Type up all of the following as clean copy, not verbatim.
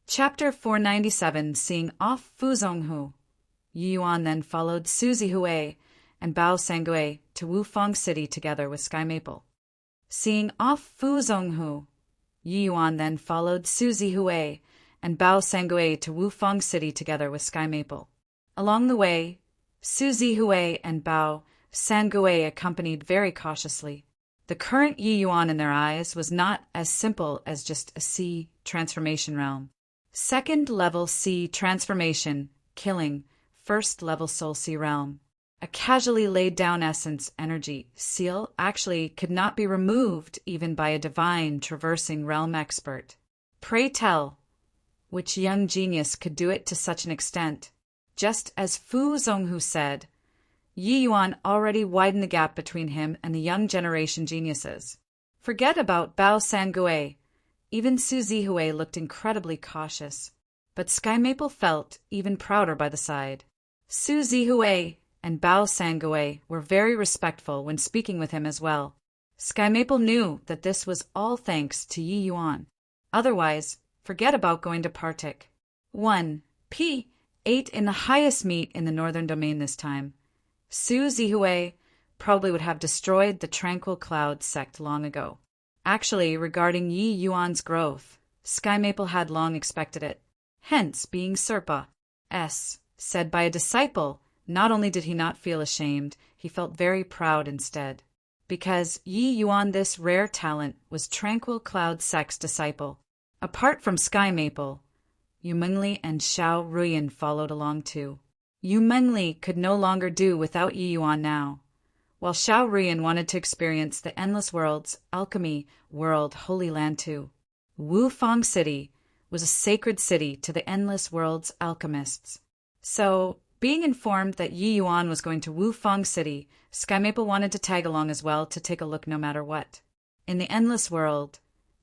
Chapter 497, Seeing Off Fu Zonghu. Yi Yuan then followed Su Zihui and Bao Sangui to Wufang City together with Sky Maple. Seeing off Fu Zonghu, Yi Yuan then followed Su Zihui and Bao Sangui to Wufang City together with Sky Maple. Along the way, Su Zihui and Bao Sangui accompanied very cautiously. The current Yi Yuan in their eyes was not as simple as just a C transformation realm. Second-level C transformation, killing, first-level Soul C realm. A casually laid-down essence energy seal actually could not be removed even by a divine traversing realm expert. Pray tell, which young genius could do it to such an extent? Just as Fu Zonghu said, Yi Yuan already widened the gap between him and the young generation geniuses. Forget about Bao Sangui. Even Su Zihui looked incredibly cautious, but Sky Maple felt even prouder by the side. Su Zihui and Bao Sangui were very respectful when speaking with him as well. Sky Maple knew that this was all thanks to Yi Yuan. Otherwise, forget about going to Partik. 1. P. 8 in the highest meet in the Northern Domain this time. Su Zihui probably would have destroyed the Tranquil Cloud sect long ago. Actually, regarding Yi Yuan's growth, Sky Maple had long expected it. Hence, being Serpa S. said by a disciple, not only did he not feel ashamed, he felt very proud instead. Because Yi Yuan, this rare talent, was Tranquil Cloud sect's disciple. Apart from Sky Maple, Yu Mengli and Xiao Ruyan followed along too. Yu Mengli could no longer do without Yi Yuan now, while Xiao Ruyan wanted to experience the Endless World's Alchemy World Holy Land too. Wufang City was a sacred city to the Endless World's alchemists. So, being informed that Yi Yuan was going to Wufang City, Sky Maple wanted to tag along as well to take a look no matter what. In the Endless World,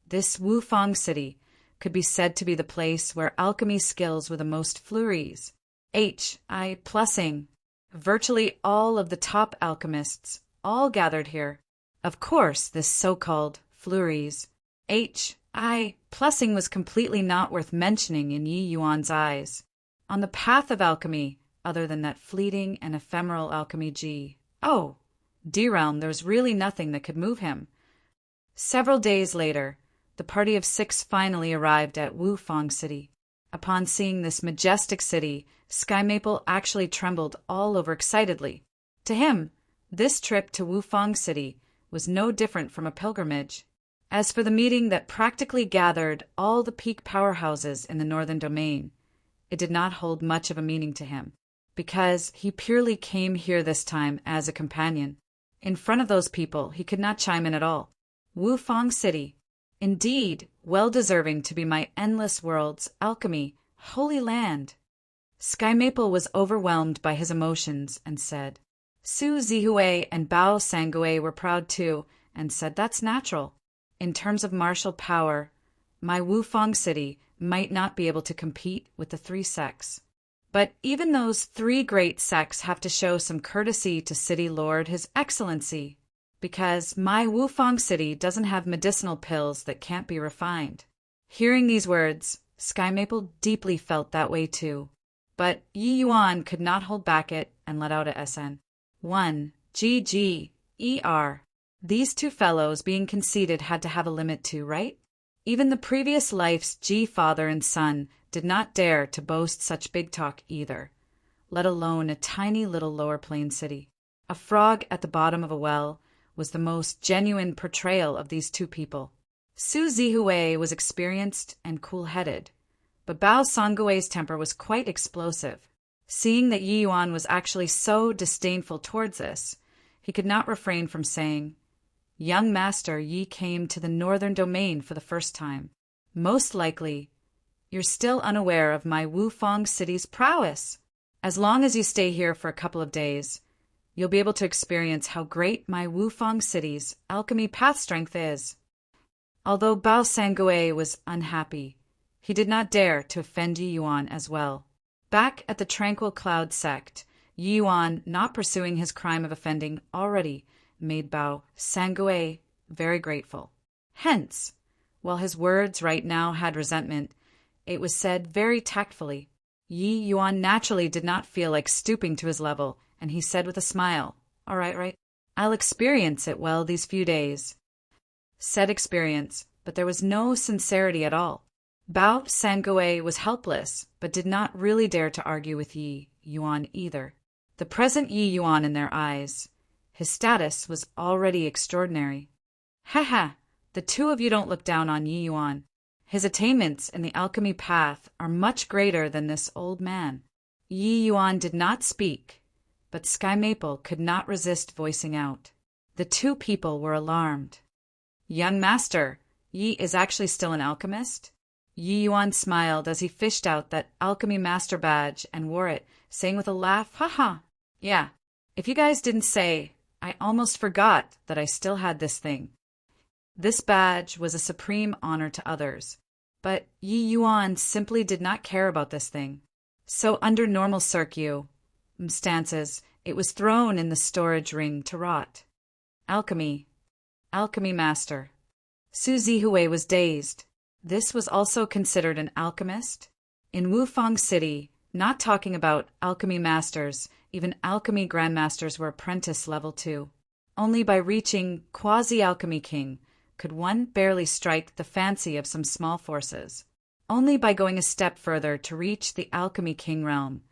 this Wufang City could be said to be the place where alchemy skills were the most fleuries. H.I. Plussing. Virtually all of the top alchemists, all gathered here. Of course, this so-called fleuries. H.I. Plussing was completely not worth mentioning in Yi Yuan's eyes. On the path of alchemy, other than that fleeting and ephemeral alchemy D-realm, there was really nothing that could move him. Several days later, the party of 6 finally arrived at Wufang City. Upon seeing this majestic city, Sky Maple actually trembled all over excitedly. To him, this trip to Wufang City was no different from a pilgrimage. As for the meeting that practically gathered all the peak powerhouses in the Northern Domain, it did not hold much of a meaning to him, because he purely came here this time as a companion. In front of those people, he could not chime in at all. Wufang City, indeed, well deserving to be my Endless World's alchemy holy land. Sky Maple was overwhelmed by his emotions and said, Su Zihui and Bao Sangui were proud too and said that's natural. In terms of martial power, my Wufang City might not be able to compete with the 3 sects. But even those 3 great sects have to show some courtesy to City Lord His Excellency, because my Wufang City doesn't have medicinal pills that can't be refined. Hearing these words, Sky Maple deeply felt that way too. But Yi Yuan could not hold back it and let out a SN. 1. GGER. These 2 fellows being conceited had to have a limit too, right? Even the previous life's G father and son did not dare to boast such big talk either, let alone a tiny little lower plane city. A frog at the bottom of a well was the most genuine portrayal of these 2 people. Su Zihui was experienced and cool-headed, but Bao Sangui's temper was quite explosive. Seeing that Yi Yuan was actually so disdainful towards this, he could not refrain from saying, Young master, ye came to the Northern Domain for the first time. Most likely, you're still unaware of my Wufang City's prowess. As long as you stay here for a couple of days, you'll be able to experience how great my Wufang City's alchemy path strength is. Although Bao Sangui was unhappy, he did not dare to offend Yi Yuan as well. Back at the Tranquil Cloud sect, Yi Yuan, not pursuing his crime of offending, already made Bao Sangui very grateful. Hence, while his words right now had resentment, It was said very tactfully. Yi Yuan naturally did not feel like stooping to his level, and he said with a smile, "All right. I'll experience it well these few days." Said experience, but there was no sincerity at all. Bao Sangui was helpless, but did not really dare to argue with Yi Yuan either. The present Yi Yuan in their eyes, his status was already extraordinary. Ha! The two of you don't look down on Yi Yuan. His attainments in the alchemy path are much greater than this old man. Yi Yuan did not speak, but Sky Maple could not resist voicing out. The two people were alarmed. "Young master, Yi is actually still an alchemist?" Yi Yuan smiled as he fished out that alchemy master badge and wore it, saying with a laugh, "Ha! Yeah. If you guys didn't say, I almost forgot that I still had this thing." This badge was a supreme honor to others, but Yi Yuan simply did not care about this thing. So under normal circumstances, it was thrown in the storage ring to rot. Alchemy master. Su Zihui was dazed. This was also considered an alchemist? In Wufang City, not talking about alchemy masters, even alchemy grandmasters were apprentice level 2. Only by reaching quasi-alchemy king could one barely strike the fancy of some small forces. Only by going a step further to reach the alchemy king realm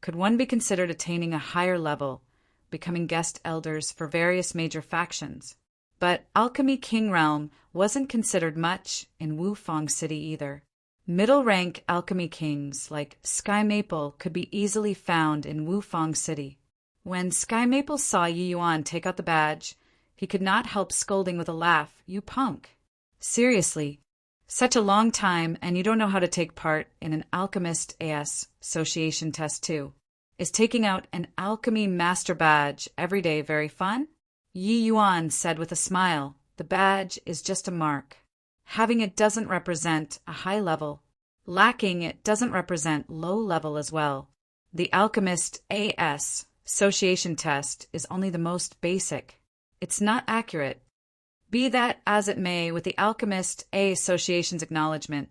could one be considered attaining a higher level, becoming guest elders for various major factions. But alchemy king realm wasn't considered much in Wufang City either. Middle-rank alchemy kings like Sky Maple could be easily found in Wufang City. When Sky Maple saw Yi Yuan take out the badge, he could not help scolding with a laugh, "You punk. Seriously, such a long time and you don't know how to take part in an Alchemist association test too. Is taking out an alchemy master badge every day very fun?" Yi Yuan said with a smile, "The badge is just a mark. Having it doesn't represent a high level. Lacking it doesn't represent low level as well. The Alchemist association test is only the most basic. It's not accurate. Be that as it may, with the Alchemist association's acknowledgement,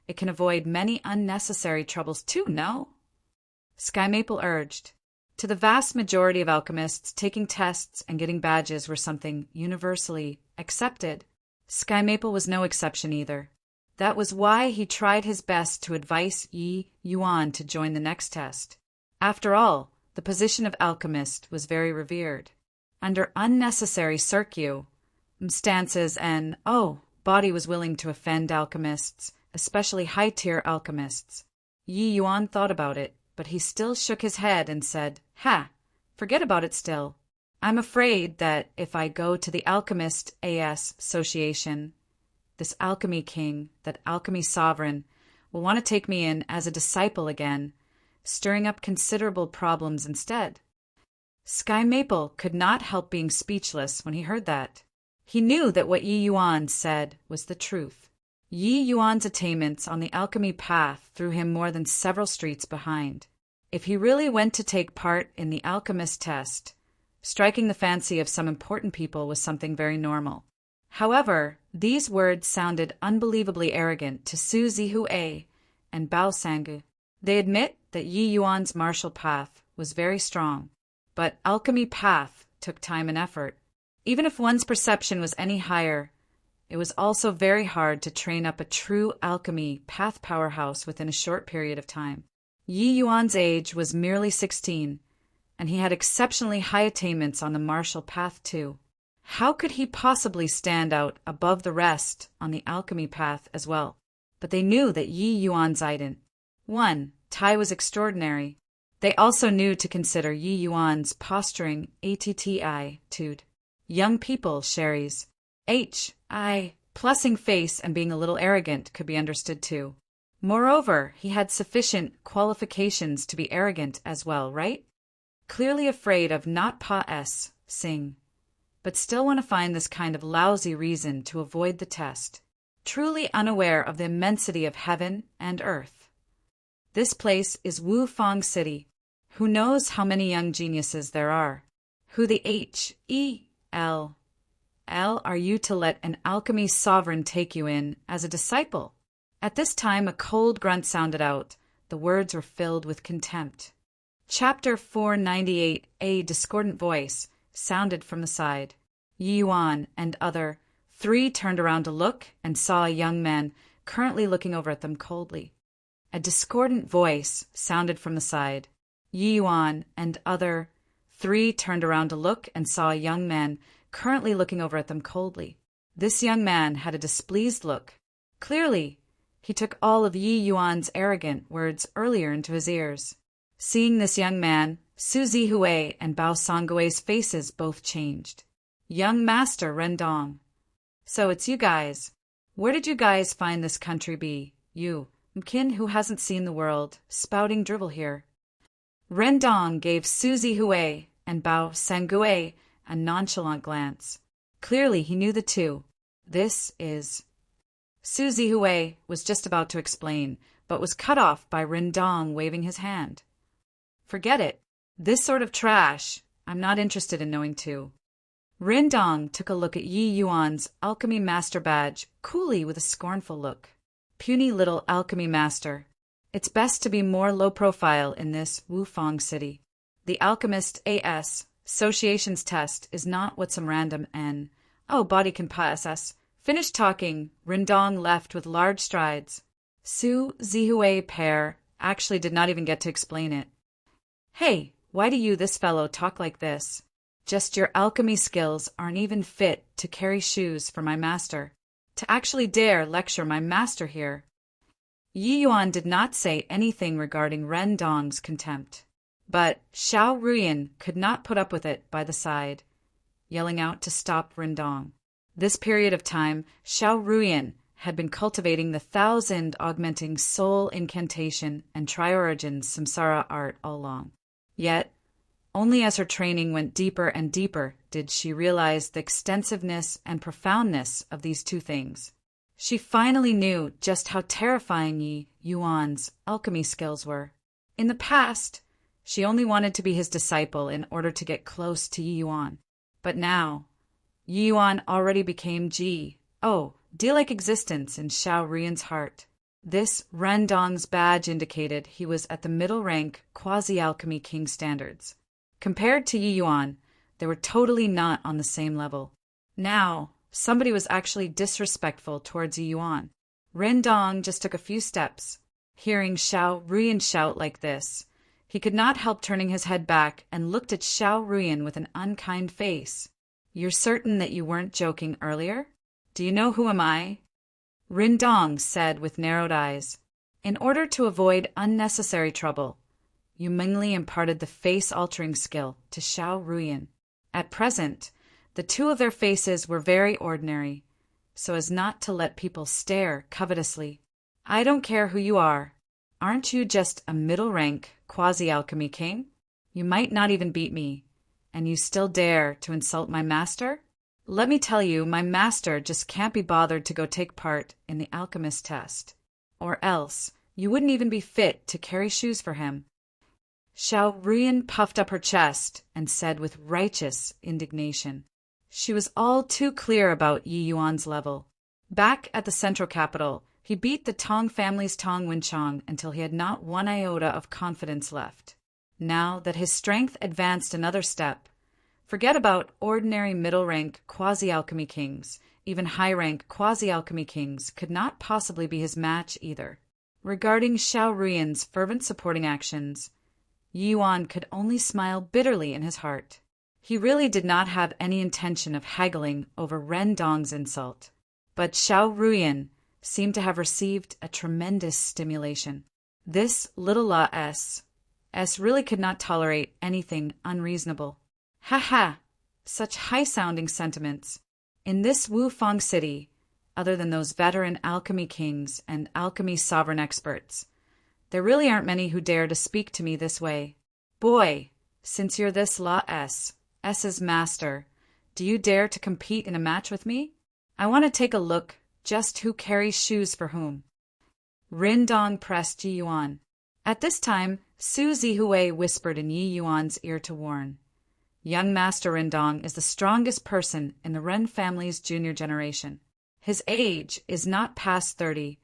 it can avoid many unnecessary troubles too, no?" Sky Maple urged. To the vast majority of alchemists, taking tests and getting badges were something universally accepted. Sky Maple was no exception either. That was why he tried his best to advise Yi Yuan to join the next test. After all, the position of alchemist was very revered. Under unnecessary circumstances and, body was willing to offend alchemists, especially high-tier alchemists. Yi Yuan thought about it, but he still shook his head and said, Forget about it still. I'm afraid that if I go to the Alchemist association, this alchemy king, that alchemy sovereign, will want to take me in as a disciple again, stirring up considerable problems instead." Sky Maple could not help being speechless when he heard that. He knew that what Yi Yuan said was the truth. Yi Yuan's attainments on the alchemy path threw him more than several streets behind. If he really went to take part in the alchemist test, striking the fancy of some important people was something very normal. However, these words sounded unbelievably arrogant to Su Zihui and Bao Sangu. They admit that Yi Yuan's martial path was very strong, but alchemy path took time and effort. Even if one's perception was any higher, it was also very hard to train up a true alchemy path powerhouse within a short period of time. Yi Yuan's age was merely 16, and he had exceptionally high attainments on the martial path too. How could he possibly stand out above the rest on the alchemy path as well? But they knew that Yi Yuan's ident. 1. Tai was extraordinary. They also knew to consider Yi Yuan's posturing attitude. Young people, Sherry's plussing face and being a little arrogant could be understood too. Moreover, he had sufficient qualifications to be arrogant as well, right? Clearly afraid of not sing, but still want to find this kind of lousy reason to avoid the test. Truly unaware of the immensity of heaven and earth. This place is Wufang City. Who knows how many young geniuses there are? Who the hell are you to let an alchemy sovereign take you in as a disciple? At this time, a cold grunt sounded out. The words were filled with contempt. Chapter 498. A discordant voice sounded from the side. Yi Yuan and other three turned around to look and saw a young man currently looking over at them coldly. A discordant voice sounded from the side. Yi Yuan and other three turned around to look and saw a young man currently looking over at them coldly. This young man had a displeased look. Clearly, he took all of Yi Yuan's arrogant words earlier into his ears. Seeing this young man, Su Zihui and Bao Songgui's faces both changed. Young Master Rendong. So it's you guys. Where did you guys find this country be? You, Mkin who hasn't seen the world, spouting drivel here. Rendong gave Su Zihui and Bao Songui a nonchalant glance. Clearly he knew the two. This is... Su Zihui was just about to explain, but was cut off by Rendong waving his hand. Forget it. This sort of trash, I'm not interested in knowing too. Rendong took a look at Yi Yuan's alchemy master badge coolly with a scornful look. Puny little alchemy master. It's best to be more low profile in this Wufang city. The Alchemist A.S. Association's test is not what some random N. Oh, body can pass us. Finished talking, Rendong left with large strides. Su Zihui pair actually did not even get to explain it. Hey, why do you, this fellow, talk like this? Just your alchemy skills aren't even fit to carry shoes for my master. To actually dare lecture my master here. Yi Yuan did not say anything regarding Rendong's contempt. But Xiao Ruyan could not put up with it by the side, yelling out to stop Rendong. This period of time, Xiao Ruyan had been cultivating the 1,000-augmenting soul incantation and tri-origins samsara art all along. Yet, only as her training went deeper and deeper did she realize the extensiveness and profoundness of these two things. She finally knew just how terrifying Yi Yuan's alchemy skills were. In the past, she only wanted to be his disciple in order to get close to Yi Yuan. But now, Yi Yuan already became D-like existence in Xiao Ruyan's heart. This Rendong's badge indicated he was at the middle rank quasi-alchemy king standards. Compared to Yi Yuan, they were totally not on the same level. Now, somebody was actually disrespectful towards Yi Yuan. Rendong just took a few steps. Hearing Xiao Ruyan shout like this, he could not help turning his head back and looked at Xiao Ruyan with an unkind face. You're certain that you weren't joking earlier? Do you know who am I? Rendong said with narrowed eyes. In order to avoid unnecessary trouble, you mainly imparted the face-altering skill to Xiao Ruyan. At present, the two of their faces were very ordinary, so as not to let people stare covetously. I don't care who you are. Aren't you just a middle-rank quasi-alchemy king? You might not even beat me, and you still dare to insult my master? Let me tell you, my master just can't be bothered to go take part in the Alchemist test. Or else, you wouldn't even be fit to carry shoes for him. Xiao Ruyan puffed up her chest and said with righteous indignation. She was all too clear about Yi Yuan's level. Back at the central capital, he beat the Tong family's Tong Wenchong until he had not one iota of confidence left. Now that his strength advanced another step, forget about ordinary middle-rank quasi-alchemy kings. Even high-rank quasi-alchemy kings could not possibly be his match either. Regarding Xiao Ruyan's fervent supporting actions, Yi Yuan could only smile bitterly in his heart. He really did not have any intention of haggling over Rendong's insult. But Xiao Ruyan seemed to have received a tremendous stimulation. This little La S really could not tolerate anything unreasonable. Ha ha! Such high-sounding sentiments. In this Wufang city, other than those veteran alchemy kings and alchemy sovereign experts, there really aren't many who dare to speak to me this way. Boy, since you're this La S's master, do you dare to compete in a match with me? I want to take a look just who carries shoes for whom. Rendong pressed Yi Yuan. At this time, Su Zihui whispered in Yi Yuan's ear to warn. Young Master Rendong is the strongest person in the Ren family's junior generation. His age is not past 30,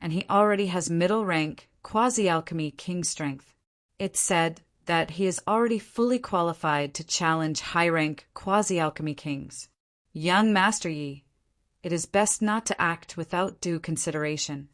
and he already has middle-rank, quasi-alchemy king strength. It's said that he is already fully qualified to challenge high-rank quasi-alchemy kings. Young Master Yi, it is best not to act without due consideration.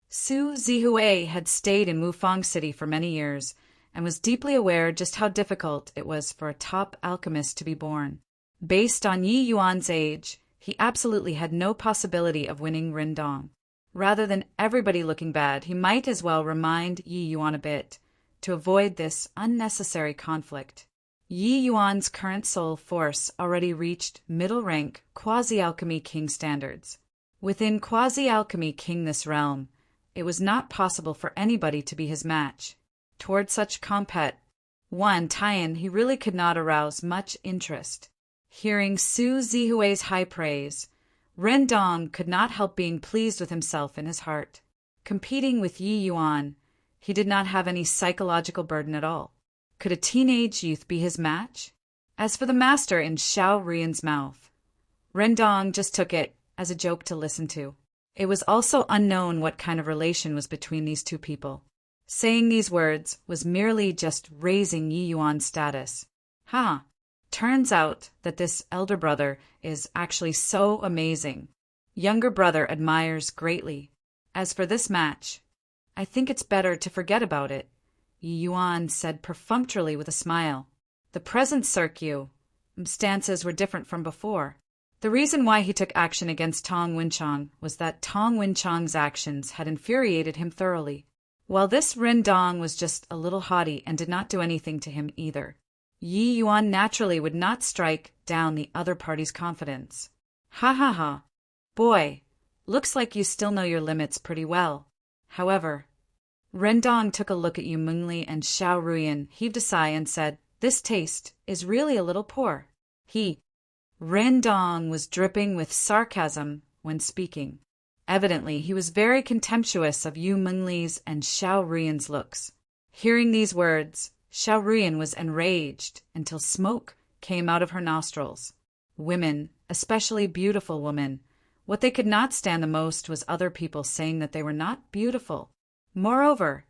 Su Zihue had stayed in Wufang City for many years and was deeply aware just how difficult it was for a top alchemist to be born. Based on Yi Yuan's age, he absolutely had no possibility of winning Rindong. Rather than everybody looking bad, he might as well remind Yi Yuan a bit, to avoid this unnecessary conflict. Yi Yuan's current soul force already reached middle-rank quasi-alchemy king standards. Within quasi-alchemy king this realm, it was not possible for anybody to be his match. Toward such Tian, he really could not arouse much interest. Hearing Su Zihue's high praise, Rindong could not help being pleased with himself in his heart. Competing with Yi Yuan, he did not have any psychological burden at all. Could a teenage youth be his match? As for the master in Xiao Ruiyan's mouth, Rindong just took it as a joke to listen to. It was also unknown what kind of relation was between these two people. Saying these words was merely just raising Yi Yuan's status. Turns out that this elder brother is actually so amazing. Younger brother admires greatly. As for this match, I think it's better to forget about it, Yi Yuan said perfunctorily with a smile. The present circumstances were different from before. The reason why he took action against Tong Winchong was that Tong Winchong's actions had infuriated him thoroughly, while this Rindong was just a little haughty and did not do anything to him either. Yi Yuan naturally would not strike down the other party's confidence. Boy, looks like you still know your limits pretty well. However, Rindong took a look at Yu Mengli and Xiao Ruyan, heaved a sigh and said, "This taste is really a little poor." Rindong was dripping with sarcasm when speaking. Evidently, he was very contemptuous of Yu Mengli's and Xiao Ruyan's looks. Hearing these words, Xiao Ruyan was enraged until smoke came out of her nostrils. Women, especially beautiful women, what they could not stand the most was other people saying that they were not beautiful. Moreover,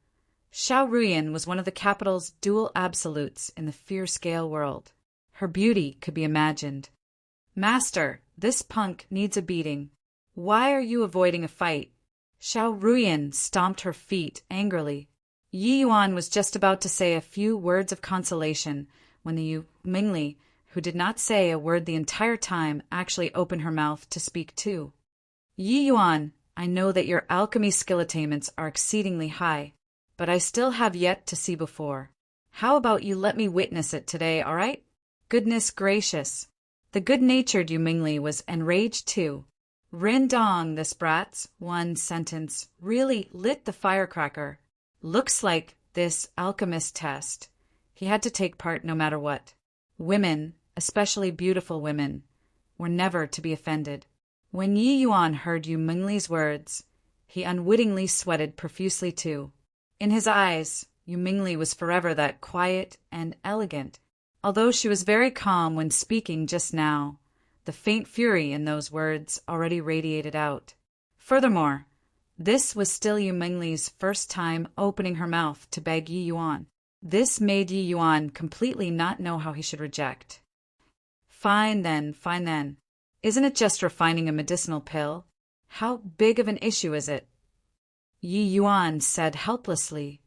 Xiao Ruyan was one of the capital's dual absolutes in the fear-scale world. Her beauty could be imagined. "Master, this punk needs a beating. Why are you avoiding a fight?" Xiao Ruyan stomped her feet angrily. Yi Yuan was just about to say a few words of consolation when the Yu Mengli, who did not say a word the entire time, actually opened her mouth to speak too. "Yi Yuan, I know that your alchemy skill attainments are exceedingly high, but I still have yet to see before. How about you let me witness it today, all right?" Goodness gracious! The good-natured Yu Mengli was enraged too. Rindong, this brat's one sentence really lit the firecracker. Looks like this alchemist test. He had to take part no matter what. Women, especially beautiful women, were never to be offended. When Yi Yuan heard Yu Mengli's words, he unwittingly sweated profusely too. In his eyes, Yu Mengli was forever that quiet and elegant. Although she was very calm when speaking just now, the faint fury in those words already radiated out. Furthermore, this was still Yu Mengli's first time opening her mouth to beg Yi Yuan. This made Yi Yuan completely not know how he should reject. Fine then. Isn't it just refining a medicinal pill? How big of an issue is it?" Yi Yuan said helplessly.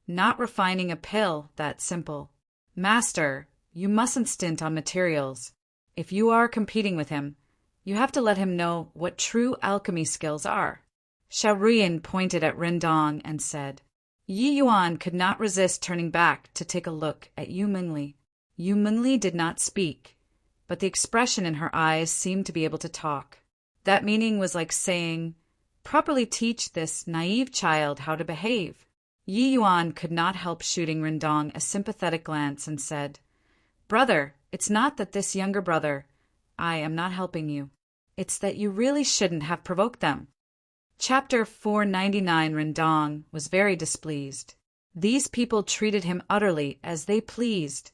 "Not refining a pill, that simple. Master, you mustn't stint on materials. If you are competing with him, you have to let him know what true alchemy skills are." Xiao Ruyan pointed at Rindong and said. Yi Yuan could not resist turning back to take a look at Yu Mengli. Yu Mengli did not speak, but the expression in her eyes seemed to be able to talk. That meaning was like saying, "Properly teach this naive child how to behave." Yi Yuan could not help shooting Rindong a sympathetic glance and said, "Brother, it's not that this younger brother, I am not helping you. It's that you really shouldn't have provoked them." Chapter 499. Rindong was very displeased. These people treated him utterly as they pleased.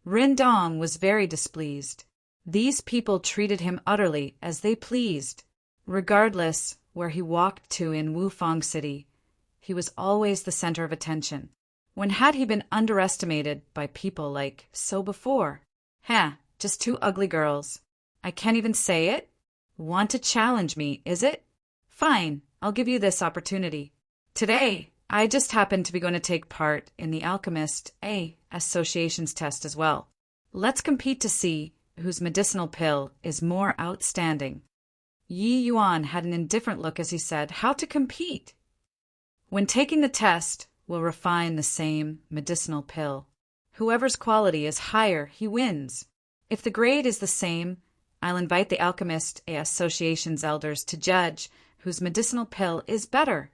Rindong was very displeased. These people treated him utterly as they pleased. Regardless where he walked to in Wufang City, he was always the center of attention. When had he been underestimated by people like so before? Just two ugly girls. I can't even say it? Want to challenge me, is it? Fine, I'll give you this opportunity. Today, I just happen to be going to take part in the Alchemist A Association's test as well. Let's compete to see whose medicinal pill is more outstanding. Yi Yuan had an indifferent look as he said, "How to compete?" When taking the test, we'll refine the same medicinal pill. Whoever's quality is higher, he wins. If the grade is the same, I'll invite the Alchemist Association's elders to judge whose medicinal pill is better.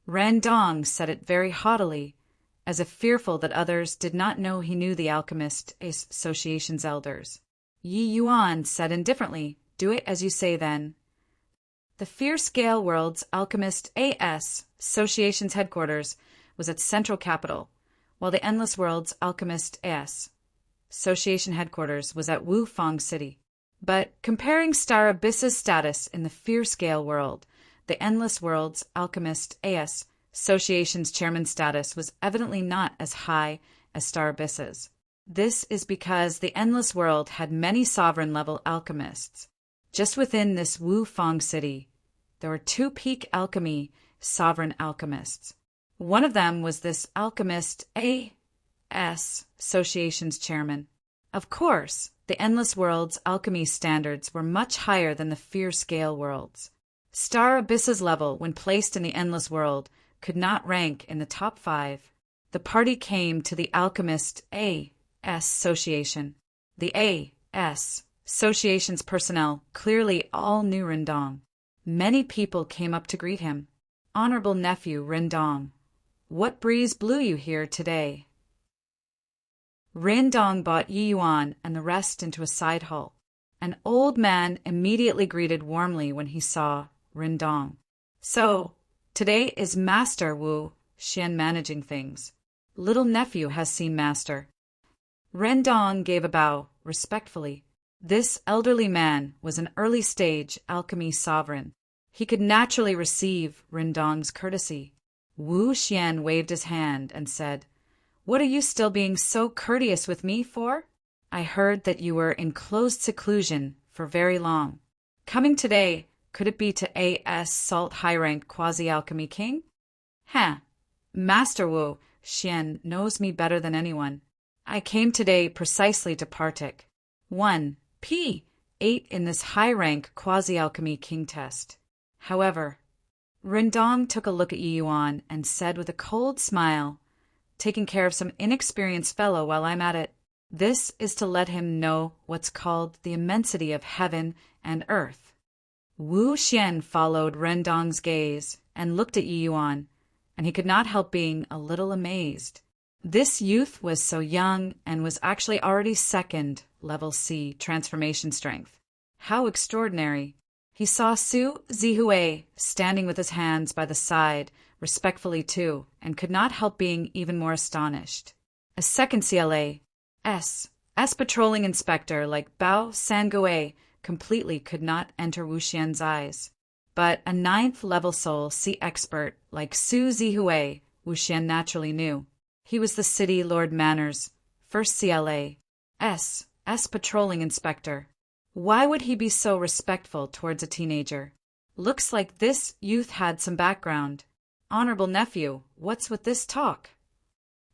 Ren Dong said it very haughtily, as if fearful that others did not know he knew the Alchemist Association's elders. Yi Yuan said indifferently, "Do it as you say then." The Fierce Gale World's Alchemist A.S. Association's headquarters was at Central Capital, while the Endless World's Alchemist A.S. Association headquarters was at Wufang City. But comparing Star Abyss's status in the Fierce Gale World, the Endless World's Alchemist A.S. Association's chairman status was evidently not as high as Star Abyss's. This is because the Endless World had many sovereign-level alchemists. Just within this Wufang City, there were two peak alchemy sovereign alchemists. One of them was this Alchemist A.S. Association's chairman. Of course, the Endless World's alchemy standards were much higher than the Fierce Gale World's. Star Abyss's level, when placed in the Endless World, could not rank in the top 5. The party came to the Alchemist A.S. Association. The A.S. Association's personnel clearly all knew Rendong. Many people came up to greet him. "Honorable nephew Rendong, what breeze blew you here today?" Rendong brought Yi Yuan and the rest into a side hall. An old man immediately greeted warmly when he saw Rendong. "So, today is Master Wu Xian managing things. Little nephew has seen Master." Rendong gave a bow, respectfully. This elderly man was an early-stage alchemy sovereign. He could naturally receive Rendong's courtesy. Wu Xian waved his hand and said, "What are you still being so courteous with me for? I heard that you were in closed seclusion for very long. Coming today, could it be to A.S. Salt High-Rank Quasi-Alchemy King?" Master Wu Xian knows me better than anyone. I came today precisely to partake 1P8 in this high-rank Quasi-Alchemy King test. However, Rendong took a look at Yi Yuan and said with a cold smile, "Taking care of some inexperienced fellow while I'm at it. This is to let him know what's called the immensity of heaven and earth." Wu Xian followed Rendong's gaze and looked at Yi Yuan, and he could not help being a little amazed. This youth was so young and was actually already second level C transformation strength. How extraordinary! He saw Su Zihue standing with his hands by the side, respectfully too, and could not help being even more astonished. A second CLA, S patrolling inspector like Bao Sangue completely could not enter Wu Xian's eyes. But a 9th level soul C expert like Su Zihue, Wu Xian naturally knew. He was the City Lord Manor's first CLA, S patrolling inspector. Why would he be so respectful towards a teenager? Looks like this youth had some background. "Honorable nephew, what's with this talk?"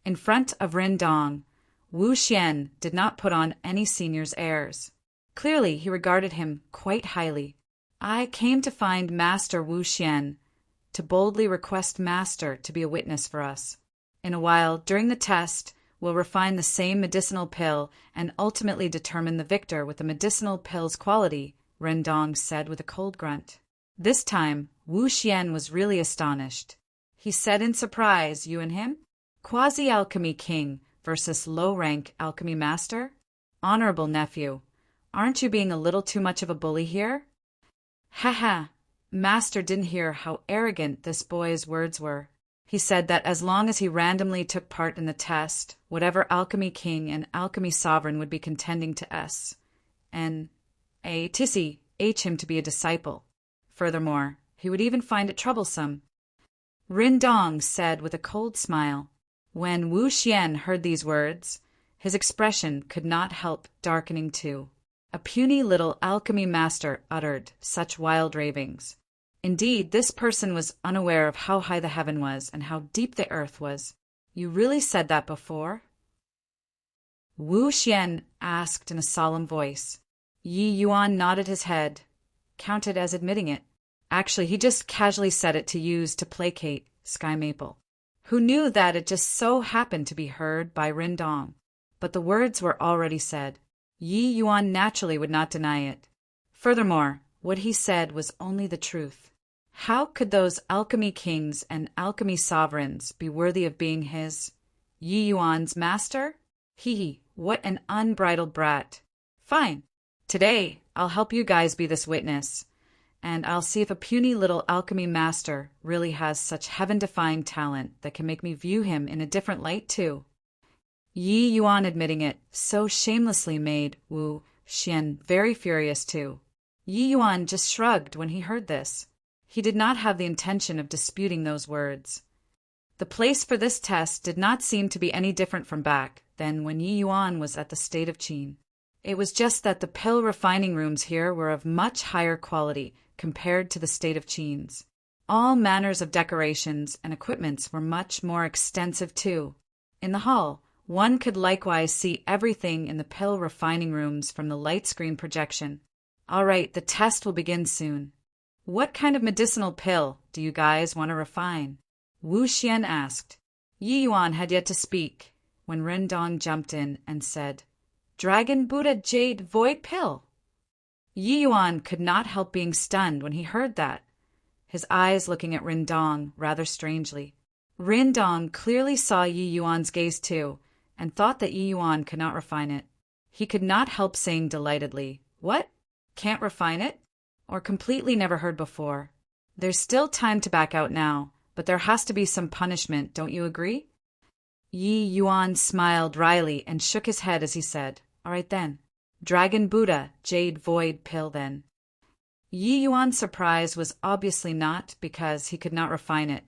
In front of Rendong, Wu Xian did not put on any senior's airs. Clearly, he regarded him quite highly. "I came to find Master Wu Xian, to boldly request Master to be a witness for us. In a while, during the test, we'll refine the same medicinal pill and ultimately determine the victor with the medicinal pill's quality," Rendong said with a cold grunt. This time, Wu Xian was really astonished. He said in surprise, "You and him? Quasi-Alchemy King versus low-rank Alchemy Master? Honorable nephew, aren't you being a little too much of a bully here?" Master didn't hear how arrogant this boy's words were. He said that as long as he randomly took part in the test, whatever Alchemy King and Alchemy Sovereign would be contending to S. N. A. Tissy H him to be a disciple. Furthermore, He would even find it troublesome. Rindong said with a cold smile. When Wu Xian heard these words, his expression could not help darkening too. A puny little alchemy master uttered such wild ravings. Indeed, this person was unaware of how high the heaven was and how deep the earth was. You really said that before? Wu Xian asked in a solemn voice. Yi Yuan nodded his head, counted as admitting it. Actually, he just casually said it to use to placate Sky Maple, who knew that it just so happened to be heard by Rindong. But the words were already said. Yi Yuan naturally would not deny it. Furthermore, what he said was only the truth. How could those alchemy kings and alchemy sovereigns be worthy of being his, Yi Yuan's master? Hee, what an unbridled brat. Fine. Today, I'll help you guys be this witness, and I'll see if a puny little alchemy master really has such heaven-defying talent that can make me view him in a different light too. Yi Yuan admitting it so shamelessly made Wu Xian very furious too. Yi Yuan just shrugged when he heard this. He did not have the intention of disputing those words. The place for this test did not seem to be any different from back then when Yi Yuan was at the State of Qin. It was just that the pill refining rooms here were of much higher quality compared to the State of Qin's. All manners of decorations and equipments were much more extensive too. In the hall, one could likewise see everything in the pill refining rooms from the light screen projection. All right, the test will begin soon. What kind of medicinal pill do you guys want to refine? Wu Xian asked. Yi Yuan had yet to speak when Rindong jumped in and said, Dragon Buddha Jade Void Pill. Yi Yuan could not help being stunned when he heard that, his eyes looking at Rindong rather strangely. Rindong clearly saw Yi Yuan's gaze too, and thought that Yi Yuan could not refine it. He could not help saying delightedly, What? Can't refine it? Or completely never heard before. There's still time to back out now, but there has to be some punishment, don't you agree? Yi Yuan smiled wryly and shook his head as he said, All right then. Dragon Buddha Jade Void Pill then. Yi Yuan's surprise was obviously not because he could not refine it,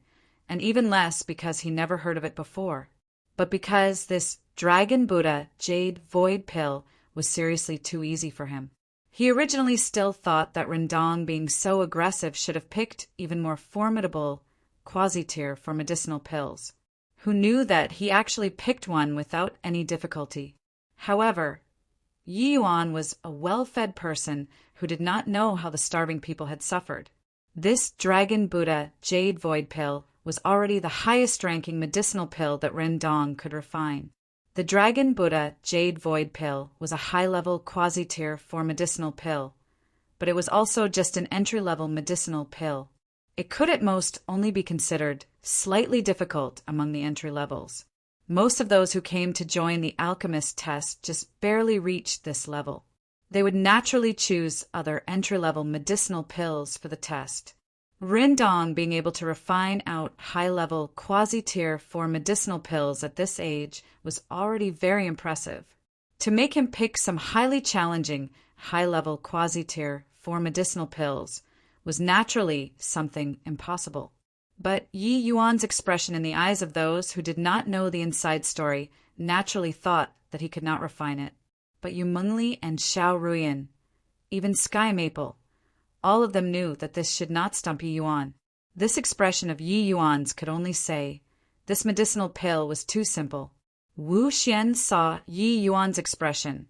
and even less because he never heard of it before, but because this Dragon Buddha Jade Void Pill was seriously too easy for him. He originally still thought that Rindong being so aggressive should have picked even more formidable quasi-tier for medicinal pills, who knew that he actually picked one without any difficulty. However, Yi Yuan was a well-fed person who did not know how the starving people had suffered. This Dragon Buddha Jade Void Pill was already the highest-ranking medicinal pill that Rindong could refine. The Dragon Buddha Jade Void Pill was a high-level quasi-tier for medicinal pill, but it was also just an entry-level medicinal pill. It could at most only be considered slightly difficult among the entry levels. Most of those who came to join the Alchemist test just barely reached this level. They would naturally choose other entry-level medicinal pills for the test. Rindong being able to refine out high-level quasi-tier for medicinal pills at this age was already very impressive. To make him pick some highly challenging high-level quasi-tier for medicinal pills was naturally something impossible. But Yi Yuan's expression in the eyes of those who did not know the inside story naturally thought that he could not refine it. But Yu Mengli and Xiao Ruyan, even Sky Maple, all of them knew that this should not stump Yi Yuan. This expression of Yi Yuan's could only say, this medicinal pill was too simple. Wu Xian saw Yi Yuan's expression,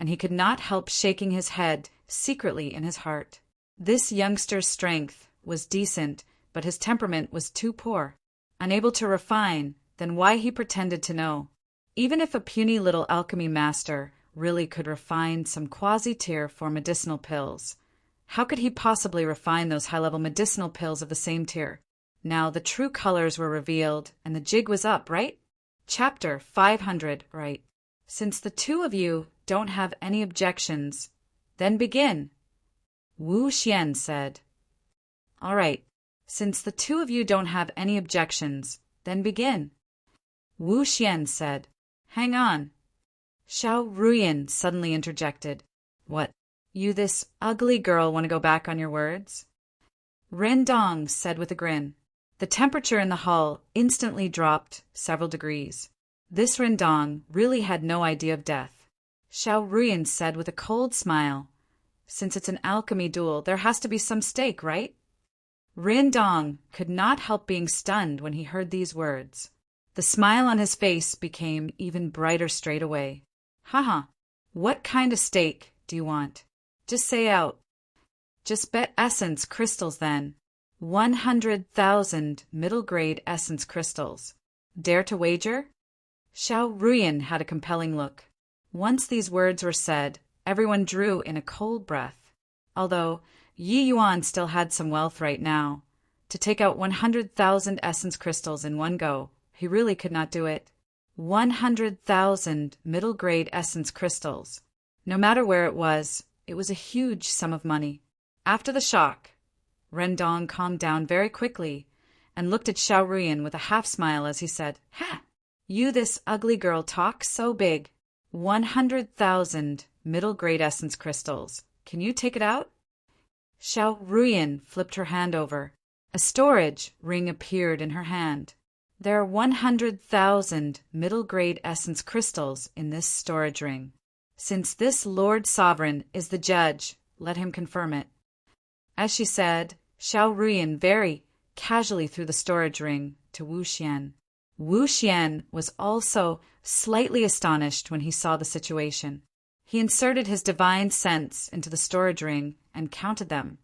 and he could not help shaking his head secretly in his heart. This youngster's strength was decent, but his temperament was too poor. Unable to refine, then why he pretended to know? Even if a puny little alchemy master really could refine some quasi-tier for medicinal pills, how could he possibly refine those high-level medicinal pills of the same tier? Now the true colors were revealed, and the jig was up, right? Chapter 500, right? Since the two of you don't have any objections, then begin. Wu Xian said. All right, since the two of you don't have any objections, then begin. Wu Xian said. Hang on. Xiao Ruyan suddenly interjected. What? You this ugly girl want to go back on your words? Ren Dong said with a grin. The temperature in the hall instantly dropped several degrees. This Ren Dong really had no idea of death. Xiao Ruyan said with a cold smile. Since it's an alchemy duel, there has to be some stake, right? Ren Dong could not help being stunned when he heard these words. The smile on his face became even brighter straight away. Haha, what kind of stake do you want? Just say out. Just bet essence crystals then. 100,000 middle-grade essence crystals. Dare to wager? Xiao Ruyan had a compelling look. Once these words were said, everyone drew in a cold breath. Although Yi Yuan still had some wealth right now. To take out 100,000 essence crystals in one go, he really could not do it. 100,000 middle-grade essence crystals. No matter where it was a huge sum of money. After the shock, Ren Dong calmed down very quickly and looked at Xiao Ruyan with a half-smile as he said, Ha! You, this ugly girl, talk so big. 100,000 middle-grade essence crystals. Can you take it out? Xiao Ruyan flipped her hand over. A storage ring appeared in her hand. There are 100,000 middle-grade essence crystals in this storage ring. Since this Lord Sovereign is the judge, let him confirm it. As she said, Xiao Ruyan very casually threw the storage ring to Wu Xian. Wu Xian was also slightly astonished when he saw the situation. He inserted his divine sense into the storage ring and counted them.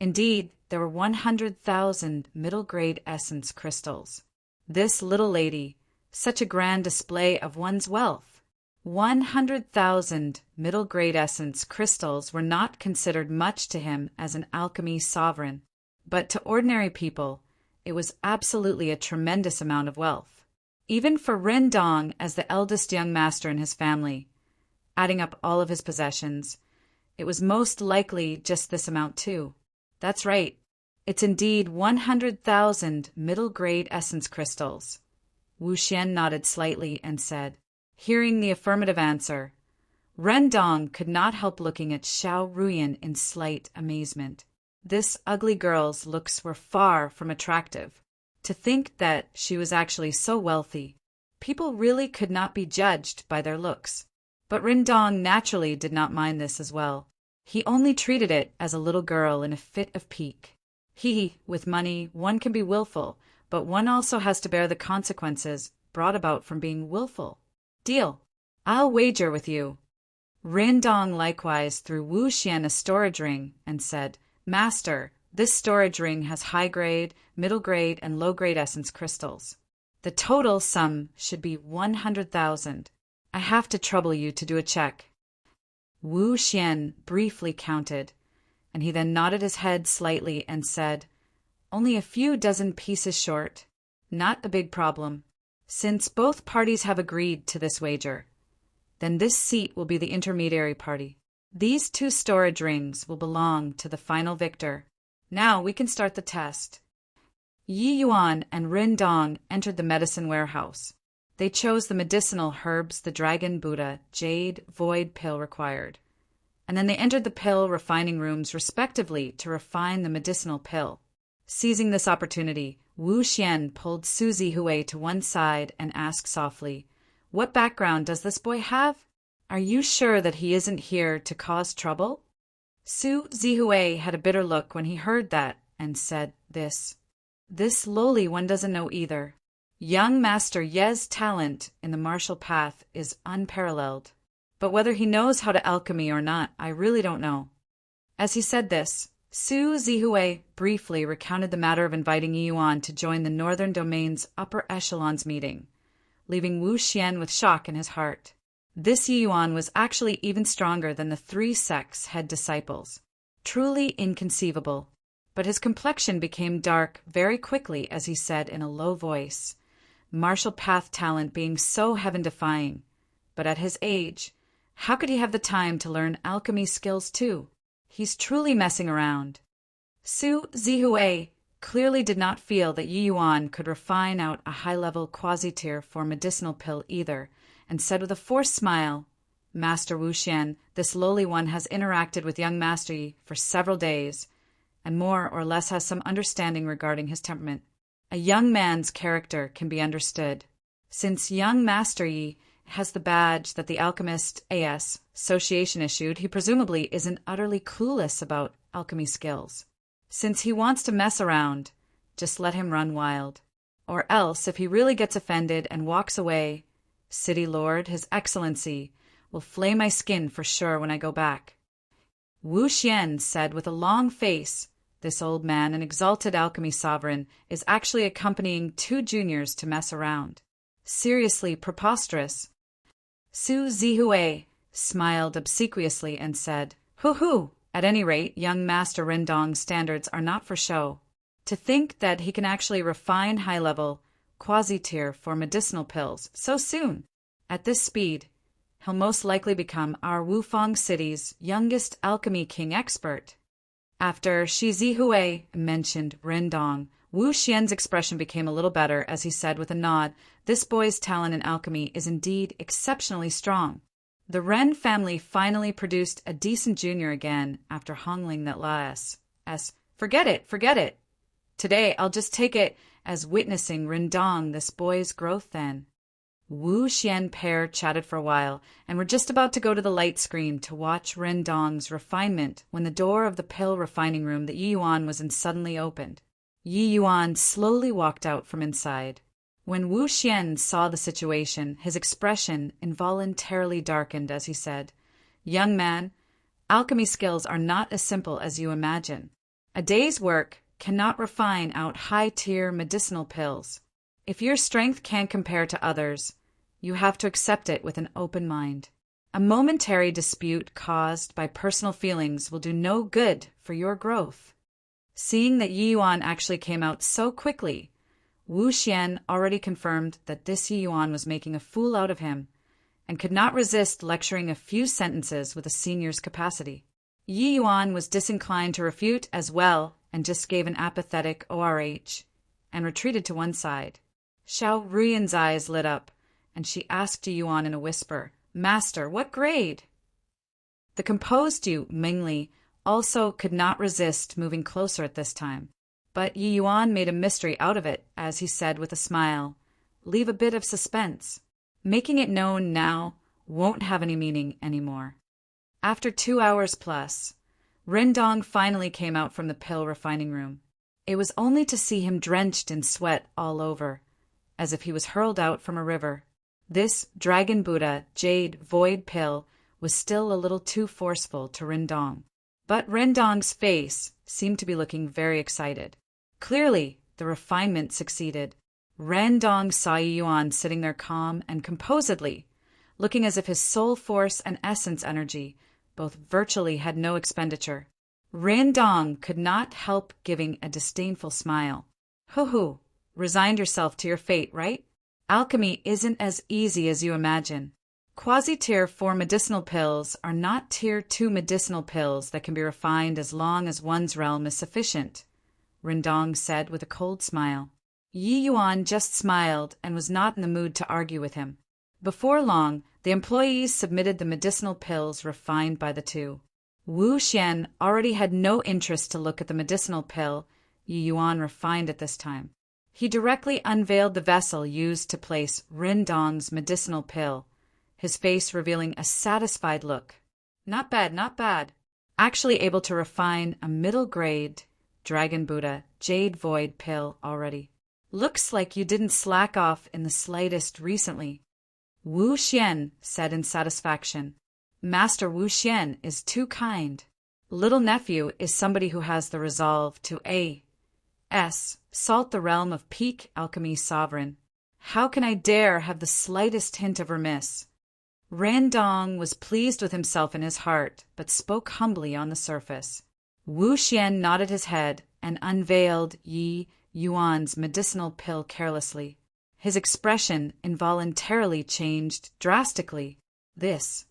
Indeed, there were 100,000 middle-grade essence crystals. This little lady, such a grand display of one's wealth. 100,000 middle-grade essence crystals were not considered much to him as an alchemy sovereign, but to ordinary people, it was absolutely a tremendous amount of wealth. Even for Ren Dong as the eldest young master in his family, adding up all of his possessions, it was most likely just this amount too. That's right. It's indeed 100,000 middle-grade essence crystals. Wu Xian nodded slightly and said, hearing the affirmative answer, Ren Dong could not help looking at Xiao Ruyan in slight amazement. This ugly girl's looks were far from attractive. To think that she was actually so wealthy, people really could not be judged by their looks. But Ren Dong naturally did not mind this as well. He only treated it as a little girl in a fit of pique. With money, one can be willful, but one also has to bear the consequences brought about from being willful. Deal. I'll wager with you. Ren Dong likewise threw Wu Xian a storage ring and said, Master, this storage ring has high-grade, middle-grade, and low-grade essence crystals. The total sum should be 100,000. I have to trouble you to do a check. Wu Xian briefly counted, and he then nodded his head slightly and said, Only a few dozen pieces short. Not a big problem. Since both parties have agreed to this wager, then this seat will be the intermediary party. These 2 storage rings will belong to the final victor. Now we can start the test. Yi Yuan and Ren Dong entered the medicine warehouse. They chose the medicinal herbs the Dragon Buddha Jade Void pill required. And then they entered the pill refining rooms respectively to refine the medicinal pill. Seizing this opportunity, Wu Xian pulled Suzy Hui to one side and asked softly, What background does this boy have? Are you sure that he isn't here to cause trouble? Suzy Hui had a bitter look when he heard that and said, This lowly one doesn't know either. Young Master Ye's talent in the martial path is unparalleled. But whether he knows how to alchemy or not, I really don't know. As he said this, Suzy Hui briefly recounted the matter of inviting Yi Yuan to join the Northern Domain's upper echelons meeting, leaving Wu Xian with shock in his heart. This Yi Yuan was actually even stronger than the 3 sects' head disciples. Truly inconceivable. But his complexion became dark very quickly as he said in a low voice, martial path talent being so heaven-defying. But at his age, how could he have the time to learn alchemy skills too? He's truly messing around. Suzy Hui clearly did not feel that Yi Yuan could refine out a high-level quasi-tier for medicinal pill either, and said with a forced smile, Master Wu Xian, this lowly one has interacted with young Master Yi for several days, and more or less has some understanding regarding his temperament. A young man's character can be understood. Since young Master Yi has the badge that the Alchemist A.S. Association issued, he presumably isn't utterly clueless about alchemy skills. Since he wants to mess around, just let him run wild. Or else, if he really gets offended and walks away, City Lord, His Excellency, will flay my skin for sure when I go back. Wu Xian said with a long face, this old man, an exalted alchemy sovereign, is actually accompanying 2 juniors to mess around. Seriously preposterous. Su Zihue smiled obsequiously and said, "Hoo-hoo! At any rate, young Master Rendong's standards are not for show. To think that he can actually refine high-level, quasi-tier for medicinal pills so soon. At this speed, he'll most likely become our Wufang City's youngest alchemy king expert." After Shi Zihue mentioned Rendong, Wu Xian's expression became a little better as he said with a nod, "This boy's talent in alchemy is indeed exceptionally strong." The Ren family finally produced a decent junior again after Hongling that last. Forget it. Today I'll just take it as witnessing Rendong, this boy's growth then. Wu Xian pair chatted for a while and were just about to go to the light screen to watch Rendong's refinement when the door of the pill refining room that Yi Yuan was in suddenly opened. Yi Yuan slowly walked out from inside. When Wu Xian saw the situation, his expression involuntarily darkened as he said, "Young man, alchemy skills are not as simple as you imagine. A day's work cannot refine out high-tier medicinal pills. If your strength can't compare to others, you have to accept it with an open mind. A momentary dispute caused by personal feelings will do no good for your growth." Seeing that Yi Yuan actually came out so quickly, Wu Xian already confirmed that this Yi Yuan was making a fool out of him and could not resist lecturing a few sentences with a senior's capacity. Yi Yuan was disinclined to refute as well and just gave an apathetic ORH and retreated to one side. Xiao Ruyan's eyes lit up, and she asked Yi Yuan in a whisper, "Master, what grade?" The composed Yu Mingli also could not resist moving closer at this time, but Yi Yuan made a mystery out of it as he said with a smile, "Leave a bit of suspense. Making it known now won't have any meaning anymore." After 2 hours plus, Rendong finally came out from the pill refining room. It was only to see him drenched in sweat all over, as if he was hurled out from a river. This Dragon Buddha Jade Void pill was still a little too forceful to Rendong. But Rendong's face seemed to be looking very excited. Clearly, the refinement succeeded. Rendong saw Yi Yuan sitting there calm and composedly, looking as if his soul force and essence energy both virtually had no expenditure. Rendong could not help giving a disdainful smile. "Hoo-hoo, resigned yourself to your fate, right? Alchemy isn't as easy as you imagine. Quasi-tier 4 medicinal pills are not tier 2 medicinal pills that can be refined as long as one's realm is sufficient," Rendong said with a cold smile. Yi Yuan just smiled and was not in the mood to argue with him. Before long, the employees submitted the medicinal pills refined by the two. Wu Xian already had no interest to look at the medicinal pill Yi Yuan refined at this time. He directly unveiled the vessel used to place Rendong's medicinal pill, his face revealing a satisfied look. "Not bad, not bad. Actually able to refine a middle-grade Dragon Buddha Jade Void pill already. Looks like you didn't slack off in the slightest recently." Wu Xian said in satisfaction. "Master Wu Xian is too kind. Little nephew is somebody who has the resolve to salt the realm of peak alchemy sovereign. How can I dare have the slightest hint of remiss?" Rendong was pleased with himself in his heart, but spoke humbly on the surface. Wu Xian nodded his head and unveiled Yi Yuan's medicinal pill carelessly. His expression involuntarily changed drastically. This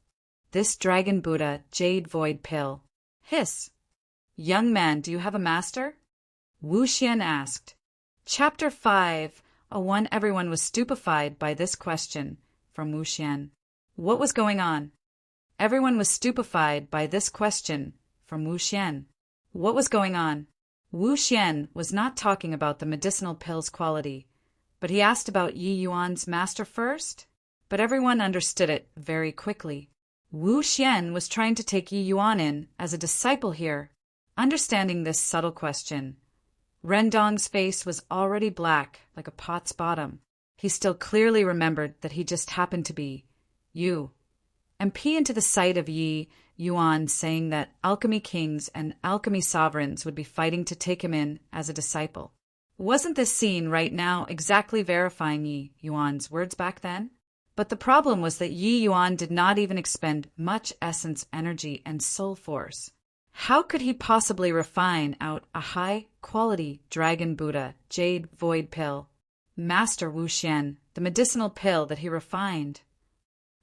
Dragon Buddha Jade Void pill. Hiss. "Young man, do you have a master?" Wu Xian asked. Chapter 5. Everyone was stupefied by this question from Wu Xian. What was going on? Everyone was stupefied by this question from Wu Xian. What was going on? Wu Xian was not talking about the medicinal pill's quality, but he asked about Yi Yuan's master first. But everyone understood it very quickly. Wu Xian was trying to take Yi Yuan in as a disciple here. Understanding this subtle question, Rendong's face was already black like a pot's bottom. He still clearly remembered that he just happened to be Yu. And pee into the sight of Yi Yuan saying that alchemy kings and alchemy sovereigns would be fighting to take him in as a disciple. Wasn't this scene right now exactly verifying Yi Yuan's words back then? But the problem was that Yi Yuan did not even expend much essence, energy, and soul force. How could he possibly refine out a high-quality Dragon Buddha Jade Void Pill? Master Wu Xian, the medicinal pill that he refined.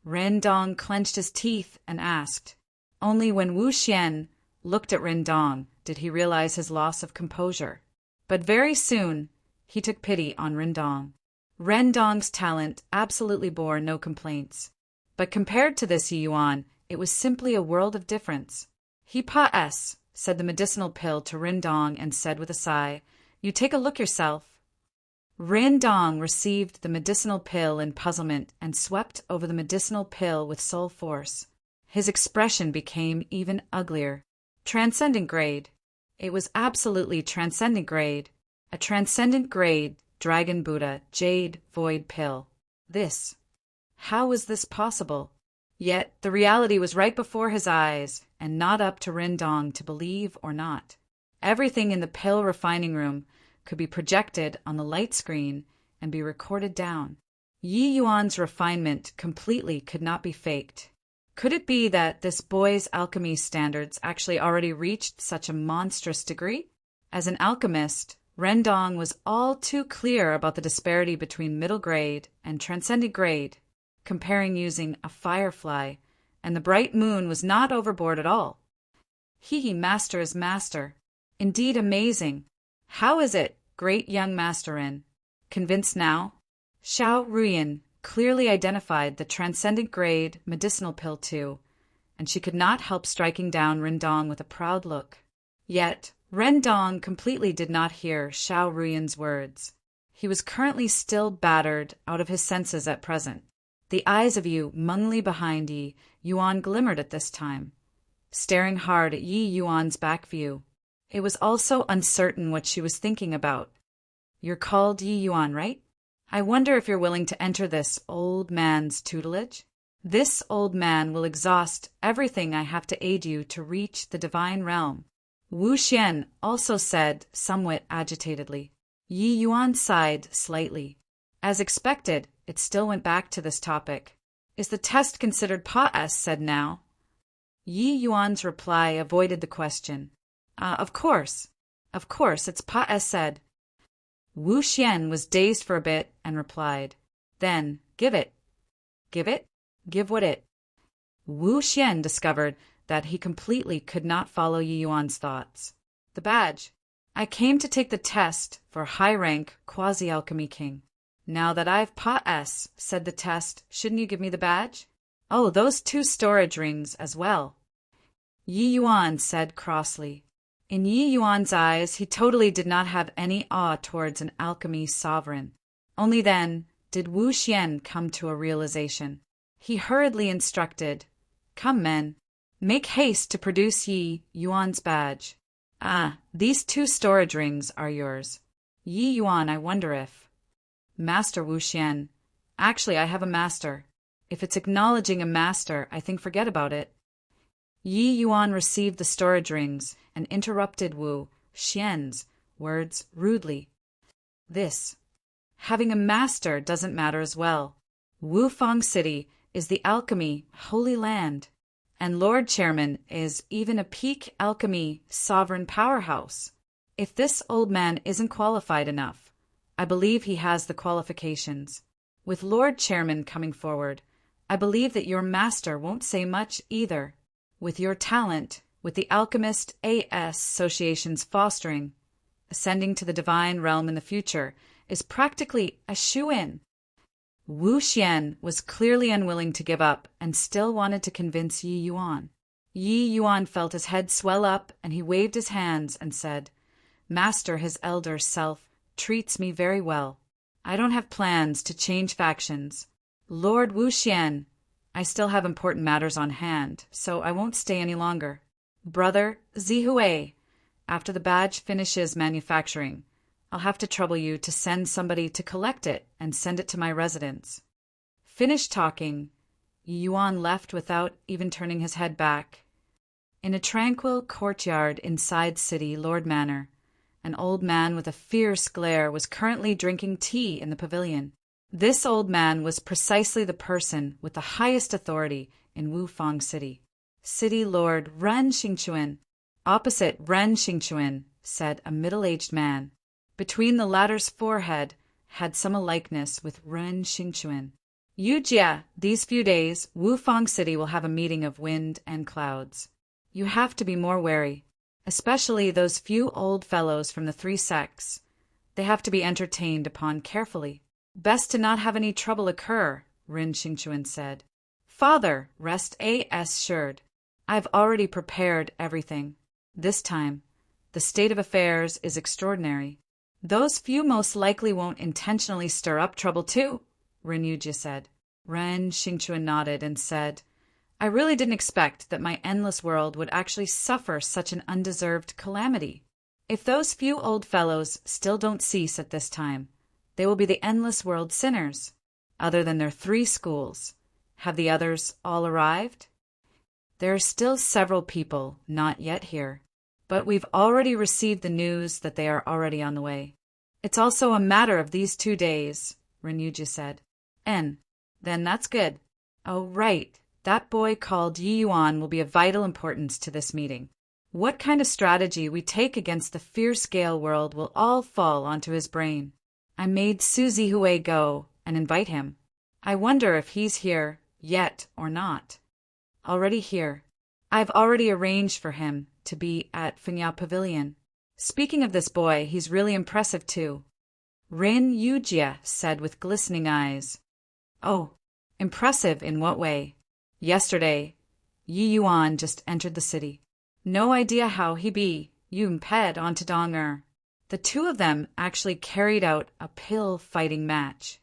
Rendong clenched his teeth and asked. Only when Wu Xian looked at Rendong did he realize his loss of composure. But very soon he took pity on Rendong. Rendong's talent absolutely bore no complaints. But compared to this Yi Yuan, it was simply a world of difference. He pa-s, said the medicinal pill to Rendong and said with a sigh, "You take a look yourself." Rendong received the medicinal pill in puzzlement and swept over the medicinal pill with soul force. His expression became even uglier. Transcendent grade. It was absolutely transcendent grade. A transcendent grade Dragon Buddha Jade Void Pill. This. How was this possible? Yet the reality was right before his eyes, and not up to Rendong to believe or not. Everything in the pill refining room could be projected on the light screen and be recorded down. Yi Yuan's refinement completely could not be faked. Could it be that this boy's alchemy standards actually already reached such a monstrous degree? As an alchemist, Rendong was all too clear about the disparity between middle grade and transcendent grade, comparing using a firefly, and the bright moon was not overboard at all. Master is master. Indeed amazing. How is it, great young masterin? Convinced now? Xiao Ruyan clearly identified the transcendent grade medicinal pill too, and she could not help striking down Rendong with a proud look. Yet, Rendong completely did not hear Xiao Ruyan's words. He was currently still battered out of his senses at present. The eyes of Yu Mengli behind Yi Yuan glimmered at this time, staring hard at Yi Yuan's back view. It was also uncertain what she was thinking about. You're called Yi Yuan, right? I wonder if you're willing to enter this old man's tutelage? This old man will exhaust everything I have to aid you to reach the divine realm. Wu Xian also said somewhat agitatedly. Yi Yuan sighed slightly. As expected, it still went back to this topic. Is the test considered pa-s said now? Yi Yuan's reply avoided the question. Of course. Of course, it's pa-s said. Wu Xian was dazed for a bit and replied. Then, give it. Give it? Give what it? Wu Xian discovered that he completely could not follow Yi Yuan's thoughts. The badge. I came to take the test for high-rank quasi-alchemy king. Now that I've pa-s said the test, shouldn't you give me the badge? Oh, those 2 storage rings as well. Yi Yuan said crossly. In Yi Yuan's eyes, he totally did not have any awe towards an alchemy sovereign. Only then did Wu Xian come to a realization. He hurriedly instructed, "Come, men. Make haste to produce Yi Yuan's badge. These 2 storage rings are yours. Yi Yuan, I wonder if..." Master Wu Xian. Actually, I have a master. If it's acknowledging a master, I think forget about it. Yi Yuan received the storage rings and interrupted Wu Xian's words rudely. This. Having a master doesn't matter as well. Wufang City is the alchemy holy land, and Lord Chairman is even a peak alchemy sovereign powerhouse. If this old man isn't qualified enough, I believe he has the qualifications. With Lord Chairman coming forward, I believe that your master won't say much either. With your talent, with the Alchemist A.S. Association's fostering, ascending to the divine realm in the future is practically a shoo-in. Wu Xian was clearly unwilling to give up and still wanted to convince Yi Yuan. Yi Yuan felt his head swell up and he waved his hands and said, Master, his elder self, treats me very well. I don't have plans to change factions. Lord Wuxian, I still have important matters on hand, so I won't stay any longer. Brother Zihui, after the badge finishes manufacturing, I'll have to trouble you to send somebody to collect it and send it to my residence. Finished talking, Yuan left without even turning his head back. In a tranquil courtyard inside City Lord Manor, an old man with a fierce glare was currently drinking tea in the pavilion. This old man was precisely the person with the highest authority in Wufang City. City Lord Ren Xingchuan. Opposite Ren Xingchuan sat a middle-aged man. Between the latter's forehead had some likeness with Ren Xingchuan. Yujia, these few days, Wufang City will have a meeting of wind and clouds. You have to be more wary, especially those few old fellows from the three sects. They have to be entertained upon carefully. Best to not have any trouble occur, Ren Xingchuan said. Father, rest assured. I've already prepared everything. This time, the state of affairs is extraordinary. Those few most likely won't intentionally stir up trouble too, Ren Yujia said. Ren Xingchuan nodded and said, I really didn't expect that my endless world would actually suffer such an undeserved calamity. If those few old fellows still don't cease at this time, they will be the endless world sinners. Other than their 3 schools, have the others all arrived? There are still several people not yet here, but we've already received the news that they are already on the way. It's also a matter of these 2 days, Renuja said. Then that's good. Oh, right. That boy called Yi Yuan will be of vital importance to this meeting. What kind of strategy we take against the fierce Gale world will all fall onto his brain. I made Suzy Hui go and invite him. I wonder if he's here yet or not. Already here. I've already arranged for him to be at Fengya Pavilion. Speaking of this boy, he's really impressive too. Ren Yujia said with glistening eyes. Oh, impressive in what way? Yesterday, Yi Yuan just entered the city. No idea how he be Yun Ped onto Donger. The 2 of them actually carried out a pill-fighting match.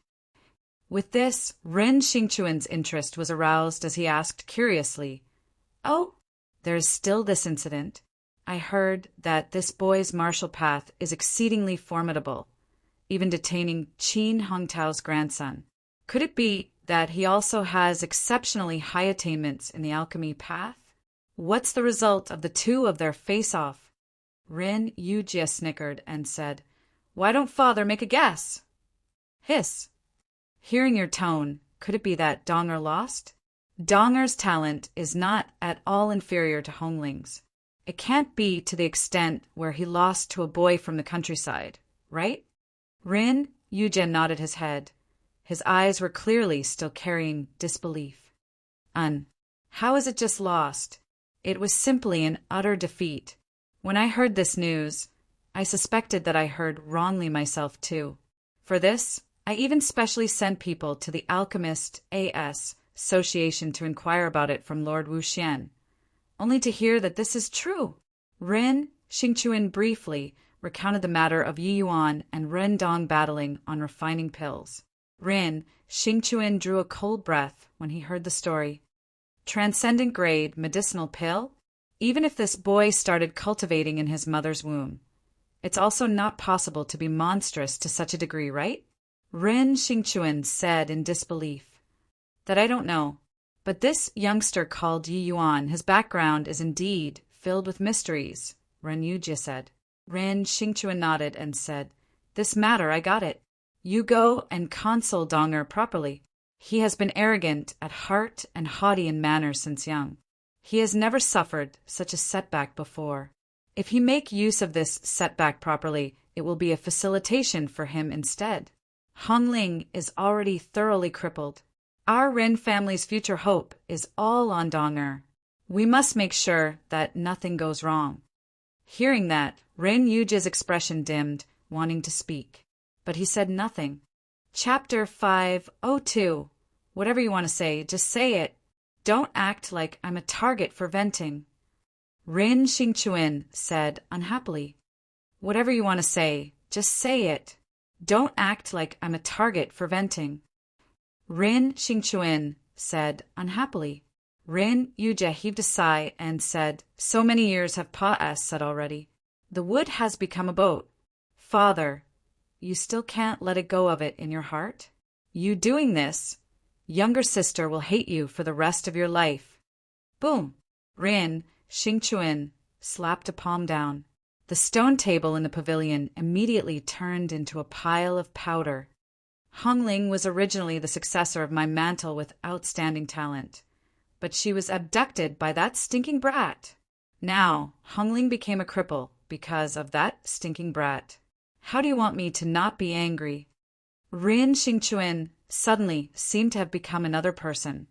With this, Ren Xingchuan's interest was aroused as he asked curiously, Oh, there's still this incident. I heard that this boy's martial path is exceedingly formidable, even detaining Qin Hongtao's grandson. Could it be that he also has exceptionally high attainments in the alchemy path? What's the result of the 2 of their face-off? Ren Yujia snickered and said, Why don't father make a guess? Hiss. Hearing your tone, could it be that Donger lost? Donger's talent is not at all inferior to Hongling's. It can't be to the extent where he lost to a boy from the countryside, right? Ren Yujia nodded his head. His eyes were clearly still carrying disbelief. How is it just lost? It was simply an utter defeat. When I heard this news, I suspected that I heard wrongly myself too. For this, I even specially sent people to the Alchemist A.S. Association to inquire about it from Lord Wuxian, only to hear that this is true. Ren Xingchuan briefly recounted the matter of Yi Yuan and Ren Dong battling on refining pills. Ren Xingchuan drew a cold breath when he heard the story. Transcendent grade medicinal pill? Even if this boy started cultivating in his mother's womb, it's also not possible to be monstrous to such a degree, right? Ren Xingchuan said in disbelief. That I don't know, but this youngster called Yi Yuan, his background is indeed filled with mysteries, Ren Yujia said. Ren Xingchuan nodded and said, This matter, I got it. You go and console Donger properly. He has been arrogant at heart and haughty in manner since young. He has never suffered such a setback before. If he make use of this setback properly, it will be a facilitation for him instead. Hongling is already thoroughly crippled. Our Ren family's future hope is all on Donger. We must make sure that nothing goes wrong. Hearing that, Ren Yujia's expression dimmed, wanting to speak. But he said nothing. Chapter 502. Whatever you want to say, just say it. Don't act like I'm a target for venting. Ren Xingchuan said unhappily. Whatever you want to say, just say it. Don't act like I'm a target for venting. Rin Xingchuan said unhappily. Rin Yujie heaved a sigh and said, So many years have passed already. The wood has become a boat. Father, you still can't let it go of it in your heart? You doing this, younger sister will hate you for the rest of your life. Boom! Rin Xingchuan slapped a palm down. The stone table in the pavilion immediately turned into a pile of powder. Hongling was originally the successor of my mantle with outstanding talent, but she was abducted by that stinking brat. Now, Hongling became a cripple because of that stinking brat. How do you want me to not be angry? Rin Xingchuan suddenly seemed to have become another person,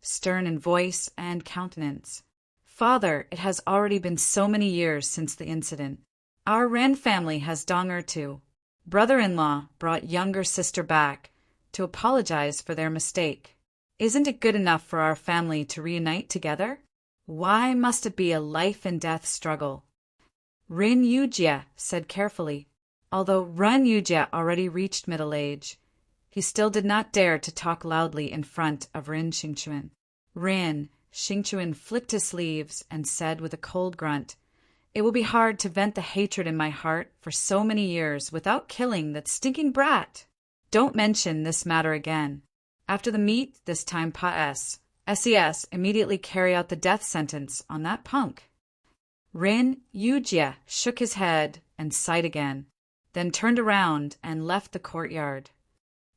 stern in voice and countenance. Father, it has already been so many years since the incident. Our Ren family has Donger too. Brother-in-law brought younger sister back to apologize for their mistake. Isn't it good enough for our family to reunite together? Why must it be a life-and-death struggle? Rin Yujie said carefully. Although Rin Yujie already reached middle age, he still did not dare to talk loudly in front of Rin Xingchuan. Rin Xingchuan flicked his sleeves and said with a cold grunt, It will be hard to vent the hatred in my heart for so many years without killing that stinking brat. Don't mention this matter again. After the meet this time SES immediately carry out the death sentence on that punk. Rin Yujie shook his head and sighed again, then turned around and left the courtyard.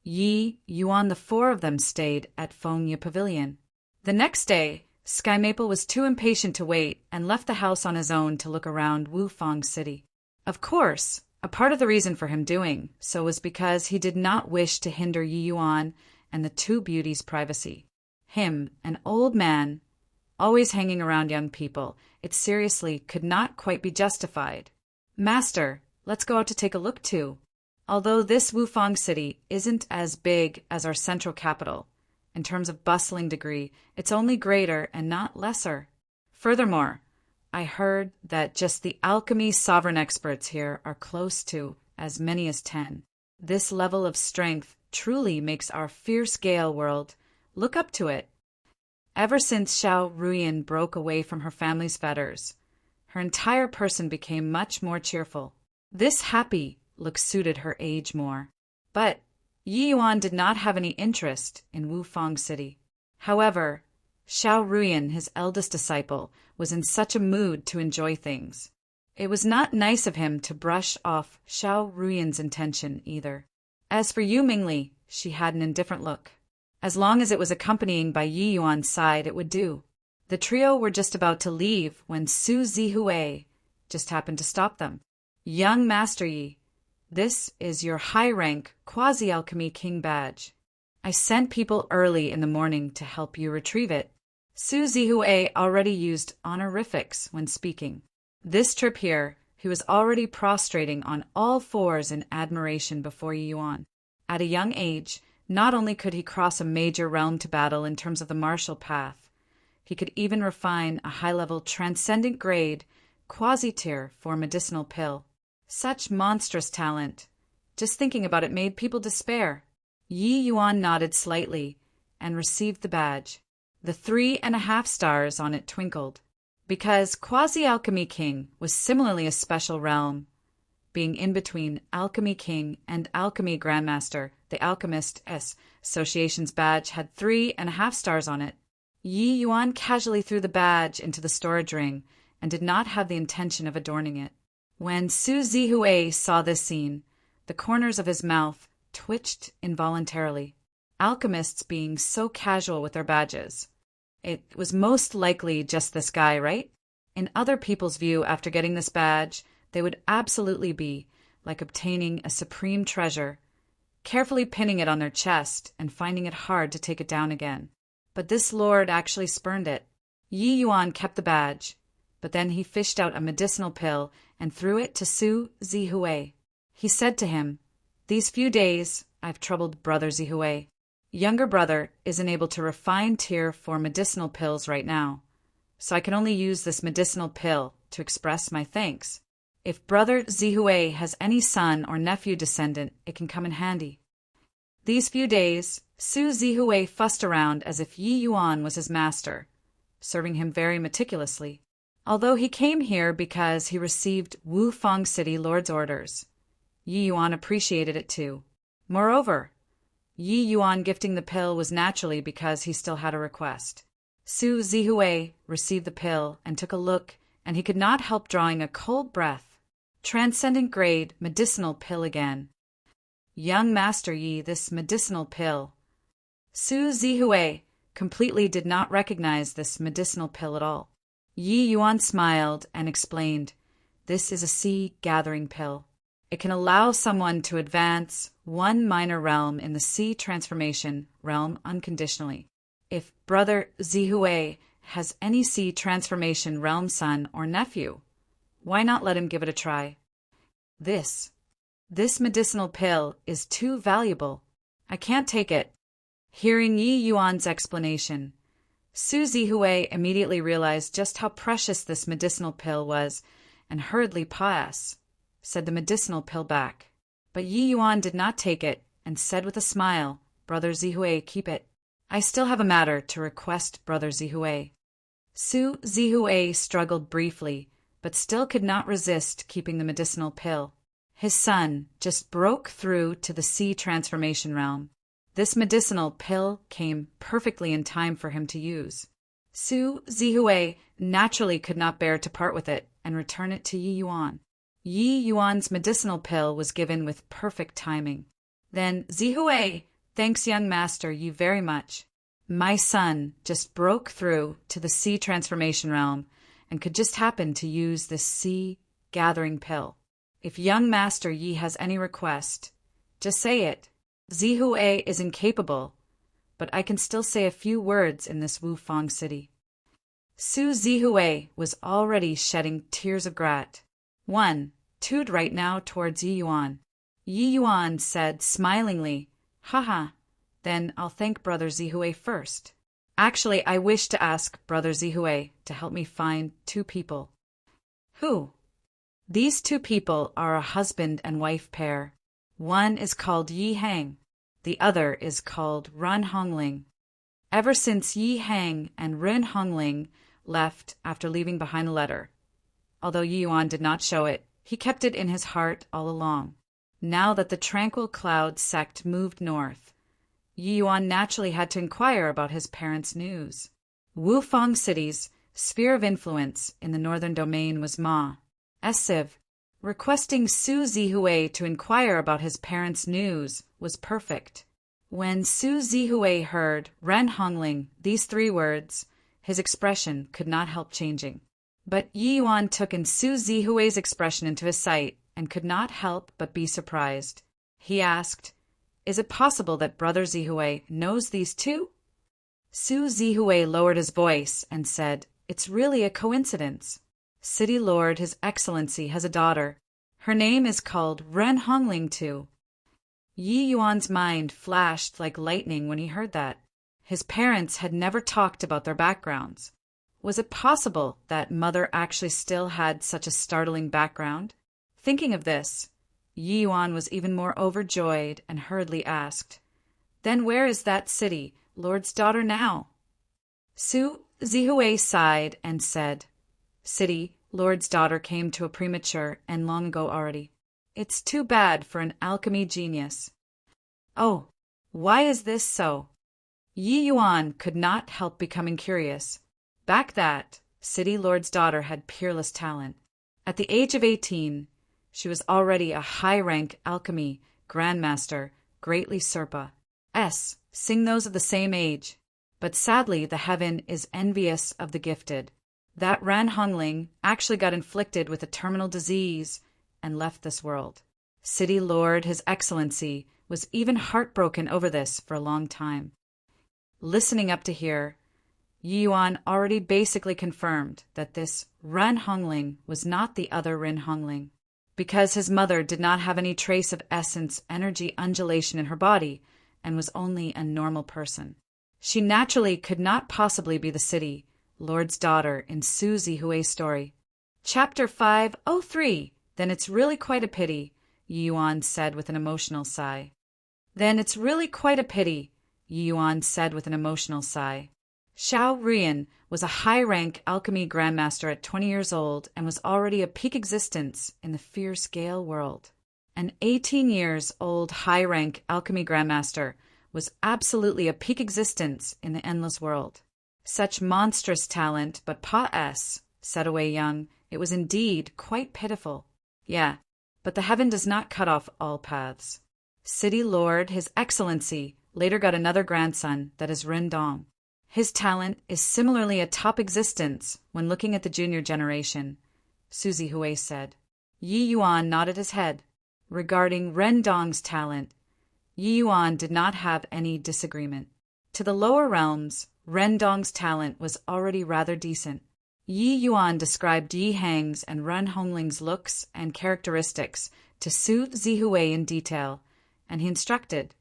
Yi Yuan, the four of them stayed at Fengye Pavilion. The next day, Sky Maple was too impatient to wait and left the house on his own to look around Wufang City. Of course, a part of the reason for him doing so was because he did not wish to hinder Yi Yuan and the two beauties' privacy. Him, an old man, always hanging around young people, it seriously could not quite be justified. Master, let's go out to take a look too. Although this Wufang City isn't as big as our central capital, in terms of bustling degree, it's only greater and not lesser. Furthermore, I heard that just the alchemy sovereign experts here are close to as many as 10. This level of strength truly makes our fierce Gale world look up to it. Ever since Xiao Ruyan broke away from her family's fetters, her entire person became much more cheerful. This happy look suited her age more. But Yi Yuan did not have any interest in Wufang City. However, Xiao Ruyan, his eldest disciple, was in such a mood to enjoy things. It was not nice of him to brush off Xiao Ruyan's intention either. As for Yu Mingli, she had an indifferent look. As long as it was accompanying by Yi Yuan's side, it would do. The trio were just about to leave when Su Zihui just happened to stop them. Young Master Yi, this is your high-rank quasi-alchemy king badge. I sent people early in the morning to help you retrieve it. Su Zihui already used honorifics when speaking. This trip here, he was already prostrating on all fours in admiration before Yi Yuan. At a young age, not only could he cross a major realm to battle in terms of the martial path, he could even refine a high-level transcendent grade quasi-tier for medicinal pill. Such monstrous talent. Just thinking about it made people despair. Yi Yuan nodded slightly and received the badge. The 3.5 stars on it twinkled. Because Quasi-Alchemy King was similarly a special realm, being in between Alchemy King and Alchemy Grandmaster, the Alchemist Association's badge had 3.5 stars on it. Yi Yuan casually threw the badge into the storage ring and did not have the intention of adorning it. When Su Zihui saw this scene, the corners of his mouth twitched involuntarily. Alchemists being so casual with their badges. It was most likely just this guy, right? In other people's view, after getting this badge, they would absolutely be like obtaining a supreme treasure, carefully pinning it on their chest and finding it hard to take it down again. But this lord actually spurned it. Yi Yuan kept the badge, but then he fished out a medicinal pill and threw it to Su Zihui. He said to him, "These few days I've troubled Brother Zihui. Younger brother isn't able to refine tier for medicinal pills right now, so I can only use this medicinal pill to express my thanks." If Brother Zihue has any son or nephew descendant, it can come in handy. These few days, Su Zihue fussed around as if Yi Yuan was his master, serving him very meticulously. Although he came here because he received Wufang City Lord's orders, Yi Yuan appreciated it too. Moreover, Yi Yuan gifting the pill was naturally because he still had a request. Su Zihue received the pill and took a look, and he could not help drawing a cold breath. Transcendent grade medicinal pill again. Young Master Yi, this medicinal pill. Su Zihue completely did not recognize this medicinal pill at all. Yi Yuan smiled and explained, "This is a sea gathering pill. It can allow someone to advance one minor realm in the sea transformation realm unconditionally. If Brother Zihue has any sea transformation realm son or nephew, why not let him give it a try? This medicinal pill is too valuable. I can't take it." Hearing Yi Yuan's explanation, Su Zihue immediately realized just how precious this medicinal pill was and hurriedly said the medicinal pill back. But Yi Yuan did not take it and said with a smile, "Brother Zihue, keep it. I still have a matter to request, Brother Zihue." Su Zihue struggled briefly, but still could not resist keeping the medicinal pill. His son just broke through to the sea transformation realm. This medicinal pill came perfectly in time for him to use. Su Zihue naturally could not bear to part with it and return it to Yi Yuan. Yi Yuan's medicinal pill was given with perfect timing. Then, "Zihue, thanks young master you very much. My son just broke through to the sea transformation realm and could just happen to use this sea gathering pill. If young master Yi has any request, just say it. Zihue is incapable, but I can still say a few words in this Wufang city." Su Zihue was already shedding tears of grat. Toed right now towards Yi Yuan. Yi Yuan said smilingly, "Haha, then I'll thank Brother Zihue first. Actually, I wish to ask Brother Zihue to help me find 2 people." "Who?" "These 2 people are a husband and wife pair. One is called Yi Hang, the other is called Run Hongling. Ever since Yi Hang and Run Hongling left after leaving behind the letter, although Yi Yuan did not show it, he kept it in his heart all along. Now that the tranquil cloud sect moved north, Yi Yuan naturally had to inquire about his parents' news. Wufang City's sphere of influence in the northern domain was Ma Esiv. Requesting Su Zihue to inquire about his parents' news was perfect. When Su Zihue heard Ren Hongling, these 3 words, his expression could not help changing. But Yi Yuan took in Su Zihue's expression into his sight and could not help but be surprised. He asked, "Is it possible that Brother Zihue knows these 2? Su Zihue lowered his voice and said, "It's really a coincidence. City Lord His Excellency has a daughter. Her name is called Ren Hongling too." Yi Yuan's mind flashed like lightning when he heard that. His parents had never talked about their backgrounds. Was it possible that mother actually still had such a startling background? Thinking of this, Yi Yuan was even more overjoyed and hurriedly asked, "Then where is that city, Lord's daughter now?" Su Zihue sighed and said, "City, Lord's daughter came to a premature and long ago already. It's too bad for an alchemy genius." "Oh, why is this so?" Yi Yuan could not help becoming curious. Back that, City Lord's daughter had peerless talent. At the age of 18, she was already a high-rank alchemy grandmaster, greatly Serpa. Sing those of the same age. But sadly, the heaven is envious of the gifted. That Ran Hongling actually got inflicted with a terminal disease and left this world. City Lord His Excellency was even heartbroken over this for a long time. Listening up to here, Yi Yuan already basically confirmed that this Ren Hongling was not the other Ren Hongling, because his mother did not have any trace of essence energy undulation in her body and was only a normal person. She naturally could not possibly be the City Lord's daughter in Su Zihue's story. Chapter 503, Then it's really quite a pity, Yi Yuan said with an emotional sigh. Then it's really quite a pity, Yi Yuan said with an emotional sigh. Xiao Ruyan was a high-rank alchemy grandmaster at 20 years old and was already a peak existence in the fierce Gale world. An 18-years-old high-rank alchemy grandmaster was absolutely a peak existence in the endless world. Such monstrous talent, but Pa-S, said Wei Young, it was indeed quite pitiful. Yeah, but the heaven does not cut off all paths. City Lord, His Excellency, later got another grandson, that is Ren Dong. His talent is similarly a top existence when looking at the junior generation, Suzy Hui said. Yi Yuan nodded his head. Regarding Ren Dong's talent, Yi Yuan did not have any disagreement. To the lower realms, Ren Dong's talent was already rather decent. Yi Yuan described Yi Hang's and Ren Hongling's looks and characteristics to Su Zihui in detail, and he instructed,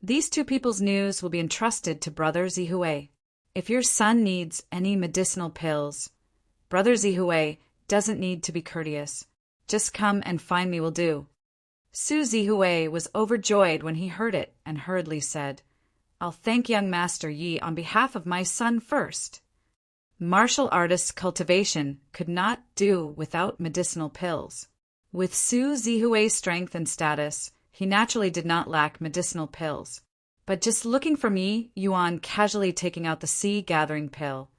"These two people's news will be entrusted to Brother Zihui. If your son needs any medicinal pills, Brother Zihui doesn't need to be courteous. Just come and find me will do." Su Zihui was overjoyed when he heard it and hurriedly said, "I'll thank young Master Yi on behalf of my son first." Martial artist's cultivation could not do without medicinal pills. With Su Zihui's strength and status, he naturally did not lack medicinal pills. But just looking for Yi Yuan casually taking out the sea-gathering pill,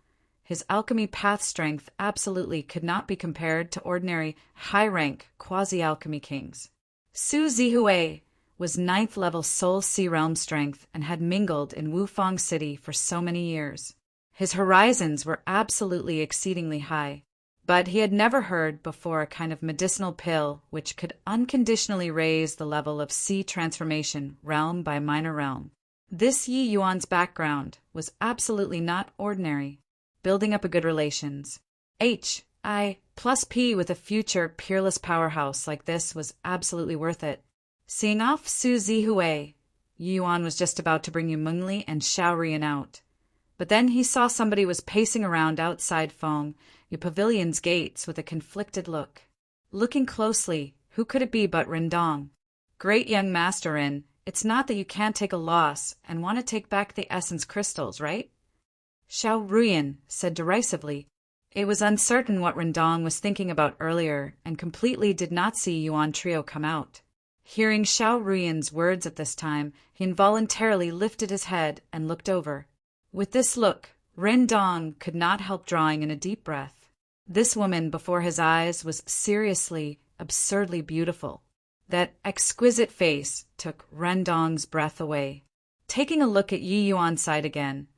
his alchemy path strength absolutely could not be compared to ordinary high-rank quasi-alchemy kings. Su Zihui was 9th-level Soul Sea Realm strength and had mingled in Wufang City for so many years. His horizons were absolutely exceedingly high, but he had never heard before a kind of medicinal pill which could unconditionally raise the level of sea transformation realm by minor realm. This Yi Yuan's background was absolutely not ordinary. Building up a good relations. I+P with a future peerless powerhouse like this was absolutely worth it. Seeing off Su Zihui, Yi Yuan was just about to bring Yu Mengli and Xiao Ruyan out. But then he saw somebody was pacing around outside Feng Yu Pavilion's gates with a conflicted look. Looking closely, who could it be but Ren Dong? Great young Master Ren, it's not that you can't take a loss and want to take back the essence crystals, right? Xiao Ruyan said derisively. It was uncertain what Ren Dong was thinking about earlier and completely did not see Yuan Trio come out. Hearing Xiao Ruyan's words at this time, he involuntarily lifted his head and looked over. With this look, Ren Dong could not help drawing in a deep breath. This woman before his eyes was seriously, absurdly beautiful. That exquisite face took Ren Dong's breath away. Taking a look at Yi Yuan's side again,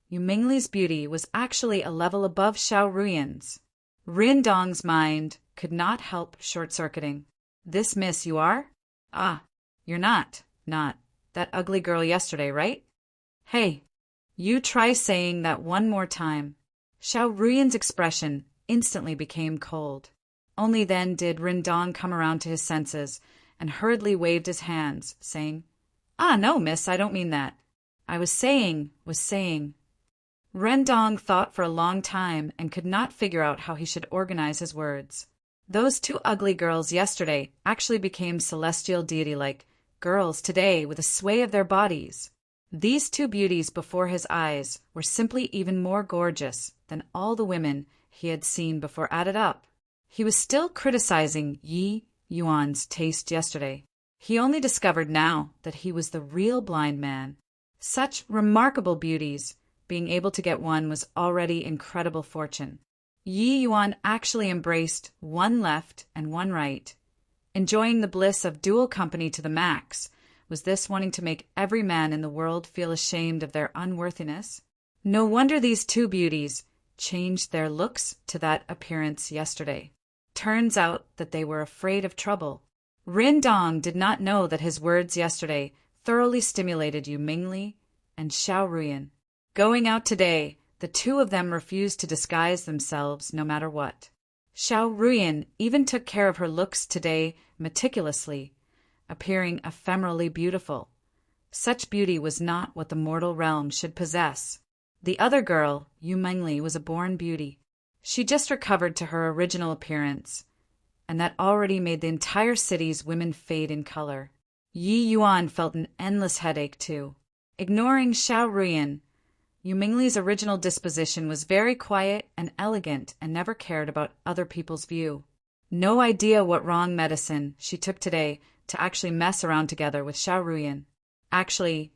Yu Mingli's beauty was actually a level above Xiao Ruyan's. Ren Dong's mind could not help short-circuiting. This miss you are? Ah, you're not that ugly girl yesterday, right? Hey, you try saying that one more time. Xiao Ruyan's expression instantly became cold. Only then did Ren Dong come around to his senses and hurriedly waved his hands, saying, "Ah, no, miss, I don't mean that. I was saying. Ren Dong thought for a long time and could not figure out how he should organize his words. Those two ugly girls yesterday actually became celestial deity-like girls today with a sway of their bodies. These two beauties before his eyes were simply even more gorgeous than all the women he had seen before added up. He was still criticizing Yi Yuan's taste yesterday. He only discovered now that he was the real blind man. Such remarkable beauties, being able to get one was already incredible fortune. Yi Yuan actually embraced one left and one right. Enjoying the bliss of dual company to the max, was this wanting to make every man in the world feel ashamed of their unworthiness? No wonder these two beauties changed their looks to that appearance yesterday. Turns out that they were afraid of trouble. Ren Dong did not know that his words yesterday thoroughly stimulated Yu Mingli and Xiao Ruyan. Going out today, the two of them refused to disguise themselves no matter what. Xiao Ruyan even took care of her looks today meticulously, appearing ephemerally beautiful. Such beauty was not what the mortal realm should possess. The other girl, Yu Mengli, was a born beauty. She just recovered to her original appearance. and that already made the entire city's women fade in color. Yi Yuan felt an endless headache, too. Ignoring Xiao Ruyan, Yu Mingli's original disposition was very quiet and elegant and never cared about other people's view. No idea what wrong medicine she took today to actually mess around together with Xiao Ruyan. Actually,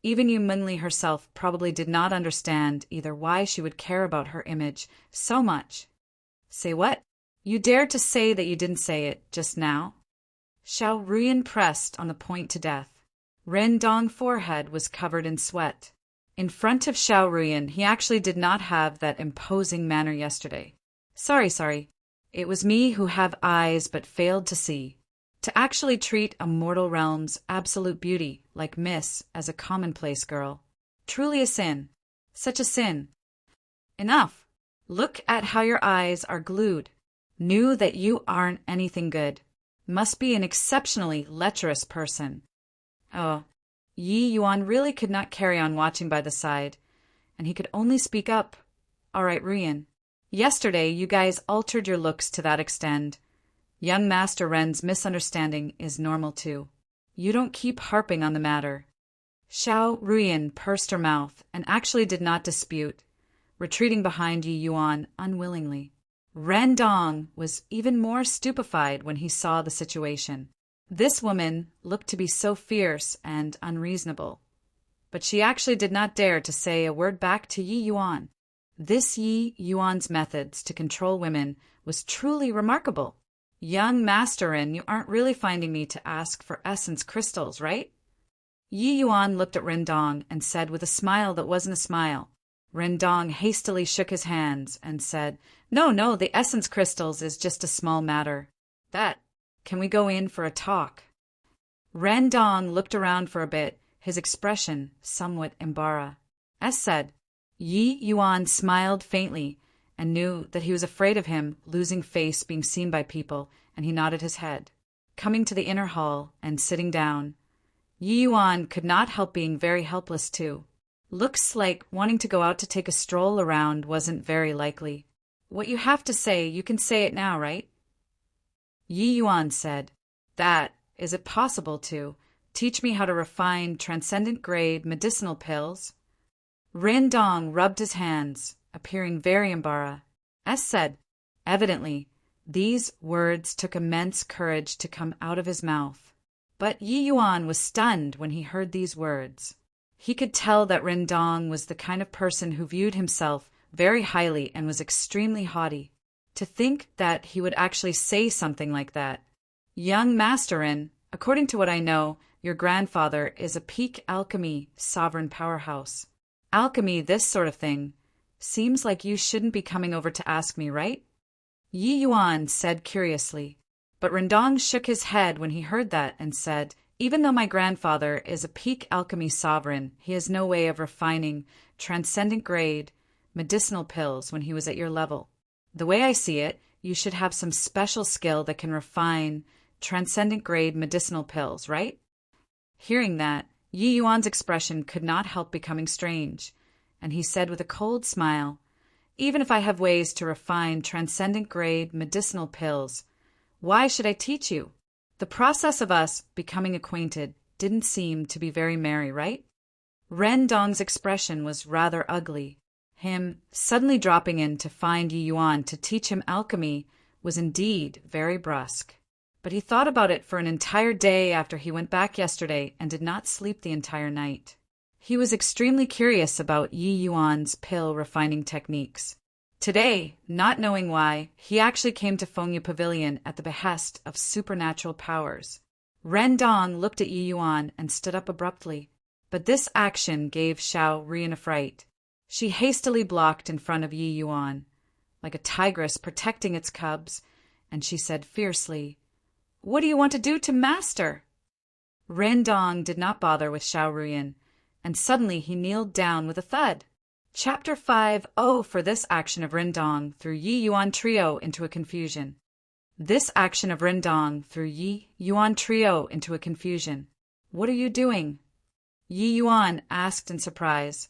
even Yu Mingli herself probably did not understand either why she would care about her image so much. Say what? You dared to say that you didn't say it just now? Xiao Ruyan pressed on the point to death. Ren Dong's forehead was covered in sweat. In front of Xiao Ruyan, he actually did not have that imposing manner yesterday. Sorry. It was me who have eyes but failed to see. To actually treat a mortal realm's absolute beauty like Miss as a commonplace girl. Truly a sin. Such a sin. Enough. Look at how your eyes are glued. Knew that you aren't anything good. Must be an exceptionally lecherous person. Oh, Yi Yuan really could not carry on watching by the side, and he could only speak up. All right, Ruyan. Yesterday you guys altered your looks to that extent. Young Master Ren's misunderstanding is normal too. You don't keep harping on the matter. Xiao Ruyan pursed her mouth and actually did not dispute, retreating behind Yi Yuan unwillingly. Ren Dong was even more stupefied when he saw the situation. This woman looked to be so fierce and unreasonable, but she actually did not dare to say a word back to Yi Yuan. This Yi Yuan's methods to control women was truly remarkable. Young Masterin, you aren't really finding me to ask for essence crystals, right? Yi Yuan looked at Ren Dong and said with a smile that wasn't a smile. Ren Dong hastily shook his hands and said, No, the essence crystals is just a small matter. Can we go in for a talk? Ren Dong looked around for a bit, his expression somewhat embarrassed. As said, Yi Yuan smiled faintly and knew that he was afraid of him losing face being seen by people, and he nodded his head. Coming to the inner hall and sitting down, Yi Yuan could not help being very helpless too. Looks like wanting to go out to take a stroll around wasn't very likely. What you have to say, you can say it now, right? Yi Yuan said, Is it possible to teach me how to refine transcendent-grade medicinal pills? Ren Dong rubbed his hands, appearing very embarrassed. As said, evidently, these words took immense courage to come out of his mouth. But Yi Yuan was stunned when he heard these words. He could tell that Ren Dong was the kind of person who viewed himself very highly and was extremely haughty. To think that he would actually say something like that. Young Masterin, according to what I know, your grandfather is a peak alchemy sovereign powerhouse. Alchemy, this sort of thing. Seems like you shouldn't be coming over to ask me, right? Yi Yuan said curiously. But Ren Dong shook his head when he heard that and said, Even though my grandfather is a peak alchemy sovereign, he has no way of refining transcendent-grade medicinal pills when he was at your level. The way I see it, you should have some special skill that can refine transcendent-grade medicinal pills, right? Hearing that, Yi Yuan's expression could not help becoming strange, and he said with a cold smile, Even if I have ways to refine transcendent-grade medicinal pills, why should I teach you? The process of us becoming acquainted didn't seem to be very merry, right? Ren Dong's expression was rather ugly. Him suddenly dropping in to find Yi Yuan to teach him alchemy was indeed very brusque. But he thought about it for an entire day after he went back yesterday and did not sleep the entire night. He was extremely curious about Yi Yuan's pill refining techniques. Today, not knowing why, he actually came to Fengyu Pavilion at the behest of supernatural powers. Ren Dong looked at Yi Yuan and stood up abruptly. But this action gave Xiao Ruyan a fright. She hastily blocked in front of Yi Yuan, like a tigress protecting its cubs, and she said fiercely, What do you want to do to Master? Ren Dong did not bother with Xiao Ruyan, and suddenly he kneeled down with a thud. Chapter 5 for this action of Ren Dong threw Yi Yuan trio into a confusion. This action of Ren Dong threw Yi Yuan trio into a confusion. What are you doing? Yi Yuan asked in surprise.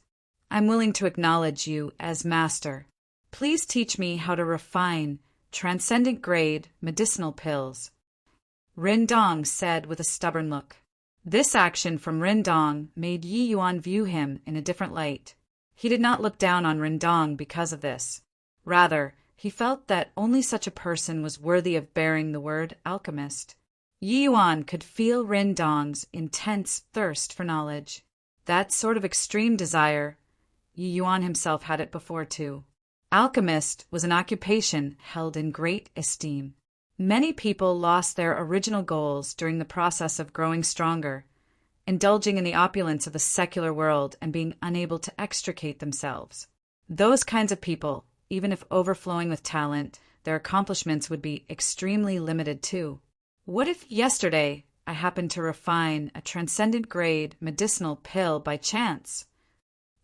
I'm willing to acknowledge you as master. Please teach me how to refine transcendent grade medicinal pills. Rindong said with a stubborn look. This action from Rindong made Yi Yuan view him in a different light. He did not look down on Rindong because of this. Rather, he felt that only such a person was worthy of bearing the word alchemist. Yi Yuan could feel Rindong's intense thirst for knowledge. That sort of extreme desire, Yi Yuan himself had it before too. Alchemist was an occupation held in great esteem. Many people lost their original goals during the process of growing stronger, indulging in the opulence of the secular world and being unable to extricate themselves. Those kinds of people, even if overflowing with talent, their accomplishments would be extremely limited too. What if yesterday I happened to refine a transcendent grade medicinal pill by chance?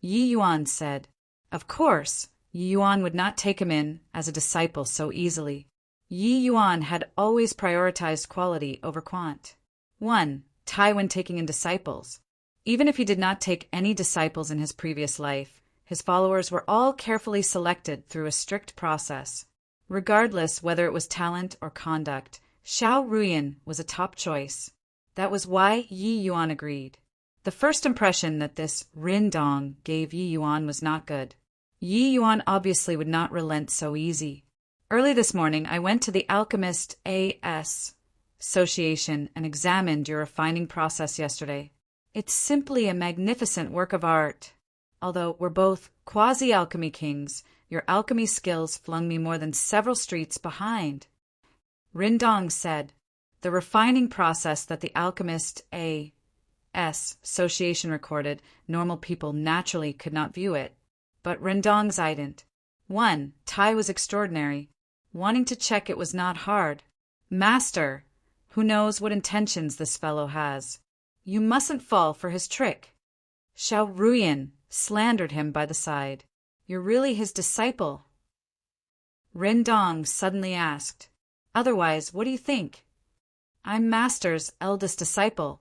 Yi Yuan said. Of course, Yi Yuan would not take him in as a disciple so easily. Yi Yuan had always prioritized quality over quant. 1. Tai when taking in disciples. Even if he did not take any disciples in his previous life, his followers were all carefully selected through a strict process. Regardless whether it was talent or conduct, Xiao Ruyan was a top choice. That was why Yi Yuan agreed. The first impression that this Rindong gave Yi Yuan was not good. Yi Yuan obviously would not relent so easy. Early this morning, I went to the Alchemist A.S. Association and examined your refining process yesterday. It's simply a magnificent work of art. Although we're both quasi-alchemy kings, your alchemy skills flung me more than several streets behind. Rindong said, the refining process that the Alchemist A.S. Association recorded, normal people naturally could not view it. But Rindong's ident. 1. Tai was extraordinary. Wanting to check it was not hard. Master, who knows what intentions this fellow has? You mustn't fall for his trick. Xiao Ruyan slandered him by the side. You're really his disciple. Rindong suddenly asked, otherwise, what do you think? I'm Master's eldest disciple.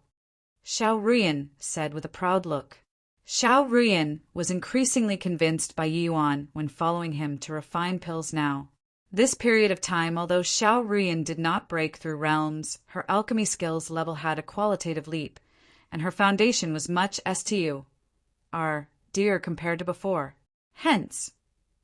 Xiao Ruyan said with a proud look. Xiao Ruyan was increasingly convinced by Yi Yuan when following him to refine pills now. This period of time, although Xiao Ruyan did not break through realms, her alchemy skills level had a qualitative leap, and her foundation was much dear compared to before. Hence,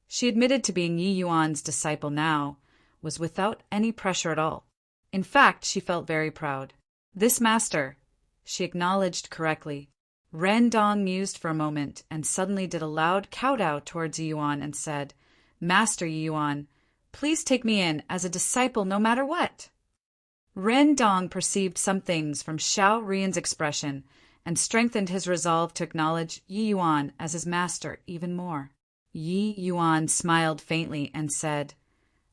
she admitted to being Yi Yuan's disciple now, was without any pressure at all. In fact, she felt very proud. This master, she acknowledged correctly. Rindong mused for a moment and suddenly did a loud kowtow towards Yi Yuan and said, Master Yi Yuan, please take me in as a disciple no matter what. Rindong perceived some things from Xiao Ruyan's expression and strengthened his resolve to acknowledge Yi Yuan as his master even more. Yi Yuan smiled faintly and said,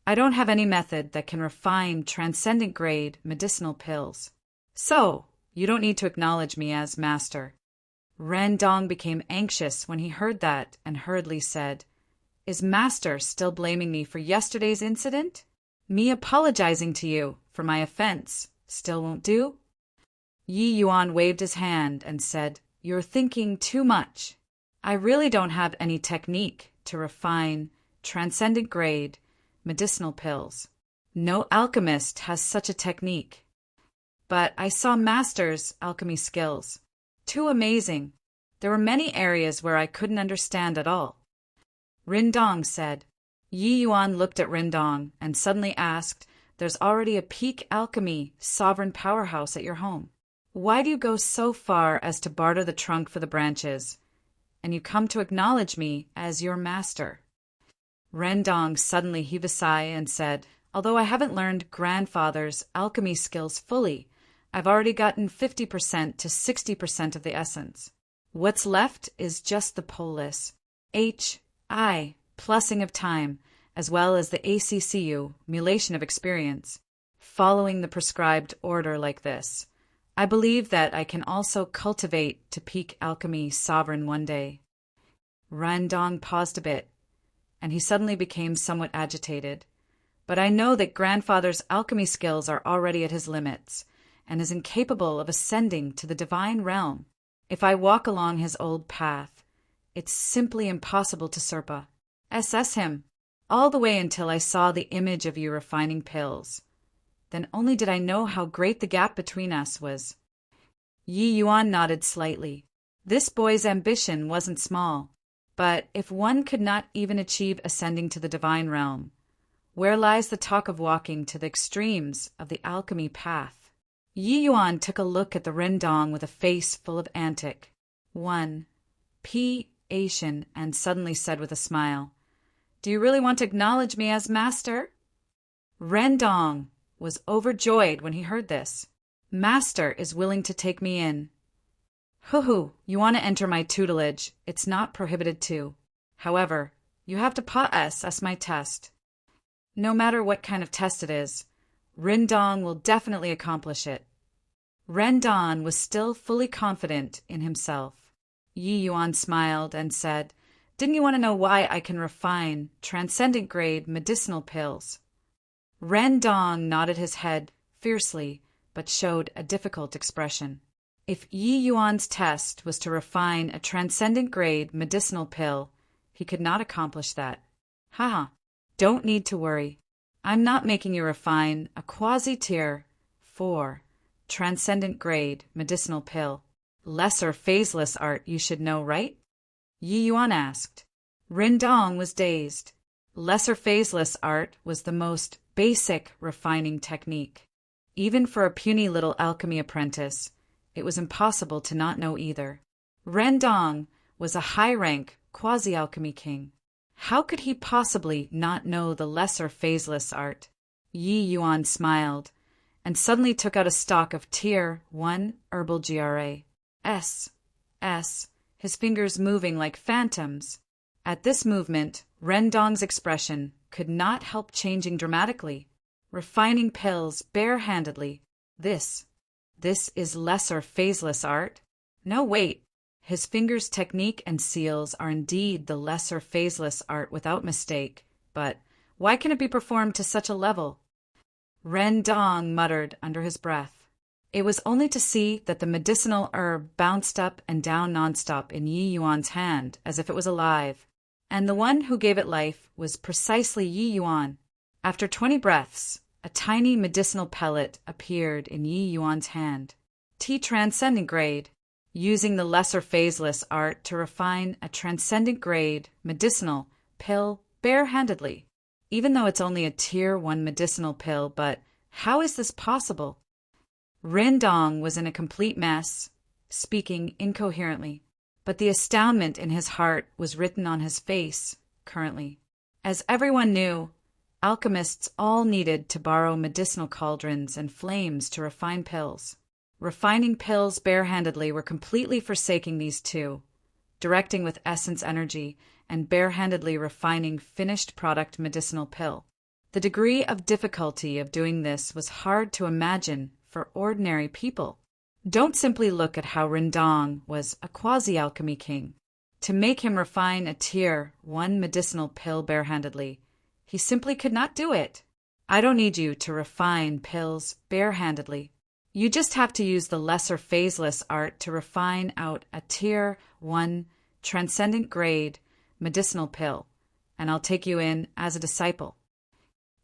I don't have any method that can refine transcendent grade medicinal pills. So, you don't need to acknowledge me as master. Rindong became anxious when he heard that and hurriedly said, Is Master still blaming me for yesterday's incident? Me apologizing to you for my offense still won't do? Yi Yuan waved his hand and said, You're thinking too much. I really don't have any technique to refine transcendent grade medicinal pills. No alchemist has such a technique. But I saw Master's alchemy skills. Too amazing. There were many areas where I couldn't understand at all. Rindong said. Yi Yuan looked at Rindong and suddenly asked, There's already a peak alchemy sovereign powerhouse at your home. Why do you go so far as to barter the trunk for the branches? And you come to acknowledge me as your master. Rindong suddenly heaved a sigh and said, Although I haven't learned grandfather's alchemy skills fully, I've already gotten 50% to 60% of the essence. What's left is just the polis, HI, plussing of time, as well as the ACCU, mulation of experience. Following the prescribed order like this, I believe that I can also cultivate to peak alchemy sovereign one day. Rindong paused a bit, and he suddenly became somewhat agitated. But I know that grandfather's alchemy skills are already at his limits, and is incapable of ascending to the divine realm. If I walk along his old path, it's simply impossible to surpass him. all the way until I saw the image of you refining pills. Then only did I know how great the gap between us was. Yi Yuan nodded slightly. This boy's ambition wasn't small, but if one could not even achieve ascending to the divine realm, where lies the talk of walking to the extremes of the alchemy path? Yi Yuan took a look at the Rendong with a face full of antic, Asian, and suddenly said with a smile, "Do you really want to acknowledge me as master?" Rendong was overjoyed when he heard this. "Master is willing to take me in." "Hoo-hoo, you want to enter my tutelage. It's not prohibited to. However, you have to pass my test. No matter what kind of test it is, Rendong will definitely accomplish it." Rendong was still fully confident in himself. Yi Yuan smiled and said, "Didn't you want to know why I can refine transcendent-grade medicinal pills?" Rendong nodded his head fiercely, but showed a difficult expression. If Yi Yuan's test was to refine a transcendent-grade medicinal pill, he could not accomplish that. Haha, don't need to worry. I'm not making you refine a quasi-tier 4 transcendent-grade medicinal pill. Lesser phaseless art, you should know, right? Yi Yuan asked. Rendong was dazed. Lesser phaseless art was the most basic refining technique. Even for a puny little alchemy apprentice, it was impossible to not know either. Rendong was a high-rank quasi-alchemy king. How could he possibly not know the lesser phaseless art? Yi Yuan smiled, and suddenly took out a stock of Tier 1 herbal GRA. His fingers moving like phantoms. At this movement, Rendong's expression could not help changing dramatically. Refining pills barehandedly. This is lesser phaseless art? No, wait. His fingers' technique and seals are indeed the lesser phaseless art without mistake, but why can it be performed to such a level? Rendong muttered under his breath. It was only to see that the medicinal herb bounced up and down nonstop in Yi Yuan's hand as if it was alive, and the one who gave it life was precisely Yi Yuan. After 20 breaths, a tiny medicinal pellet appeared in Yi Yuan's hand. Tea transcendent grade, using the lesser phaseless art to refine a transcendent grade medicinal pill barehandedly. Even though it's only a Tier 1 medicinal pill, but how is this possible? Rendong was in a complete mess, speaking incoherently, but the astoundment in his heart was written on his face currently. As everyone knew, alchemists all needed to borrow medicinal cauldrons and flames to refine pills. Refining pills barehandedly were completely forsaking these two, directing with essence energy and barehandedly refining finished product medicinal pill. The degree of difficulty of doing this was hard to imagine for ordinary people. Don't simply look at how Rendong was a quasi-alchemy king. To make him refine a Tier 1 medicinal pill barehandedly, he simply could not do it. I don't need you to refine pills barehandedly. You just have to use the lesser phaseless art to refine out a Tier 1 transcendent grade medicinal pill, and I'll take you in as a disciple.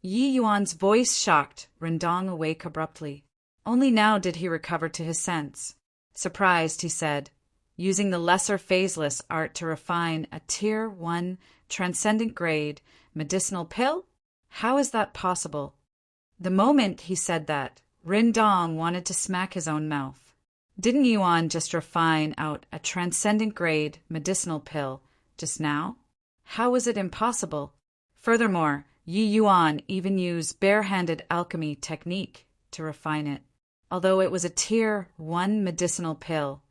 Yi Yuan's voice shocked Rendong awake abruptly. Only now did he recover to his sense. Surprised, he said, using the lesser phaseless art to refine a Tier 1 transcendent grade medicinal pill? How is that possible? The moment he said that, Rendong wanted to smack his own mouth. Didn't Yuan just refine out a transcendent grade medicinal pill just now? How was it impossible? Furthermore, Yi Yuan even used barehanded alchemy technique to refine it. Although it was a Tier 1 medicinal pill,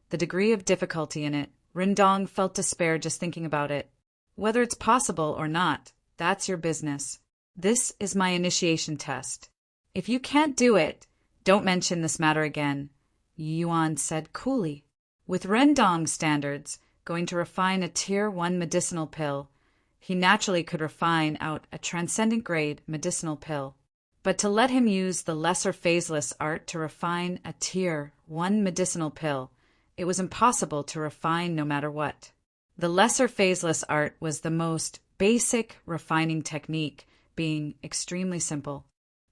the degree of difficulty in it, Rendong felt despair just thinking about it. Whether it's possible or not, that's your business. This is my initiation test. If you can't do it, don't mention this matter again, Yi Yuan said coolly. With Rendong's standards, going to refine a Tier 1 medicinal pill, he naturally could refine out a transcendent grade medicinal pill. But to let him use the lesser phaseless art to refine a Tier 1 medicinal pill, it was impossible to refine no matter what. The lesser phaseless art was the most basic refining technique being extremely simple.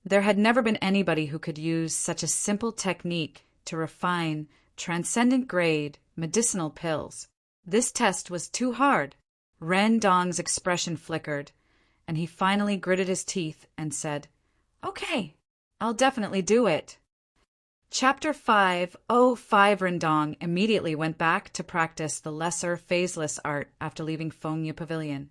There had never been anybody who could use such a simple technique to refine transcendent grade medicinal pills. This test was too hard. Ren Dong's expression flickered, and he finally gritted his teeth and said, "Okay, I'll definitely do it." Chapter 5:05 Rendong immediately went back to practice the lesser phaseless art after leaving Fengye Pavilion.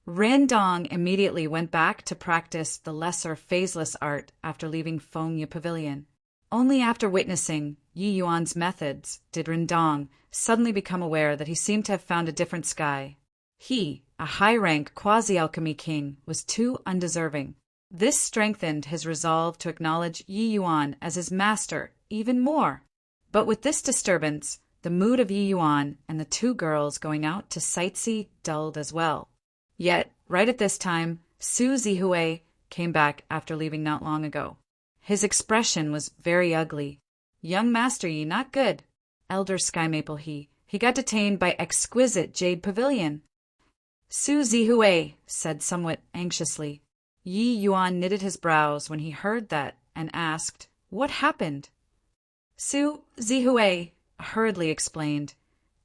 Rendong immediately went back to practice the lesser phaseless art after leaving Fengye Pavilion. Only after witnessing Yi Yuan's methods did Rendong suddenly become aware that he seemed to have found a different sky. He, a high-rank quasi-alchemy king, was too undeserving. This strengthened his resolve to acknowledge Yi Yuan as his master even more. But with this disturbance, the mood of Yi Yuan and the two girls going out to sightsee dulled as well. Yet, right at this time, Su Zihui came back after leaving not long ago. His expression was very ugly. "Young Master Yi, not good. Elder Sky Maple he got detained by exquisite Jade Pavilion." Su Zihui said somewhat anxiously. Yi Yuan knitted his brows when he heard that and asked, "What happened?" Su Zihui hurriedly explained.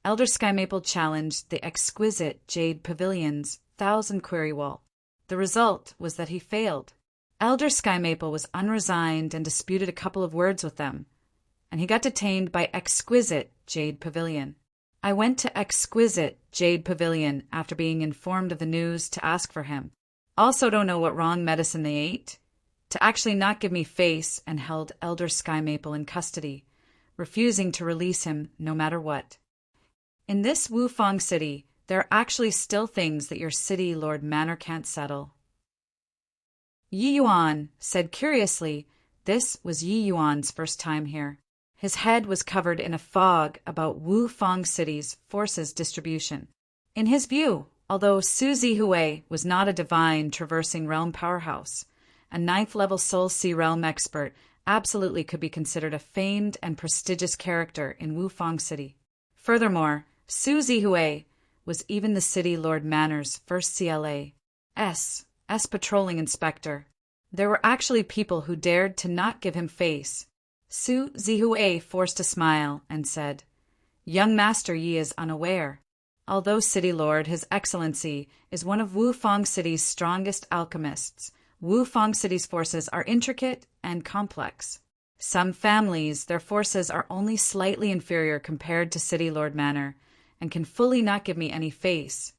Elder Sky Maple challenged the exquisite Jade Pavilion's 1,000-query wall. The result was that he failed. Elder Sky Maple was unresigned and disputed a couple of words with them, and he got detained by exquisite Jade Pavilion. I went to exquisite Jade Pavilion after being informed of the news to ask for him. Also don't know what wrong medicine they ate, to actually not give me face, and held Elder Sky Maple in custody, refusing to release him no matter what. In this Wufang city, there are actually still things that your city lord manor can't settle. Yi Yuan said curiously this was Yi Yuan's first time here. His head was covered in a fog about Wufang City's forces distribution. In his view, although Su Zihui was not a divine traversing realm powerhouse, a 9th-level Soul Sea realm expert absolutely could be considered a famed and prestigious character in Wufang City. Furthermore, Su Zihui was even the city lord manor's first CLA, S patrolling inspector. There were actually people who dared to not give him face. Su Zihui forced a smile and said, "Young Master Yi is unaware. Although City Lord, His Excellency, is one of Wufang City's strongest alchemists, Wufang City's forces are intricate and complex. Some families, their forces are only slightly inferior compared to City Lord Manor, and can fully not give me any face."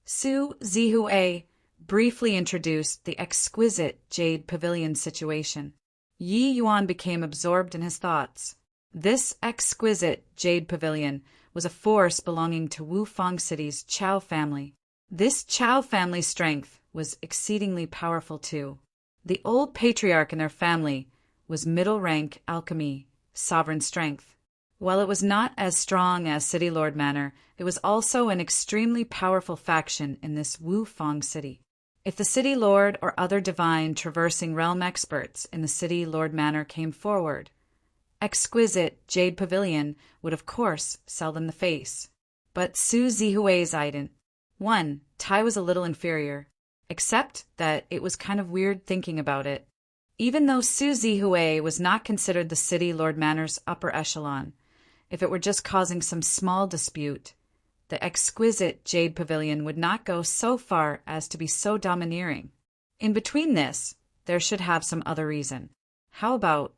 Su Zihui briefly introduced the exquisite Jade Pavilion situation. Yi Yuan became absorbed in his thoughts. This exquisite Jade Pavilion was a force belonging to Wufang City's Chao family. This Chao family's strength was exceedingly powerful too. The old patriarch in their family was middle-rank alchemy, sovereign strength. While it was not as strong as City Lord Manor, it was also an extremely powerful faction in this Wufang City. If the City Lord or other divine traversing realm experts in the City Lord Manor came forward, exquisite Jade Pavilion would of course sell them the face. But Su Zihui's ident. 1. Tai was a little inferior, except that it was kind of weird thinking about it. Even though Su Zihui was not considered the City Lord Manor's upper echelon, if it were just causing some small dispute, the exquisite Jade Pavilion would not go so far as to be so domineering. In between this, there should have some other reason. How about,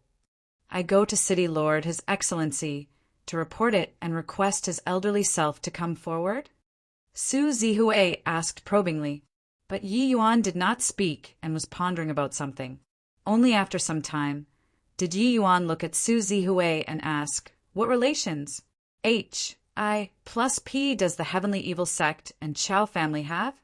I go to City Lord, His Excellency, to report it and request his elderly self to come forward? Su Zihui asked probingly, but Yi Yuan did not speak and was pondering about something. Only after some time did Yi Yuan look at Su Zihui and ask, "What relations? I plus P does the Heavenly Evil Sect and Chao family have?"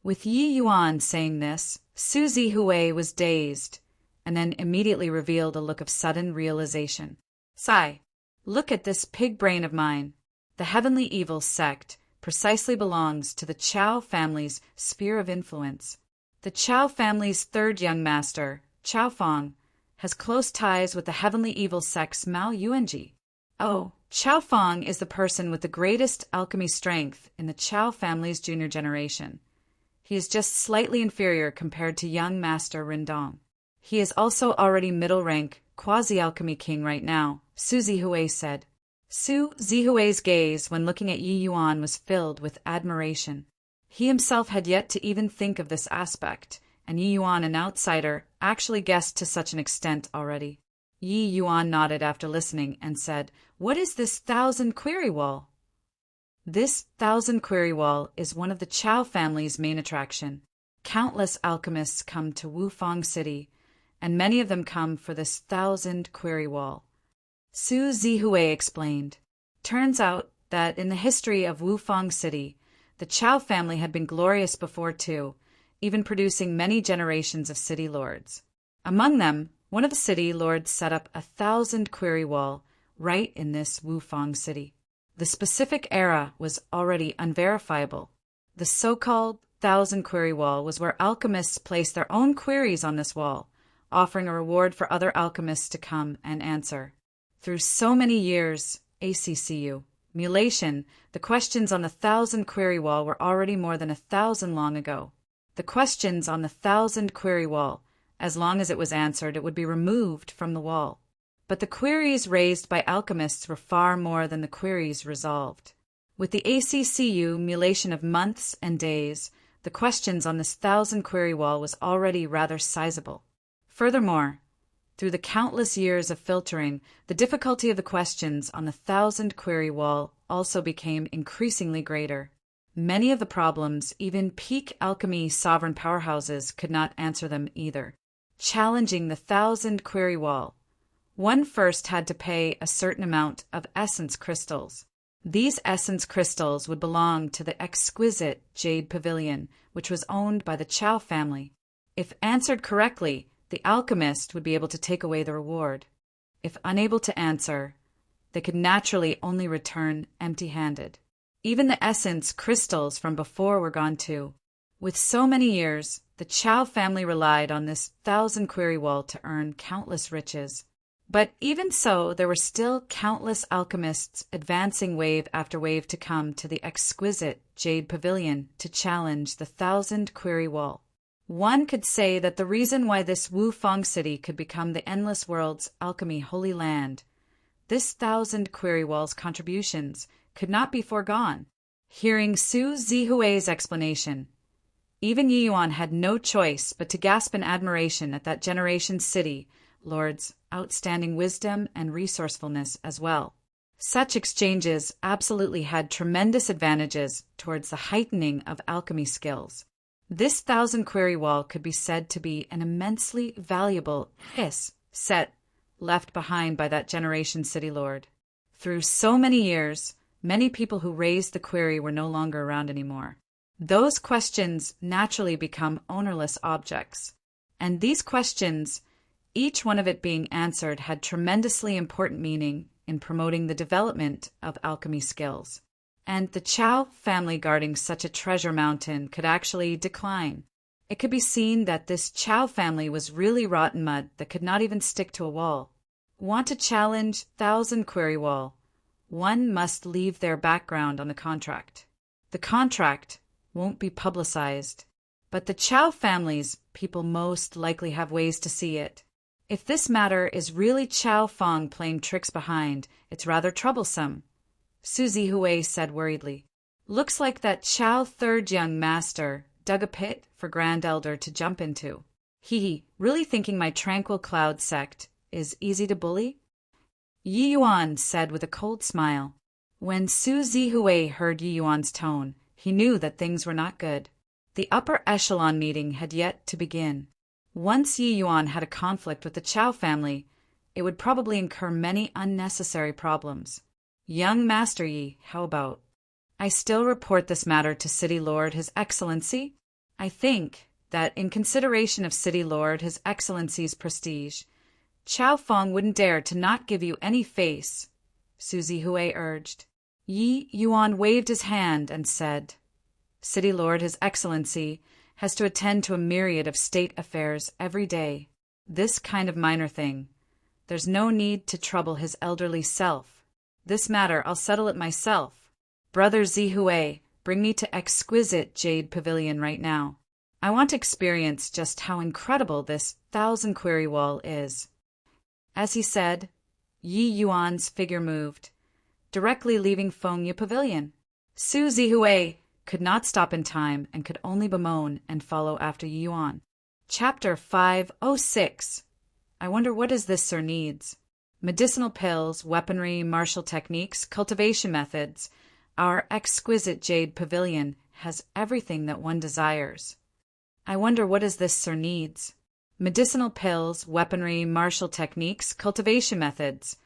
With Yi Yuan saying this, Su Zihui was dazed, and then immediately revealed a look of sudden realization. "Sai, look at this pig brain of mine. The Heavenly Evil Sect precisely belongs to the Chao family's sphere of influence. The Chao family's third young master, Chao Fong, has close ties with the Heavenly Evil Sect's Mao Yuanji. Oh, Chao Fong is the person with the greatest alchemy strength in the Chao family's junior generation. He is just slightly inferior compared to young Master Rindong. He is also already middle-rank, quasi-alchemy king right now, Su Zihui said. Su Zihui's gaze when looking at Yi Yuan was filled with admiration. He himself had yet to even think of this aspect, and Yi Yuan, an outsider, actually guessed to such an extent already. Yi Yuan nodded after listening and said, "What is this 1,000 query wall?" This 1,000 query wall is one of the Chao family's main attraction. Countless alchemists come to Wufang City, and many of them come for this 1,000 query wall. Su Zihui explained. Turns out that in the history of Wufang City, the Chao family had been glorious before too, even producing many generations of city lords. Among them, one of the city lords set up 1,000 query wall right in this Wufang City. The specific era was already unverifiable. The so-called 1,000 query wall was where alchemists placed their own queries on this wall, offering a reward for other alchemists to come and answer. Through so many years, ACCU, mulation, the questions on the 1,000 query wall were already more than 1,000 long ago. The questions on the 1,000 query wall, as long as it was answered, it would be removed from the wall. But the queries raised by alchemists were far more than the queries resolved. With the ACCU mulation of months and days, the questions on this 1,000 query wall was already rather sizable. Furthermore, through the countless years of filtering, the difficulty of the questions on the 1,000 query wall also became increasingly greater. Many of the problems, even peak alchemy sovereign powerhouses could not answer them either. Challenging the 1,000 query wall, one first had to pay a certain amount of essence crystals. These essence crystals would belong to the exquisite Jade Pavilion, which was owned by the Chao family. If answered correctly, the alchemist would be able to take away the reward. If unable to answer, they could naturally only return empty-handed. Even the essence crystals from before were gone too. With so many years, the Chao family relied on this 1,000 query wall to earn countless riches. But even so, there were still countless alchemists advancing wave after wave to come to the exquisite Jade Pavilion to challenge the 1,000 query wall. One could say that the reason why this Wufang City could become the Endless World's alchemy holy land, this 1,000 query wall's contributions could not be foregone. Hearing Su Zihui's explanation, even Yi Yuan had no choice but to gasp in admiration at that generation's city lord's outstanding wisdom and resourcefulness as well. Such exchanges absolutely had tremendous advantages towards the heightening of alchemy skills. This 1,000 query wall could be said to be an immensely valuable set left behind by that generation's city lord. Through so many years, many people who raised the query were no longer around anymore. Those questions naturally become ownerless objects. And these questions, each one of it being answered, had tremendously important meaning in promoting the development of alchemy skills. And the Chao family guarding such a treasure mountain could actually decline. It could be seen that this Chao family was really rotten mud that could not even stick to a wall. Want to challenge 1,000 query wall? One must leave their background on the contract. The contract won't be publicized, but the Chao family's people most likely have ways to see it. If this matter is really Chao Feng playing tricks behind, it's rather troublesome, Su Zihui said worriedly. Looks like that Chao third young master dug a pit for Grand Elder to jump into. Really thinking my tranquil cloud sect is easy to bully? Yi Yuan said with a cold smile. When Su Zihui heard Yi Yuan's tone, he knew that things were not good. The upper echelon meeting had yet to begin. Once Yi Yuan had a conflict with the Chao family, it would probably incur many unnecessary problems. Young Master Yi, how about? I still report this matter to City Lord His Excellency. I think that in consideration of City Lord His Excellency's prestige, Chao Feng wouldn't dare to not give you any face, Su Zihui urged. Yi Yuan waved his hand and said, City Lord His Excellency has to attend to a myriad of state affairs every day. This kind of minor thing. There's no need to trouble his elderly self. This matter I'll settle it myself. Brother Zihui, bring me to exquisite Jade Pavilion right now. I want to experience just how incredible this 1,000 query wall is." As he said, Yi Yuan's figure moved, directly leaving Fengyu Pavilion. Suzy Hui could not stop in time and could only bemoan and follow after Yi Yuan. Chapter 506. I wonder what is this sir needs. Medicinal pills, weaponry, martial techniques, cultivation methods. Our exquisite Jade Pavilion has everything that one desires. I wonder what is this sir needs. Medicinal pills, weaponry, martial techniques, cultivation methods.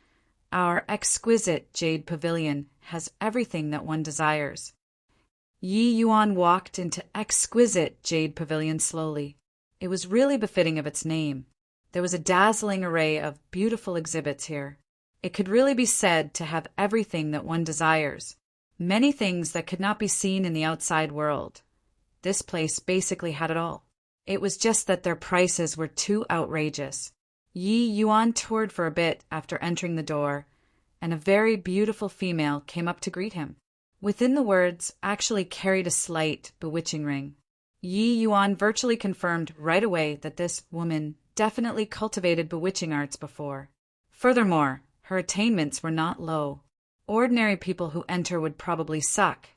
Our exquisite Jade Pavilion has everything that one desires. Yi Yuan walked into exquisite Jade Pavilion slowly. It was really befitting of its name. There was a dazzling array of beautiful exhibits here. It could really be said to have everything that one desires. Many things that could not be seen in the outside world. This place basically had it all. It was just that their prices were too outrageous. Yi Yuan toured for a bit after entering the door, and a very beautiful female came up to greet him. Within the words actually carried a slight, bewitching ring. Yi Yuan virtually confirmed right away that this woman definitely cultivated bewitching arts before. Furthermore, her attainments were not low. Ordinary people who enter would probably suck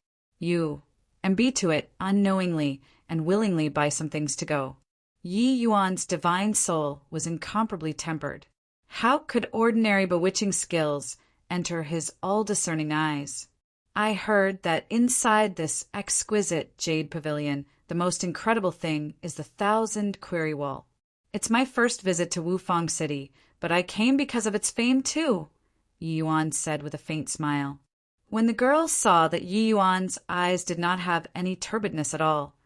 and be to it unknowingly and willingly buy some things to go. Yi Yuan's divine soul was incomparably tempered. How could ordinary bewitching skills enter his all-discerning eyes? I heard that inside this exquisite Jade Pavilion, the most incredible thing is the 1,000 query wall. It's my first visit to Wufang City, but I came because of its fame too, Yi Yuan said with a faint smile. When the girl saw that Yi Yuan's eyes did not have any turbidness at all,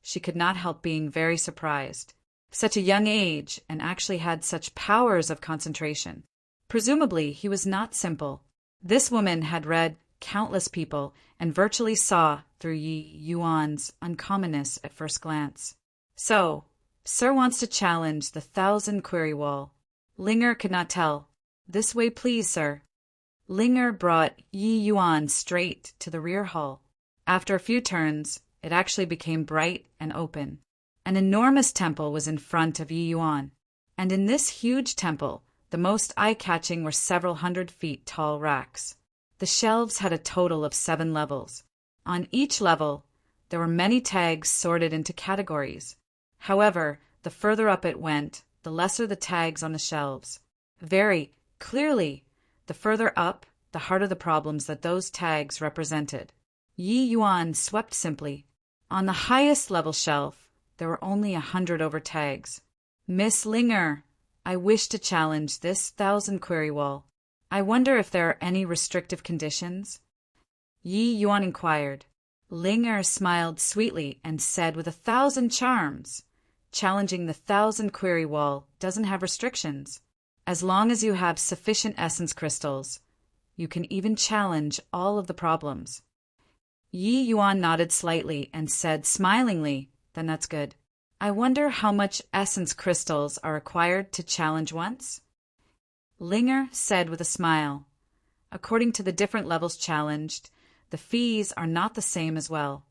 she could not help being very surprised. Such a young age, and actually had such powers of concentration. Presumably, he was not simple. This woman had read countless people and virtually saw through Yi Yuan's uncommonness at first glance. So, sir wants to challenge the 1,000 query wall. Linger could not tell. This way, please, sir. Linger brought Yi Yuan straight to the rear hall. After a few turns, it actually became bright and open. An enormous temple was in front of Yi Yuan, and in this huge temple, the most eye-catching were several 100 feet tall racks. The shelves had a total of 7 levels. On each level, there were many tags sorted into categories. However, the further up it went, the lesser the tags on the shelves. Very clearly, the further up, the harder the problems that those tags represented. Yi Yuan swept simply. On the highest level shelf, there were only 100 over tags. Miss Linger, I wish to challenge this 1,000 query wall. I wonder if there are any restrictive conditions? Yi Yuan inquired. Linger smiled sweetly and said with 1,000 charms, challenging the 1,000 query wall doesn't have restrictions. As long as you have sufficient essence crystals, you can even challenge all of the problems. Yi Yuan nodded slightly and said smilingly, then that's good. I wonder how much essence crystals are required to challenge once? Linger said with a smile. According to the different levels challenged, the fees are not the same as well.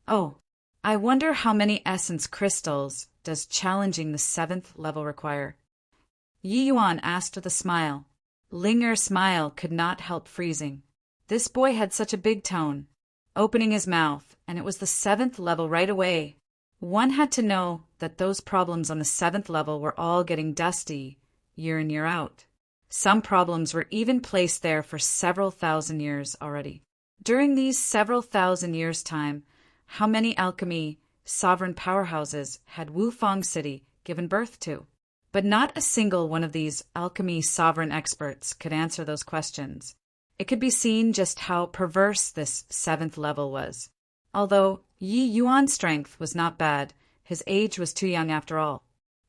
Oh, I wonder how many essence crystals does challenging the 7th level require? Yi Yuan asked with a smile. Linger's smile could not help freezing. This boy had such a big tone, opening his mouth, and it was the 7th level right away. One had to know that those problems on the 7th level were all getting dusty, year in year out. Some problems were even placed there for several thousand years already. During these several thousand years' time, how many alchemy sovereign powerhouses had Wufang City given birth to? But not a single one of these alchemy sovereign experts could answer those questions. It could be seen just how perverse this 7th level was. Although Yi Yuan's strength was not bad, his age was too young after all.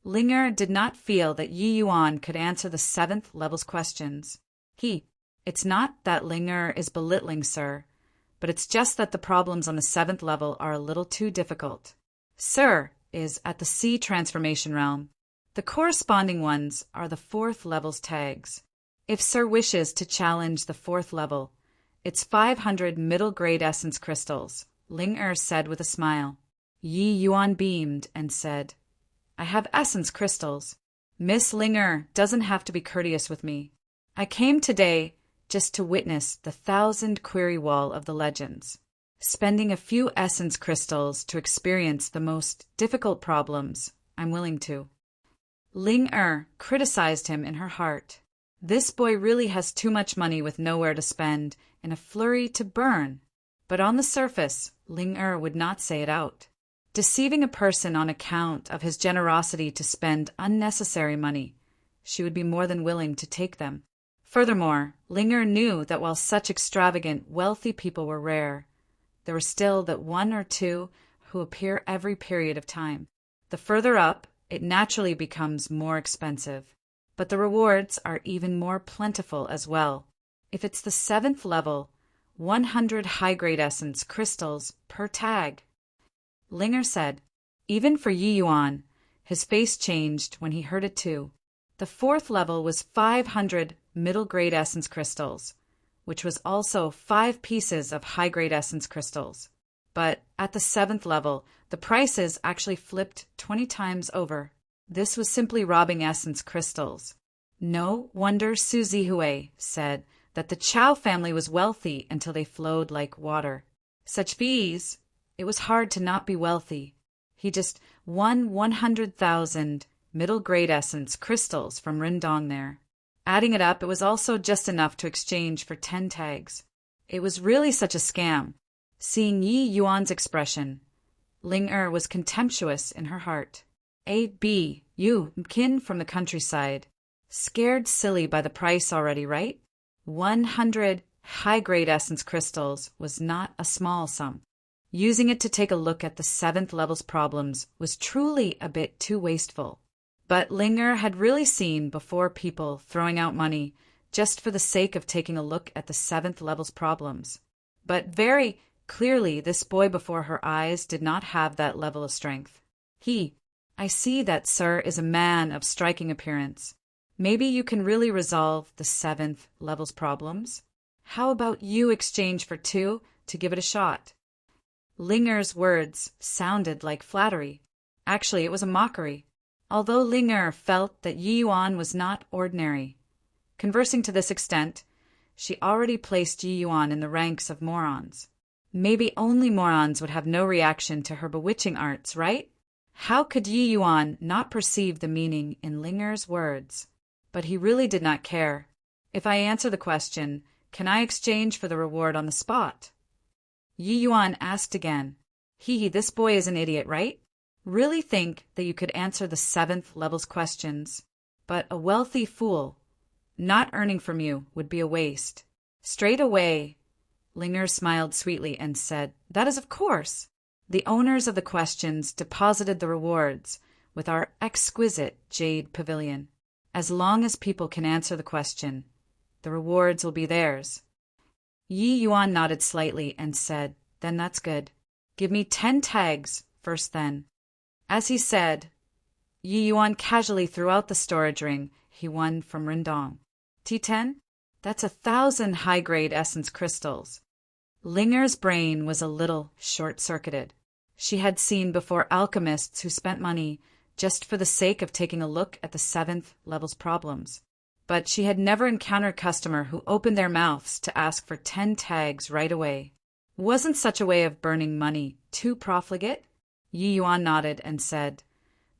Linger did not feel that Yi Yuan could answer the 7th level's questions. It's not that Linger is belittling, sir, but it's just that the problems on the 7th level are a little too difficult. Sir is at the sea transformation realm. The corresponding ones are the 4th level's tags. If Sir wishes to challenge the 4th level, it's 500 middle-grade essence crystals. Ling said with a smile. Yi Yuan beamed and said, I have essence crystals. Miss Ling doesn't have to be courteous with me. I came today just to witness the 1,000 query wall of the legends, spending a few essence crystals to experience the most difficult problems. I'm willing to. Ling criticized him in her heart. This boy really has too much money with nowhere to spend, in a flurry to burn. But on the surface, Ling would not say it out, deceiving a person on account of his generosity to spend unnecessary money. She would be more than willing to take them. Furthermore, Ling knew that while such extravagant, wealthy people were rare, there were still that one or two who appear every period of time. The further up, it naturally becomes more expensive, but the rewards are even more plentiful as well. If it's the 7th level, 100 high-grade essence crystals per tag. Ling said, even for Yi Yuan. His face changed when he heard it too. The 4th level was 500 middle-grade essence crystals, which was also 5 pieces of high-grade essence crystals. But at the 7th level, the prices actually flipped 20 times over. This was simply robbing essence crystals. No wonder Suzy Hui said that the Chow family was wealthy until they flowed like water. Such fees, it was hard to not be wealthy. He just won 100,000 middle-grade essence crystals from Rindong there. Adding it up, it was also just enough to exchange for 10 tags. It was really such a scam. Seeing Yi Yuan's expression, Ling was contemptuous in her heart. A.B. You, kin from the countryside. Scared silly by the price already, right? 100 high-grade essence crystals was not a small sum. Using it to take a look at the 7th level's problems was truly a bit too wasteful. But Ling had really seen before people throwing out money just for the sake of taking a look at the 7th level's problems. But very clearly this boy before her eyes did not have that level of strength. I see that, sir, is a man of striking appearance. Maybe you can really resolve the 7th level's problems? How about you exchange for 2 to give it a shot? Linger's words sounded like flattery. Actually, it was a mockery. Although Linger felt that Yi Yuan was not ordinary. Conversing to this extent, she already placed Yi Yuan in the ranks of morons. Maybe only morons would have no reaction to her bewitching arts, right? How could Yi Yuan not perceive the meaning in Linger's words? But he really did not care. If I answer the question, can I exchange for the reward on the spot? Yi Yuan asked again. This boy is an idiot, right? Really think that you could answer the 7th level's questions, but a wealthy fool. Not earning from you would be a waste. Straight away, Linger smiled sweetly and said, that is of course. The owners of the questions deposited the rewards with our exquisite jade pavilion. As long as people can answer the question, the rewards will be theirs. Yi Yuan nodded slightly and said, then that's good. Give me 10 tags first then. As he said, Yi Yuan casually threw out the storage ring he won from Rindong. T10? That's 1,000 high-grade essence crystals. Linger's brain was a little short-circuited. She had seen before alchemists who spent money just for the sake of taking a look at the 7th level's problems. But she had never encountered a customer who opened their mouths to ask for 10 tags right away. Wasn't such a way of burning money too profligate? Yi Yuan nodded and said,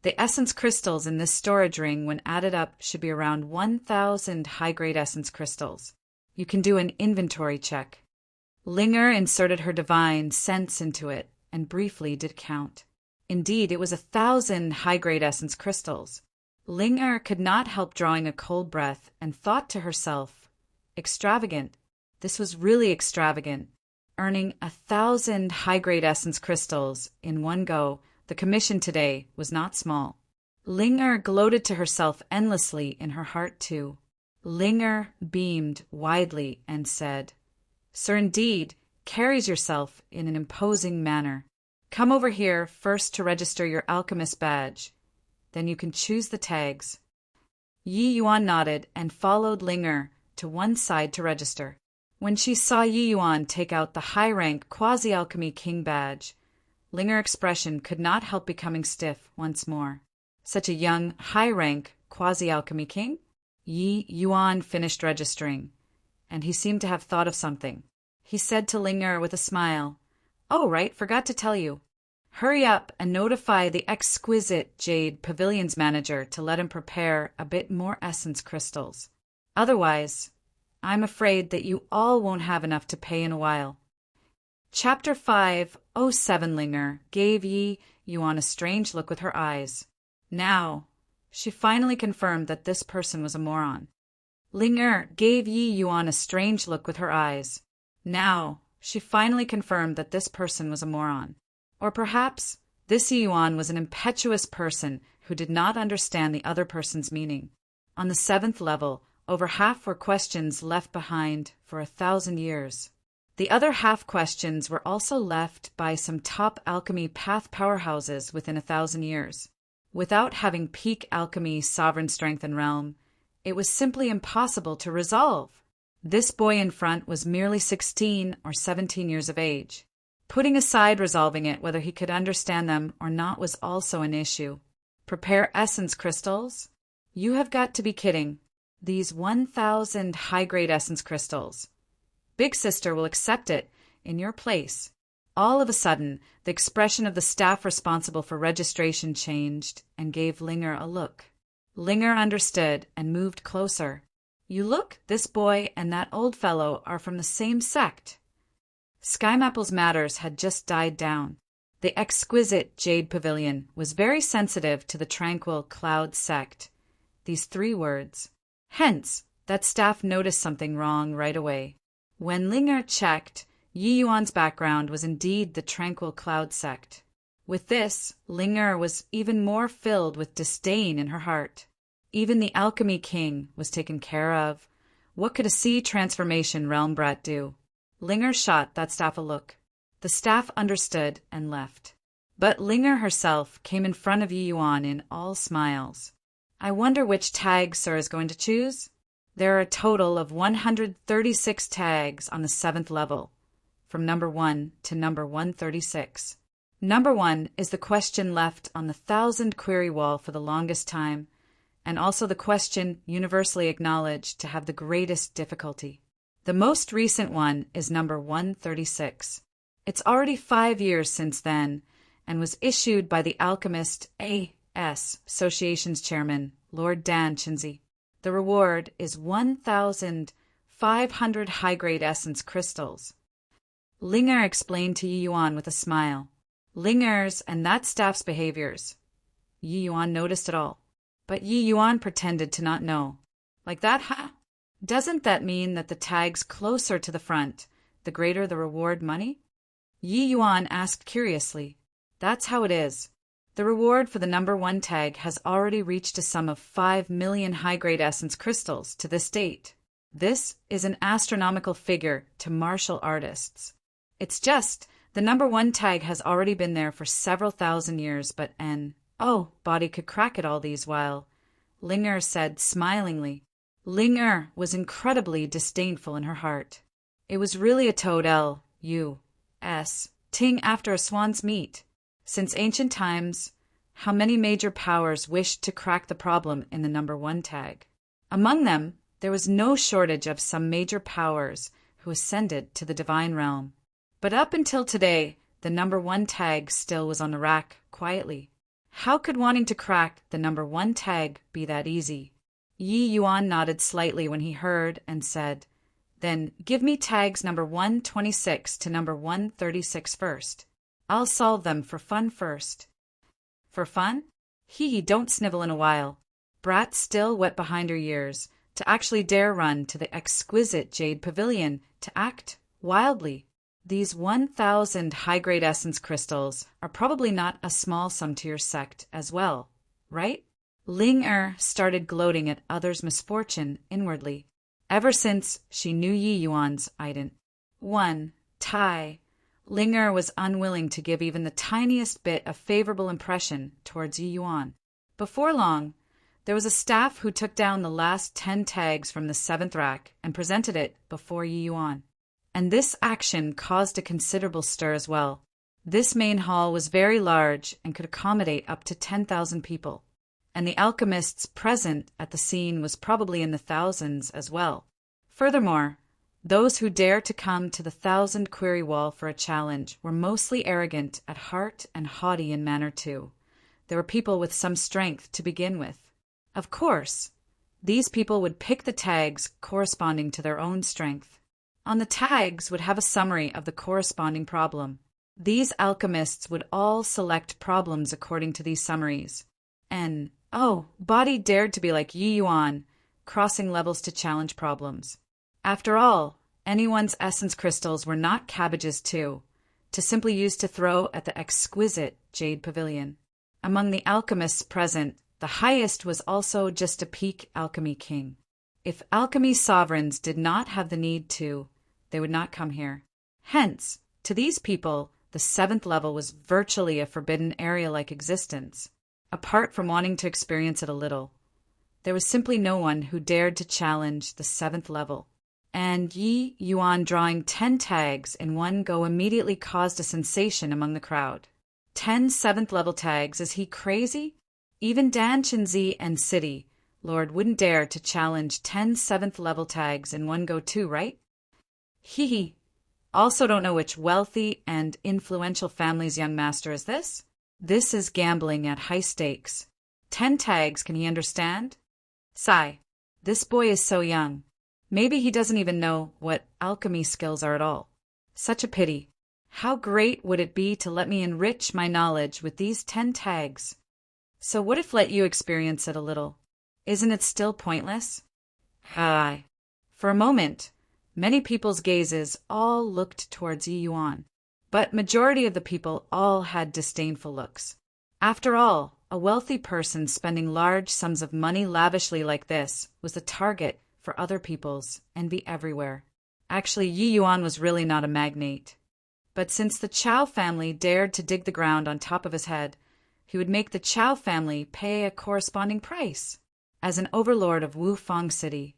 the essence crystals in this storage ring when added up should be around 1,000 high-grade essence crystals. You can do an inventory check. Linger inserted her divine sense into it and briefly did count. Indeed, it was 1,000 high-grade essence crystals. Linger could not help drawing a cold breath and thought to herself, extravagant. This was really extravagant. Earning 1,000 high-grade essence crystals in one go, the commission today was not small. Linger gloated to herself endlessly in her heart too. Linger beamed widely and said, Sir indeed carries yourself in an imposing manner. Come over here first to register your alchemist badge. Then you can choose the tags. Yi Yuan nodded and followed Linger to one side to register. When she saw Yi Yuan take out the high-rank quasi-alchemy king badge, Linger's expression could not help becoming stiff once more. Such a young, high-rank quasi-alchemy king? Yi Yuan finished registering, and he seemed to have thought of something. He said to Linger with a smile, "Oh, right, forgot to tell you. Hurry up and notify the exquisite Jade Pavilion's manager to let him prepare a bit more essence crystals. Otherwise, I'm afraid that you all won't have enough to pay in a while." Chapter 507 Linger gave Yi Yuan a strange look with her eyes. Now, she finally confirmed that this person was a moron. Linger gave Yi Yuan a strange look with her eyes. Now, she finally confirmed that this person was a moron. Or perhaps this Yi Yuan was an impetuous person who did not understand the other person's meaning. On the 7th level, over half were questions left behind for 1,000 years. The other half questions were also left by some top alchemy path powerhouses within 1,000 years. Without having peak alchemy, sovereign strength, and realm, it was simply impossible to resolve. This boy in front was merely 16 or 17 years of age. Putting aside resolving it, whether he could understand them or not was also an issue. Prepare essence crystals? You have got to be kidding. These 1,000 high-grade essence crystals. Big Sister will accept it in your place. All of a sudden, the expression of the staff responsible for registration changed and gave Linger a look. Linger understood and moved closer. You look, this boy and that old fellow are from the same sect. Skymapple's matters had just died down. The exquisite Jade Pavilion was very sensitive to the tranquil Cloud sect. These 3 words. Hence, that staff noticed something wrong right away. When Linger checked, Yi Yuan's background was indeed the tranquil Cloud sect. With this, Linger was even more filled with disdain in her heart. Even the Alchemy King was taken care of. What could a sea transformation realm brat do? Linger shot that staff a look. The staff understood and left. But Linger herself came in front of Yi Yuan in all smiles. I wonder which tag Sir is going to choose? There are a total of 136 tags on the 7th level, from number 1 to number 136. Number 1 is the question left on the 1,000 query wall for the longest time, and also the question universally acknowledged to have the greatest difficulty. The most recent one is number 136. It's already 5 years since then, and was issued by the Alchemist A.S. Association's chairman, Lord Dan Chinzi. The reward is 1,500 high-grade essence crystals. Linger explained to Yi Yuan with a smile. Linger's and that staff's behaviors. Yi Yuan noticed it all. But Yi Yuan pretended to not know. Like that, huh? Doesn't that mean that the tag's closer to the front, the greater the reward money? Yi Yuan asked curiously. That's how it is. The reward for the number 1 tag has already reached a sum of 5 million high-grade essence crystals to this date. This is an astronomical figure to martial artists. It's just, the number 1 tag has already been there for several thousand years, but body could crack it all these while. Linger said smilingly. Linger was incredibly disdainful in her heart. It was really a toad L.U.S. ting after a swan's meat. Since ancient times, how many major powers wished to crack the problem in the number 1 tag? Among them, there was no shortage of some major powers who ascended to the divine realm. But up until today, the number 1 tag still was on the rack quietly. How could wanting to crack the number 1 tag be that easy? Yi Yuan nodded slightly when he heard and said, Then give me tags number 126 to number 136 first. I'll solve them for fun first. For fun? Don't snivel in a while. Brat still wet behind her ears, to actually dare run to the exquisite Jade Pavilion to act wildly. These 1,000 high-grade essence crystals are probably not a small sum to your sect as well, right? Linger started gloating at others' misfortune inwardly. Ever since she knew Yi Yuan's ident. 1. Tai. Linger was unwilling to give even the tiniest bit of favorable impression towards Yi Yuan. Before long, there was a staff who took down the last 10 tags from the 7th rack and presented it before Yi Yuan. and this action caused a considerable stir as well. This main hall was very large and could accommodate up to 10,000 people, and the alchemists present at the scene was probably in the thousands as well. Furthermore, those who dared to come to the 1,000 query wall for a challenge were mostly arrogant at heart and haughty in manner too. There were people with some strength to begin with. Of course, these people would pick the tags corresponding to their own strength. On the tags would have a summary of the corresponding problem. These alchemists would all select problems according to these summaries. And, Body dared to be like Yi Yuan, crossing levels to challenge problems. After all, anyone's essence crystals were not cabbages too, to simply use to throw at the exquisite jade pavilion. Among the alchemists present, the highest was also just a peak alchemy king. If alchemy sovereigns did not have the need to, they would not come here. Hence, to these people, the 7th level was virtually a forbidden area-like existence. Apart from wanting to experience it a little, there was simply no one who dared to challenge the 7th level. And Yi Yuan drawing 10 tags in one go immediately caused a sensation among the crowd. 10 7th level tags, is he crazy? Even Dan Chinzi and City Lord wouldn't dare to challenge 10 7th level tags in one go too, right? Hee. Also don't know which wealthy and influential family's young master is this? This is gambling at high stakes. 10 tags, can he understand? Sigh. This boy is so young. Maybe he doesn't even know what alchemy skills are at all. Such a pity. How great would it be to let me enrich my knowledge with these 10 tags? So what if let you experience it a little? Isn't it still pointless? Aye. For a moment, many people's gazes all looked towards Yi Yuan, but majority of the people all had disdainful looks. After all, a wealthy person spending large sums of money lavishly like this was the target for other people's envy everywhere. Actually, Yi Yuan was really not a magnate. But since the Chow family dared to dig the ground on top of his head, he would make the Chow family pay a corresponding price. As an overlord of Wufang City,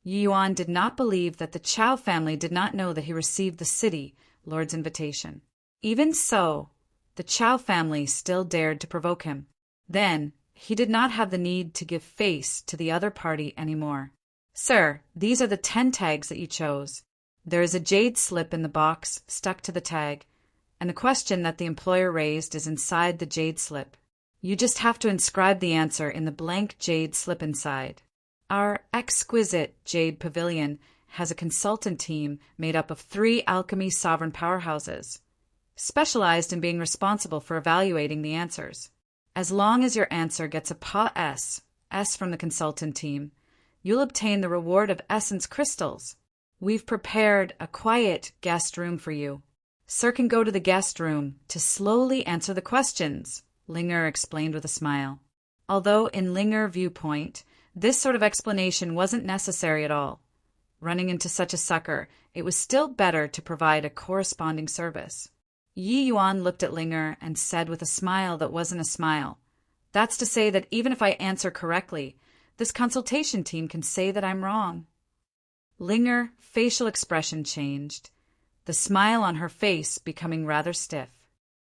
Yi Yuan did not believe that the Chow family did not know that he received the city lord's invitation. Even so, the Chow family still dared to provoke him. Then, he did not have the need to give face to the other party anymore. Sir, these are the 10 tags that you chose. There is a jade slip in the box stuck to the tag, and the question that the employer raised is inside the jade slip. You just have to inscribe the answer in the blank jade slip inside. Our exquisite jade pavilion has a consultant team made up of 3 alchemy sovereign powerhouses, specialized in being responsible for evaluating the answers. As long as your answer gets a PA S from the consultant team, you'll obtain the reward of essence crystals. We've prepared a quiet guest room for you. Sir can go to the guest room to slowly answer the questions, Linger explained with a smile. Although in Linger viewpoint, this sort of explanation wasn't necessary at all. Running into such a sucker, it was still better to provide a corresponding service. Yi Yuan looked at Linger and said with a smile that wasn't a smile, "That's to say that even if I answer correctly, this consultation team can say that I'm wrong." Linger's facial expression changed, the smile on her face becoming rather stiff.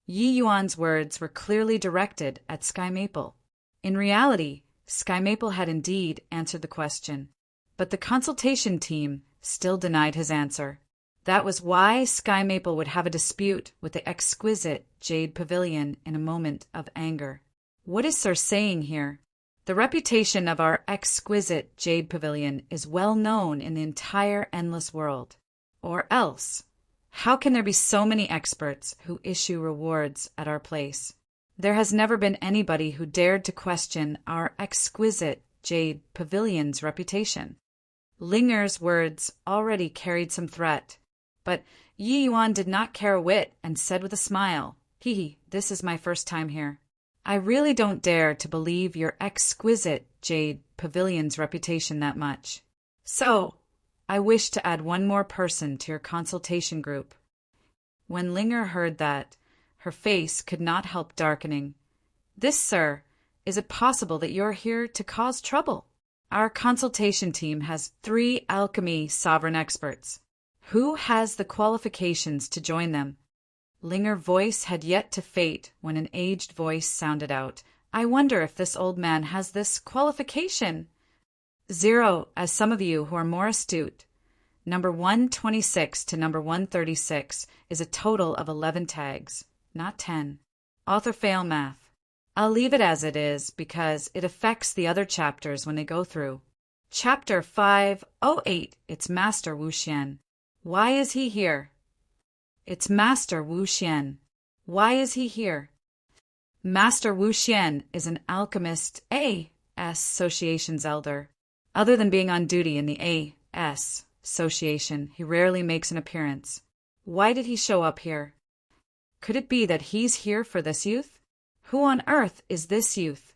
Yi Yuan's words were clearly directed at Sky Maple. In reality, Sky Maple had indeed answered the question, but the consultation team still denied his answer. That was why Sky Maple would have a dispute with the exquisite Jade Pavilion in a moment of anger. What is Sir saying here? The reputation of our exquisite Jade Pavilion is well known in the entire endless world. Or else, how can there be so many experts who issue rewards at our place? There has never been anybody who dared to question our exquisite Jade Pavilion's reputation. Linger's words already carried some threat, but Yi Yuan did not care a whit and said with a smile, "This is my first time here. I really don't dare to believe your exquisite Jade Pavilion's reputation that much. So, I wish to add one more person to your consultation group." When Linger heard that, her face could not help darkening. "This, sir, is it possible that you're here to cause trouble? Our consultation team has 3 alchemy sovereign experts. Who has the qualifications to join them? Linger's voice had yet to fade when an aged voice sounded out, I wonder if this old man has this qualification. 0, as some of you who are more astute. Number 126 to number 136 is a total of 11 tags, not 10. Author fail math. I'll leave it as it is because it affects the other chapters when they go through. Chapter 508, it's Master Wu Xian. Why is he here? It's Master Wu Xian. Why is he here? Master Wu Xian is an alchemist A.S. Association's elder. Other than being on duty in the A.S. Association, he rarely makes an appearance. Why did he show up here? Could it be that he's here for this youth? Who on earth is this youth?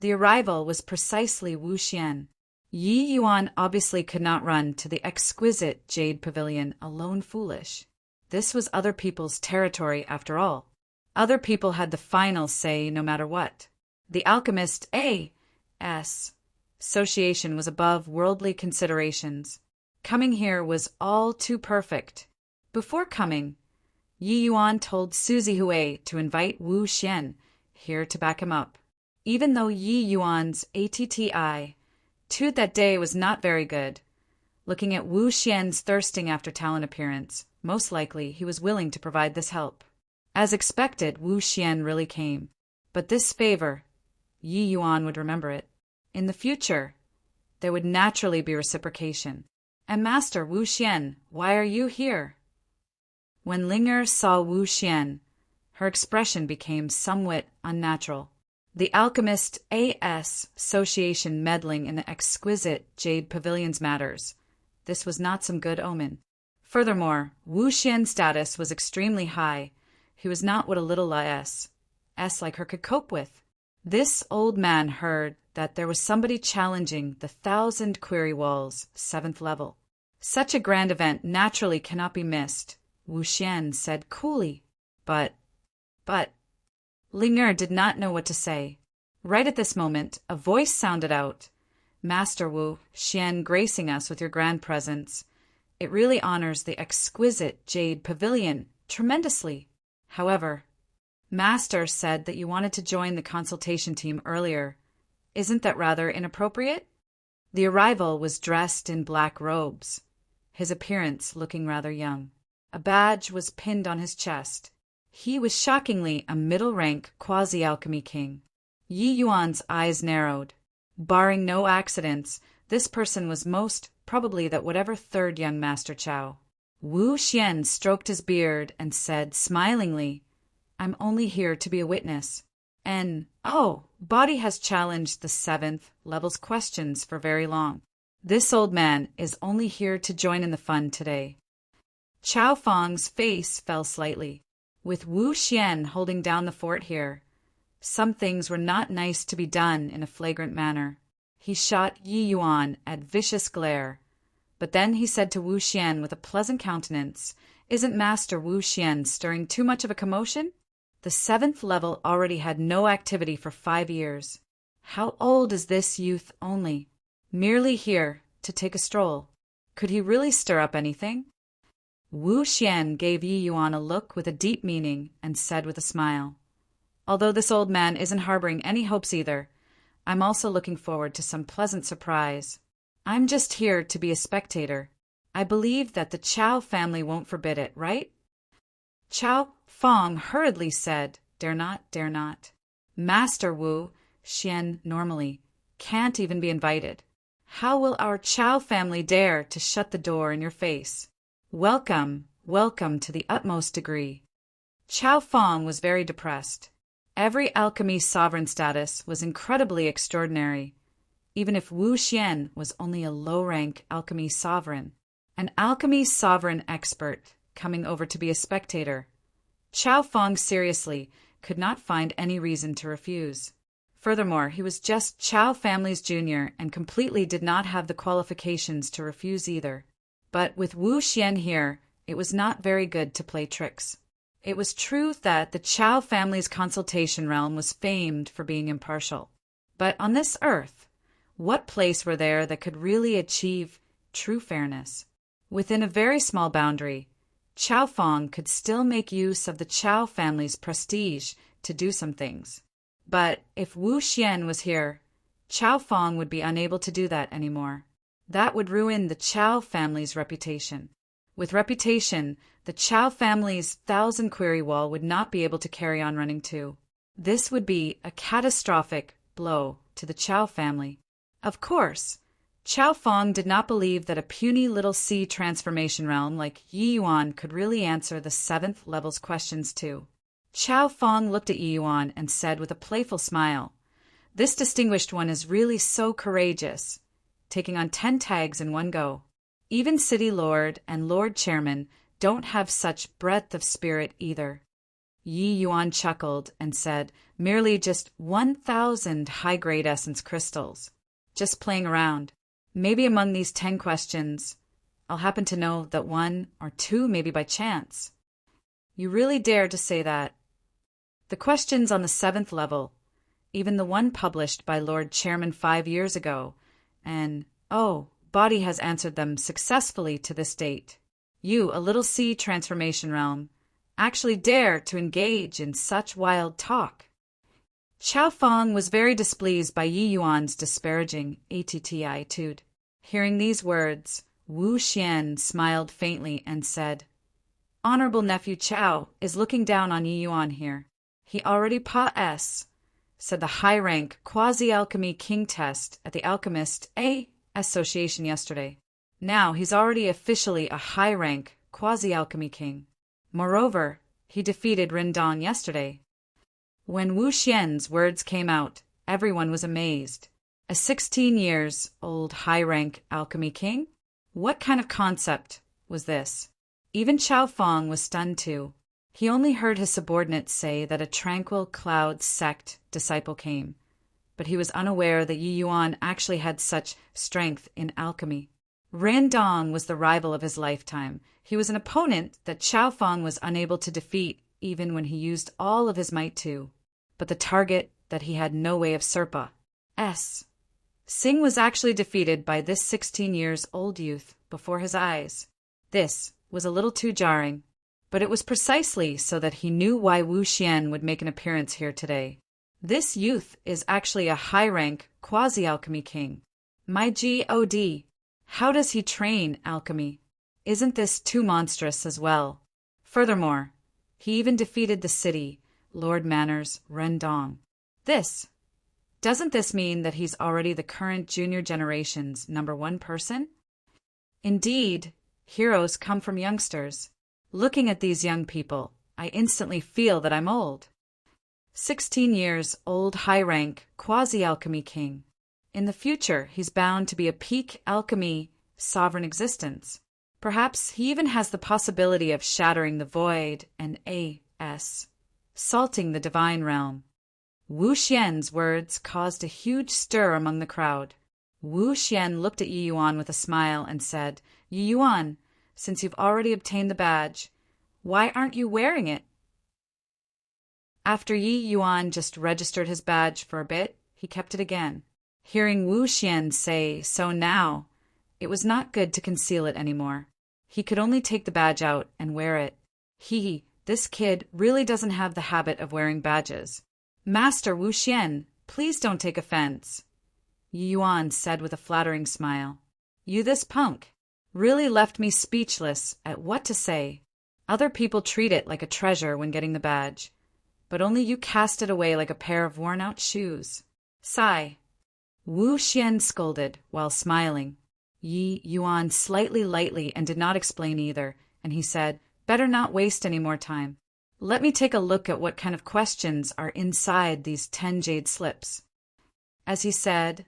The arrival was precisely Wu Xian. Yi Yuan obviously could not run to the exquisite Jade Pavilion alone foolish. This was other people's territory after all. Other people had the final say no matter what. The Alchemist A.S. Association was above worldly considerations. Coming here was all too perfect. Before coming, Yi Yuan told Suzy Hui to invite Wu Xian here to back him up. Even though Yi Yuan's attitude that day was not very good, looking at Wu Xian's thirsting after talent appearance, most likely he was willing to provide this help. As expected, Wu Xian really came. But this favor, Yi Yuan would remember it. In the future, there would naturally be reciprocation. And Master Wu Xian, why are you here? When Linger saw Wu Xian, her expression became somewhat unnatural. The Alchemist A.S. Association meddling in the exquisite Jade Pavilion's matters. This was not some good omen. Furthermore, Wu Xian's status was extremely high. He was not what a little S like her could cope with. This old man heard that there was somebody challenging the 1,000 query walls, 7th level. Such a grand event naturally cannot be missed, Wu Xian said coolly. But... Linger did not know what to say. Right at this moment, a voice sounded out. Master Wu Xian, gracing us with your grand presence. It really honors the exquisite Jade Pavilion tremendously. However, Master said that you wanted to join the consultation team earlier. Isn't that rather inappropriate? The arrival was dressed in black robes, his appearance looking rather young. A badge was pinned on his chest. He was shockingly a middle-rank quasi-alchemy king. Yi Yuan's eyes narrowed. Barring no accidents, this person was most probably that whatever third young Master Chao. Wu Xian stroked his beard and said smilingly, I'm only here to be a witness. Body has challenged the 7th level's questions for very long. This old man is only here to join in the fun today. Chao Feng's face fell slightly. With Wu Xian holding down the fort here, some things were not nice to be done in a flagrant manner. He shot Yi Yuan a vicious glare. But then he said to Wu Xian with a pleasant countenance, Isn't Master Wu Xian stirring too much of a commotion? The 7th level already had no activity for 5 years. How old is this youth only? Merely here to take a stroll. Could he really stir up anything? Wu Xian gave Yi Yuan a look with a deep meaning and said with a smile, Although this old man isn't harboring any hopes either, I'm also looking forward to some pleasant surprise. I'm just here to be a spectator. I believe that the Chao family won't forbid it, right? Chao Feng hurriedly said, Dare not. Master Wu Xian normally can't even be invited. How will our Chao family dare to shut the door in your face? Welcome to the utmost degree. Chao Feng was very depressed. Every alchemy sovereign status was incredibly extraordinary, even if Wu Xian was only a low-rank alchemy sovereign. An alchemy sovereign expert coming over to be a spectator. Chao Feng seriously could not find any reason to refuse. Furthermore, he was just Chao family's junior and completely did not have the qualifications to refuse either. But with Wu Xian here, it was not very good to play tricks. It was true that the Chao family's consultation realm was famed for being impartial. But on this earth, what place were there that could really achieve true fairness? Within a very small boundary, Chao Feng could still make use of the Chao family's prestige to do some things. But if Wu Xian was here, Chao Feng would be unable to do that anymore. That would ruin the Chao family's reputation. With reputation, the Chao family's 1,000-query wall would not be able to carry on running too. This would be a catastrophic blow to the Chao family. Of course, Chao Feng did not believe that a puny little sea transformation realm like Yi Yuan could really answer the 7th level's questions too. Chao Feng looked at Yi Yuan and said with a playful smile, "This distinguished one is really so courageous, taking on 10 tags in one go. Even City Lord and Lord Chairman don't have such breadth of spirit either." Yi Yuan chuckled and said, "Merely just 1,000 high-grade essence crystals. Just playing around. Maybe among these 10 questions, I'll happen to know that 1 or 2 maybe by chance." "You really dare to say that?" The questions on the 7th level, even the one published by Lord Chairman 5 years ago, and, Body has answered them successfully to this date. You, a little sea transformation realm, actually dare to engage in such wild talk. Chao Feng was very displeased by Yi Yuan's disparaging attitude. Hearing these words, Wu Xian smiled faintly and said, "Honorable nephew Chao is looking down on Yi Yuan here. He already said the high-rank quasi-alchemy king test at the Alchemist Association yesterday. Now he's already officially a high-rank quasi-alchemy king. Moreover, he defeated Rindong yesterday." When Wu Xian's words came out, everyone was amazed. A 16-years-old high-rank alchemy king? What kind of concept was this? Even Chao Feng was stunned too. He only heard his subordinates say that a tranquil cloud sect disciple came, but he was unaware that Yi Yuan actually had such strength in alchemy. Rindong was the rival of his lifetime. He was an opponent that Chao Feng was unable to defeat even when he used all of his might too. But the target that he had no way of Sing was actually defeated by this 16-years-old youth before his eyes. This was a little too jarring, but it was precisely so that he knew why Wu Xian would make an appearance here today. This youth is actually a high-rank quasi-alchemy king. My God, how does he train alchemy? Isn't this too monstrous as well? Furthermore, he even defeated the city, Lord Manor's Rendong. Doesn't this mean that he's already the current junior generation's #1 person? Indeed, heroes come from youngsters. Looking at these young people, I instantly feel that I'm old. 16 years old high-rank quasi-alchemy king. In the future, he's bound to be a peak alchemy sovereign existence. Perhaps he even has the possibility of shattering the void and salting the divine realm. Wu Xian's words caused a huge stir among the crowd. Wu Xian looked at Yi Yuan with a smile and said, "Yi Yuan, since you've already obtained the badge, why aren't you wearing it?" After Yi Yuan just registered his badge for a bit, he kept it again. Hearing Wu Xian say so now, it was not good to conceal it anymore. He could only take the badge out and wear it. This kid really doesn't have the habit of wearing badges. "Master Wu Xian, please don't take offense," Yi Yuan said with a flattering smile. "You this punk really left me speechless at what to say. Other people treat it like a treasure when getting the badge, but only you cast it away like a pair of worn-out shoes." Sigh. Wu Xian scolded while smiling. Yi Yuan slightly lightly and did not explain either, and he said, "Better not waste any more time. Let me take a look at what kind of questions are inside these 10 jade slips." As he said,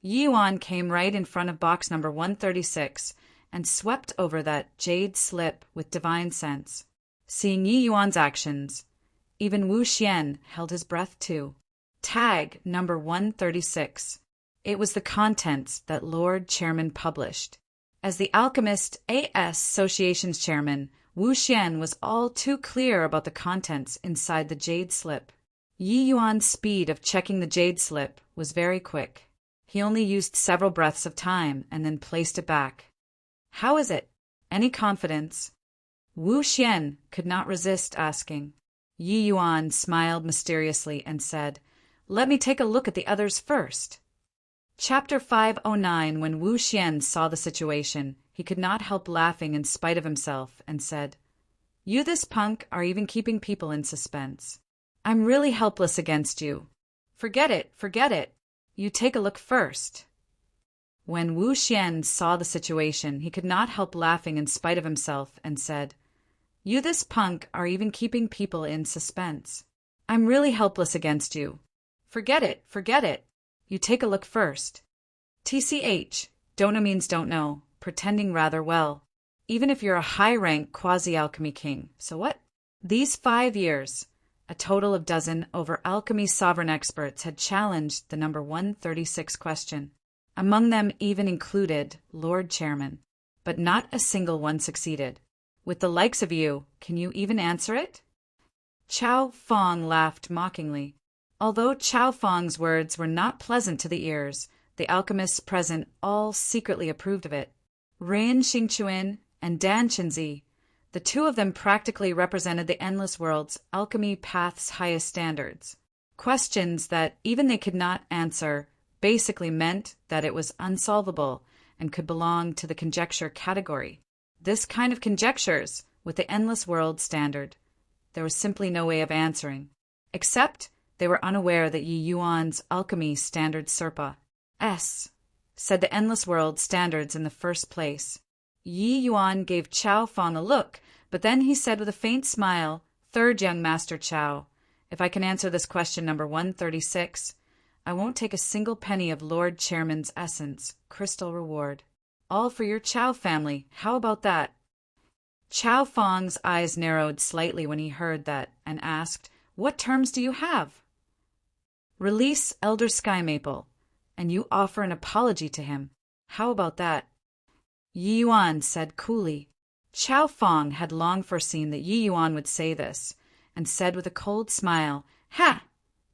Yi Yuan came right in front of box number 136 and swept over that jade slip with divine sense. Seeing Yi Yuan's actions, even Wu Xian held his breath too. Tag number 136. It was the contents that Lord Chairman published. As the Alchemist Association's chairman, Wu Xian was all too clear about the contents inside the jade slip. Yi Yuan's speed of checking the jade slip was very quick. He only used several breaths of time and then placed it back. "How is it?" any confidence. Wu Xian could not resist asking. Yi Yuan smiled mysteriously and said, "Let me take a look at the others first." Chapter 509. When Wu Xian saw the situation, he could not help laughing in spite of himself and said, "You this punk are even keeping people in suspense. I'm really helpless against you. Forget it, forget it. You take a look first." When Wu Xian saw the situation, he could not help laughing in spite of himself and said, "You this punk are even keeping people in suspense. I'm really helpless against you. Forget it, forget it. You take a look first." TCH. Don't know means don't know, pretending rather well. Even if you're a high-rank quasi-alchemy king. So what? These 5 years, a total of dozen over alchemy sovereign experts had challenged the number 136 question. Among them even included Lord Chairman. But not a single one succeeded. With the likes of you, can you even answer it? Chao Feng laughed mockingly. Although Chao Feng's words were not pleasant to the ears, the alchemists present all secretly approved of it. Rin Xingchuan and Dan Chenzi, the two of them practically represented the endless world's alchemy path's highest standards. Questions that even they could not answer basically meant that it was unsolvable and could belong to the conjecture category. This kind of conjectures, with the endless world standard, there was simply no way of answering, except they were unaware that Yi Yuan's alchemy standard Serpa said the endless world standards in the first place. Yi Yuan gave Chao Feng a look, but then he said with a faint smile, "Third young Master Chao, if I can answer this question number 136, I won't take a single penny of Lord Chairman's essence, crystal reward. All for your Chao family, how about that?" Chao Feng's eyes narrowed slightly when he heard that, and asked, "What terms do you have?" "Release Elder Sky Maple, and you offer an apology to him. How about that?" Yi Yuan said coolly. Chao Feng had long foreseen that Yi Yuan would say this, and said with a cold smile, "Ha!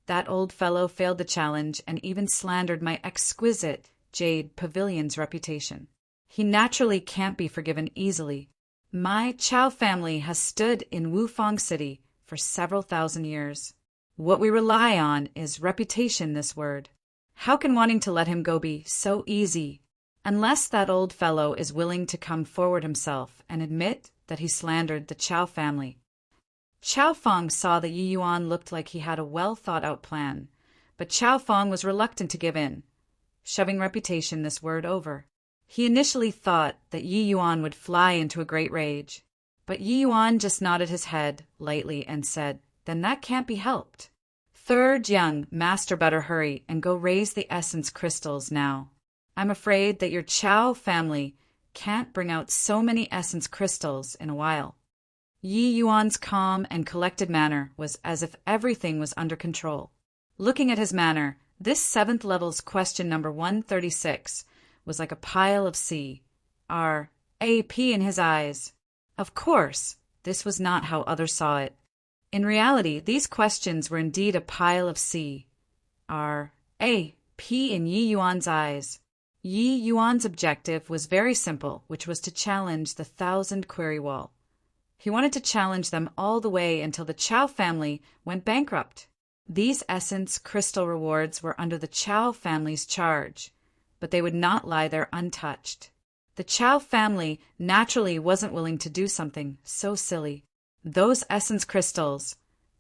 That old fellow failed the challenge and even slandered my exquisite Jade Pavilion's reputation. He naturally can't be forgiven easily. My Chao family has stood in Wufang City for several thousand years. What we rely on is reputation, this word. How can wanting to let him go be so easy? Unless that old fellow is willing to come forward himself and admit that he slandered the Chao family." Chao Feng saw that Yi Yuan looked like he had a well-thought-out plan, but Chao Feng was reluctant to give in, shoving reputation this word over. He initially thought that Yi Yuan would fly into a great rage, but Yi Yuan just nodded his head lightly and said, "Then that can't be helped. Third young Master, better hurry and go raise the essence crystals now. I'm afraid that your Chao family can't bring out so many essence crystals in a while." Yi Yuan's calm and collected manner was as if everything was under control. Looking at his manner, this 7th level's question number 136 was like a pile of C-R-A-P in his eyes. Of course, this was not how others saw it. In reality, these questions were indeed a pile of C-R-A-P in Yi Yuan's eyes. Yi Yuan's objective was very simple, which was to challenge the 1,000 query wall. He wanted to challenge them all the way until the Chao family went bankrupt. These essence crystal rewards were under the Chao family's charge, but they would not lie there untouched. The Chao family naturally wasn't willing to do something so silly. Those essence crystals,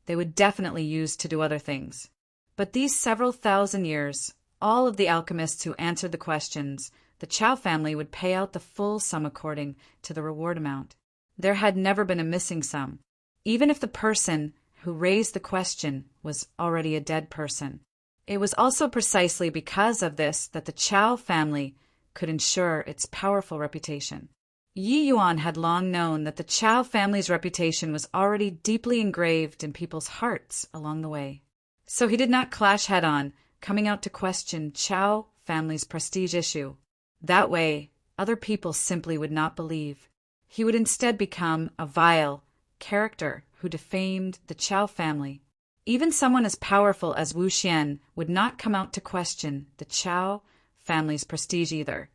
they would definitely use to do other things. But these several thousand years, all of the alchemists who answered the questions, the Chao family would pay out the full sum according to the reward amount. There had never been a missing sum, even if the person who raised the question was already a dead person. It was also precisely because of this that the Chao family could ensure its powerful reputation. Yi Yuan had long known that the Chao family's reputation was already deeply engraved in people's hearts along the way. So he did not clash head-on, coming out to question Chao family's prestige issue. That way, other people simply would not believe. He would instead become a vile character who defamed the Chao family. Even someone as powerful as Wu Xian would not come out to question the Chao family's prestige either.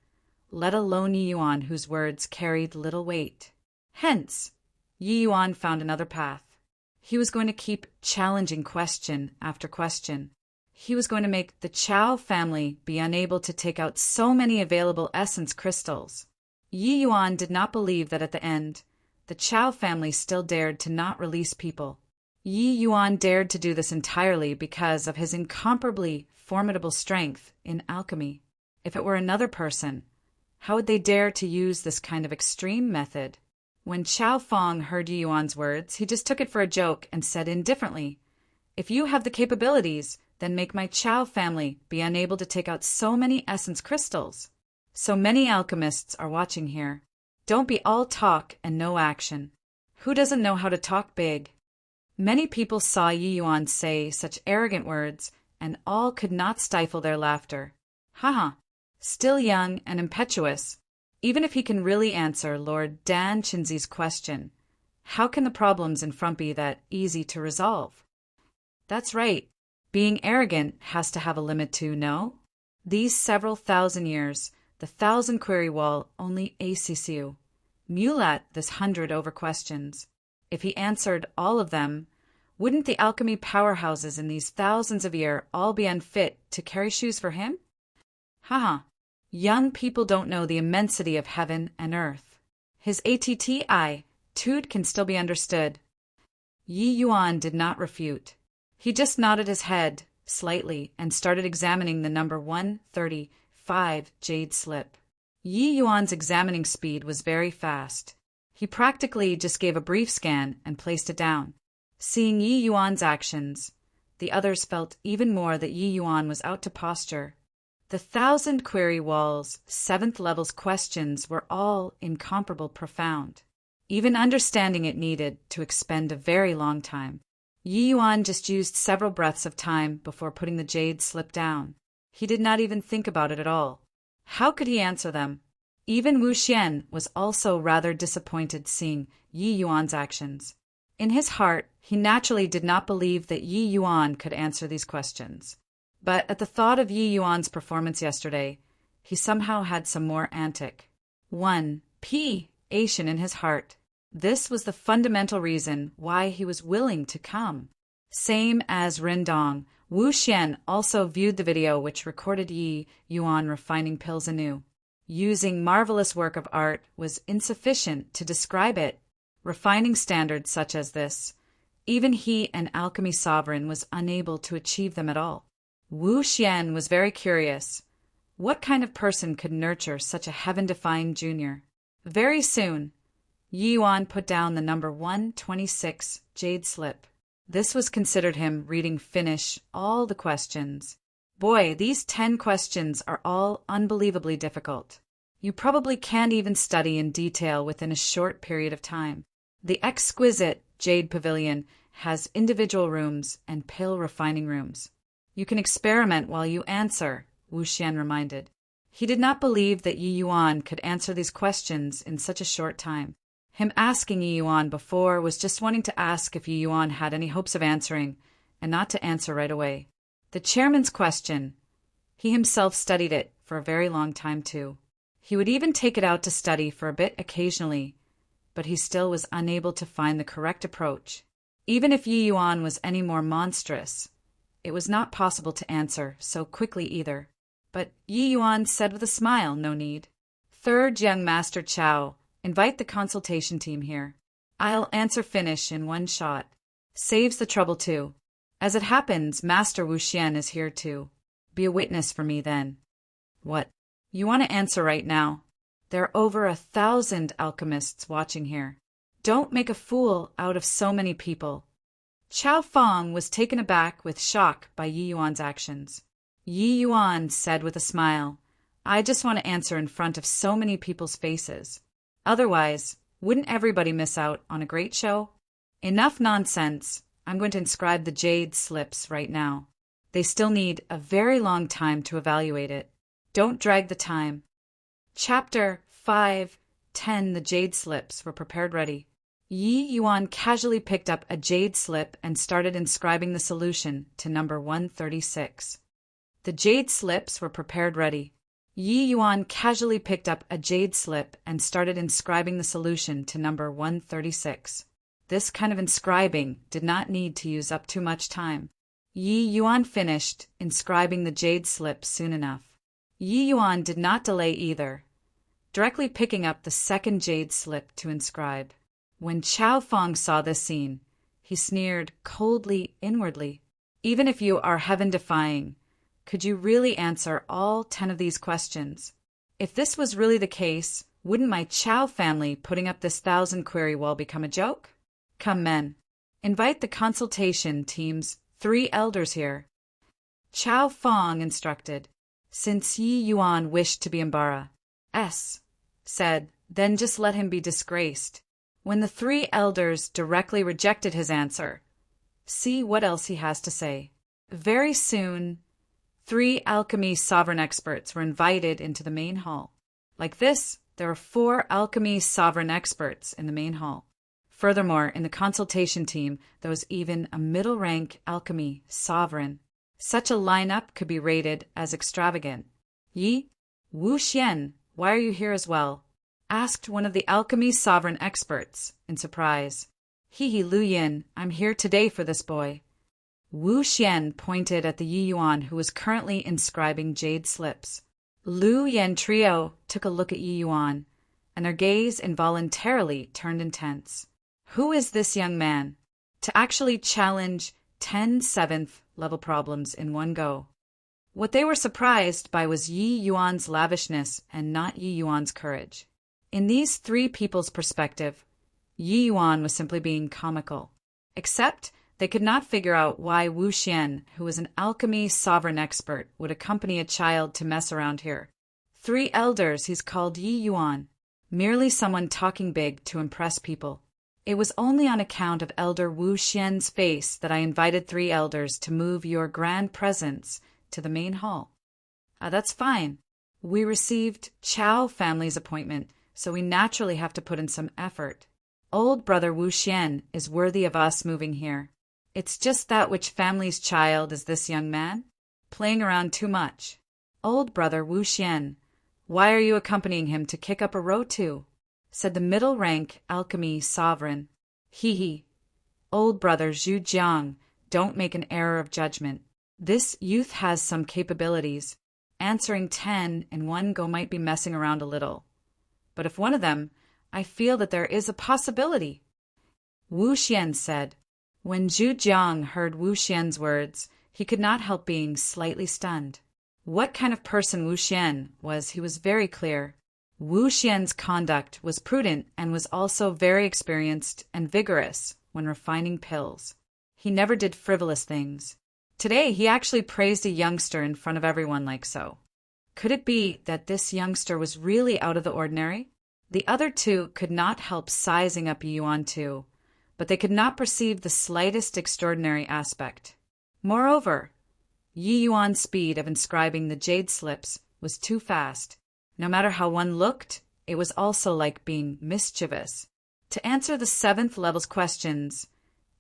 let alone Yi Yuan, whose words carried little weight. Hence, Yi Yuan found another path. He was going to keep challenging question after question. He was going to make the Chao family be unable to take out so many available essence crystals. Yi Yuan did not believe that at the end, the Chao family still dared to not release people. Yi Yuan dared to do this entirely because of his incomparably formidable strength in alchemy. If it were another person, how would they dare to use this kind of extreme method? When Chao Feng heard Yi Yuan's words, he just took it for a joke and said indifferently, "If you have the capabilities, then make my Chao family be unable to take out so many essence crystals." So many alchemists are watching here. Don't be all talk and no action. Who doesn't know how to talk big? Many people saw Yi Yuan say such arrogant words, and all could not stifle their laughter. Haha, still young and impetuous. Even if he can really answer Lord Dan Chinzi's question, how can the problems in front be that easy to resolve? That's right. Being arrogant has to have a limit too, no? These several thousand years, the 1,000 query wall only ACCU. Mulat this 100 over questions. If he answered all of them, wouldn't the alchemy powerhouses in these thousands of years all be unfit to carry shoes for him? Haha, young people don't know the immensity of heaven and earth. His ATTI, Tude can still be understood. Yi Yuan did not refute. He just nodded his head slightly and started examining the number 135 jade slip. Yi Yuan's examining speed was very fast. He practically just gave a brief scan and placed it down. Seeing Yi Yuan's actions, the others felt even more that Yi Yuan was out to posture. The 1,000 query walls, 7th level's questions were all incomparable profound. Even understanding it needed to expend a very long time. Yi Yuan just used several breaths of time before putting the jade slip down. He did not even think about it at all. How could he answer them? Even Wu Xian was also rather disappointed seeing Yi Yuan's actions. In his heart, he naturally did not believe that Yi Yuan could answer these questions. But at the thought of Yi Yuan's performance yesterday, he somehow had some more antic. P-ation in his heart. This was the fundamental reason why he was willing to come. Same as Rindong, Wu Xian also viewed the video which recorded Yi Yuan refining pills anew. Using marvelous work of art was insufficient to describe it. Refining standards such as this, even he, an alchemy sovereign, was unable to achieve them at all. Wu Xian was very curious. What kind of person could nurture such a heaven-defying junior? Very soon, Yi Yuan put down the number 126 jade slip. This was considered him reading finish all the questions. Boy, these 10 questions are all unbelievably difficult. You probably can't even study in detail within a short period of time. The exquisite Jade Pavilion has individual rooms and pill refining rooms. You can experiment while you answer, Wu Xian reminded. He did not believe that Yi Yuan could answer these questions in such a short time. Him asking Yi Yuan before was just wanting to ask if Yi Yuan had any hopes of answering, and not to answer right away. The chairman's question, he himself studied it for a very long time too. He would even take it out to study for a bit occasionally, but he still was unable to find the correct approach. Even if Yi Yuan was any more monstrous, it was not possible to answer so quickly either. But Yi Yuan said with a smile, no need. Third young Master Chao, invite the consultation team here. I'll answer finish in one shot. Saves the trouble too. As it happens, Master Wu Xian is here too. Be a witness for me then. What? You want to answer right now? There are over 1,000 alchemists watching here. Don't make a fool out of so many people. Chao Feng was taken aback with shock by Yi Yuan's actions. Yi Yuan said with a smile, I just want to answer in front of so many people's faces. Otherwise, wouldn't everybody miss out on a great show? Enough nonsense. I'm going to inscribe the jade slips right now. They still need a very long time to evaluate it. Don't drag the time. Chapter 5:10 The jade slips were prepared ready. Yi Yuan casually picked up a jade slip and started inscribing the solution to number 136. The jade slips were prepared ready. Yi Yuan casually picked up a jade slip and started inscribing the solution to number 136. This kind of inscribing did not need to use up too much time. Yi Yuan finished inscribing the jade slip soon enough. Yi Yuan did not delay either, directly picking up the second jade slip to inscribe. When Chao Feng saw this scene, he sneered coldly inwardly. Even if you are heaven-defying, could you really answer all 10 of these questions? If this was really the case, wouldn't my Chao family putting up this 1,000-query wall become a joke? Come, men. Invite the consultation team's 3 elders here. Chao Feng instructed. Since Yi Yuan wished to be embarrassed, said, then just let him be disgraced. When the 3 elders directly rejected his answer, see what else he has to say. Very soon, 3 alchemy sovereign experts were invited into the main hall. Like this, there were 4 alchemy sovereign experts in the main hall. Furthermore, in the consultation team, there was even a middle-rank alchemy sovereign. Such a lineup could be rated as extravagant. Yi, Wu Xian, why are you here as well? Asked one of the alchemy sovereign experts, in surprise. He, Lu Yin, I'm here today for this boy. Wu Xian pointed at the Yi Yuan who was currently inscribing jade slips. Lu Yin trio took a look at Yi Yuan, and their gaze involuntarily turned intense. Who is this young man to actually challenge 10 7th-level problems in one go? What they were surprised by was Yi Yuan's lavishness and not Yi Yuan's courage. In these 3 people's perspective, Yi Yuan was simply being comical. Except they could not figure out why Wu Xian, who was an alchemy sovereign expert, would accompany a child to mess around here. 3 elders he's called Yi Yuan, merely someone talking big to impress people. It was only on account of Elder Wu Xian's face that I invited 3 elders to move your grand presence to the main hall. That's fine. We received Chao family's appointment, so we naturally have to put in some effort. Old brother Wu Xian is worthy of us moving here. It's just that which family's child is this young man? Playing around too much. Old brother Wu Xian, why are you accompanying him to kick up a row too? Said the middle-rank alchemy sovereign. He. Old brother Zhu Jiang, don't make an error of judgment. This youth has some capabilities. Answering 10 in one go might be messing around a little. But if one of them, I feel that there is a possibility. Wu Xian said. When Zhu Jiang heard Wu Xian's words, he could not help being slightly stunned. What kind of person Wu Xian was, he was very clear. Wu Xian's conduct was prudent and was also very experienced and vigorous when refining pills. He never did frivolous things. Today, he actually praised a youngster in front of everyone like so. Could it be that this youngster was really out of the ordinary? The other 2 could not help sizing up Yi Yuan too, but they could not perceive the slightest extraordinary aspect. Moreover, Yi Yuan's speed of inscribing the jade slips was too fast. No matter how one looked, it was also like being mischievous. To answer the 7th level's questions,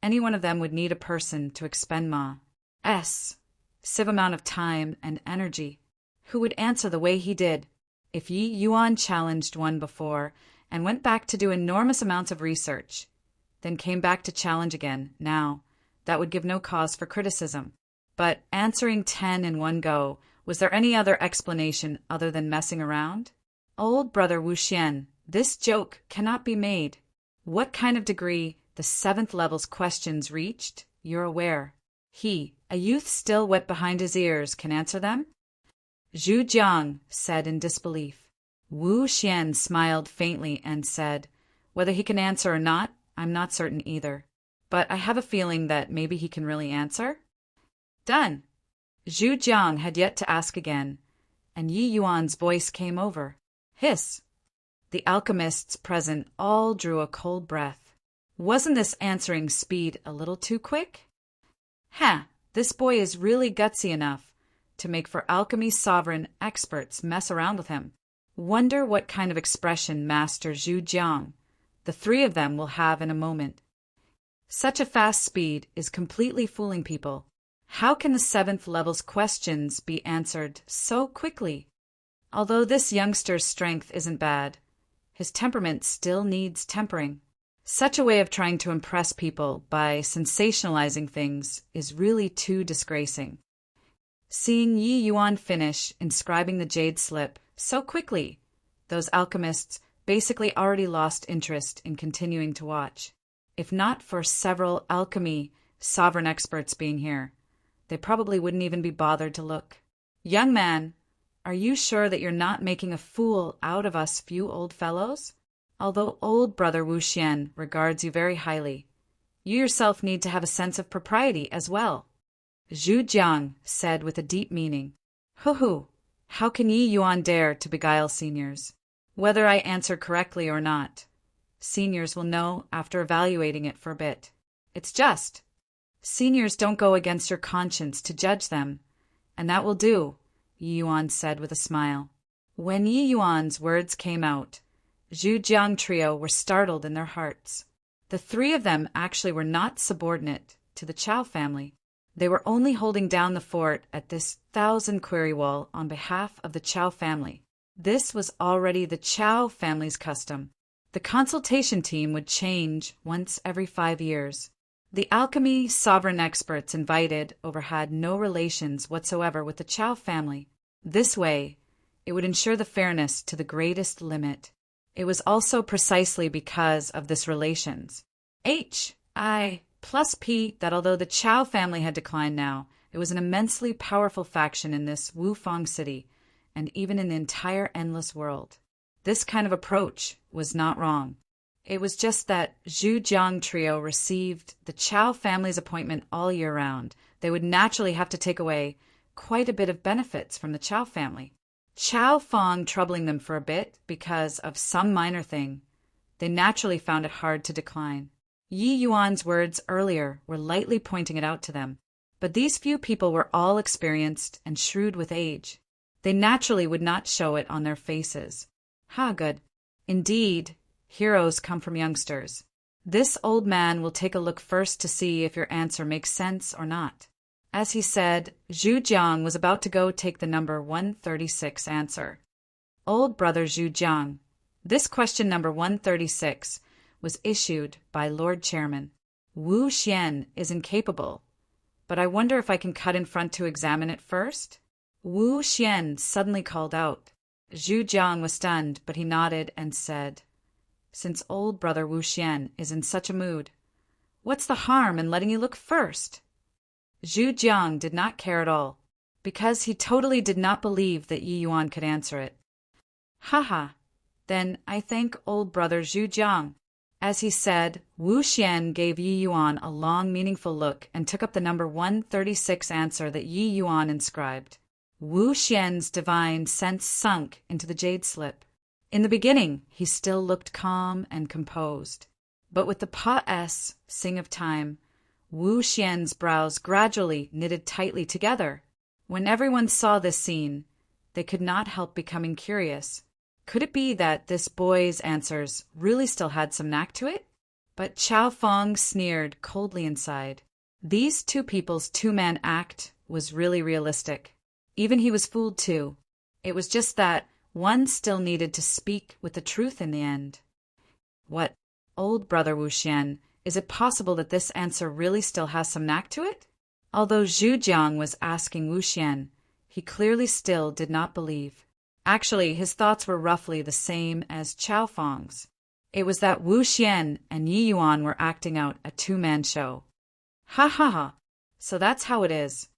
any one of them would need a person to expend massive amount of time and energy. Who would answer the way he did? If Yi Yuan challenged one before and went back to do enormous amounts of research, then came back to challenge again now, that would give no cause for criticism. But answering 10 in one go, was there any other explanation other than messing around? Old brother Wu Xian, this joke cannot be made. What kind of degree the 7th level's questions reached, you're aware. He, a youth still wet behind his ears, can answer them? Zhu Jiang said in disbelief. Wu Xian smiled faintly and said, whether he can answer or not, I'm not certain either. But I have a feeling that maybe he can really answer. Done. Zhu Jiang had yet to ask again, and Yi Yuan's voice came over. Hiss. The alchemists present all drew a cold breath. Wasn't this answering speed a little too quick? This boy is really gutsy enough to make for alchemy sovereign experts mess around with him. Wonder what kind of expression Master Zhu Jiang, the 3 of them, will have in a moment. Such a fast speed is completely fooling people. How can the 7th level's questions be answered so quickly? Although this youngster's strength isn't bad, his temperament still needs tempering. Such a way of trying to impress people by sensationalizing things is really too disgracing. Seeing Yi Yuan finish inscribing the jade slip so quickly, those alchemists basically already lost interest in continuing to watch. If not for several alchemy sovereign experts being here, they probably wouldn't even be bothered to look. Young man, are you sure that you're not making a fool out of us few old fellows? Although old brother Wu Xian regards you very highly, you yourself need to have a sense of propriety as well. Zhu Jiang said with a deep meaning. Hoo, how can Yi Yuan dare to beguile seniors? Whether I answer correctly or not, seniors will know after evaluating it for a bit. It's just. Seniors don't go against your conscience to judge them, and that will do, Yi Yuan said with a smile. When Yi Yuan's words came out, Zhu Jiang trio were startled in their hearts. The three of them actually were not subordinate to the Chao family. They were only holding down the fort at this 1,000-query wall on behalf of the Chao family. This was already the Chao family's custom. The consultation team would change once every 5 years. The alchemy sovereign experts invited over had no relations whatsoever with the Chao family. This way, it would ensure the fairness to the greatest limit. It was also precisely because of this relations, H.I. plus P, that although the Chao family had declined now, it was an immensely powerful faction in this Wufang city, and even in the entire endless world. This kind of approach was not wrong. It was just that Zhu Jiang trio received the Chao family's appointment all year round. They would naturally have to take away quite a bit of benefits from the Chao family. Chao Fong troubling them for a bit because of some minor thing, they naturally found it hard to decline. Yi Yuan's words earlier were lightly pointing it out to them, but these few people were all experienced and shrewd with age. They naturally would not show it on their faces. Good. Indeed, heroes come from youngsters. This old man will take a look first to see if your answer makes sense or not. As he said, Zhu Jiang was about to go take the number 136 answer. Old brother Zhu Jiang, this question number 136 was issued by Lord Chairman. Wu Xian is incapable, but I wonder if I can cut in front to examine it first? Wu Xian suddenly called out. Zhu Jiang was stunned, but he nodded and said, Since old brother Wu Xian is in such a mood, what's the harm in letting you look first? Zhu Jiang did not care at all, because he totally did not believe that Yi Yuan could answer it. Then I thank old brother Zhu Jiang. As he said, Wu Xian gave Yi Yuan a long, meaningful look and took up the number 136 answer that Yi Yuan inscribed. Wu Xian's divine sense sunk into the jade slip. In the beginning, he still looked calm and composed. But with the pa-s sing of time, Wu Xian's brows gradually knitted tightly together. When everyone saw this scene, they could not help becoming curious. Could it be that this boy's answers really still had some knack to it? But Chao Fong sneered coldly inside. These two people's two-man act was really realistic. Even he was fooled too. It was just that one still needed to speak with the truth in the end. What, old brother Wu Xian, is it possible that this answer really still has some knack to it? Although Zhu Jiang was asking Wu Xian, he clearly still did not believe. Actually, his thoughts were roughly the same as Chao Fong's. It was that Wu Xian and Yi Yuan were acting out a two-man show. So that's how it is.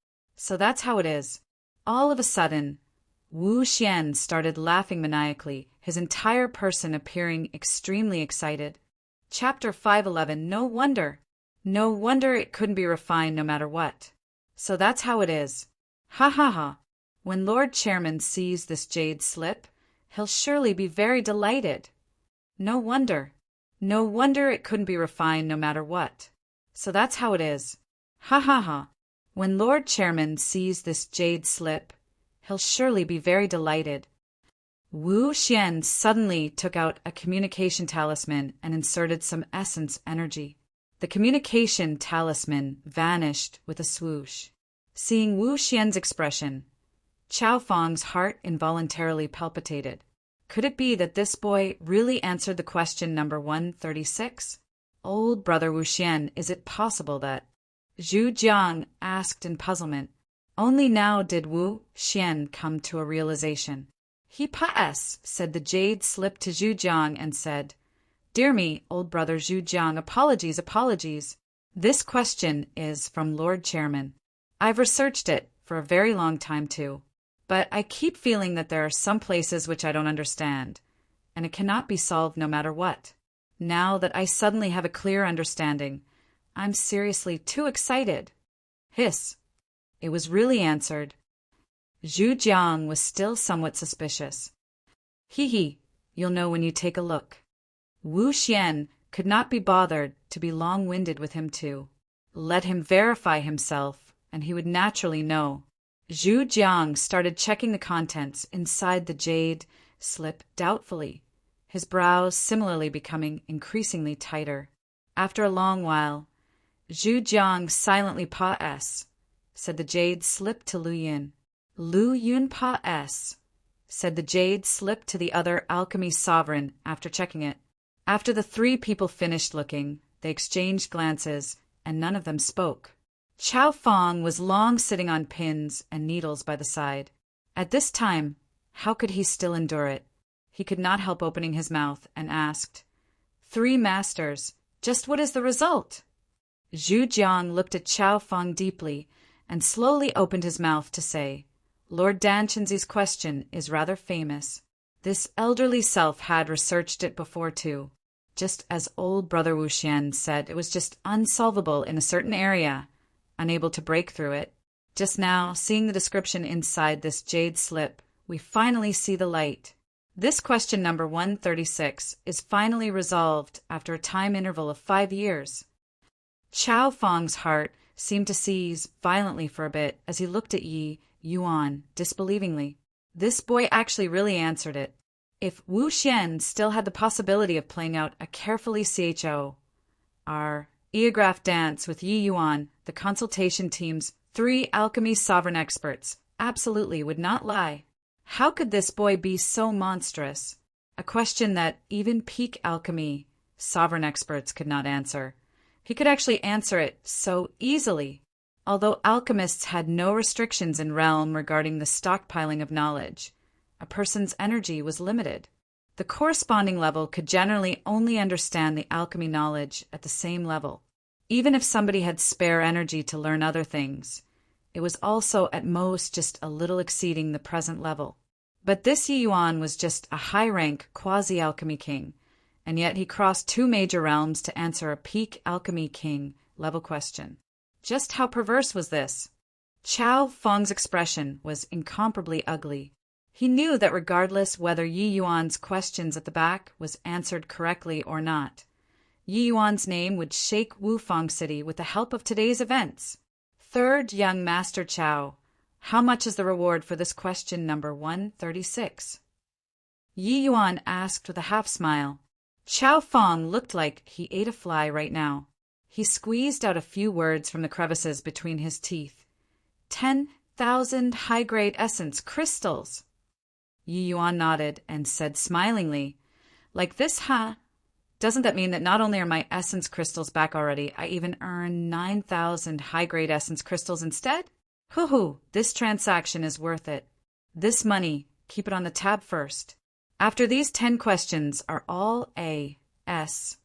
All of a sudden, Wu Xian started laughing maniacally, his entire person appearing extremely excited. Chapter 511, No wonder it couldn't be refined no matter what. So that's how it is. When Lord Chairman sees this jade slip, he'll surely be very delighted. No wonder it couldn't be refined no matter what. So that's how it is. When Lord Chairman sees this jade slip, he'll surely be very delighted. Wu Xian suddenly took out a communication talisman and inserted some essence energy. The communication talisman vanished with a swoosh. Seeing Wu Xian's expression, Chao Fang's heart involuntarily palpitated. Could it be that this boy really answered the question number 136? Old brother Wu Xian, is it possible that… Zhu Jiang asked in puzzlement. Only now did Wu Xian come to a realization. He pass, said the jade slip to Zhu Jiang and said, Dear me, old brother Zhu Jiang, apologies. This question is from Lord Chairman. I've researched it for a very long time too, but I keep feeling that there are some places which I don't understand, and it cannot be solved no matter what. Now that I suddenly have a clear understanding, I'm seriously too excited. Hiss. It was really answered. Zhu Jiang was still somewhat suspicious. He, you'll know when you take a look. Wu Xian could not be bothered to be long-winded with him too. Let him verify himself, and he would naturally know. Zhu Jiang started checking the contents inside the jade slip doubtfully, his brows similarly becoming increasingly tighter. After a long while, Zhu Jiang silently pa-s, said the jade slip to Lu Yun. Lu Yun pa-s, said the jade slip to the other alchemy sovereign after checking it. After the three people finished looking, they exchanged glances, and none of them spoke. Chao Fang was long sitting on pins and needles by the side. At this time, how could he still endure it? He could not help opening his mouth and asked, Three masters, just what is the result? Zhu Jiang looked at Chao Fang deeply and slowly opened his mouth to say, Lord Danchenzi's question is rather famous. This elderly self had researched it before too. Just as old brother Wu Xian said, it was just unsolvable in a certain area, unable to break through it. Just now, seeing the description inside this jade slip, we finally see the light. This question number 136 is finally resolved after a time interval of 5 years. Chao Fang's heart seemed to seize violently for a bit as he looked at Yi Yuan disbelievingly. This boy actually really answered it. If Wu Xian still had the possibility of playing out a carefully choreographed dance with Yi Yuan, the consultation team's 3 alchemy sovereign experts absolutely would not lie. How could this boy be so monstrous? A question that even peak alchemy sovereign experts could not answer. He could actually answer it so easily. Although alchemists had no restrictions in realm regarding the stockpiling of knowledge, a person's energy was limited. The corresponding level could generally only understand the alchemy knowledge at the same level. Even if somebody had spare energy to learn other things, it was also at most just a little exceeding the present level. But this Yi Yuan was just a high-rank quasi-alchemy king, and yet he crossed 2 major realms to answer a peak alchemy king level question. Just how perverse was this? Chao Fang's expression was incomparably ugly. He knew that regardless whether Yi Yuan's questions at the back was answered correctly or not, Yi Yuan's name would shake Wufang City with the help of today's events. Third young Master Chao, how much is the reward for this question number 136? Yi Yuan asked with a half-smile. Chao Fang looked like he ate a fly right now. He squeezed out a few words from the crevices between his teeth. 10,000 high-grade essence crystals. Yi Yuan nodded and said smilingly, Like this, huh? Doesn't that mean that not only are my essence crystals back already, I even earn 9,000 high-grade essence crystals instead? Hoo-hoo, this transaction is worth it. This money, keep it on the tab first. After these 10 questions are all A.S.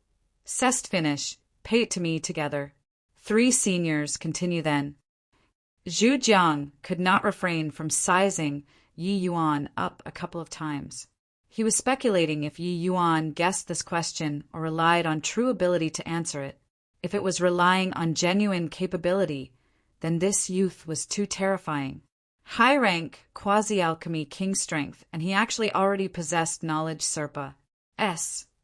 Cest finish, pay it to me together. 3 seniors continue then. Zhu Jiang could not refrain from sizing Yi Yuan up a couple of times. He was speculating if Yi Yuan guessed this question or relied on true ability to answer it. If it was relying on genuine capability, then this youth was too terrifying. High rank, quasi-alchemy king strength, and he actually already possessed knowledge Serpa.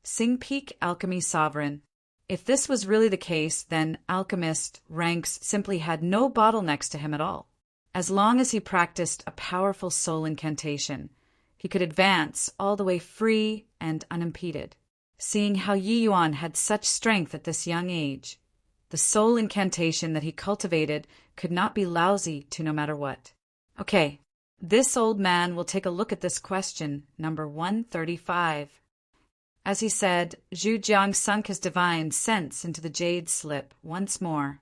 Sing Peak alchemy sovereign. If this was really the case, then alchemist ranks simply had no bottlenecks to him at all. As long as he practiced a powerful soul incantation, he could advance all the way free and unimpeded. Seeing how Yi Yuan had such strength at this young age, the soul incantation that he cultivated could not be lousy to no matter what. Okay, This old man will take a look at this question, number 135. As he said, Zhu Jiang sunk his divine sense into the jade slip once more.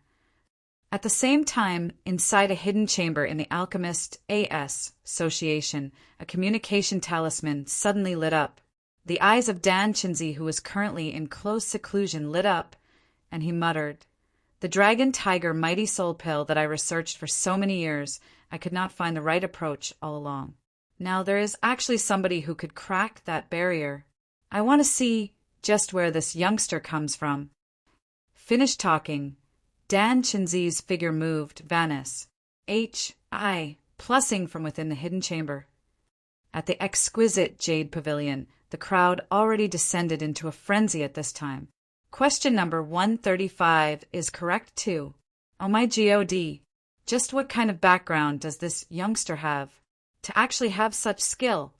At the same time, inside a hidden chamber in the Alchemist A.S. Association, a communication talisman suddenly lit up. The eyes of Dan Chinzi, who was currently in close seclusion, lit up, and he muttered, "The dragon tiger mighty soul pill that I researched for so many years, I could not find the right approach all along. Now there is actually somebody who could crack that barrier. I want to see just where this youngster comes from." Finished talking. Dan Chinzi's figure moved, vanished, plussing from within the hidden chamber. At the exquisite jade pavilion, the crowd already descended into a frenzy at this time. Question number 135 is correct too. Oh my God, just what kind of background does this youngster have to actually have such skill?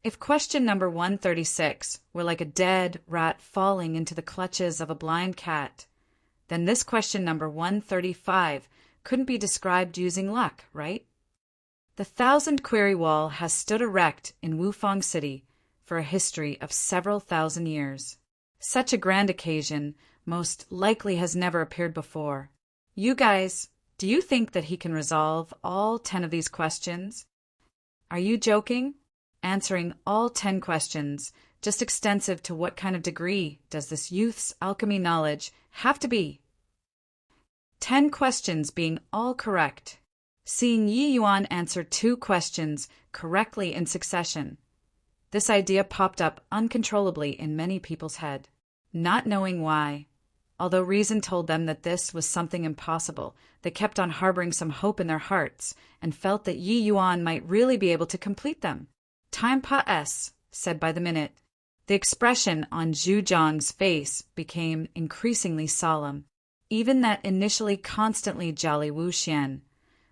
If question number 136 were like a dead rat falling into the clutches of a blind cat, then this question number 135 couldn't be described using luck, right? The 1,000-query wall has stood erect in Wufang City for a history of several thousand years. Such a grand occasion most likely has never appeared before. You guys, do you think that he can resolve all 10 of these questions? Are you joking? Answering all 10 questions, just extensive to what kind of degree does this youth's alchemy knowledge have to be? 10 questions being all correct. Seeing Yi Yuan answer 2 questions correctly in succession. This idea popped up uncontrollably in many people's head, not knowing why. Although reason told them that this was something impossible, they kept on harboring some hope in their hearts and felt that Yi Yuan might really be able to complete them. Time pass, said by the minute. The expression on Zhu Jiang's face became increasingly solemn. Even that initially constantly jolly Wu Xian,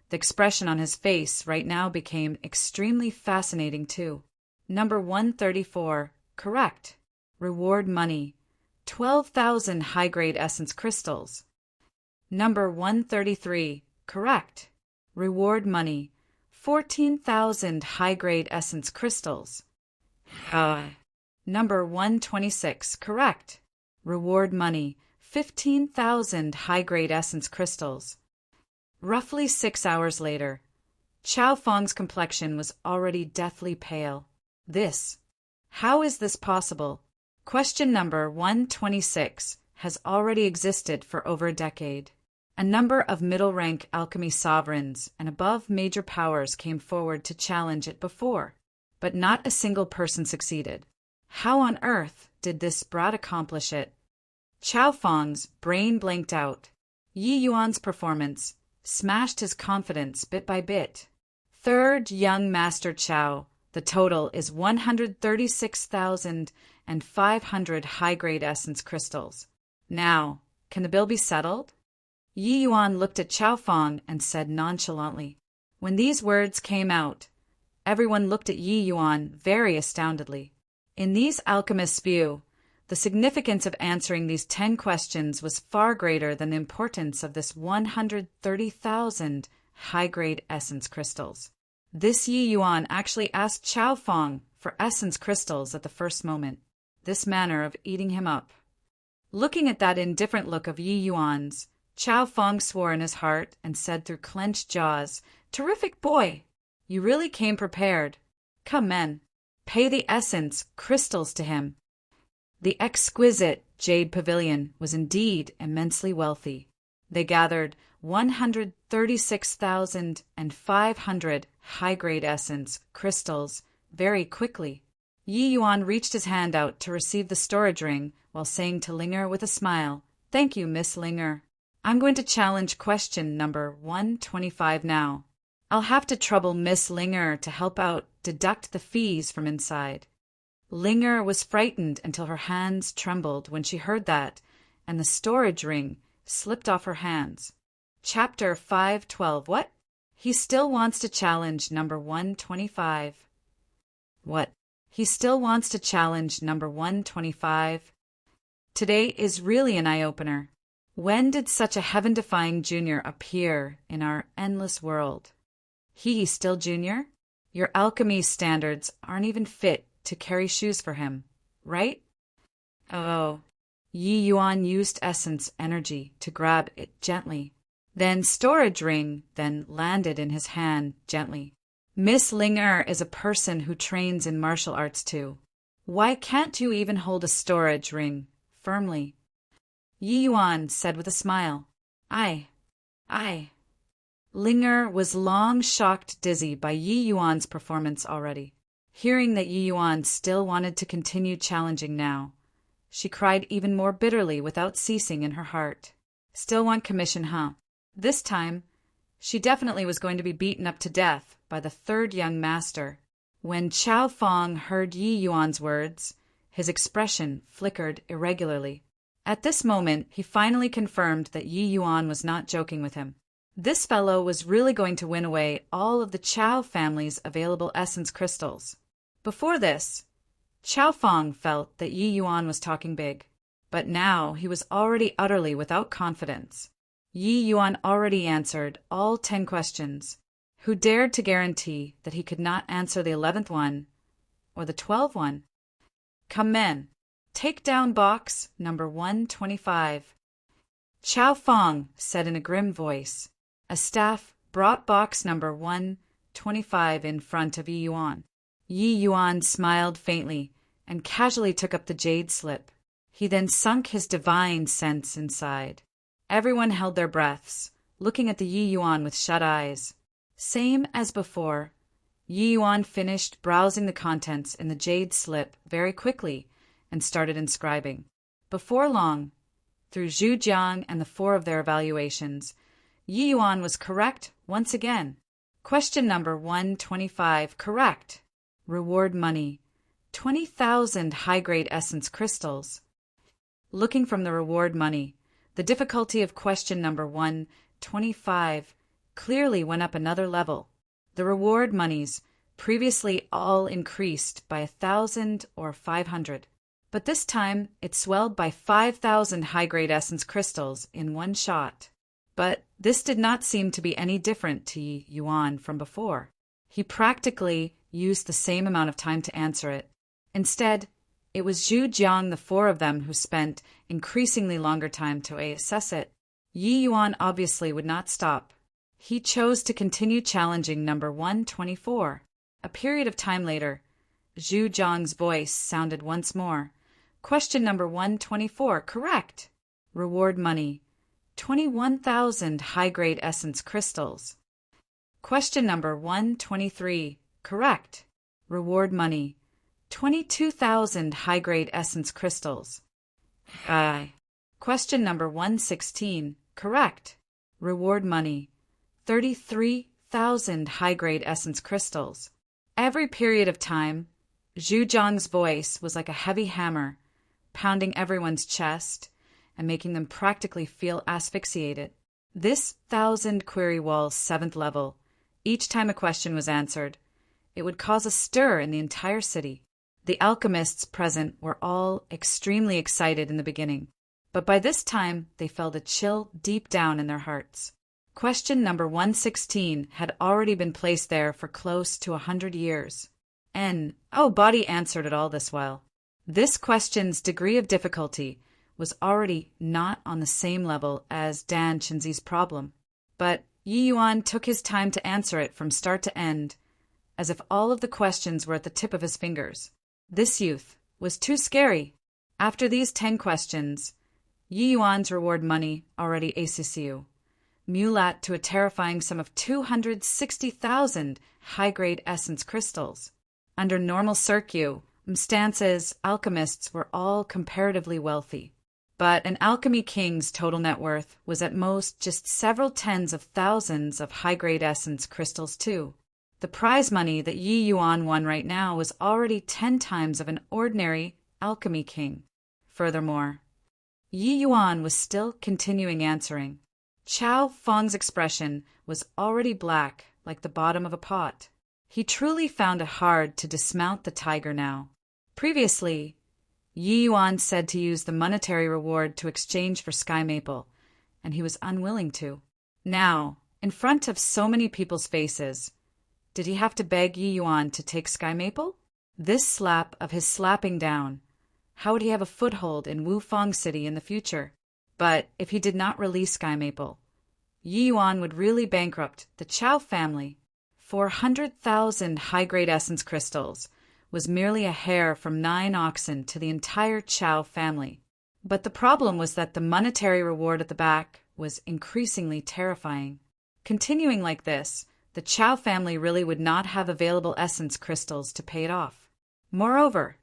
the expression on his face right now became extremely fascinating too. Number 134, correct. Reward money, 12,000 high-grade essence crystals. Number 133, correct. Reward money, 14,000 high-grade essence crystals. Number 126, correct. Reward money, 15,000 high-grade essence crystals. Roughly 6 hours later, Chao Feng's complexion was already deathly pale. How is this possible? Question number 126 has already existed for over a decade. A number of middle-rank alchemy sovereigns and above major powers came forward to challenge it before, but not a single person succeeded. How on earth did this brat accomplish it? Chao Feng's brain blanked out. Yi Yuan's performance smashed his confidence bit by bit. Third young Master Chao, the total is 136,500 high-grade essence crystals. Now, can the bill be settled? Yi Yuan looked at Chao Feng and said nonchalantly. When these words came out, everyone looked at Yi Yuan very astoundedly. In these alchemists' view, the significance of answering these 10 questions was far greater than the importance of this 130,000 high-grade essence crystals. This Yi Yuan actually asked Chao Feng for essence crystals at the first moment, this manner of eating him up. Looking at that indifferent look of Yi Yuan's, Chao Feng swore in his heart and said through clenched jaws, "Terrific boy! You really came prepared. Come, men, pay the essence crystals to him." The exquisite jade pavilion was indeed immensely wealthy. They gathered 136,500 high-grade essence crystals very quickly. Yi Yuan reached his hand out to receive the storage ring while saying to Linger with a smile, "Thank you, Miss Linger. I'm going to challenge question number 125 now. I'll have to trouble Miss Linger to help out deduct the fees from inside." Linger was frightened until her hands trembled when she heard that, and the storage ring slipped off her hands. Chapter 512. What? He still wants to challenge number 125. What? He still wants to challenge number 125. Today is really an eye-opener. When did such a heaven-defying junior appear in our endless world? He still junior? Your alchemy standards aren't even fit to carry shoes for him, right? Oh. Yi Yuan used essence energy to grab it gently. Then storage ring then landed in his hand gently. Miss Ling is a person who trains in martial arts too. Why can't you even hold a storage ring firmly? Yi Yuan said with a smile. I. Ling was long shocked dizzy by Yi Yuan's performance already. Hearing that Yi Yuan still wanted to continue challenging now, she cried even more bitterly without ceasing in her heart. Still want commission, huh? This time, she definitely was going to be beaten up to death by the third young master. When Chao Feng heard Yi Yuan's words, his expression flickered irregularly. At this moment, he finally confirmed that Yi Yuan was not joking with him. This fellow was really going to win away all of the Chao family's available essence crystals. Before this, Chao Feng felt that Yi Yuan was talking big, but now he was already utterly without confidence. Yi Yuan already answered all 10 questions. Who dared to guarantee that he could not answer the 11th one or the 12th one? Come men, take down box number 125. Chao Feng said in a grim voice. A staff brought box number 125 in front of Yi Yuan. Yi Yuan smiled faintly and casually took up the jade slip. He then sunk his divine sense inside. Everyone held their breaths, looking at the Yi Yuan with shut eyes. Same as before, Yi Yuan finished browsing the contents in the jade slip very quickly and started inscribing. Before long, through Zhu Jiang and the 4 of their evaluations, Yi Yuan was correct once again. Question number 125 correct. Reward money, 20,000 high-grade essence crystals. Looking from the reward money, the difficulty of question number 125 clearly went up another level. The reward monies previously all increased by 1,000 or 500, but this time it swelled by 5,000 high-grade essence crystals in one shot. But this did not seem to be any different to Yi Yuan from before. He practically used the same amount of time to answer it. Instead, it was Zhu Jiang, the 4 of them, who spent increasingly longer time to assess it. Yi Yuan obviously would not stop. He chose to continue challenging number 124. A period of time later, Zhu Jiang's voice sounded once more. Question number 124, correct. Reward money, 21,000 high-grade essence crystals. Question number 123, correct. Reward money, 22,000 high-grade essence crystals. Question number 116, correct. Reward money, 33,000 high-grade essence crystals. Every period of time, Zhu Jiang's voice was like a heavy hammer, pounding everyone's chest and making them practically feel asphyxiated. This 1,000 query wall's 7th level, each time a question was answered, it would cause a stir in the entire city. The alchemists present were all extremely excited in the beginning, but by this time they felt a chill deep down in their hearts. Question number 116 had already been placed there for close to 100 years. Body answered it all this while. This question's degree of difficulty was already not on the same level as Dan Chenzi's problem, but Yi Yuan took his time to answer it from start to end, as if all of the questions were at the tip of his fingers. This youth was too scary. After these 10 questions, Yi Yuan's reward money already ACCU, mulat to a terrifying sum of 260,000 high-grade essence crystals. Under normal circumstances, alchemists were all comparatively wealthy. But an alchemy king's total net worth was at most just several tens of thousands of high-grade essence crystals too. The prize money that Yi Yuan won right now was already 10 times of an ordinary alchemy king. Furthermore, Yi Yuan was still continuing answering. Chao Feng's expression was already black like the bottom of a pot. He truly found it hard to dismount the tiger now. Previously, Yi Yuan said to use the monetary reward to exchange for Sky Maple, and he was unwilling to. Now, in front of so many people's faces, Did he have to beg Yi Yuan to take Sky Maple? This slap of his slapping down. How would he have a foothold in Wufang City in the future? But if he did not release Sky Maple, Yi Yuan would really bankrupt the Chao family. 400,000 high-grade essence crystals was merely a hair from 9 oxen to the entire Chao family. But the problem was that the monetary reward at the back was increasingly terrifying. Continuing like this, the Chao family really would not have available essence crystals to pay it off. Moreover,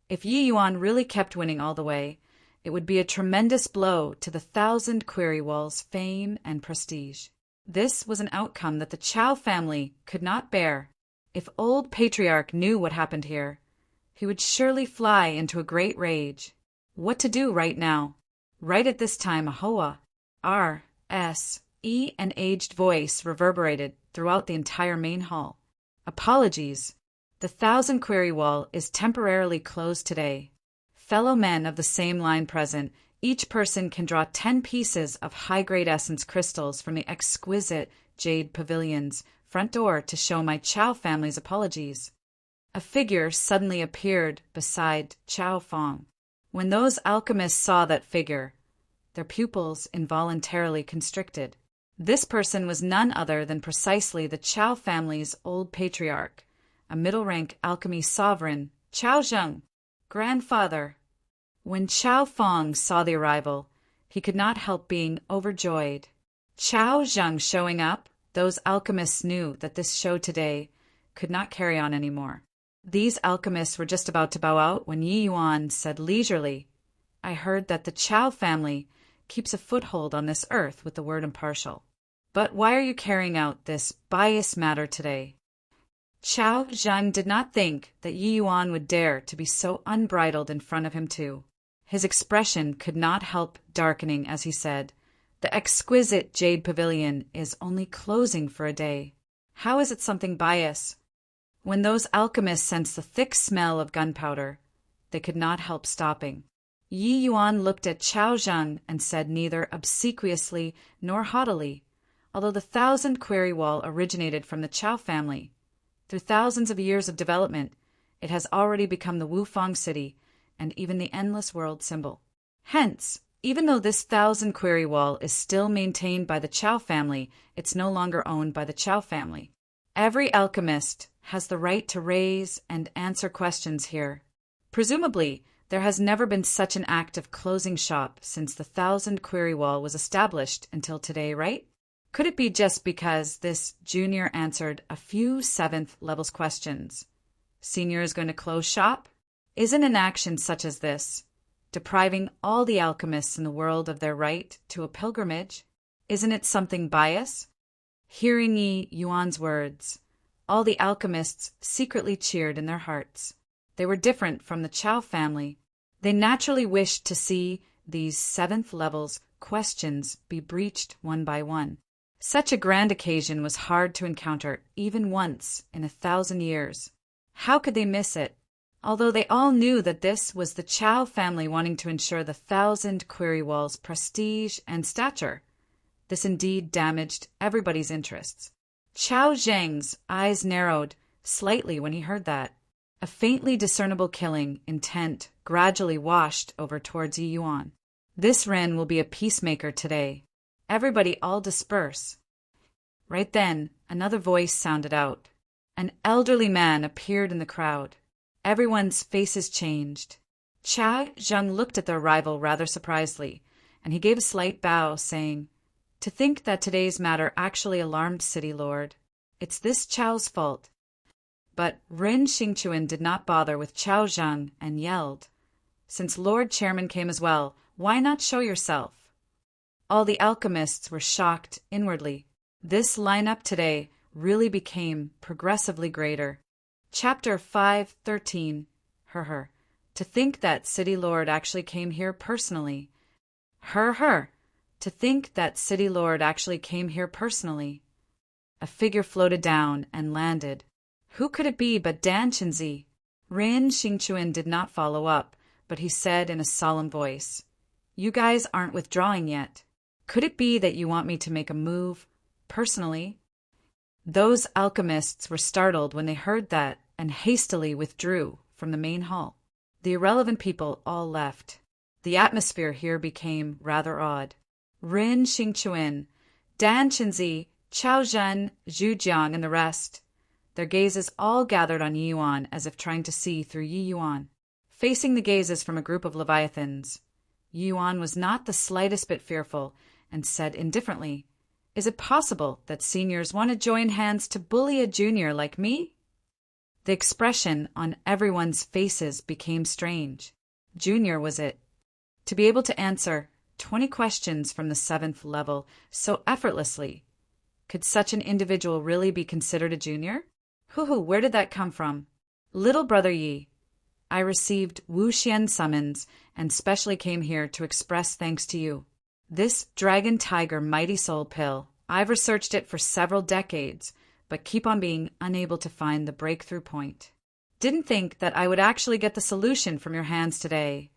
if Yi Yuan really kept winning all the way, it would be a tremendous blow to the 1,000 Query Wall's fame and prestige. This was an outcome that the Chao family could not bear. If old Patriarch knew what happened here, he would surely fly into a great rage. What to do right now? Right at this time, a Hoa, R, S, E, an aged voice reverberated throughout the entire main hall. Apologies. The 1,000 Query Wall is temporarily closed today. Fellow men of the same line present, each person can draw 10 pieces of high-grade essence crystals from the exquisite jade pavilion's front door to show my Chao family's apologies. A figure suddenly appeared beside Chao Fong. When those alchemists saw that figure, their pupils involuntarily constricted. This person was none other than precisely the Chao family's old patriarch, a middle-rank alchemy sovereign, Chao Zheng, grandfather. When Chao Fong saw the arrival, he could not help being overjoyed. Chao Zheng showing up, those alchemists knew that this show today could not carry on anymore. These alchemists were just about to bow out when Yi Yuan said leisurely, "I heard that the Chao family keeps a foothold on this earth with the word impartial. But why are you carrying out this bias matter today?" Chao Zheng did not think that Yi Yuan would dare to be so unbridled in front of him too. His expression could not help darkening as he said, "The exquisite jade pavilion is only closing for a day. How is it something bias?" When those alchemists sensed the thick smell of gunpowder, they could not help stopping. Yi Yuan looked at Chao Zheng and said neither obsequiously nor haughtily, although the 1,000 Query Wall originated from the Chao family. Through thousands of years of development, it has already become the Wufang City and even the endless world symbol. Hence, even though this 1,000 Query Wall is still maintained by the Chao family, it's no longer owned by the Chao family. Every alchemist has the right to raise and answer questions here. Presumably, there has never been such an act of closing shop since the 1,000 Query Wall was established until today, right? Could it be just because this junior answered a few 7th levels questions? Senior is going to close shop? Isn't an action such as this, depriving all the alchemists in the world of their right to a pilgrimage, isn't it something bias? Hearing Yi Yuan's words, all the alchemists secretly cheered in their hearts. They were different from the Chao family. They naturally wished to see these 7th levels questions be breached one by one. Such a grand occasion was hard to encounter even once in 1,000 years. How could they miss it? Although they all knew that this was the Chao family wanting to ensure the 1,000 Query Wall's prestige and stature, this indeed damaged everybody's interests. Chao Zheng's eyes narrowed slightly when he heard that. A faintly discernible killing intent gradually washed over towards Yi Yuan. This Ren will be a peacemaker today. Everybody all disperse. Right then, another voice sounded out. An elderly man appeared in the crowd. Everyone's faces changed. Chao Zheng looked at the arrival rather surprisedly, and he gave a slight bow, saying, "To think that today's matter actually alarmed City Lord. It's this Chao's fault." But Rin Xingchuan did not bother with Chao Zheng and yelled, "Since Lord Chairman came as well, why not show yourself?" All the alchemists were shocked inwardly. This lineup today really became progressively greater. Chapter 513. To think that City Lord actually came here personally. To think that City Lord actually came here personally. A figure floated down and landed. Who could it be but Dan Chenzi? Rin Xingchuan did not follow up, but he said in a solemn voice, "You guys aren't withdrawing yet. Could it be that you want me to make a move, personally?" Those alchemists were startled when they heard that and hastily withdrew from the main hall. The irrelevant people all left. The atmosphere here became rather odd. Rin Xingchuan, Dan Qinzi, Chao Zhen, Zhu Jiang, and the rest, their gazes all gathered on Yi Yuan as if trying to see through Yi Yuan. Facing the gazes from a group of leviathans, Yi Yuan was not the slightest bit fearful and said indifferently, "Is it possible that seniors want to join hands to bully a junior like me?" The expression on everyone's faces became strange. Junior was it? To be able to answer 20 questions from the 7th level so effortlessly. Could such an individual really be considered a junior? Where did that come from? Little brother Yi, I received Wu Xian's summons and specially came here to express thanks to you. This Dragon Tiger Mighty Soul pill, I've researched it for several decades, but keep on being unable to find the breakthrough point. Didn't think that I would actually get the solution from your hands today,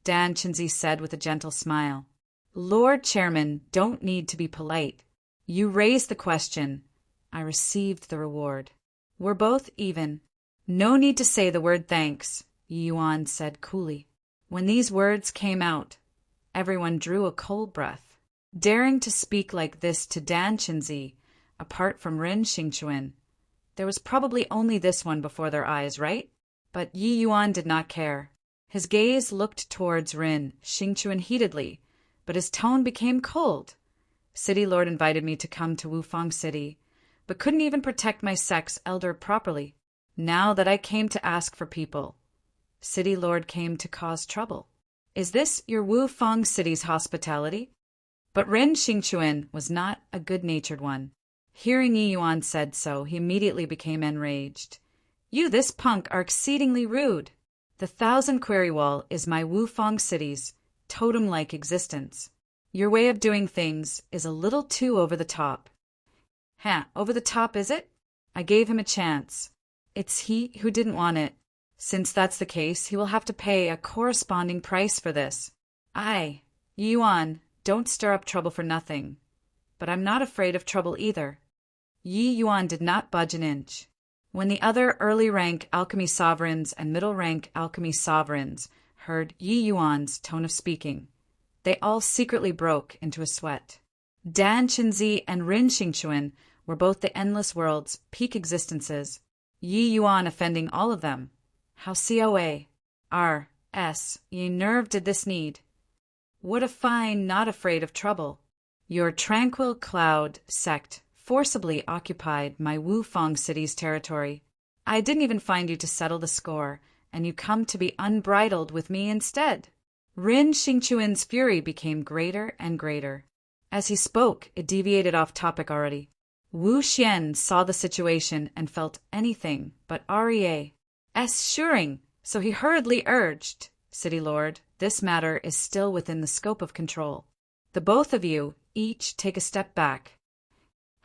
Dan Qinzi said with a gentle smile. Lord Chairman, don't need to be polite. You raised the question. I received the reward. We're both even. No need to say the word thanks, Yi Yuan said coolly. When these words came out, everyone drew a cold breath. Daring to speak like this to Dan Qinzi, apart from Rin Xingchuan, there was probably only this one before their eyes, right? But Yi Yuan did not care. His gaze looked towards Rin Xingchuan heatedly, but his tone became cold. City Lord invited me to come to Wufang City, but couldn't even protect my sex elder properly. Now that I came to ask for people, City Lord came to cause trouble. Is this your Wufang City's hospitality? But Rin Xingchuan was not a good-natured one. Hearing Yi Yuan said so, he immediately became enraged. You, this punk, are exceedingly rude. The 1,000 Query Wall is my Wufang City's totem-like existence. Your way of doing things is a little too over the top. Over the top, is it? I gave him a chance. It's he who didn't want it. Since that's the case, he will have to pay a corresponding price for this. Yi Yuan, don't stir up trouble for nothing. But I'm not afraid of trouble either. Yi Yuan did not budge an inch. When the other early-rank alchemy sovereigns and middle-rank alchemy sovereigns heard Yi Yuan's tone of speaking, they all secretly broke into a sweat. Dan Qinzi and Rin Xingchuan were both the Endless World's peak existences, Yi Yuan offending all of them. How ye nerve did this need? What a fine not afraid of trouble. Your tranquil cloud sect forcibly occupied my Wufang City's territory. I didn't even find you to settle the score, and you come to be unbridled with me instead. Rin Xingchuan's fury became greater and greater. As he spoke, it deviated off topic already. Wu Xian saw the situation and felt anything but REA's suring, so he hurriedly urged, City Lord, this matter is still within the scope of control. The both of you each take a step back.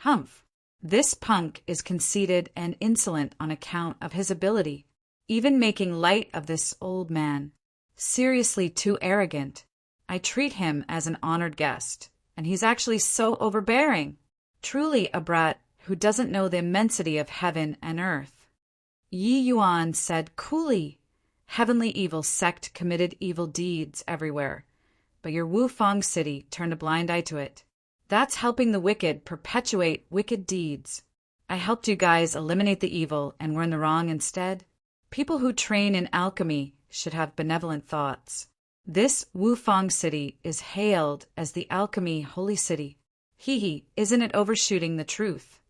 Humph! This punk is conceited and insolent on account of his ability, even making light of this old man. Seriously too arrogant. I treat him as an honored guest, and he's actually so overbearing. Truly a brat who doesn't know the immensity of heaven and earth. Yi Yuan said coolly, Heavenly evil sect committed evil deeds everywhere, but your Wufang City turned a blind eye to it. That's helping the wicked perpetuate wicked deeds. I helped you guys eliminate the evil and we're in the wrong instead. People who train in alchemy should have benevolent thoughts. This Wufang City is hailed as the alchemy holy city. Isn't it overshooting the truth?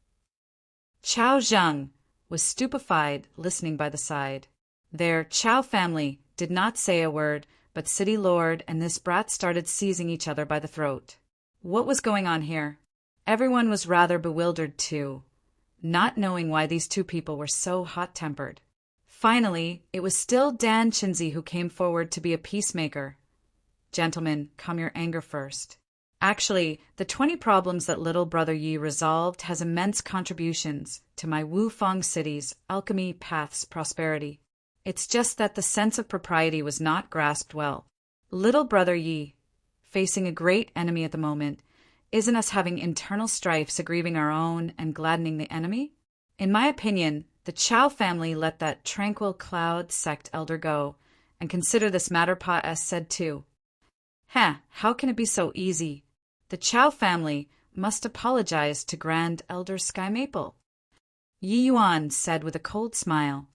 Chao Zheng was stupefied listening by the side. Their Chao family did not say a word, but City Lord and this brat started seizing each other by the throat. What was going on here? Everyone was rather bewildered too, not knowing why these two people were so hot-tempered. Finally, it was still Dan Qinzi who came forward to be a peacemaker. Gentlemen, calm your anger first. Actually, the 20 problems that little brother Yi resolved has immense contributions to my Wufang City's alchemy path's prosperity. It's just that the sense of propriety was not grasped well. Little brother Yi, facing a great enemy at the moment, isn't us having internal strifes aggrieving our own and gladdening the enemy? In my opinion, the Chow family let that tranquil cloud sect elder go, and consider this matter pa as said too. How can it be so easy? The Chow family must apologize to Grand Elder Sky Maple. Yi Yuan said with a cold smile.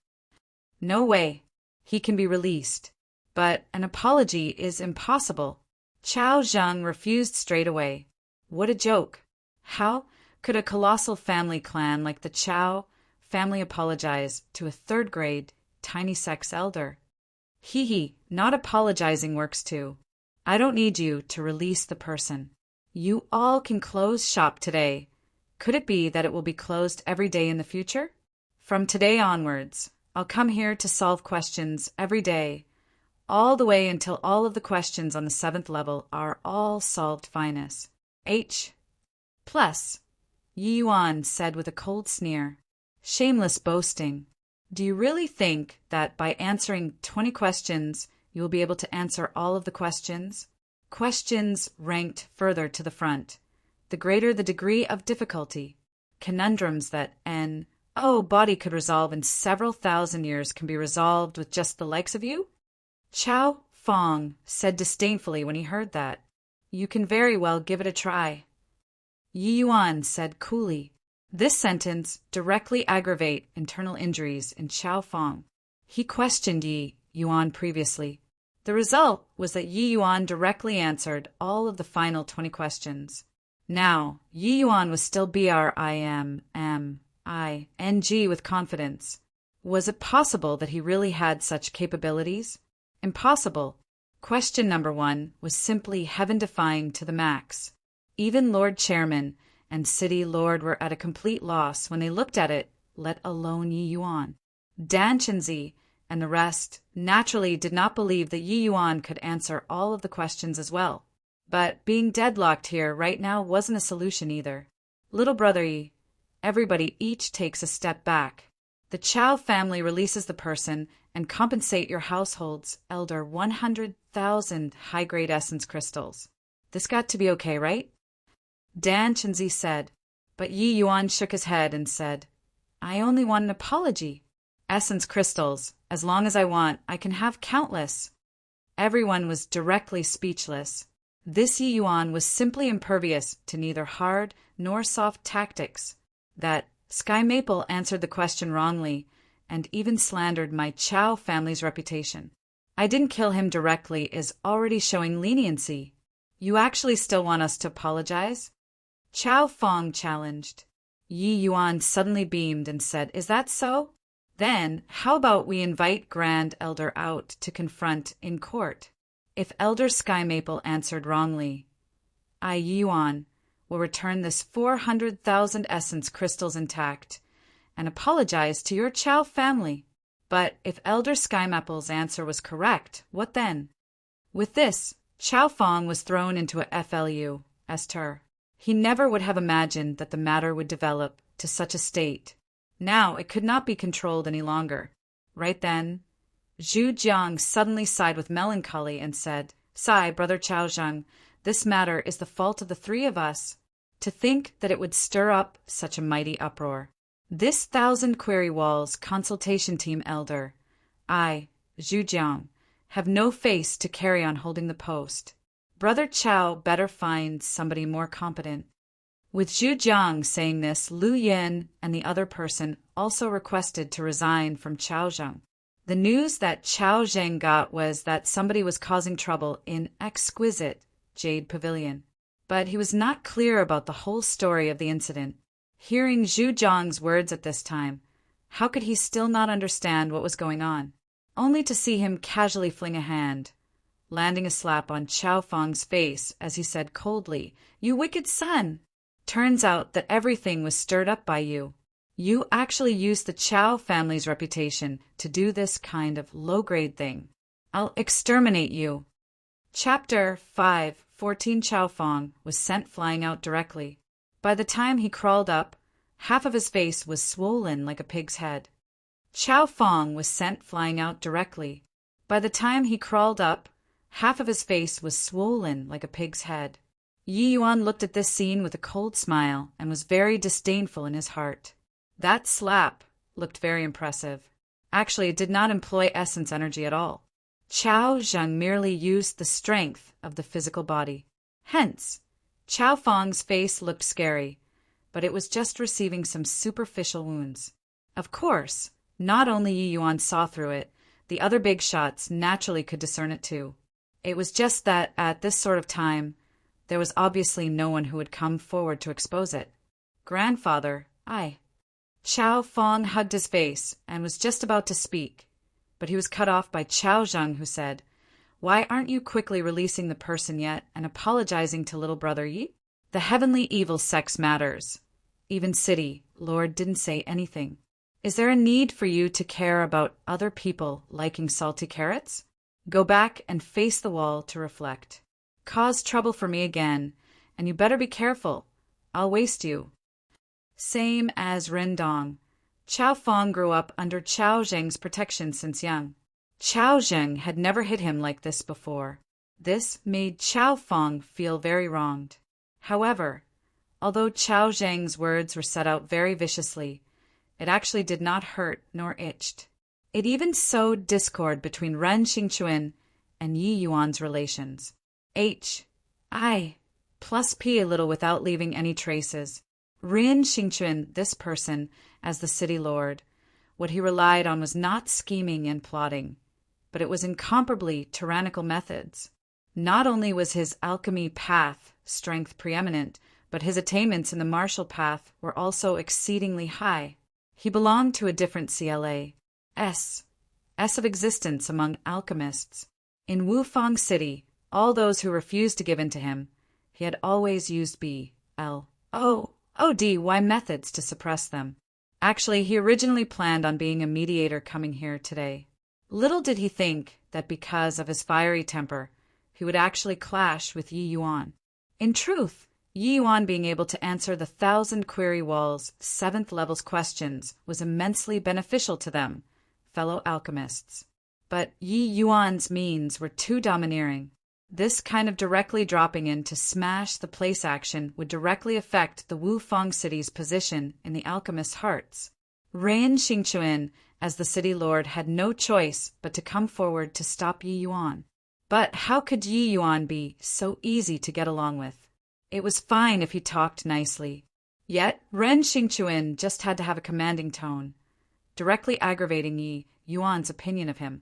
No way. He can be released. But an apology is impossible. Chao Zheng refused straight away. What a joke. How could a colossal family clan like the Chow family apologize to a third-grade, tiny sex elder? Not apologizing works too. I don't need you to release the person. You all can close shop today. Could it be that it will be closed every day in the future? From today onwards, I'll come here to solve questions every day, all the way until all of the questions on the 7th level are all solved finest. H. Plus, Yi Yuan said with a cold sneer. Shameless boasting. Do you really think that by answering 20 questions, you will be able to answer all of the questions? Questions ranked further to the front. The greater the degree of difficulty. Conundrums that an body could resolve in several thousand years can be resolved with just the likes of you? Chow Fong said disdainfully when he heard that. You can very well give it a try. Yi Yuan said coolly. This sentence directly aggravate internal injuries in Chow Fong. He questioned Yi Yuan previously. The result was that Yi Yuan directly answered all of the final 20 questions. Now, Yi Yuan was still BRIMMING with confidence. Was it possible that he really had such capabilities? Impossible. Question number 1 was simply heaven-defying to the max. Even Lord Chairman and City Lord were at a complete loss when they looked at it, let alone Yi Yuan. Dan Chenzi and the rest naturally did not believe that Yi Yuan could answer all of the questions as well. But being deadlocked here right now wasn't a solution either. Little brother Yi, everybody each takes a step back. The Chow family releases the person and compensate your household's elder 100,000 high-grade essence crystals. This got to be okay, right? Dan Chenzi said, but Yi Yuan shook his head and said, I only want an apology. Essence crystals, as long as I want, I can have countless. Everyone was directly speechless. This Yi Yuan was simply impervious to neither hard nor soft tactics. That Sky Maple answered the question wrongly and even slandered my Chow family's reputation. I didn't kill him directly is already showing leniency. You actually still want us to apologize? Chow Fong challenged. Yi Yuan suddenly beamed and said, Is that so? Then, how about we invite Grand Elder out to confront in court? If Elder Sky Maple answered wrongly, I, Yi Yuan, will return this 400,000 essence crystals intact and apologize to your Chow family. But if Elder Sky Maple's answer was correct, what then? With this, Chow Fong was thrown into a FLU, Esther. He never would have imagined that the matter would develop to such a state. Now it could not be controlled any longer. Right then, Zhu Jiang suddenly sighed with melancholy and said, Sigh, Brother Chao Zheng, this matter is the fault of the 3 of us. To think that it would stir up such a mighty uproar. This 1,000 query walls consultation team elder, I, Zhu Jiang, have no face to carry on holding the post. Brother Chao better find somebody more competent. With Zhu Jiang saying this, Lu Yin and the other person also requested to resign from Chao Zheng. The news that Chao Zheng got was that somebody was causing trouble in exquisite Jade Pavilion. But he was not clear about the whole story of the incident. Hearing Zhu Jiang's words at this time, how could he still not understand what was going on? Only to see him casually fling a hand, landing a slap on Chow Fong's face as he said coldly, You wicked son! Turns out that everything was stirred up by you. You actually used the Chow family's reputation to do this kind of low-grade thing. I'll exterminate you. Chapter 5:14 Chow Fong was sent flying out directly. By the time he crawled up, half of his face was swollen like a pig's head. Chow Fong was sent flying out directly. By the time he crawled up, half of his face was swollen like a pig's head. Yi Yuan looked at this scene with a cold smile and was very disdainful in his heart. That slap looked very impressive. Actually, it did not employ essence energy at all. Chao Zheng merely used the strength of the physical body. Hence, Chao Feng's face looked scary, but it was just receiving some superficial wounds. Of course, not only Yi Yuan saw through it, the other big shots naturally could discern it too. It was just that, at this sort of time, there was obviously no one who would come forward to expose it. Grandfather, I. Chao Feng hugged his face and was just about to speak, but he was cut off by Chao Zheng, who said, "Why aren't you quickly releasing the person yet and apologizing to little brother Yi? The heavenly evil sex matters. Even City, Lord didn't say anything. Is there a need for you to care about other people liking salty carrots? Go back and face the wall to reflect. Cause trouble for me again, and you better be careful. I'll waste you." Same as Ren Dong. Chao Feng grew up under Chao Zheng's protection since young. Chao Zheng had never hit him like this before. This made Chao Feng feel very wronged. However, although Chao Zheng's words were set out very viciously, it actually did not hurt nor itched. It even sowed discord between Ren Xingchuan and Yi Yuan's relations. I plus P a little without leaving any traces. Ren Xingchuan, this person, as the city lord, what he relied on was not scheming and plotting, but it was incomparably tyrannical methods. Not only was his alchemy path strength preeminent, but his attainments in the martial path were also exceedingly high. He belonged to a different CLA, S of existence among alchemists. In Wufang City, all those who refused to give in to him, he had always used B, L, O, D, Y methods to suppress them. Actually, he originally planned on being a mediator coming here today. Little did he think that because of his fiery temper, he would actually clash with Yi Yuan. In truth, Yi Yuan being able to answer the 1,000 query wall's 7th level's questions was immensely beneficial to them, fellow alchemists. But Yi Yuan's means were too domineering. This kind of directly dropping in to smash the place action would directly affect the Wufang city's position in the alchemists' hearts. Ren Xingchuan, as the city lord, had no choice but to come forward to stop Yi Yuan. But how could Yi Yuan be so easy to get along with? It was fine if he talked nicely. Yet Ren Xingchuan just had to have a commanding tone, directly aggravating Yi Yuan's opinion of him.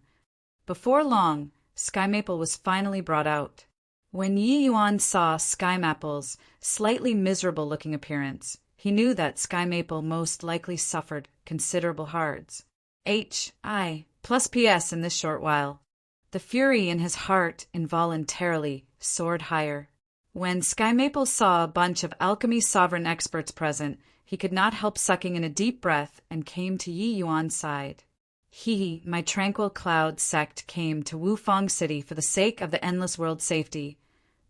Before long, Sky Maple was finally brought out. When Yi Yuan saw Sky Maple's slightly miserable-looking appearance, he knew that Sky Maple most likely suffered considerable hards. I plus PS in this short while. The fury in his heart involuntarily soared higher. When Sky Maple saw a bunch of alchemy sovereign experts present, he could not help sucking in a deep breath and came to Yi Yuan's side. He, my tranquil cloud sect, came to Wufang City for the sake of the endless world's safety,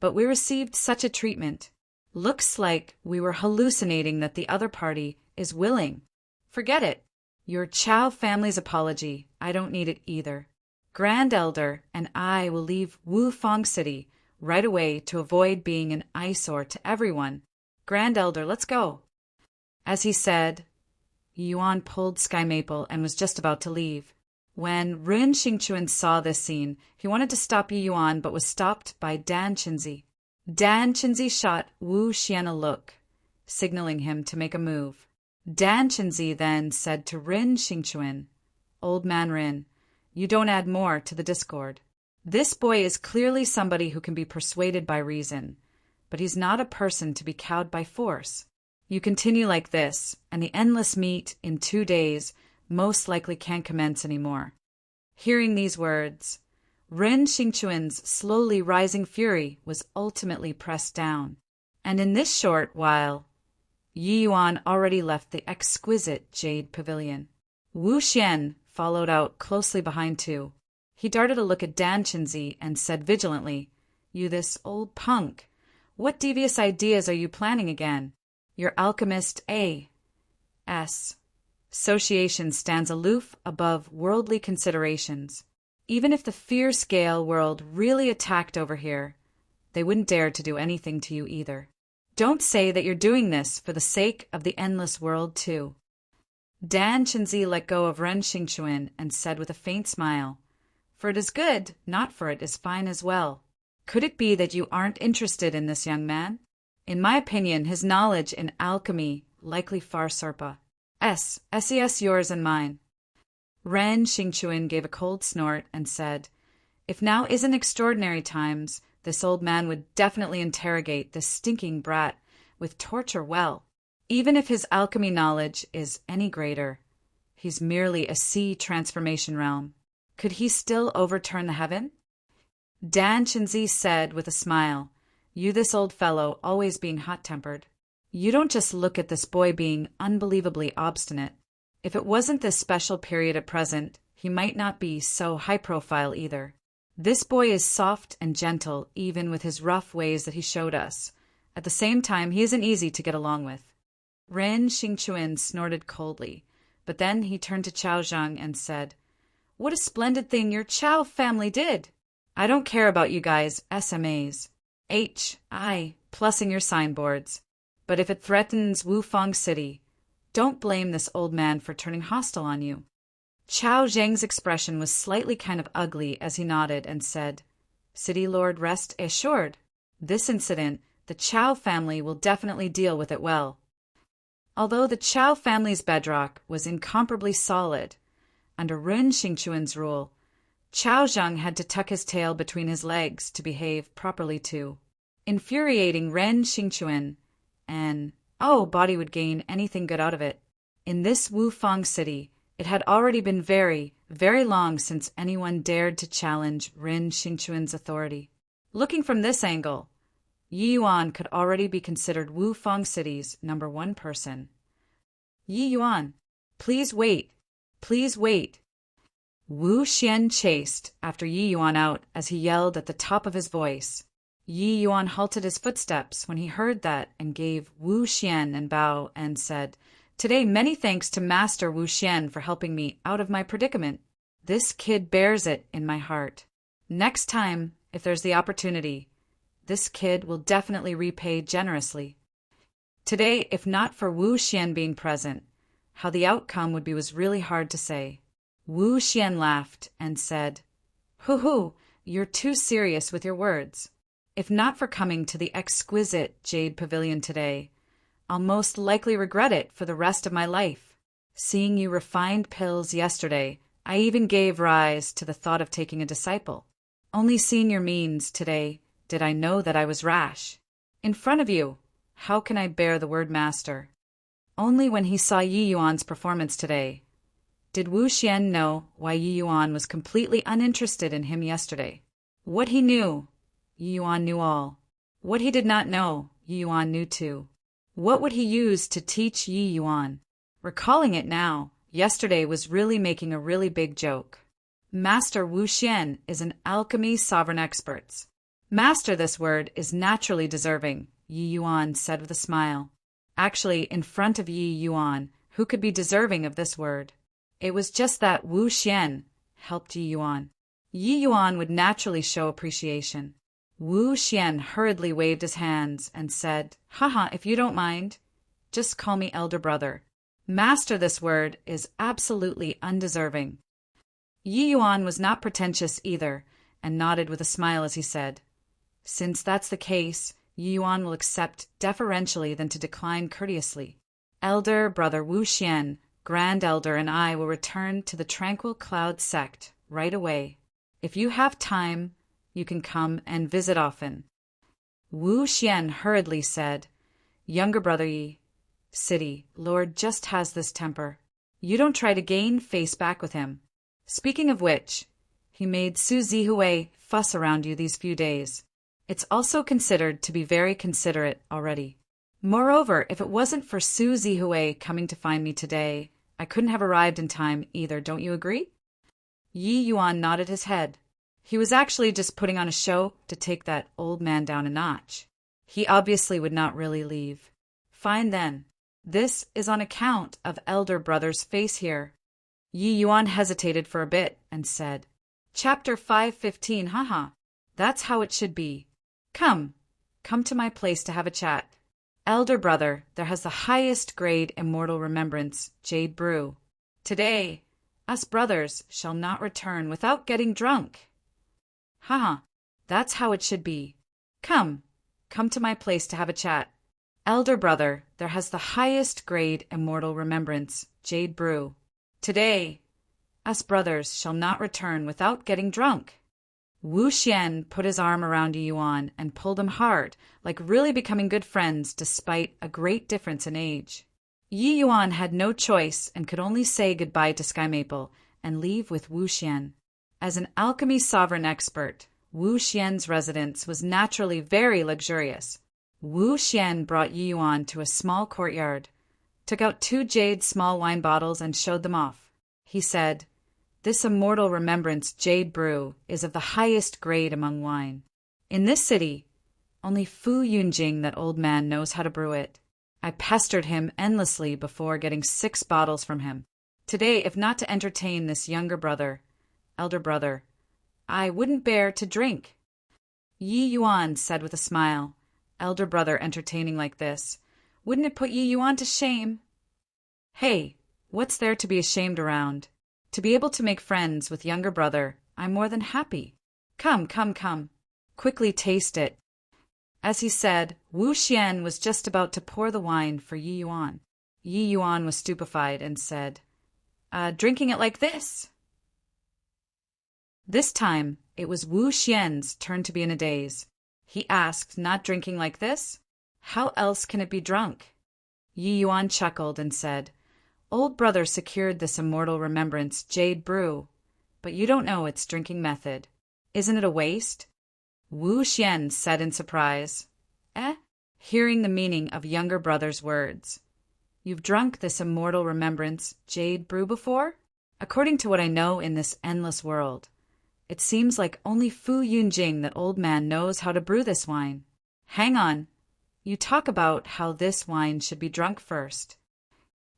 but we received such a treatment. Looks like we were hallucinating that the other party is willing. Forget it. Your Chao family's apology, I don't need it either. Grand Elder and I will leave Wufang City right away to avoid being an eyesore to everyone. Grand Elder, let's go. As he said, Yuan pulled Sky Maple and was just about to leave. When Ren Xingchuan saw this scene, he wanted to stop Yi Yuan but was stopped by Dan Qinzi. Dan Qinzi shot Wu Xian a look, signaling him to make a move. Dan Qinzi then said to Ren Xingchuan, "Old man Ren, you don't add more to the discord. This boy is clearly somebody who can be persuaded by reason, but he's not a person to be cowed by force. You continue like this, and the endless meet in 2 days most likely can't commence anymore." Hearing these words, Ren Xingchuan's slowly rising fury was ultimately pressed down, and in this short while, Yi Yuan already left the exquisite Jade Pavilion. Wu Xian followed out closely behind too. He darted a look at Dan Qinzi and said vigilantly, "You this old punk, what devious ideas are you planning again? Your Alchemist A.S. Association stands aloof above worldly considerations. Even if the fear scale world really attacked over here, they wouldn't dare to do anything to you either. Don't say that you're doing this for the sake of the endless world, too. Dan Chenzi let go of Ren Xingchuan and said with a faint smile, "For it is good, not for it is fine as well. Could it be that you aren't interested in this young man? In my opinion, his knowledge in alchemy likely far surpa. Ses yours and mine." Ren Xingchuan gave a cold snort and said, "If now isn't extraordinary times, this old man would definitely interrogate this stinking brat with torture well. Even if his alchemy knowledge is any greater, he's merely a sea transformation realm. Could he still overturn the heaven?" Dan Chenzi said with a smile, "You this old fellow always being hot-tempered. You don't just look at this boy being unbelievably obstinate. If it wasn't this special period at present, he might not be so high-profile either. This boy is soft and gentle even with his rough ways that he showed us. At the same time, he isn't easy to get along with." Ren Xingchuan snorted coldly, but then he turned to Chao Zhang and said, "What a splendid thing your Chao family did! I don't care about you guys, SMAs. Plussing your signboards. But if it threatens Wufang City, don't blame this old man for turning hostile on you." Chao Zhang's expression was slightly kind of ugly as he nodded and said, "City Lord, rest assured. This incident, the Chao family will definitely deal with it well." Although the Chao family's bedrock was incomparably solid, under Ren Xingchuan's rule, Chao Zhang had to tuck his tail between his legs to behave properly too. Infuriating Ren Xingchuan, and body would gain anything good out of it. In this Wufang city, it had already been very, very long since anyone dared to challenge Ren Xingchuan's authority. Looking from this angle, Yi Yuan could already be considered Wufang City's #1 person. "Yi Yuan, please wait. Please wait." Wu Xian chased after Yi Yuan out as he yelled at the top of his voice. Yi Yuan halted his footsteps when he heard that and gave Wu Xian and bow and said, "Today many thanks to Master Wu Xian for helping me out of my predicament. This kid bears it in my heart. Next time, if there's the opportunity, this kid will definitely repay generously." Today, if not for Wu Xian being present, how the outcome would be was really hard to say. Wu Xian laughed and said, "Hoo, you're too serious with your words. If not for coming to the exquisite Jade Pavilion today, I'll most likely regret it for the rest of my life. Seeing you refined pills yesterday, I even gave rise to the thought of taking a disciple. Only seeing your means today did I know that I was rash. In front of you, how can I bear the word master?" Only when he saw Yi Yuan's performance today did Wu Xian know why Yi Yuan was completely uninterested in him yesterday. What he knew, Yi Yuan knew all. What he did not know, Yi Yuan knew too. What would he use to teach Yi Yuan? Recalling it now, yesterday was really making a really big joke. Master Wu Xian is an alchemy sovereign expert. Master, this word is naturally deserving, Yi Yuan said with a smile. Actually, in front of Yi Yuan, who could be deserving of this word? It was just that Wu Xian helped Yi Yuan. Yi Yuan would naturally show appreciation. Wu Xian hurriedly waved his hands and said, "Haha, if you don't mind, just call me elder brother. Master, this word is absolutely undeserving." Yi Yuan was not pretentious either, and nodded with a smile as he said, "Since that's the case, Yi Yuan will accept deferentially than to decline courteously. Elder brother Wu Xian, Grand Elder, and I will return to the Tranquil Cloud sect right away. If you have time, you can come and visit often." Wu Xian hurriedly said, "Younger brother Yi, City Lord just has this temper. You don't try to gain face back with him. Speaking of which, he made Su Zihue fuss around you these few days. It's also considered to be very considerate already. Moreover, if it wasn't for Su Zihue coming to find me today, I couldn't have arrived in time either, don't you agree?" Yi Yuan nodded his head. He was actually just putting on a show to take that old man down a notch. He obviously would not really leave. Fine then. This is on account of elder brother's face here. Yi Yuan hesitated for a bit and said, "Chapter 515, haha. That's how it should be. Come, come to my place to have a chat. Elder brother, there has the highest grade immortal remembrance, jade brew. Today, us brothers shall not return without getting drunk. Haha, that's how it should be. Come, come to my place to have a chat. Elder brother, there has the highest grade immortal remembrance, jade brew. Today, us brothers shall not return without getting drunk. Wu Xian put his arm around Yi Yuan and pulled him hard, like really becoming good friends despite a great difference in age. Yi Yuan had no choice and could only say goodbye to Sky Maple and leave with Wu Xian. As an alchemy sovereign expert, Wu Xian's residence was naturally very luxurious. Wu Xian brought Yi Yuan to a small courtyard, took out 2 jade small wine bottles and showed them off. He said, "This immortal remembrance jade brew is of the highest grade among wine. In this city, only Fu Yunjing, that old man, knows how to brew it. I pestered him endlessly before getting 6 bottles from him. Today, if not to entertain this elder brother, I wouldn't bear to drink." Yi Yuan said with a smile, "Elder brother entertaining like this, wouldn't it put Yi Yuan to shame?" "Hey, what's there to be ashamed around? To be able to make friends with younger brother, I'm more than happy. Come, come, come. Quickly taste it." As he said, Wu Xian was just about to pour the wine for Yi Yuan. Yi Yuan was stupefied and said, "Drinking it like this?" This time, it was Wu Xian's turn to be in a daze. He asked, "Not drinking like this? How else can it be drunk?" Yi Yuan chuckled and said, "Old brother secured this immortal remembrance jade brew, but you don't know its drinking method. Isn't it a waste?" Wu Xian said in surprise, "Eh?" Hearing the meaning of younger brother's words. "You've drunk this immortal remembrance jade brew before? According to what I know in this endless world, it seems like only Fu Yunjing, that old man, knows how to brew this wine. Hang on, you talk about how this wine should be drunk first."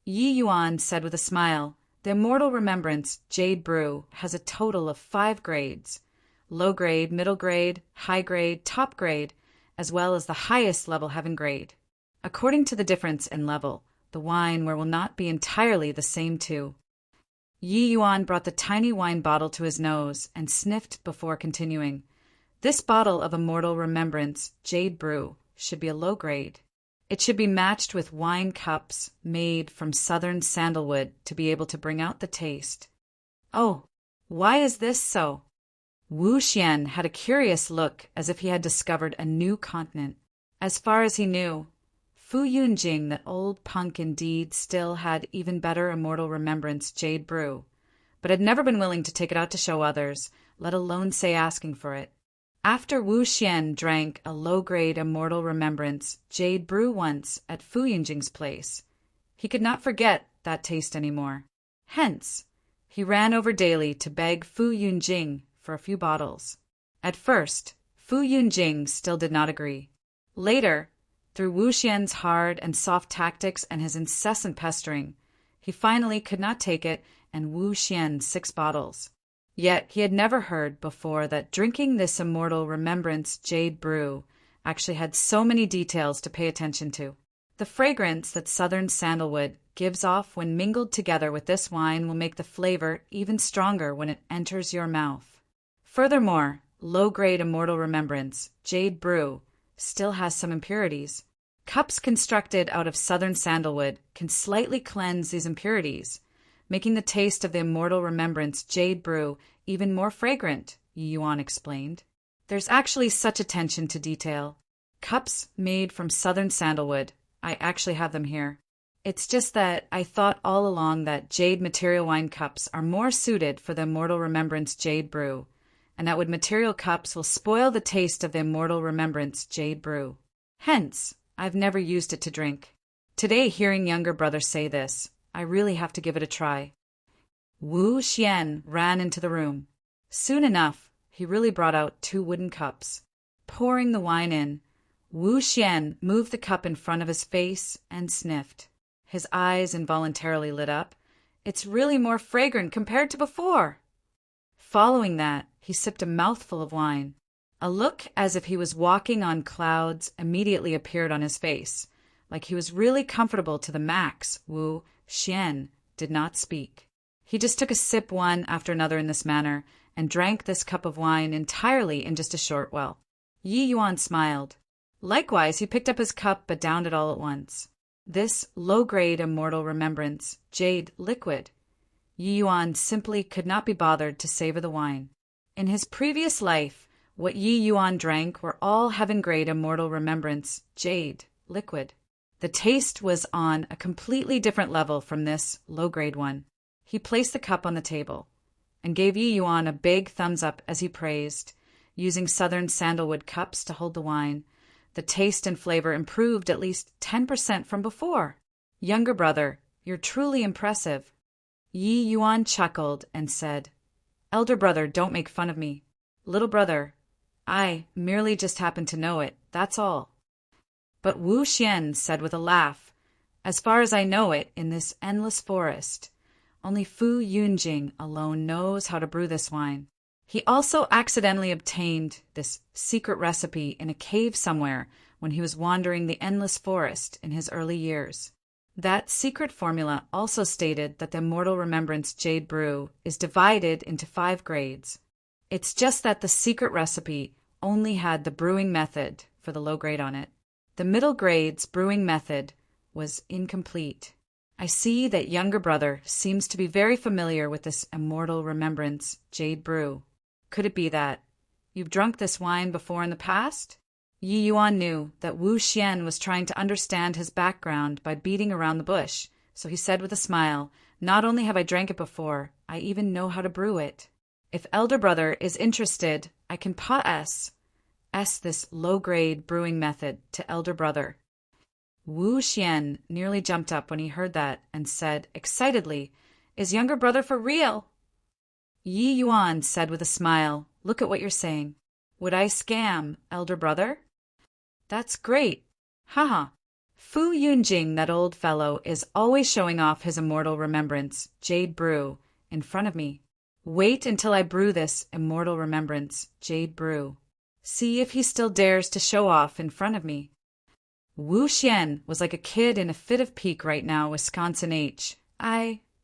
Yi Yuan said with a smile, "The immortal remembrance jade brew has a total of 5 grades, low grade, middle grade, high grade, top grade, as well as the highest level heaven grade. According to the difference in level, the wine will not be entirely the same too." Yi Yuan brought the tiny wine bottle to his nose and sniffed before continuing. "This bottle of immortal remembrance jade brew should be a low grade. It should be matched with wine cups made from southern sandalwood to be able to bring out the taste." "Oh, why is this so?" Wu Xian had a curious look, as if he had discovered a new continent. As far as he knew, Fu Yunjing, that old punk indeed, still had even better immortal remembrance jade brew, but had never been willing to take it out to show others, let alone say asking for it. After Wu Xian drank a low-grade immortal remembrance jade brew once at Fu Yunjing's place, he could not forget that taste anymore. Hence, he ran over daily to beg Fu Yunjing for a few bottles. At first, Fu Yunjing still did not agree. Later, through Wu Xian's hard and soft tactics and his incessant pestering, he finally could not take it and Wu Xian 6 bottles. Yet he had never heard before that drinking this immortal remembrance jade brew actually had so many details to pay attention to. The fragrance that southern sandalwood gives off when mingled together with this wine will make the flavor even stronger when it enters your mouth. Furthermore, low-grade immortal remembrance jade brew still has some impurities. Cups constructed out of southern sandalwood can slightly cleanse these impurities, making the taste of the immortal remembrance jade brew even more fragrant, Yi Yuan explained. There's actually such attention to detail. Cups made from southern sandalwood, I actually have them here. It's just that I thought all along that jade material wine cups are more suited for the immortal remembrance jade brew, and that wood material cups will spoil the taste of the immortal remembrance jade brew. Hence, I've never used it to drink. Today, hearing younger brother say this, I really have to give it a try." Wu Xian ran into the room. Soon enough, he really brought out 2 wooden cups. Pouring the wine in, Wu Xian moved the cup in front of his face and sniffed. His eyes involuntarily lit up. "It's really more fragrant compared to before." Following that, he sipped a mouthful of wine. A look as if he was walking on clouds immediately appeared on his face, like he was really comfortable to the max. Wu Xian did not speak. He just took a sip one after another in this manner, and drank this cup of wine entirely in just a short while. Yi Yuan smiled. Likewise, he picked up his cup but downed it all at once. This low-grade immortal remembrance, jade liquid. Yi Yuan simply could not be bothered to savor the wine. In his previous life, what Yi Yuan drank were all heaven-grade immortal remembrance, jade liquid. The taste was on a completely different level from this low-grade one. He placed the cup on the table and gave Yi Yuan a big thumbs up as he praised, using southern sandalwood cups to hold the wine. The taste and flavor improved at least 10% from before. Younger brother, you're truly impressive. Yi Yuan chuckled and said, Elder brother, don't make fun of me. Little brother, I merely just happen to know it, that's all. But Wu Xian said with a laugh, as far as I know it, in this endless forest, only Fu Yunjing alone knows how to brew this wine. He also accidentally obtained this secret recipe in a cave somewhere when he was wandering the endless forest in his early years. That secret formula also stated that the immortal remembrance jade brew is divided into 5 grades. It's just that the secret recipe only had the brewing method for the low grade on it. The middle grade's brewing method was incomplete. I see that younger brother seems to be very familiar with this immortal remembrance jade brew. Could it be that you've drunk this wine before in the past? Yi Yuan knew that Wu Xian was trying to understand his background by beating around the bush, so he said with a smile, Not only have I drank it before, I even know how to brew it. If elder brother is interested, I can pass this low-grade brewing method to elder brother. Wu Xian nearly jumped up when he heard that and said excitedly, Is younger brother for real? Yi Yuan said with a smile, Look at what you're saying. Would I scam elder brother? That's great. Haha. Fu Yunjing, that old fellow, is always showing off his immortal remembrance, jade brew, in front of me. Wait until I brew this immortal remembrance, jade brew. See if he still dares to show off in front of me. Wu Xian was like a kid in a fit of pique right now, Wisconsin H.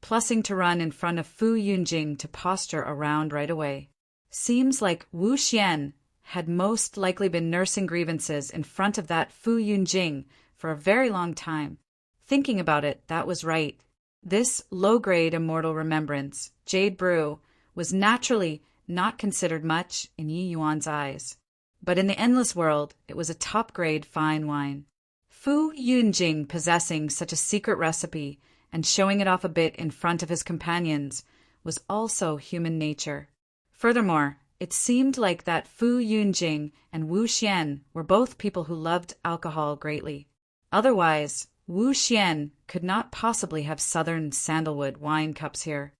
Plussing to run in front of Fu Yunjing to posture around right away. Seems like Wu Xian had most likely been nursing grievances in front of that Fu Yunjing for a very long time. Thinking about it, that was right. This low-grade immortal remembrance, jade brew, was naturally not considered much in Yi Yuan's eyes. But in the endless world, it was a top-grade fine wine. Fu Yunjing possessing such a secret recipe and showing it off a bit in front of his companions was also human nature. Furthermore, it seemed like that Fu Yunjing and Wu Xian were both people who loved alcohol greatly. Otherwise, Wu Xian could not possibly have southern sandalwood wine cups here.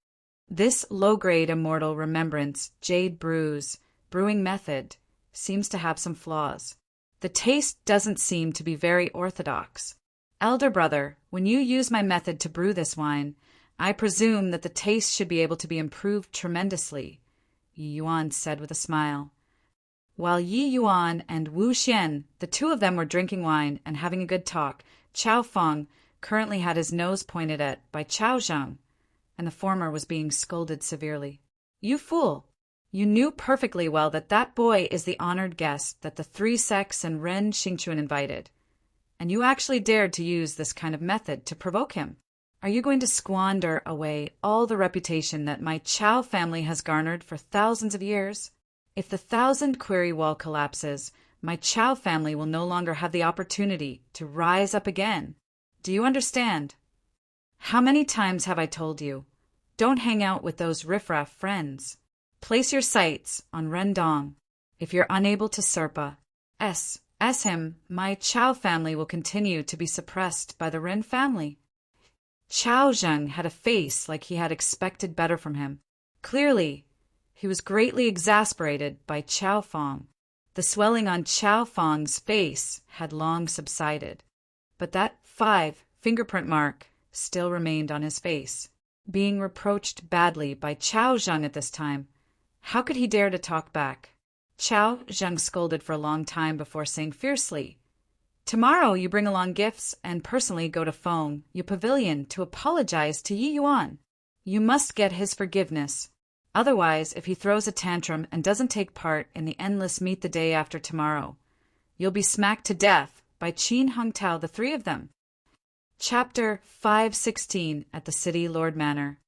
This low-grade immortal remembrance jade brewing method seems to have some flaws. The taste doesn't seem to be very orthodox. Elder brother, when you use my method to brew this wine, I presume that the taste should be able to be improved tremendously, Yi Yuan said with a smile. While Yi Yuan and Wu Xian, the two of them were drinking wine and having a good talk, Chao Feng currently had his nose pointed at by Chao Zhang, and the former was being scolded severely. You fool! You knew perfectly well that that boy is the honored guest that the 3 Sects and Ren Xingchuan invited, and you actually dared to use this kind of method to provoke him. Are you going to squander away all the reputation that my Chao family has garnered for thousands of years? If the 1,000 query wall collapses, my Chao family will no longer have the opportunity to rise up again. Do you understand? How many times have I told you, don't hang out with those riffraff friends. Place your sights on Rendong. If you're unable to Serpa, S him, my Chao family will continue to be suppressed by the Ren family. Chao Zheng had a face like he had expected better from him. Clearly, he was greatly exasperated by Chao Feng. The swelling on Chao Feng's face had long subsided, but that 5 fingerprint mark still remained on his face. Being reproached badly by Chao Zheng at this time, how could he dare to talk back? Qiao Zheng scolded for a long time before saying fiercely, "Tomorrow you bring along gifts and personally go to Feng, your pavilion, to apologize to Yi Yuan. You must get his forgiveness. Otherwise, if he throws a tantrum and doesn't take part in the endless meet the day after tomorrow, you'll be smacked to death by Qin Hongtao, the three of them." Chapter 516 at the City Lord Manor.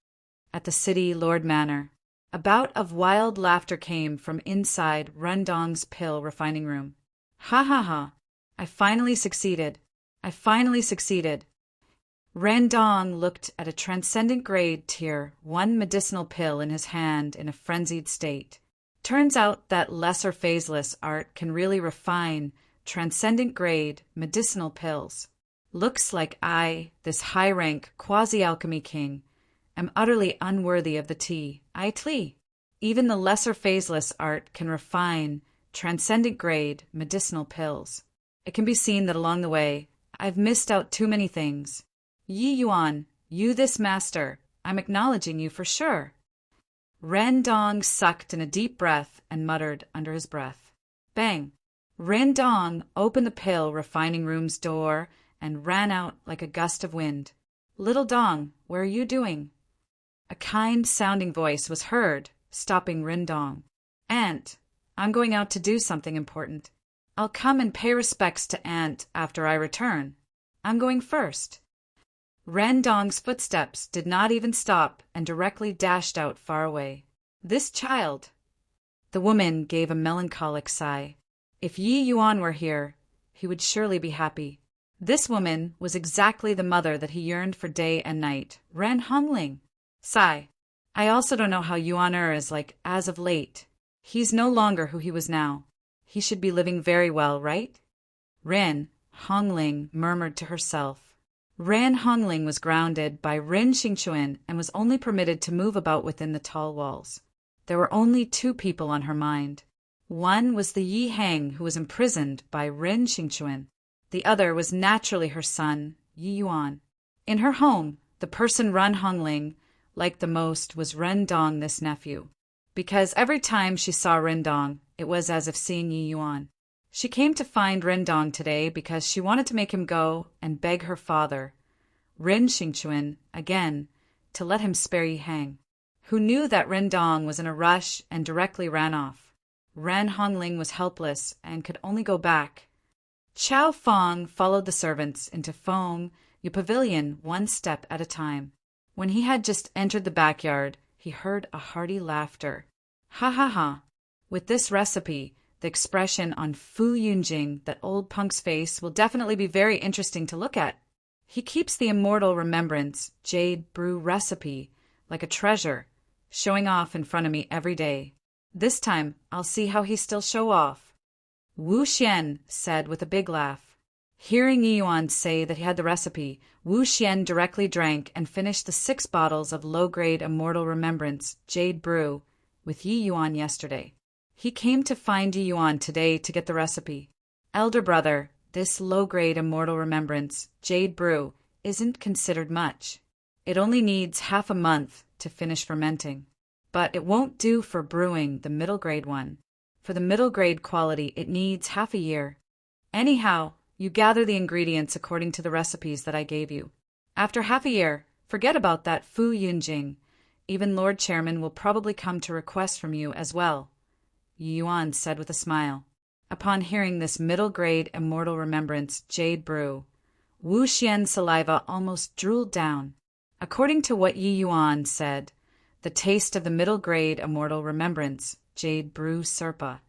At the City Lord Manor. A bout of wild laughter came from inside Rendong's pill refining room. "Ha ha ha. I finally succeeded. I finally succeeded." Rendong looked at a transcendent grade tier 1 medicinal pill in his hand in a frenzied state. Turns out that lesser phaseless art can really refine transcendent grade medicinal pills. Looks like I, this high-rank quasi-alchemy king, am utterly unworthy of the tea. I tlee. Even the lesser phaseless art can refine transcendent grade medicinal pills. It can be seen that along the way, I've missed out too many things. Yi Yuan, you this master, I'm acknowledging you for sure. Rendong sucked in a deep breath and muttered under his breath. Bang! Rendong opened the pill refining room's door and ran out like a gust of wind. "Little Dong, where are you doing?" A kind-sounding voice was heard, stopping Rendong. "Aunt, I'm going out to do something important. I'll come and pay respects to Aunt after I return. I'm going first." Rendong's footsteps did not even stop and directly dashed out far away. This child. The woman gave a melancholic sigh. If Yi Yuan were here, he would surely be happy. This woman was exactly the mother that he yearned for day and night. Ren Hongling. Sigh. I also don't know how Yuan is like as of late. He's no longer who he was now. He should be living very well, right? Ren Hongling murmured to herself. Ren Hongling was grounded by Rin Xingchuan and was only permitted to move about within the tall walls. There were only two people on her mind. One was the Yi Hang who was imprisoned by Rin Xingchuan. The other was naturally her son, Yi Yuan. In her home, the person Ren Hongling liked the most was Rendong, this nephew, because every time she saw Rendong, it was as if seeing Yi Yuan. She came to find Rendong today because she wanted to make him go and beg her father, Rin Xingchuan, again, to let him spare Yi Hang, who knew that Rendong was in a rush and directly ran off. Ren Hongling was helpless and could only go back. Qiao Feng followed the servants into Feng, your pavilion, one step at a time. When he had just entered the backyard, he heard a hearty laughter. Ha ha ha! With this recipe, the expression on Fu Yunjing, that old punk's face, will definitely be very interesting to look at. He keeps the immortal remembrance jade brew recipe like a treasure, showing off in front of me every day. This time, I'll see how he still show off. Wu Xian said with a big laugh. Hearing Yi Yuan say that he had the recipe, Wu Xian directly drank and finished the 6 bottles of low-grade immortal remembrance jade brew with Yi Yuan yesterday. He came to find Yi Yuan today to get the recipe. Elder brother, this low-grade immortal remembrance, jade brew, isn't considered much. It only needs half a month to finish fermenting. But it won't do for brewing the middle-grade one. For the middle-grade quality, it needs half a year. Anyhow, you gather the ingredients according to the recipes that I gave you. After half a year, forget about that Fu Yunjing. Even Lord Chairman will probably come to request from you as well. Yi Yuan said with a smile. Upon hearing this middle-grade immortal remembrance jade brew, Wu Xian's saliva almost drooled down. According to what Yi Yuan said, the taste of the middle-grade immortal remembrance jade brew Serpa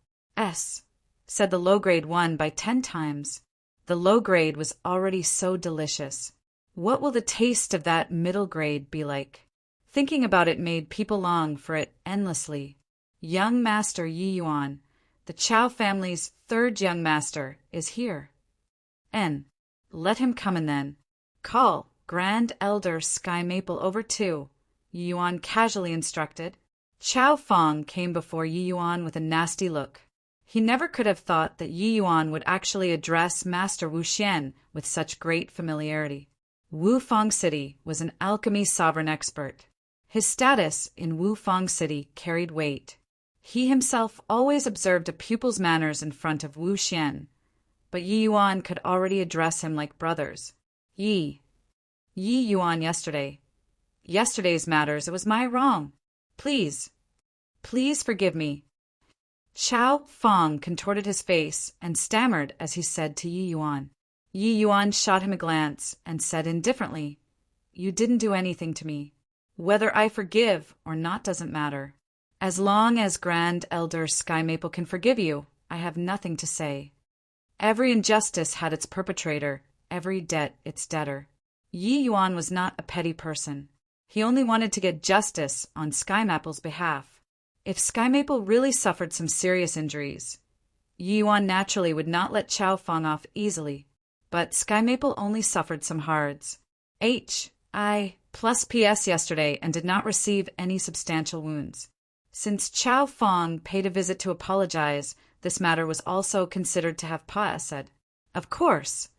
said the low-grade one by 10 times. The low-grade was already so delicious. What will the taste of that middle-grade be like? Thinking about it made people long for it endlessly. Young Master Yi Yuan, the Qiao family's 3rd young master, is here. Let him come in then. Call Grand Elder Sky Maple over too, Yi Yuan casually instructed. Qiao Feng came before Yi Yuan with a nasty look. He never could have thought that Yi Yuan would actually address Master Wu Xian with such great familiarity. Wu Feng City was an alchemy sovereign expert. His status in Wu Feng City carried weight. He himself always observed a pupil's manners in front of Wu Xian, but Yi Yuan could already address him like brothers. Yi Yuan Yesterday's matters, it was my wrong. Please forgive me. Xiao Fang contorted his face and stammered as he said to Yi Yuan. Yi Yuan shot him a glance and said indifferently, You didn't do anything to me. Whether I forgive or not doesn't matter. As long as Grand Elder Sky Maple can forgive you, I have nothing to say. Every injustice had its perpetrator, every debt its debtor. Yi Yuan was not a petty person. He only wanted to get justice on Sky Maple's behalf. If Sky Maple really suffered some serious injuries, Yi Yuan naturally would not let Xiao Fang off easily. But Sky Maple only suffered some hards. I plus PS yesterday and did not receive any substantial wounds. Since Xiao Fang paid a visit to apologize, this matter was also considered to have passed. Of course,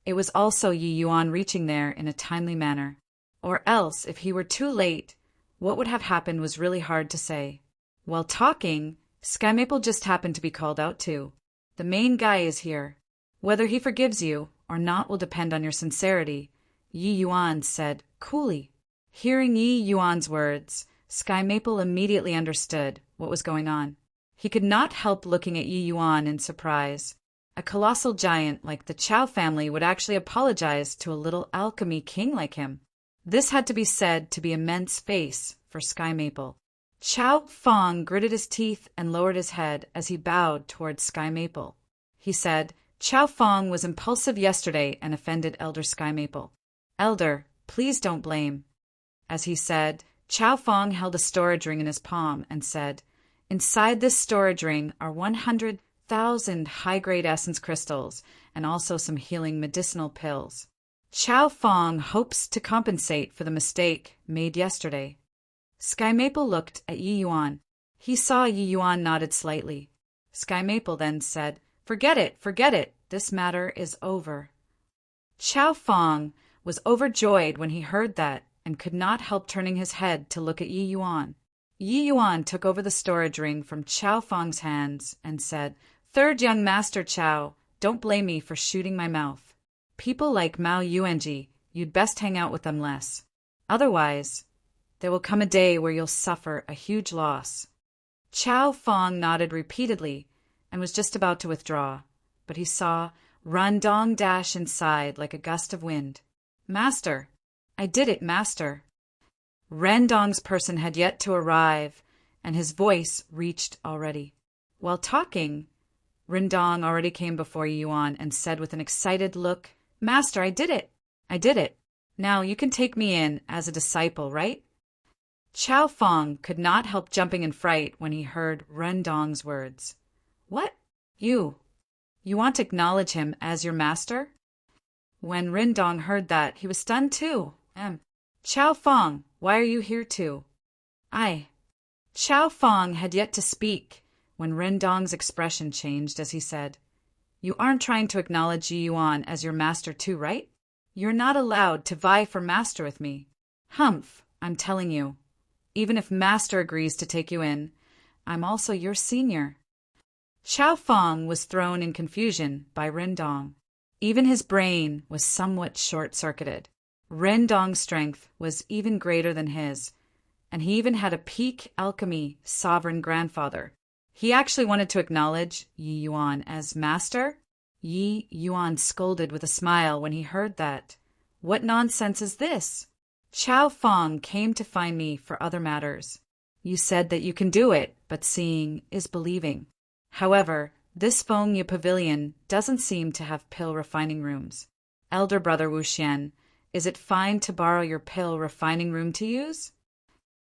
it was also Yi Yuan reaching there in a timely manner. Or else, if he were too late, what would have happened was really hard to say. While talking, Sky Maple just happened to be called out too. The main guy is here. Whether he forgives you or not will depend on your sincerity, Yi Yuan said coolly. Hearing Yi Yuan's words, Sky Maple immediately understood what was going on. He could not help looking at Yi Yuan in surprise. A colossal giant like the Chao family would actually apologize to a little alchemy king like him. This had to be said to be immense face for Sky Maple. Xiao Fang gritted his teeth and lowered his head as he bowed towards Sky Maple. He said, Xiao Fang was impulsive yesterday and offended Elder Sky Maple. Elder, please don't blame. As he said, Xiao Fang held a storage ring in his palm and said, Inside this storage ring are 100,000 high-grade essence crystals and also some healing medicinal pills. Xiao Fang hopes to compensate for the mistake made yesterday. Sky Maple looked at Yi Yuan. He saw Yi Yuan nodded slightly. Sky Maple then said, Forget it, this matter is over. Xiao Fang was overjoyed when he heard that and could not help turning his head to look at Yi Yuan. Yi Yuan took over the storage ring from Xiao Fang's hands and said, Third young master Xiao, don't blame me for shooting my mouth. People like Mao Yuanji, you'd best hang out with them less. Otherwise, there will come a day where you'll suffer a huge loss. Xiao Fang nodded repeatedly and was just about to withdraw, but he saw Randong dash inside like a gust of wind. Master! I did it, Master! Rendong's person had yet to arrive, and his voice reached already. While talking, Rendong already came before Yuan and said with an excited look, Master, I did it! Now you can take me in as a disciple, right? Xiao Fang could not help jumping in fright when he heard Rendong's words. What? You want to acknowledge him as your master? When Rendong heard that, he was stunned too. Xiao Fang, why are you here too? Xiao Fang had yet to speak when Rendong's expression changed as he said, You aren't trying to acknowledge Yi Yuan as your master too, right? You're not allowed to vie for master with me. Humph, I'm telling you. Even if master agrees to take you in, I'm also your senior. Xiao Fang was thrown in confusion by Rendong. Even his brain was somewhat short-circuited. Rendong's strength was even greater than his, and he even had a peak alchemy sovereign grandfather. He actually wanted to acknowledge Yi Yuan as master. Yi Yuan scolded with a smile when he heard that. What nonsense is this? Xiao Fang came to find me for other matters. You said that you can do it, but seeing is believing. However, this Fengye pavilion doesn't seem to have pill refining rooms. Elder brother Wu Xian, is it fine to borrow your pill refining room to use?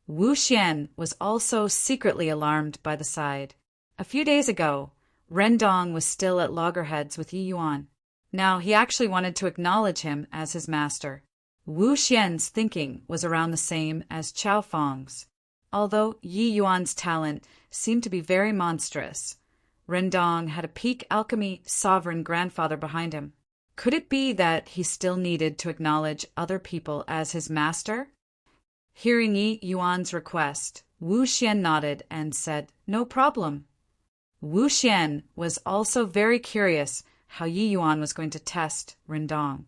Wu Xian was also secretly alarmed by the side. A few days ago, Rendong was still at loggerheads with Yi Yuan. Now he actually wanted to acknowledge him as his master. Wu Xian's thinking was around the same as Xiao Fang's. Although Yi Yuan's talent seemed to be very monstrous, Rendong had a peak alchemy sovereign grandfather behind him. Could it be that he still needed to acknowledge other people as his master? Hearing Yi Yuan's request, Wu Xian nodded and said, "No problem." Wu Xian was also very curious how Yi Yuan was going to test Rindong.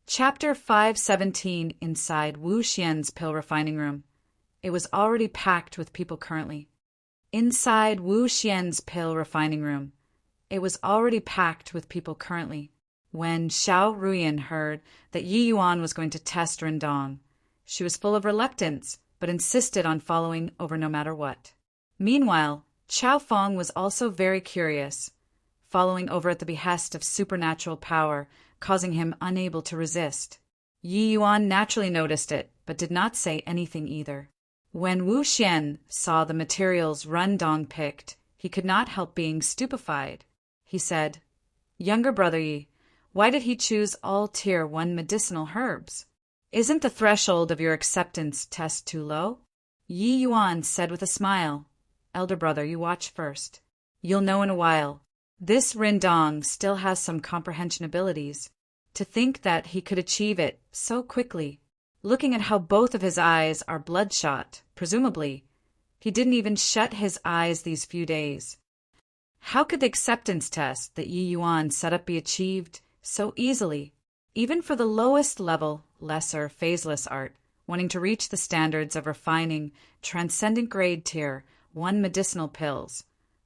Chapter 517 inside Wu Xian's pill refining room. It was already packed with people currently. Inside Wu Xian's pill refining room. It was already packed with people currently. When Xiao Ruyan heard that Yi Yuan was going to test Rindong, she was full of reluctance, but insisted on following over no matter what. Meanwhile, Chao Feng was also very curious, following over at the behest of supernatural power, causing him unable to resist. Yi Yuan naturally noticed it, but did not say anything either. When Wu Xian saw the materials Rindong picked, he could not help being stupefied. He said, "Younger brother Yi, why did he choose all Tier 1 medicinal herbs? Isn't the threshold of your acceptance test too low?" Yi Yuan said with a smile, "Elder brother, you watch first. You'll know in a while. This Rindong still has some comprehension abilities. To think that he could achieve it so quickly. Looking at how both of his eyes are bloodshot, presumably, he didn't even shut his eyes these few days. How could the acceptance test that Yi Yuan set up be achieved so easily, even for the lowest level, lesser, phaseless art, wanting to reach the standards of refining, transcendent grade Tier 1 medicinal pills?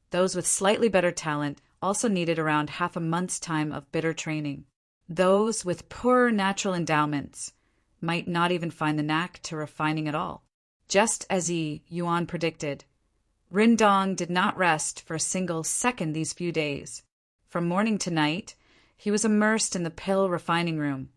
Those with slightly better talent also needed around half a month's time of bitter training. Those with poorer natural endowments might not even find the knack to refining at all. Just as Yi Yuan predicted, Rindong did not rest for a single second these few days. From morning to night, he was immersed in the pill refining room,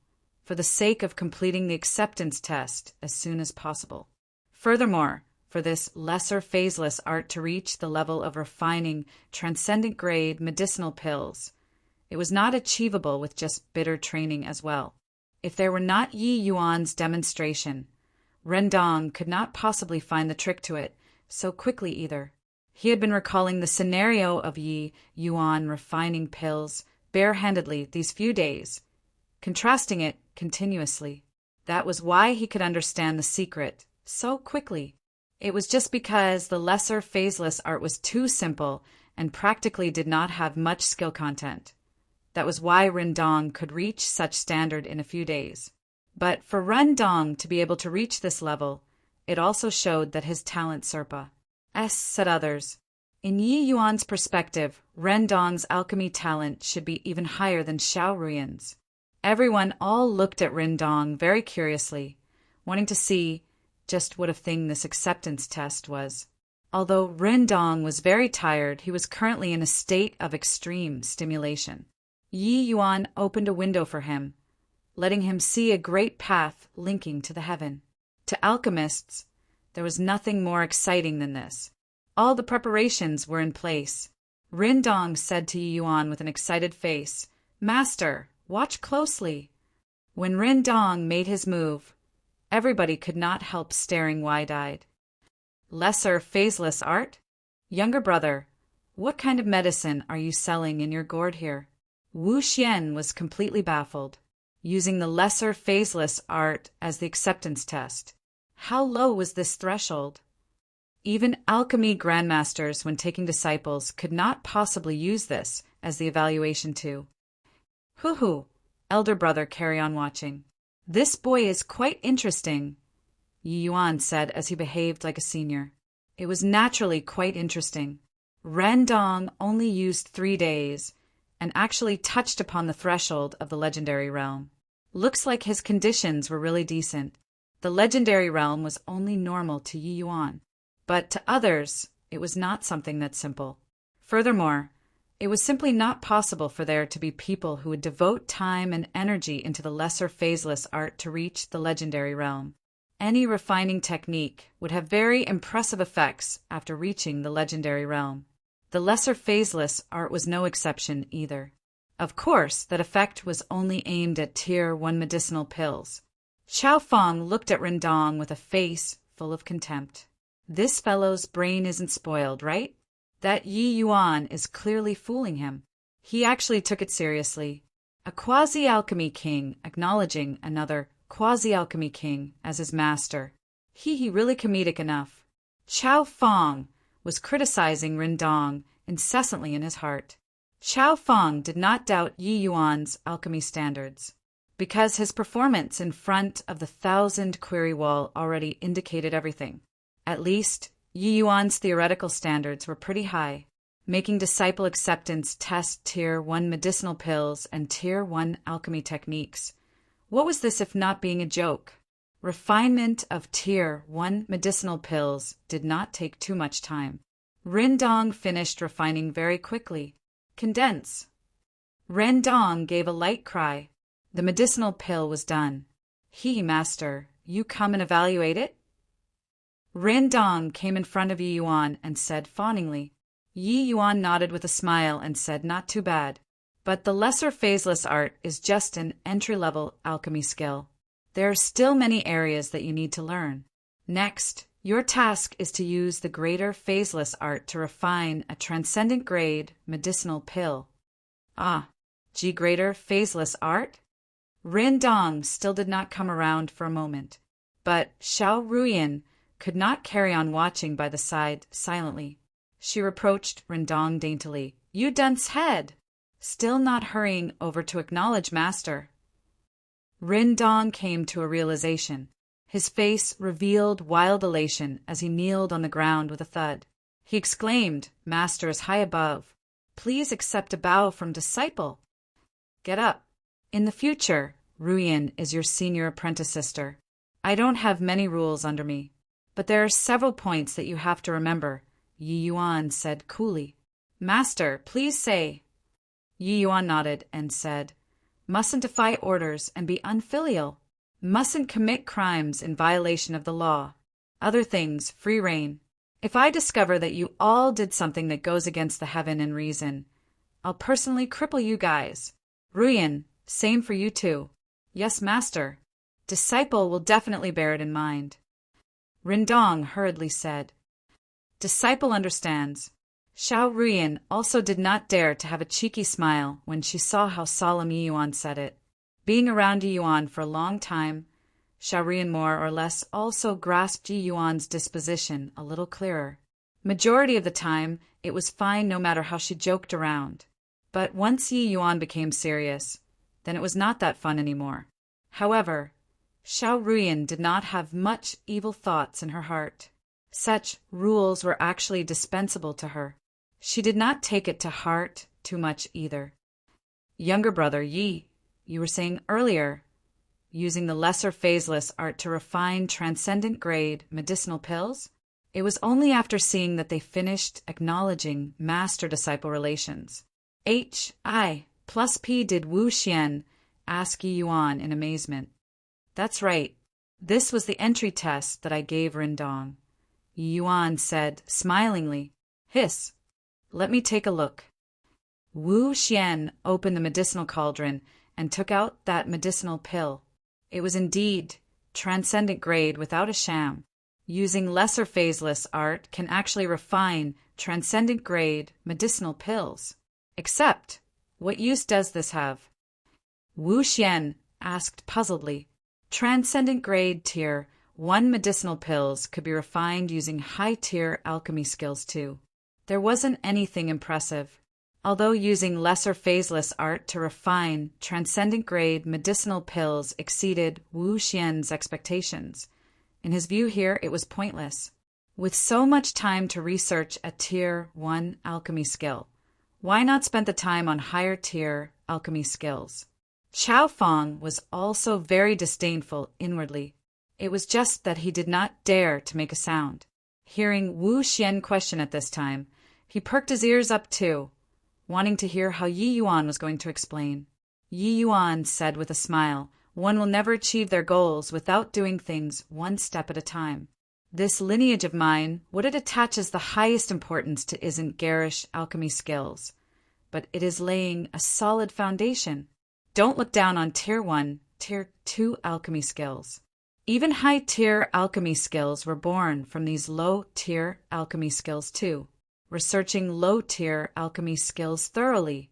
for the sake of completing the acceptance test as soon as possible. Furthermore, for this lesser phaseless art to reach the level of refining transcendent grade medicinal pills, it was not achievable with just bitter training as well. If there were not Yi Yuan's demonstration, Rindong could not possibly find the trick to it so quickly either. He had been recalling the scenario of Yi Yuan refining pills barehandedly these few days, contrasting it continuously. That was why he could understand the secret so quickly. It was just because the lesser phaseless art was too simple and practically did not have much skill content. That was why Rindong could reach such standard in a few days. But for Rindong to be able to reach this level, it also showed that his talent surpassed, said others. In Yi Yuan's perspective, Rindong's alchemy talent should be even higher than Xiao Ruyan's. Everyone all looked at Rindong very curiously, wanting to see just what a thing this acceptance test was. Although Rindong was very tired, he was currently in a state of extreme stimulation. Yi Yuan opened a window for him, letting him see a great path linking to the heaven. To alchemists, there was nothing more exciting than this. All the preparations were in place. Rindong said to Yi Yuan with an excited face, "Master, watch closely." When Rindong made his move, everybody could not help staring wide-eyed. Lesser phaseless art? Younger brother, what kind of medicine are you selling in your gourd here? Wu Xian was completely baffled, using the lesser phaseless art as the acceptance test. How low was this threshold? Even alchemy grandmasters, when taking disciples, could not possibly use this as the evaluation too. Hoo-hoo, elder brother, carry on watching. This boy is quite interesting, Yi Yuan said as he behaved like a senior. It was naturally quite interesting. Rindong only used 3 days and actually touched upon the threshold of the legendary realm. Looks like his conditions were really decent. The legendary realm was only normal to Yi Yuan, but to others, it was not something that simple. Furthermore, it was simply not possible for there to be people who would devote time and energy into the lesser phaseless art to reach the legendary realm. Any refining technique would have very impressive effects after reaching the legendary realm. The lesser phaseless art was no exception either. Of course, that effect was only aimed at Tier 1 medicinal pills. Chao Feng looked at Rindong with a face full of contempt. This fellow's brain isn't spoiled, right? That Yi Yuan is clearly fooling him. He actually took it seriously. A quasi-alchemy king acknowledging another quasi-alchemy king as his master. He really comedic enough. Chao Feng was criticizing Rindong incessantly in his heart. Chao Feng did not doubt Yi Yuan's alchemy standards, because his performance in front of the 1,000-query wall already indicated everything. At least, Yi Yuan's theoretical standards were pretty high, making disciple acceptance test Tier 1 medicinal pills and Tier 1 alchemy techniques. What was this if not being a joke? Refinement of Tier 1 medicinal pills did not take too much time. Rindong finished refining very quickly. Condense. Rindong gave a light cry. The medicinal pill was done. Master, you come and evaluate it? Rindong came in front of Yi Yuan and said fawningly. Yi Yuan nodded with a smile and said not too bad. But the lesser phaseless art is just an entry-level alchemy skill. There are still many areas that you need to learn. Next, your task is to use the greater phaseless art to refine a transcendent grade medicinal pill. Greater phaseless art? Rindong still did not come around for a moment, but Xiao Ruyan could not carry on watching by the side silently. She reproached Rindong daintily. You dunce head! Still not hurrying over to acknowledge Master. Rindong came to a realization. His face revealed wild elation as he kneeled on the ground with a thud. He exclaimed, Master is high above. Please accept a bow from disciple. Get up. In the future, Ruyan is your senior apprentice sister. I don't have many rules under me, but there are several points that you have to remember, Yi Yuan said coolly. Master, please say. Yi Yuan nodded and said, mustn't defy orders and be unfilial. Mustn't commit crimes in violation of the law. Other things, free rein. If I discover that you all did something that goes against the heaven and reason, I'll personally cripple you guys. Ruyan, same for you too. Yes, Master. Disciple will definitely bear it in mind. Rindong hurriedly said. Disciple understands. Xiao Ruyan also did not dare to have a cheeky smile when she saw how solemn Yi Yuan said it. Being around Yi Yuan for a long time, Xiao Ruyan more or less also grasped Yi Yuan's disposition a little clearer. Majority of the time, it was fine no matter how she joked around. But once Yi Yuan became serious, then it was not that fun anymore. However, Xiao Ruyan did not have much evil thoughts in her heart. Such rules were actually dispensable to her. She did not take it to heart too much either. Younger brother Yi, you were saying earlier, using the lesser phaseless art to refine transcendent grade medicinal pills? It was only after seeing that they finished acknowledging master-disciple relations. H.I.+P. did Wu Xian ask Yi Yuan in amazement. That's right. This was the entry test that I gave Rindong. Yi Yuan said smilingly. Hiss. Let me take a look. Wu Xian opened the medicinal cauldron and took out that medicinal pill. It was indeed transcendent grade without a sham. Using lesser phaseless art can actually refine transcendent grade medicinal pills. Except, what use does this have? Wu Xian asked puzzledly. Transcendent grade Tier 1 medicinal pills could be refined using high-tier alchemy skills too. There wasn't anything impressive. Although using lesser phaseless art to refine transcendent grade medicinal pills exceeded Wu Xian's expectations, in his view here it was pointless. With so much time to research a Tier 1 alchemy skill, why not spend the time on higher tier alchemy skills? Chao Feng was also very disdainful inwardly. It was just that he did not dare to make a sound. Hearing Wu Xian question at this time, he perked his ears up too, wanting to hear how Yi Yuan was going to explain. Yi Yuan said with a smile, one will never achieve their goals without doing things one step at a time. This lineage of mine, what it attaches the highest importance to isn't garish alchemy skills, but it is laying a solid foundation. Don't look down on Tier 1, Tier 2 alchemy skills. Even high-tier alchemy skills were born from these low-tier alchemy skills too. Researching low-tier alchemy skills thoroughly,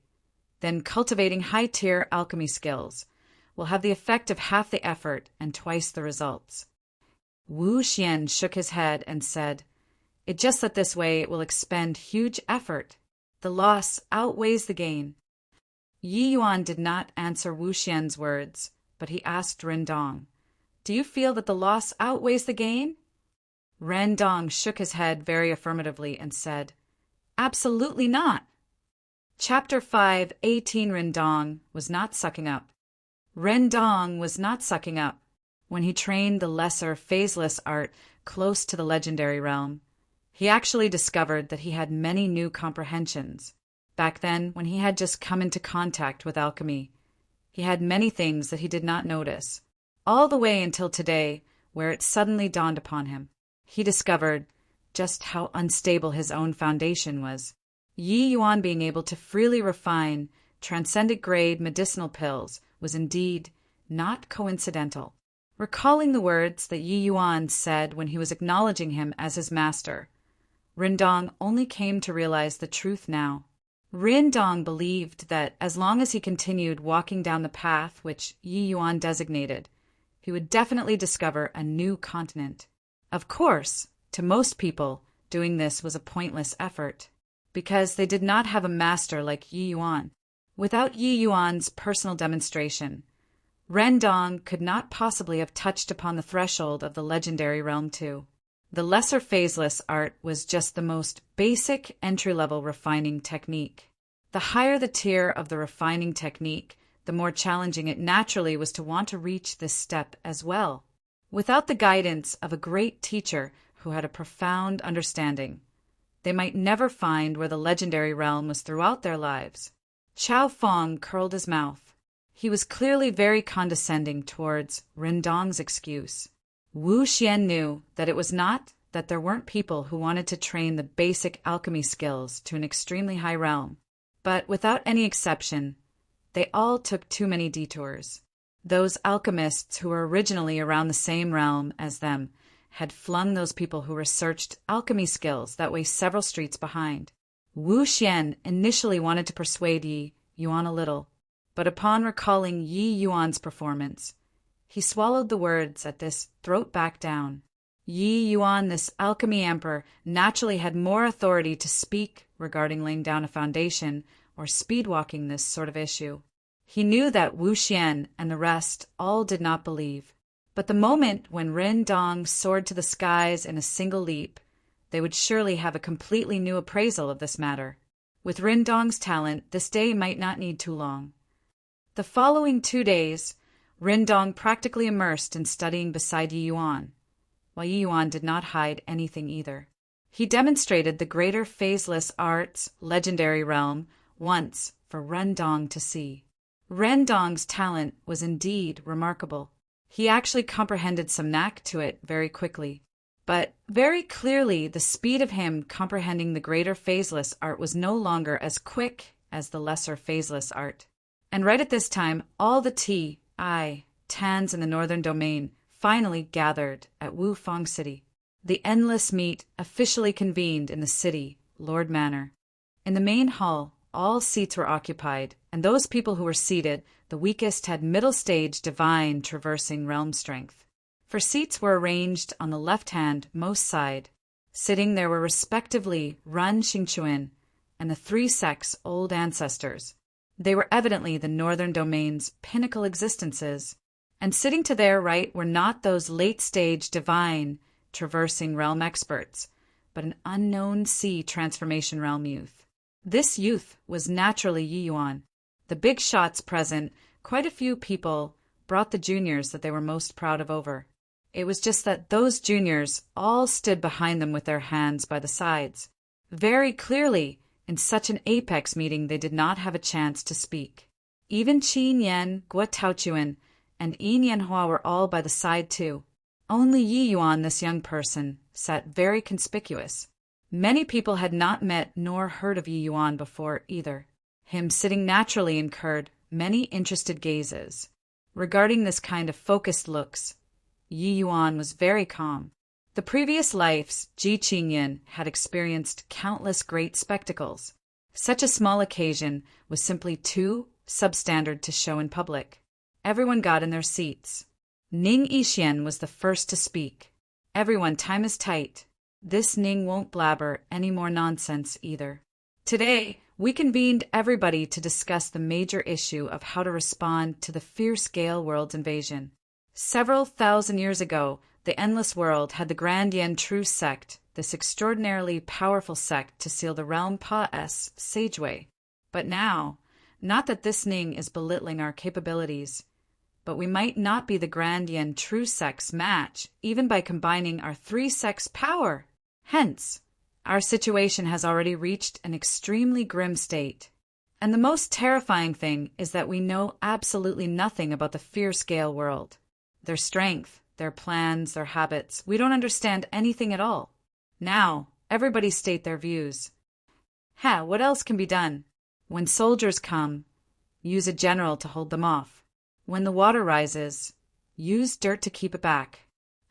then cultivating high-tier alchemy skills will have the effect of half the effort and twice the results. Wu Xian shook his head and said, "It's just that this way it will expend huge effort. The loss outweighs the gain." Yi Yuan did not answer Wu Xian's words, but he asked Ren Dong, "Do you feel that the loss outweighs the gain?" Ren Dong shook his head very affirmatively and said, "Absolutely not." Chapter 5:18 Ren Dong was not sucking up. Ren Dong was not sucking up. When he trained the lesser phaseless art close to the legendary realm, he actually discovered that he had many new comprehensions. Back then, when he had just come into contact with alchemy, he had many things that he did not notice, all the way until today, where it suddenly dawned upon him. He discovered just how unstable his own foundation was. Yi Yuan being able to freely refine transcendent-grade medicinal pills was indeed not coincidental. Recalling the words that Yi Yuan said when he was acknowledging him as his master, Ren Dong only came to realize the truth now. Ren Dong believed that as long as he continued walking down the path which Yi Yuan designated, he would definitely discover a new continent. Of course, to most people, doing this was a pointless effort, because they did not have a master like Yi Yuan. Without Yi Yuan's personal demonstration, Ren Dong could not possibly have touched upon the threshold of the legendary realm too. The lesser phaseless art was just the most basic entry-level refining technique. The higher the tier of the refining technique, the more challenging it naturally was to want to reach this step as well. Without the guidance of a great teacher who had a profound understanding, they might never find where the legendary realm was throughout their lives. Chao Feng curled his mouth. He was clearly very condescending towards Ren Dong's excuse. Wu Xian knew that it was not that there weren't people who wanted to train the basic alchemy skills to an extremely high realm, but without any exception, they all took too many detours. Those alchemists who were originally around the same realm as them had flung those people who researched alchemy skills that way several streets behind. Wu Xian initially wanted to persuade Yi Yuan a little, but upon recalling Yi Yuan's performance, he swallowed the words at this throat back down. Yi Yuan, this alchemy emperor, naturally had more authority to speak regarding laying down a foundation or speedwalking this sort of issue. He knew that Wu Xian and the rest all did not believe, but the moment when Ren Dong soared to the skies in a single leap, they would surely have a completely new appraisal of this matter. With Ren Dong's talent, this day might not need too long. The following 2 days, Ren Dong practically immersed in studying beside Yi Yuan, while Yi Yuan did not hide anything either. He demonstrated the greater phaseless arts legendary realm once for Ren Dong to see. Ren Dong's talent was indeed remarkable. He actually comprehended some knack to it very quickly. But very clearly the speed of him comprehending the greater phaseless art was no longer as quick as the lesser phaseless art. And right at this time, all the Tans in the northern domain finally gathered at Wufang City. The endless meet officially convened in the city, Lord Manor. In the main hall, all seats were occupied, and those people who were seated, the weakest had middle-stage divine traversing realm strength. For seats were arranged on the left-hand most side. Sitting there were respectively Run Xingchuan and the 3 sects' old ancestors. They were evidently the northern domain's pinnacle existences, and sitting to their right were not those late-stage divine traversing realm experts, but an unknown sea transformation realm youth. This youth was naturally Yi Yuan. The big shots present, quite a few people brought the juniors that they were most proud of over. It was just that those juniors all stood behind them with their hands by the sides. Very clearly, in such an apex meeting they did not have a chance to speak. Even Qin Yan, Guo Taochuan, and Yin Yanhua were all by the side too. Only Yi Yuan, this young person, sat very conspicuous. Many people had not met nor heard of Yi Yuan before either. Him sitting naturally incurred many interested gazes. Regarding this kind of focused looks, Yi Yuan was very calm. The previous lives, Ji Qingyan had experienced countless great spectacles. Such a small occasion was simply too substandard to show in public. Everyone got in their seats. Ning Yixian was the first to speak. Everyone, time is tight. This Ning won't blabber any more nonsense either. Today, we convened everybody to discuss the major issue of how to respond to the fierce Gale world's invasion. Several thousand years ago, the Endless World had the Grand Yen True sect, this extraordinarily powerful sect to seal the realm Pa-S Sageway. But now, not that this Ning is belittling our capabilities, but we might not be the Grand Yen True sect's match, even by combining our 3 sects' power. Hence, our situation has already reached an extremely grim state. And the most terrifying thing is that we know absolutely nothing about the fierce Gale world. Their strength, their plans, their habits, we don't understand anything at all. Now, everybody state their views. What else can be done? When soldiers come, use a general to hold them off. When the water rises, use dirt to keep it back.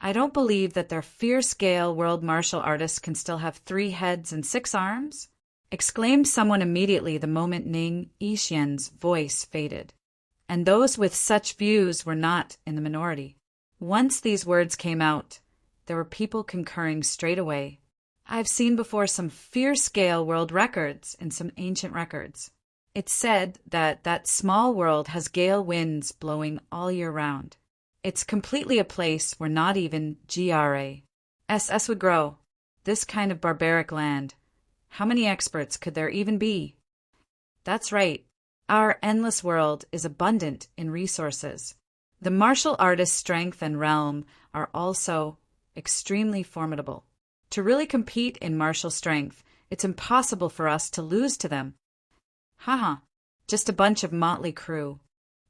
I don't believe that their fierce Gale world martial artists can still have 3 heads and 6 arms, exclaimed someone immediately the moment Ning Yixian's voice faded. And those with such views were not in the minority. Once these words came out, there were people concurring straight away. I've seen before some fierce Gale world records in some ancient records. It's said that that small world has gale winds blowing all year round. It's completely a place where not even GRASS would grow. This kind of barbaric land. How many experts could there even be? That's right. Our endless world is abundant in resources. The martial artist's strength and realm are also extremely formidable. To really compete in martial strength, it's impossible for us to lose to them. Just a bunch of motley crew.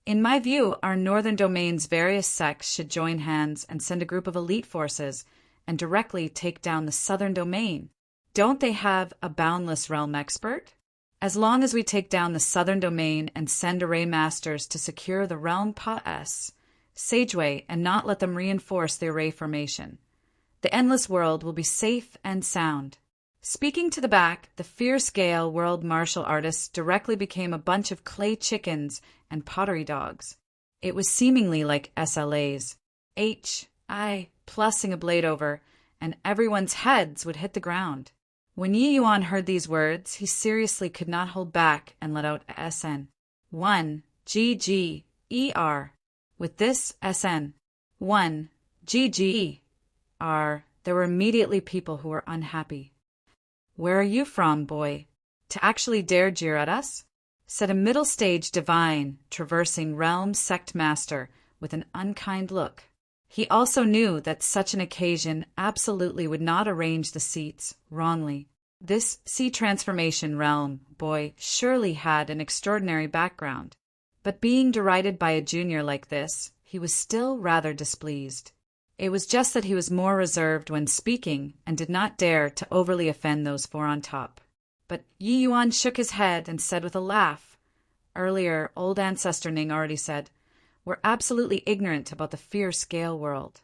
In my view, our northern domain's various sects should join hands and send a group of elite forces and directly take down the southern domain. Don't they have a boundless realm expert? As long as we take down the southern domain and send array masters to secure the realm Pa-S Sageway and not let them reinforce the array formation, the endless world will be safe and sound. Speaking to the back, the fierce Gale world martial artists directly became a bunch of clay chickens and pottery dogs. It was seemingly like SLAs. Plussing a blade over, and everyone's heads would hit the ground. When Yi Yuan heard these words, he seriously could not hold back and let out a SN. 1 GGER. With this SN, 1 GGER, there were immediately people who were unhappy. Where are you from, boy? To actually dare jeer at us? Said a middle-stage divine, traversing realm sect master with an unkind look. He also knew that such an occasion absolutely would not arrange the seats wrongly. This sea transformation realm boy surely had an extraordinary background, but being derided by a junior like this, he was still rather displeased. It was just that he was more reserved when speaking and did not dare to overly offend those 4 on top. But Yi Yuan shook his head and said with a laugh, earlier, old ancestor Ning already said, "We're absolutely ignorant about the fierce Gale world.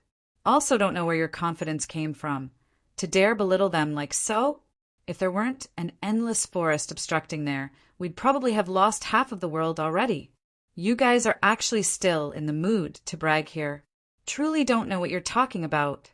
Also don't know where your confidence came from. To dare belittle them like so? If there weren't an endless forest obstructing there, we'd probably have lost half of the world already. You guys are actually still in the mood to brag here. Truly don't know what you're talking about."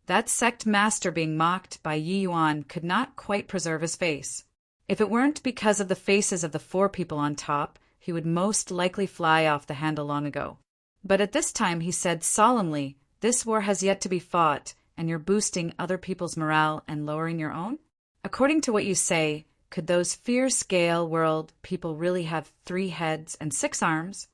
That sect master being mocked by Yi Yuan could not quite preserve his face. If it weren't because of the faces of the 4 people on top, he would most likely fly off the handle long ago. But at this time he said solemnly, "This war has yet to be fought, and you're boosting other people's morale and lowering your own? According to what you say, could those fierce Gale world people really have 3 heads and 6 arms?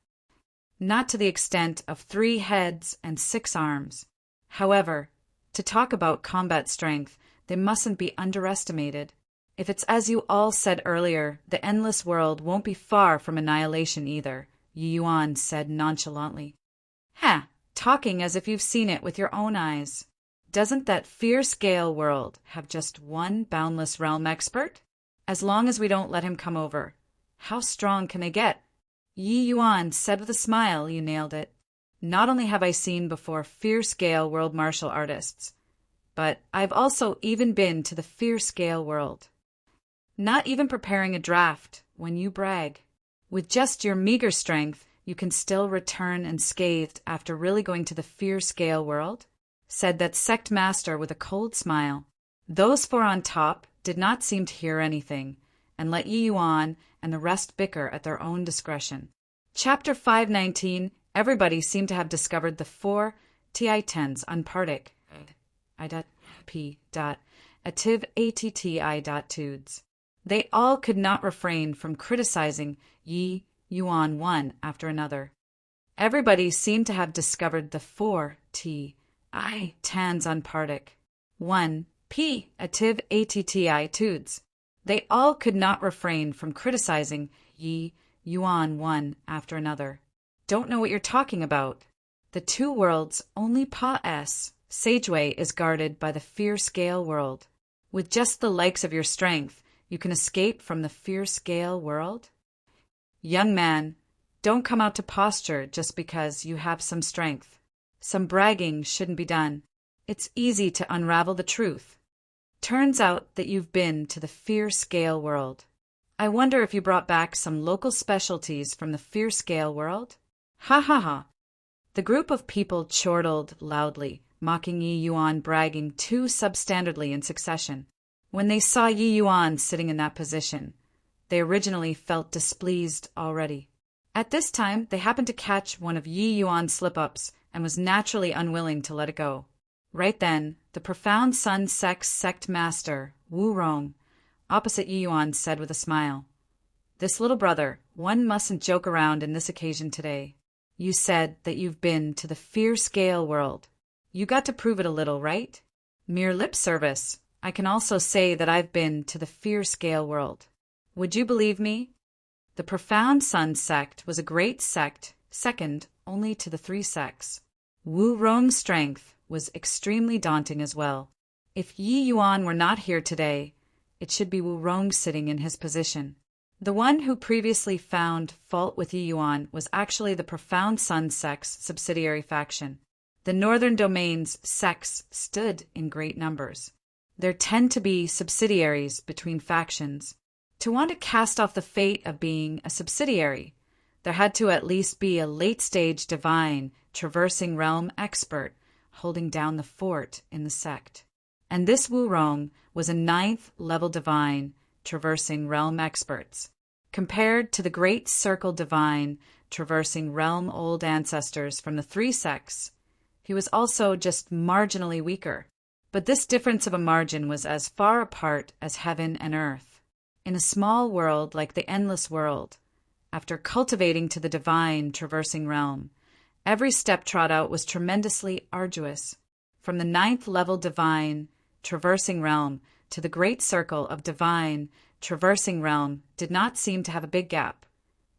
Not to the extent of 3 heads and 6 arms. However, to talk about combat strength, they mustn't be underestimated. If it's as you all said earlier, the endless world won't be far from annihilation either," Yi Yuan said nonchalantly. Talking as if you've seen it with your own eyes. Doesn't that fierce Gale world have just 1 boundless realm expert? As long as we don't let him come over, how strong can they get? Yi Yuan said with a smile, "You nailed it. Not only have I seen before fierce Gale world martial artists, but I've also even been to the fierce Gale world. Not even preparing a draft when you brag. With just your meager strength, you can still return unscathed after really going to the fierce Gale world. said that sect master with a cold smile. Those four on top did not seem to hear anything, and let Yi Yuan and the rest bicker at their own discretion. Chapter 519. Everybody seemed to have discovered the four Ti-10s unpartic. Ativ atti.tudes. They all could not refrain from criticizing Yi Yuan one after another. Everybody seemed to have discovered the four Ti-10s unpartic. 1. P. Ativ atti.tudes. They all could not refrain from criticizing Yi Yuan one after another. Don't know what you're talking about. The two worlds only Pa-S, Sageway, is guarded by the fear scale world. With just the likes of your strength, you can escape from the fear scale world? Young man, don't come out to posture just because you have some strength. Some bragging shouldn't be done. It's easy to unravel the truth. Turns out that you've been to the fear scale world. I wonder if you brought back some local specialties from the fear scale world? Ha ha ha. The group of people chortled loudly, mocking Yi Yuan bragging too substandardly in succession. When they saw Yi Yuan sitting in that position, they originally felt displeased already. At this time, they happened to catch one of Yi Yuan's slip-ups and was naturally unwilling to let it go. Right then, the profound Sun sect master, Wu Rong, opposite Yi Yuan, said with a smile, "This little brother, one mustn't joke around in this occasion today. You said that you've been to the fear scale world. You got to prove it a little, right? Mere lip service. I can also say that I've been to the fear scale world. Would you believe me?" The profound Sun sect was a great sect, second only to the three sects. Wu Rong's strength was extremely daunting as well. If Yi Yuan were not here today, it should be Wu Rong sitting in his position. The one who previously found fault with Yi Yuan was actually the profound Sun sect's subsidiary faction. The northern domain's sects stood in great numbers. There tend to be subsidiaries between factions. To want to cast off the fate of being a subsidiary, there had to at least be a late-stage divine traversing realm expert holding down the fort in the sect. And this Wu Rong was a 9th-level divine traversing realm experts. Compared to the great circle divine traversing realm old ancestors from the three sects, he was also just marginally weaker. But this difference of a margin was as far apart as heaven and earth. In a small world like the endless world, after cultivating to the divine traversing realm, every step trod out was tremendously arduous. From the 9th-level divine traversing realm to the great circle of divine traversing realm did not seem to have a big gap,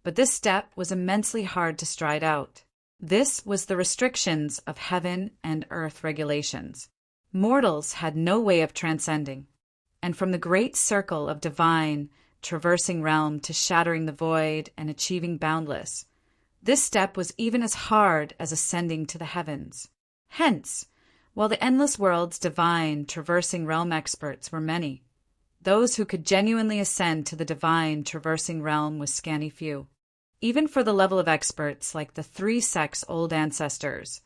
but this step was immensely hard to stride out. This was the restrictions of heaven and earth regulations. Mortals had no way of transcending, and from the great circle of divine traversing realm to shattering the void and achieving boundless, this step was even as hard as ascending to the heavens. Hence, while the endless world's divine traversing realm experts were many, those who could genuinely ascend to the divine traversing realm was scanty few. Even for the level of experts like the three sects' old ancestors,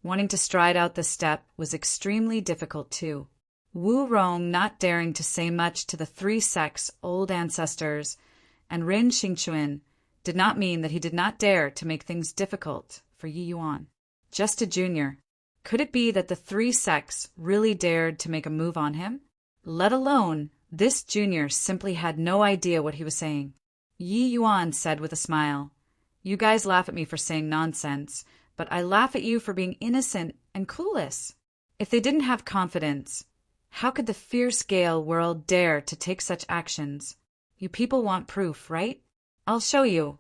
wanting to stride out the step was extremely difficult too. Wu Rong not daring to say much to the three sects' old ancestors and Rin Xingchuan did not mean that he did not dare to make things difficult for Yi Yuan. Just a junior. Could it be that the three sects really dared to make a move on him? Let alone, this junior simply had no idea what he was saying. Yi Yuan said with a smile, "You guys laugh at me for saying nonsense, but I laugh at you for being innocent and clueless. If they didn't have confidence, how could the fear-scale world dare to take such actions? You people want proof, right? I'll show you."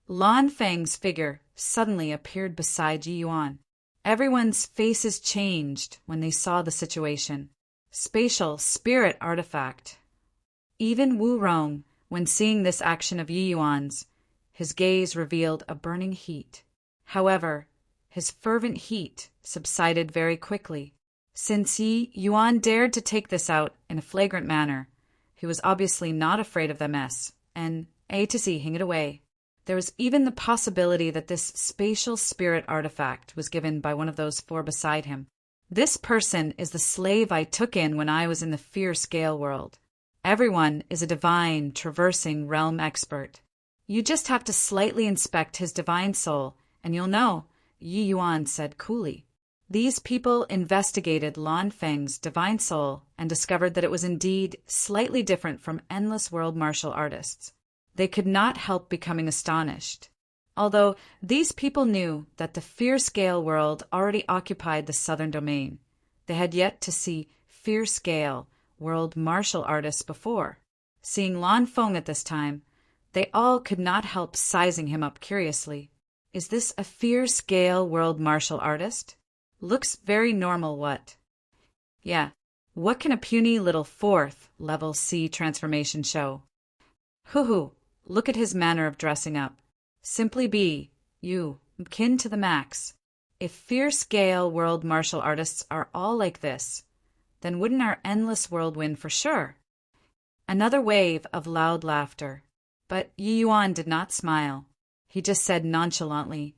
Lan Feng's figure suddenly appeared beside Yi Yuan. Everyone's faces changed when they saw the situation. Spatial spirit artifact. Even Wu Rong, when seeing this action of Yi Yuan's, his gaze revealed a burning heat. However, his fervent heat subsided very quickly. Since Yi Yuan dared to take this out in a flagrant manner, he was obviously not afraid of the mess, and A to Z hang it away. There was even the possibility that this spatial spirit artifact was given by one of those four beside him. This person is the slave I took in when I was in the fierce Gale world. Everyone is a divine, traversing realm expert. You just have to slightly inspect his divine soul, and you'll know, Yi Yuan said coolly. These people investigated Lan Feng's divine soul and discovered that it was indeed slightly different from endless world martial artists. They could not help becoming astonished. Although these people knew that the fierce Gale world already occupied the southern domain, they had yet to see fierce Gale world martial artists before. Seeing Lan Feng at this time, they all could not help sizing him up curiously. Is this a fierce Gale world martial artist? Looks very normal, what? Yeah, what can a puny little 4th level C transformation show? Hoo-hoo, look at his manner of dressing up. Simply be, you, kin to the max. If fierce Gale world martial artists are all like this, then wouldn't our endless world win for sure? Another wave of loud laughter. But Yi Yuan did not smile. He just said nonchalantly,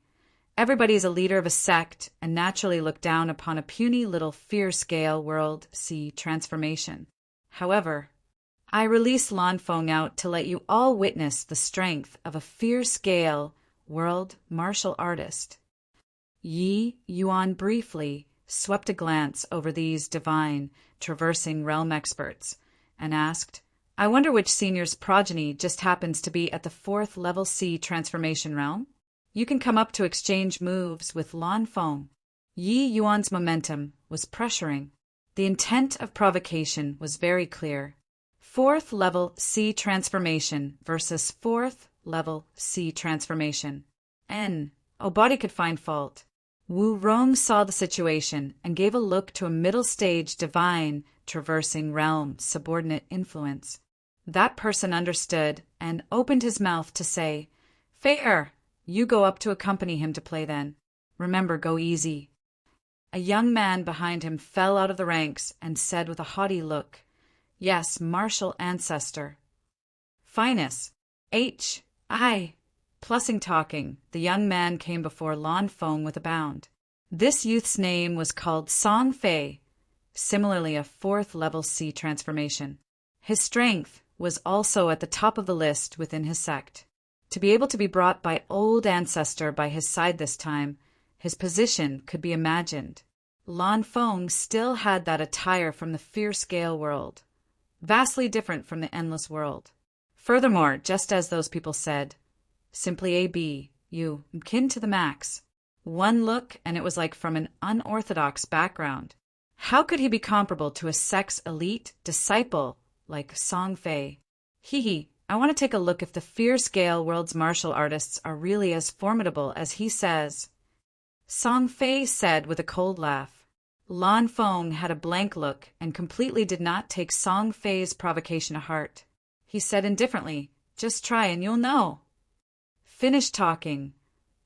everybody is a leader of a sect and naturally look down upon a puny little fierce Gale world C transformation. However, I release Lan Feng out to let you all witness the strength of a fierce Gale world martial artist. Yi Yuan briefly swept a glance over these divine, traversing realm experts and asked, I wonder which senior's progeny just happens to be at the 4th level C transformation realm? You can come up to exchange moves with Lan Feng. Yi Yuan's momentum was pressuring. The intent of provocation was very clear. 4th level C transformation versus 4th level C transformation. Body could find fault. Wu Rong saw the situation and gave a look to a middle stage divine, traversing realm, subordinate influence. That person understood and opened his mouth to say, fair, you go up to accompany him to play then. Remember, go easy. A young man behind him fell out of the ranks and said with a haughty look, yes, martial ancestor. Finus, H.I. Plussing talking, the young man came before Lan Feng with a bound. This youth's name was called Song Fei, similarly a 4th level C transformation. His strength was also at the top of the list within his sect. To be able to be brought by old ancestor by his side this time, his position could be imagined. Lan Feng still had that attire from the fierce Gale world, vastly different from the endless world. Furthermore, just as those people said, simply A.B., you, kin to the max. One look, and it was like from an unorthodox background. How could he be comparable to a sect's elite disciple like Song Fei? Hee, I want to take a look if the fierce Gale world's martial artists are really as formidable as he says. Song Fei said with a cold laugh. Lan Feng had a blank look and completely did not take Song Fei's provocation to heart. He said indifferently, just try and you'll know. Finished talking.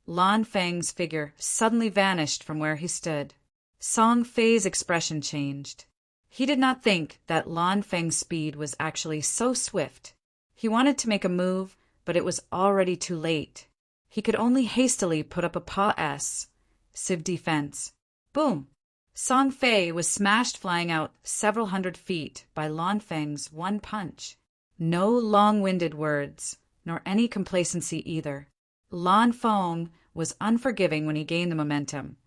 Lan Feng's figure suddenly vanished from where he stood. Song Fei's expression changed. He did not think that Lan Feng's speed was actually so swift. He wanted to make a move, but it was already too late. He could only hastily put up a paw S, civ defense. Boom! Song Fei was smashed flying out several hundred feet by Lan Feng's one punch. No long-winded words, nor any complacency either. Lan Feng was unforgiving when he gained the momentum,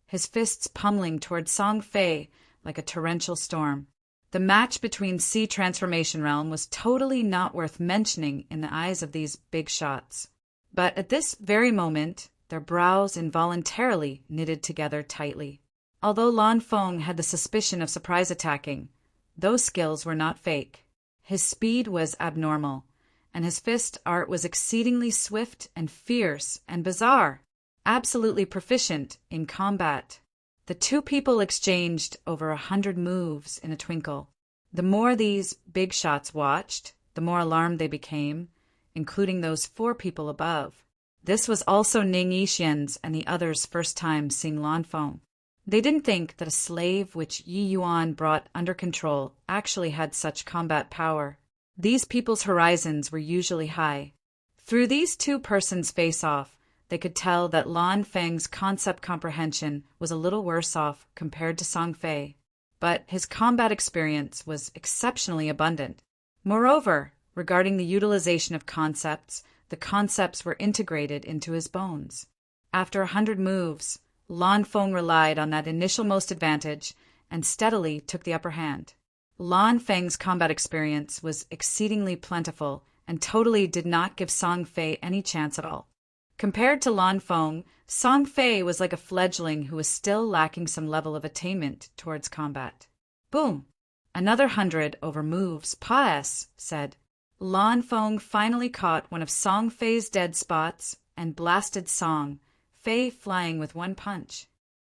his fists pummeling toward Song Fei like a torrential storm. The match between C Transformation Realm was totally not worth mentioning in the eyes of these big shots. But at this very moment, their brows involuntarily knitted together tightly. Although Lan Feng had the suspicion of surprise attacking, those skills were not fake. His speed was abnormal, and his fist art was exceedingly swift and fierce and bizarre, absolutely proficient in combat. The two people exchanged over 100 moves in a twinkle. The more these big shots watched, the more alarmed they became, including those 4 people above. This was also Ning Yixian's and the others' first time seeing Lan Feng. They didn't think that a slave which Yi Yuan brought under control actually had such combat power. These people's horizons were usually high. Through these two persons' face-off, they could tell that Lan Feng's concept comprehension was a little worse off compared to Song Fei, but his combat experience was exceptionally abundant. Moreover, regarding the utilization of concepts, the concepts were integrated into his bones. After 100 moves, Lan Feng relied on that initial most advantage and steadily took the upper hand. Lan Feng's combat experience was exceedingly plentiful and totally did not give Song Fei any chance at all. Compared to Lan Feng, Song Fei was like a fledgling who was still lacking some level of attainment towards combat. Boom! Another 100 over moves, Paes said. Lan Feng finally caught one of Song Fei's dead spots and blasted Song Fei flying with one punch.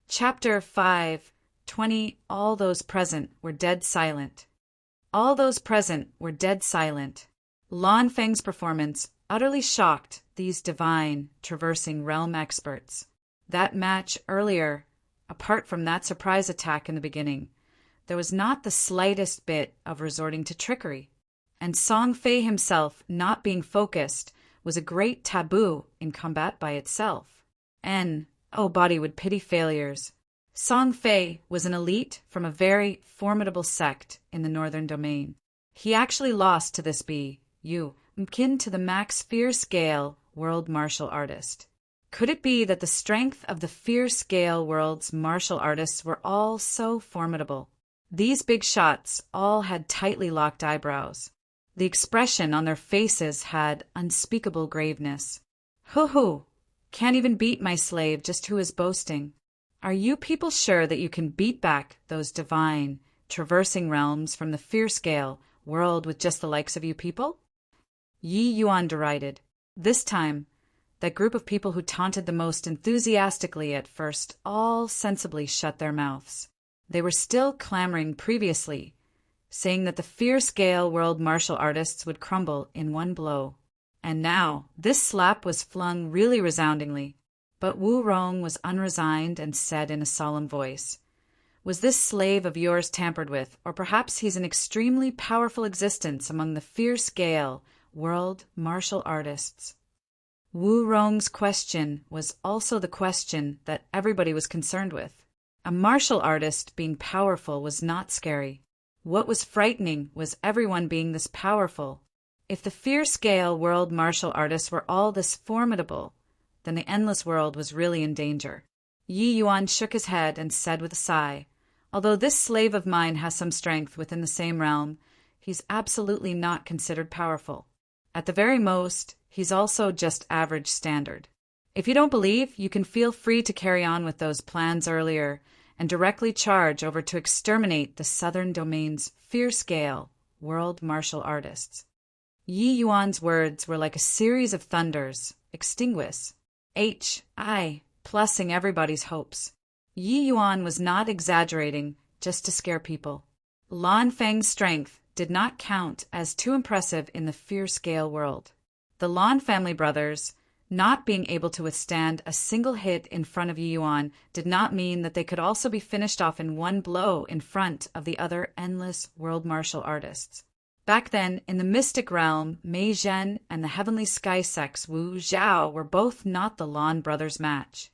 Chapter 5:20 All those present were dead silent. All those present were dead silent. Lan Feng's performance utterly shocked these divine, traversing realm experts. That match earlier, apart from that surprise attack in the beginning, there was not the slightest bit of resorting to trickery. And Song Fei himself not being focused was a great taboo in combat by itself. And, oh, body would pity failures. Song Fei was an elite from a very formidable sect in the northern domain. He actually lost to this akin to the max fear scale world martial artist. Could it be that the strength of the fear scale world's martial artists were all so formidable? These big shots all had tightly locked eyebrows. The expression on their faces had unspeakable graveness. Hoo-hoo! Can't even beat my slave, just who is boasting. Are you people sure that you can beat back those divine, traversing realms from the fear scale world with just the likes of you people? Yi Yuan derided. This time, that group of people who taunted the most enthusiastically at first all sensibly shut their mouths. They were still clamoring previously, saying that the fear scale world martial artists would crumble in one blow. And now, this slap was flung really resoundingly. But Wu Rong was unresigned and said in a solemn voice, "Was this slave of yours tampered with, or perhaps he's an extremely powerful existence among the fear scale world martial artists?" Wu Rong's question was also the question that everybody was concerned with. A martial artist being powerful was not scary. What was frightening was everyone being this powerful. If the fear scale world martial artists were all this formidable, then the endless world was really in danger. Yi Yuan shook his head and said with a sigh, "Although this slave of mine has some strength within the same realm, he's absolutely not considered powerful. At the very most, he's also just average standard. If you don't believe, you can feel free to carry on with those plans earlier and directly charge over to exterminate the southern domain's fear scale world martial artists." Yi Yuan's words were like a series of thunders, extinguish, plussing everybody's hopes. Yi Yuan was not exaggerating just to scare people. Lan Feng's strength did not count as too impressive in the fear scale world. The Lan family brothers, not being able to withstand a single hit in front of Yi Yuan, did not mean that they could also be finished off in one blow in front of the other endless world martial artists. Back then, in the mystic realm, Mei Zhen and the heavenly sky sects Wu Zhao were both not the Lan brothers' match.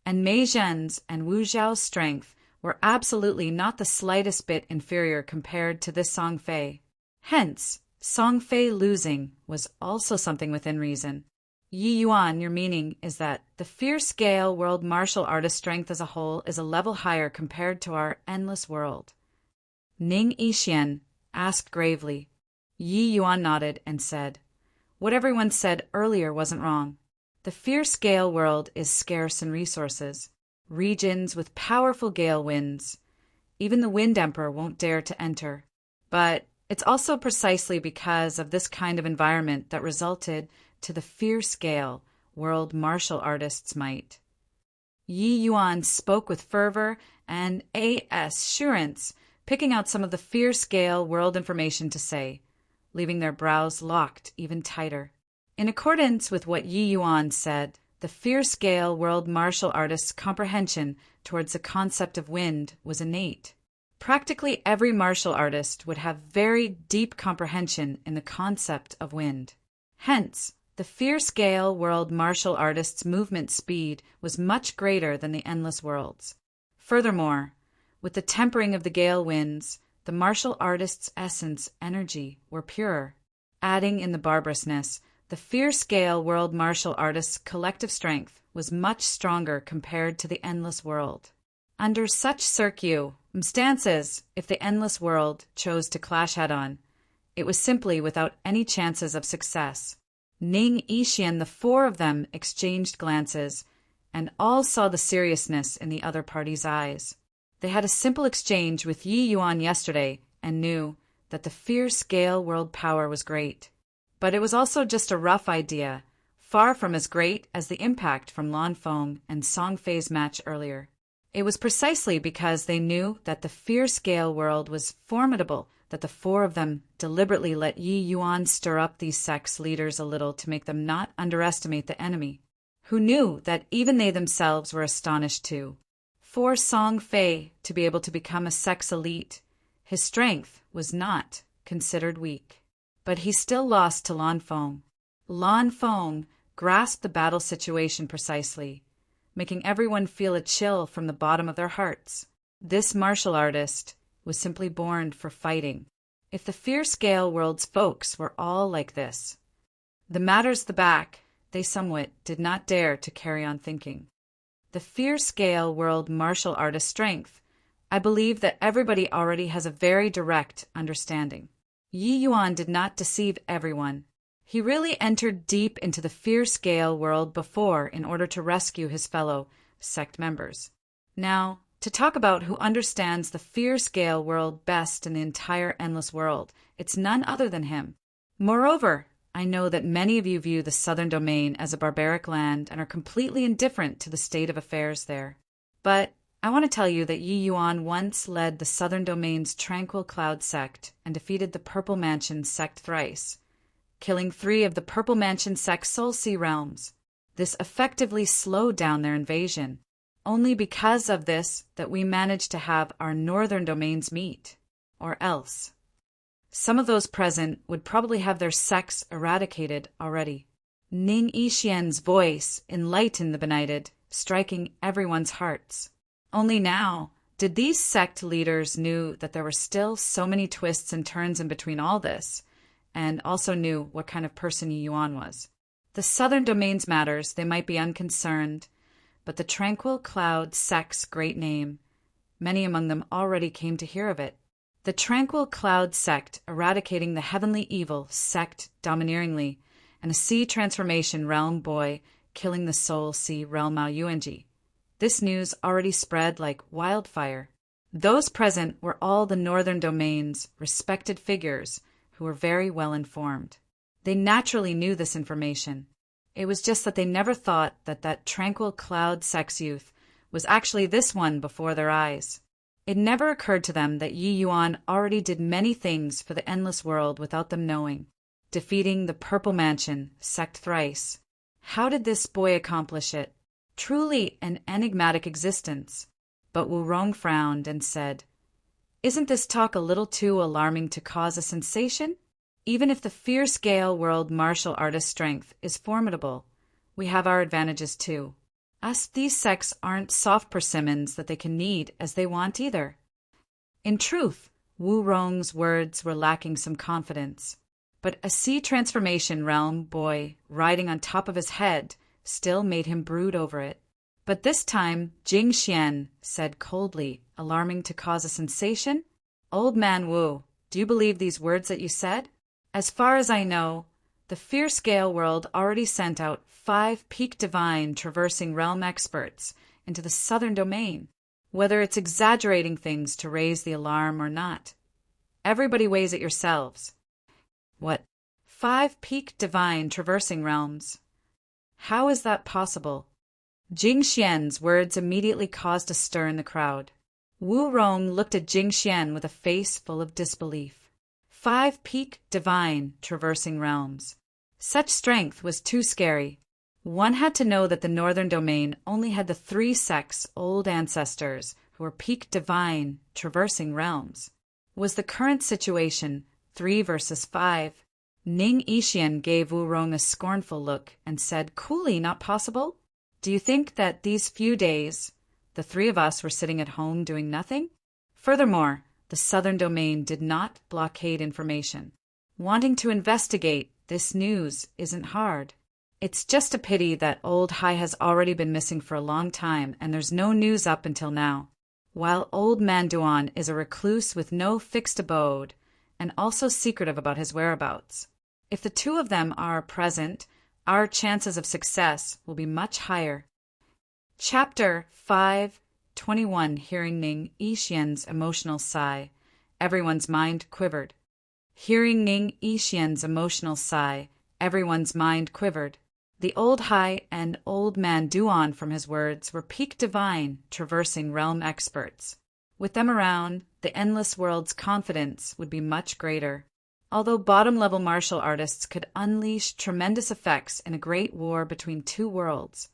And Mei Zhen's and Wu Zhao's strength were absolutely not the slightest bit inferior compared to this Song Fei. Hence, Song Fei losing was also something within reason. Yi Yuan, your meaning is that the fear scale world martial artist strength as a whole is a level higher compared to our endless world? Ning Yixian asked gravely. Yi Yuan nodded and said, "What everyone said earlier wasn't wrong. The fear scale world is scarce in resources, regions with powerful gale winds. Even the Wind Emperor won't dare to enter. But it's also precisely because of this kind of environment that resulted to the fear scale world martial artists' might." Yi Yuan spoke with fervor and assurance, picking out some of the fear scale world information to say, leaving their brows locked even tighter. In accordance with what Yi Yuan said, the fear scale world martial artists' comprehension towards the concept of wind was innate. Practically every martial artist would have very deep comprehension in the concept of wind. Hence, The fierce Gale World martial artist's movement speed was much greater than the Endless World's. Furthermore, with the tempering of the gale winds, the martial artist's essence, energy, were purer. Adding in the barbarousness, the fierce Gale World martial artist's collective strength was much stronger compared to the Endless World. Under such circumstances, if the Endless World chose to clash head-on, it was simply without any chances of success. Ning Yixian, the four of them, exchanged glances, and all saw the seriousness in the other party's eyes. They had a simple exchange with Yi Yuan yesterday and knew that the fierce Gale World power was great. But it was also just a rough idea, far from as great as the impact from Lan Feng and Song Fei's match earlier. It was precisely because they knew that the fierce Gale World was formidable that the four of them deliberately let Yi Yuan stir up these sect's leaders a little to make them not underestimate the enemy, who knew that even they themselves were astonished too. For Song Fei to be able to become a sect's elite, his strength was not considered weak. But he still lost to Lan Feng. Lan Feng grasped the battle situation precisely, making everyone feel a chill from the bottom of their hearts. This martial artist was simply born for fighting. If the fierce Gale World's folks were all like this, the matters the back, they somewhat did not dare to carry on thinking. The fierce Gale World martial artist's strength, I believe that everybody already has a very direct understanding. Yi Yuan did not deceive everyone. He really entered deep into the fierce Gale World before in order to rescue his fellow sect members. Now, to talk about who understands the fierce Gale World best in the entire Endless World, it's none other than him. Moreover, I know that many of you view the Southern Domain as a barbaric land and are completely indifferent to the state of affairs there. But I want to tell you that Yi Yuan once led the Southern Domain's Tranquil Cloud sect and defeated the Purple Mansion sect thrice, killing 3 of the Purple Mansion sect's Soul Sea realms. This effectively slowed down their invasion. Only because of this that we managed to have our Northern Domains meet, or else some of those present would probably have their sects eradicated already. Ning Yixian's voice enlightened the benighted, striking everyone's hearts. Only now did these sect leaders knew that there were still so many twists and turns in between all this, and also knew what kind of person Yi Yuan was. The Southern Domains matters, they might be unconcerned, but the Tranquil Cloud sect's great name, many among them already came to hear of it. The Tranquil Cloud sect eradicating the heavenly evil sect domineeringly, and a sea transformation realm boy killing the Soul Sea realm Mao Yuanji. This news already spread like wildfire. Those present were all the Northern Domain's respected figures who were very well informed. They naturally knew this information. It was just that they never thought that that Tranquil Cloud sect's youth was actually this one before their eyes. It never occurred to them that Yi Yuan already did many things for the Endless World without them knowing, defeating the Purple Mansion sect thrice. How did this boy accomplish it? Truly an enigmatic existence. But Wu Rong frowned and said, "Isn't this talk a little too alarming to cause a sensation? Even if the fierce Gale World martial artist strength is formidable, we have our advantages too. These sects aren't soft persimmons that they can knead as they want either." In truth, Wu Rong's words were lacking some confidence, but a sea transformation realm boy riding on top of his head still made him brood over it. But this time Jing Xian said coldly, alarming to cause a sensation, "Old man Wu, do you believe these words that you said? As far as I know, the fierce Gale World already sent out 5 peak divine traversing realm experts into the Southern Domain. Whether it's exaggerating things to raise the alarm or not, everybody weighs it yourselves." "What? 5 peak divine traversing realms? How is that possible?" Jing Xian's words immediately caused a stir in the crowd. Wu Rong looked at Jing Xian with a face full of disbelief. 5 peak divine traversing realms. Such strength was too scary. One had to know that the Northern Domain only had the 3 sects' old ancestors who were peak divine traversing realms. Was the current situation 3 versus 5? Ning Yixian gave Wu Rong a scornful look and said, "Coolly, not possible? Do you think that these few days the three of us were sitting at home doing nothing? Furthermore, the southern domain did not blockade information. Wanting to investigate this news isn't hard. It's just a pity that Old Hai has already been missing for a long time and there's no news up until now. While Old Man Duan is a recluse with no fixed abode and also secretive about his whereabouts. If the two of them are present, our chances of success will be much higher." Chapter 5:21. Hearing Ning Yixian's emotional sigh, everyone's mind quivered. Hearing Ning Yixian's emotional sigh, everyone's mind quivered. The Old Hai and Old Man Duan, from his words, were peak divine, traversing realm experts. With them around, the endless world's confidence would be much greater. Although bottom-level martial artists could unleash tremendous effects in a great war between two worlds,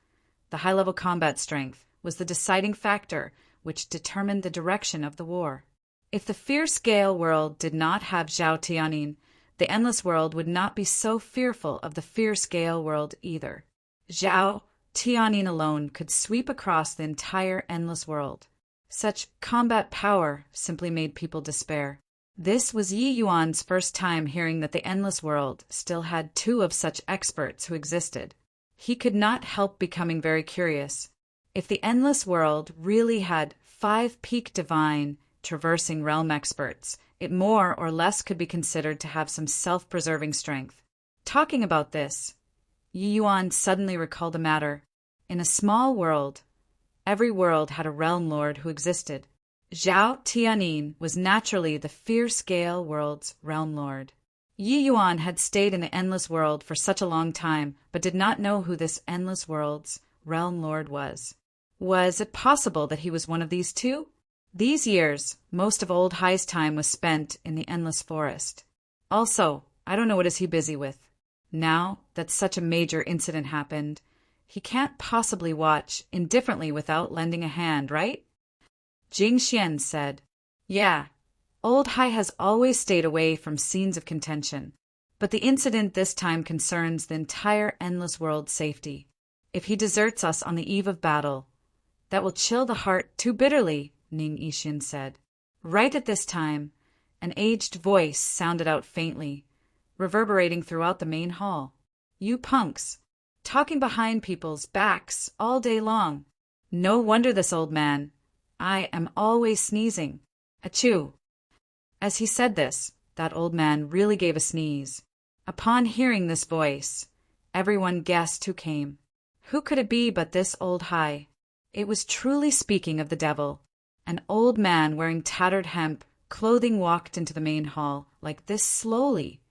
the high-level combat strength was the deciding factor which determined the direction of the war. If the fierce Gale world did not have Zhao Tianyin, the endless world would not be so fearful of the fierce Gale world either. Zhao Tianyin alone could sweep across the entire endless world. Such combat power simply made people despair. This was Yi Yuan's first time hearing that the endless world still had two of such experts who existed. He could not help becoming very curious. If the endless world really had 5 peak divine, traversing realm experts, it more or less could be considered to have some self-preserving strength. Talking about this, Yi Yuan suddenly recalled a matter. In a small world, every world had a realm lord who existed. Zhao Tianyin was naturally the fierce Gale world's realm lord. Yi Yuan had stayed in the endless world for such a long time, but did not know who this endless world's realm lord was. Was it possible that he was one of these two? These years, most of Old Hai's time was spent in the endless forest. Also, I don't know what is he busy with. Now that such a major incident happened, he can't possibly watch indifferently without lending a hand, right? Jing Xian said, "Yeah, Old Hai has always stayed away from scenes of contention, but the incident this time concerns the entire endless world's safety. If he deserts us on the eve of battle, that will chill the heart too bitterly," Ning Yixian said. Right at this time, an aged voice sounded out faintly, reverberating throughout the main hall. "You punks, talking behind people's backs all day long. No wonder this old man. I am always sneezing. Achoo." As he said this, that old man really gave a sneeze. Upon hearing this voice, everyone guessed who came. Who could it be but this Old Hai? It was truly speaking of the devil. An old man wearing tattered hemp clothing walked into the main hall like this slowly,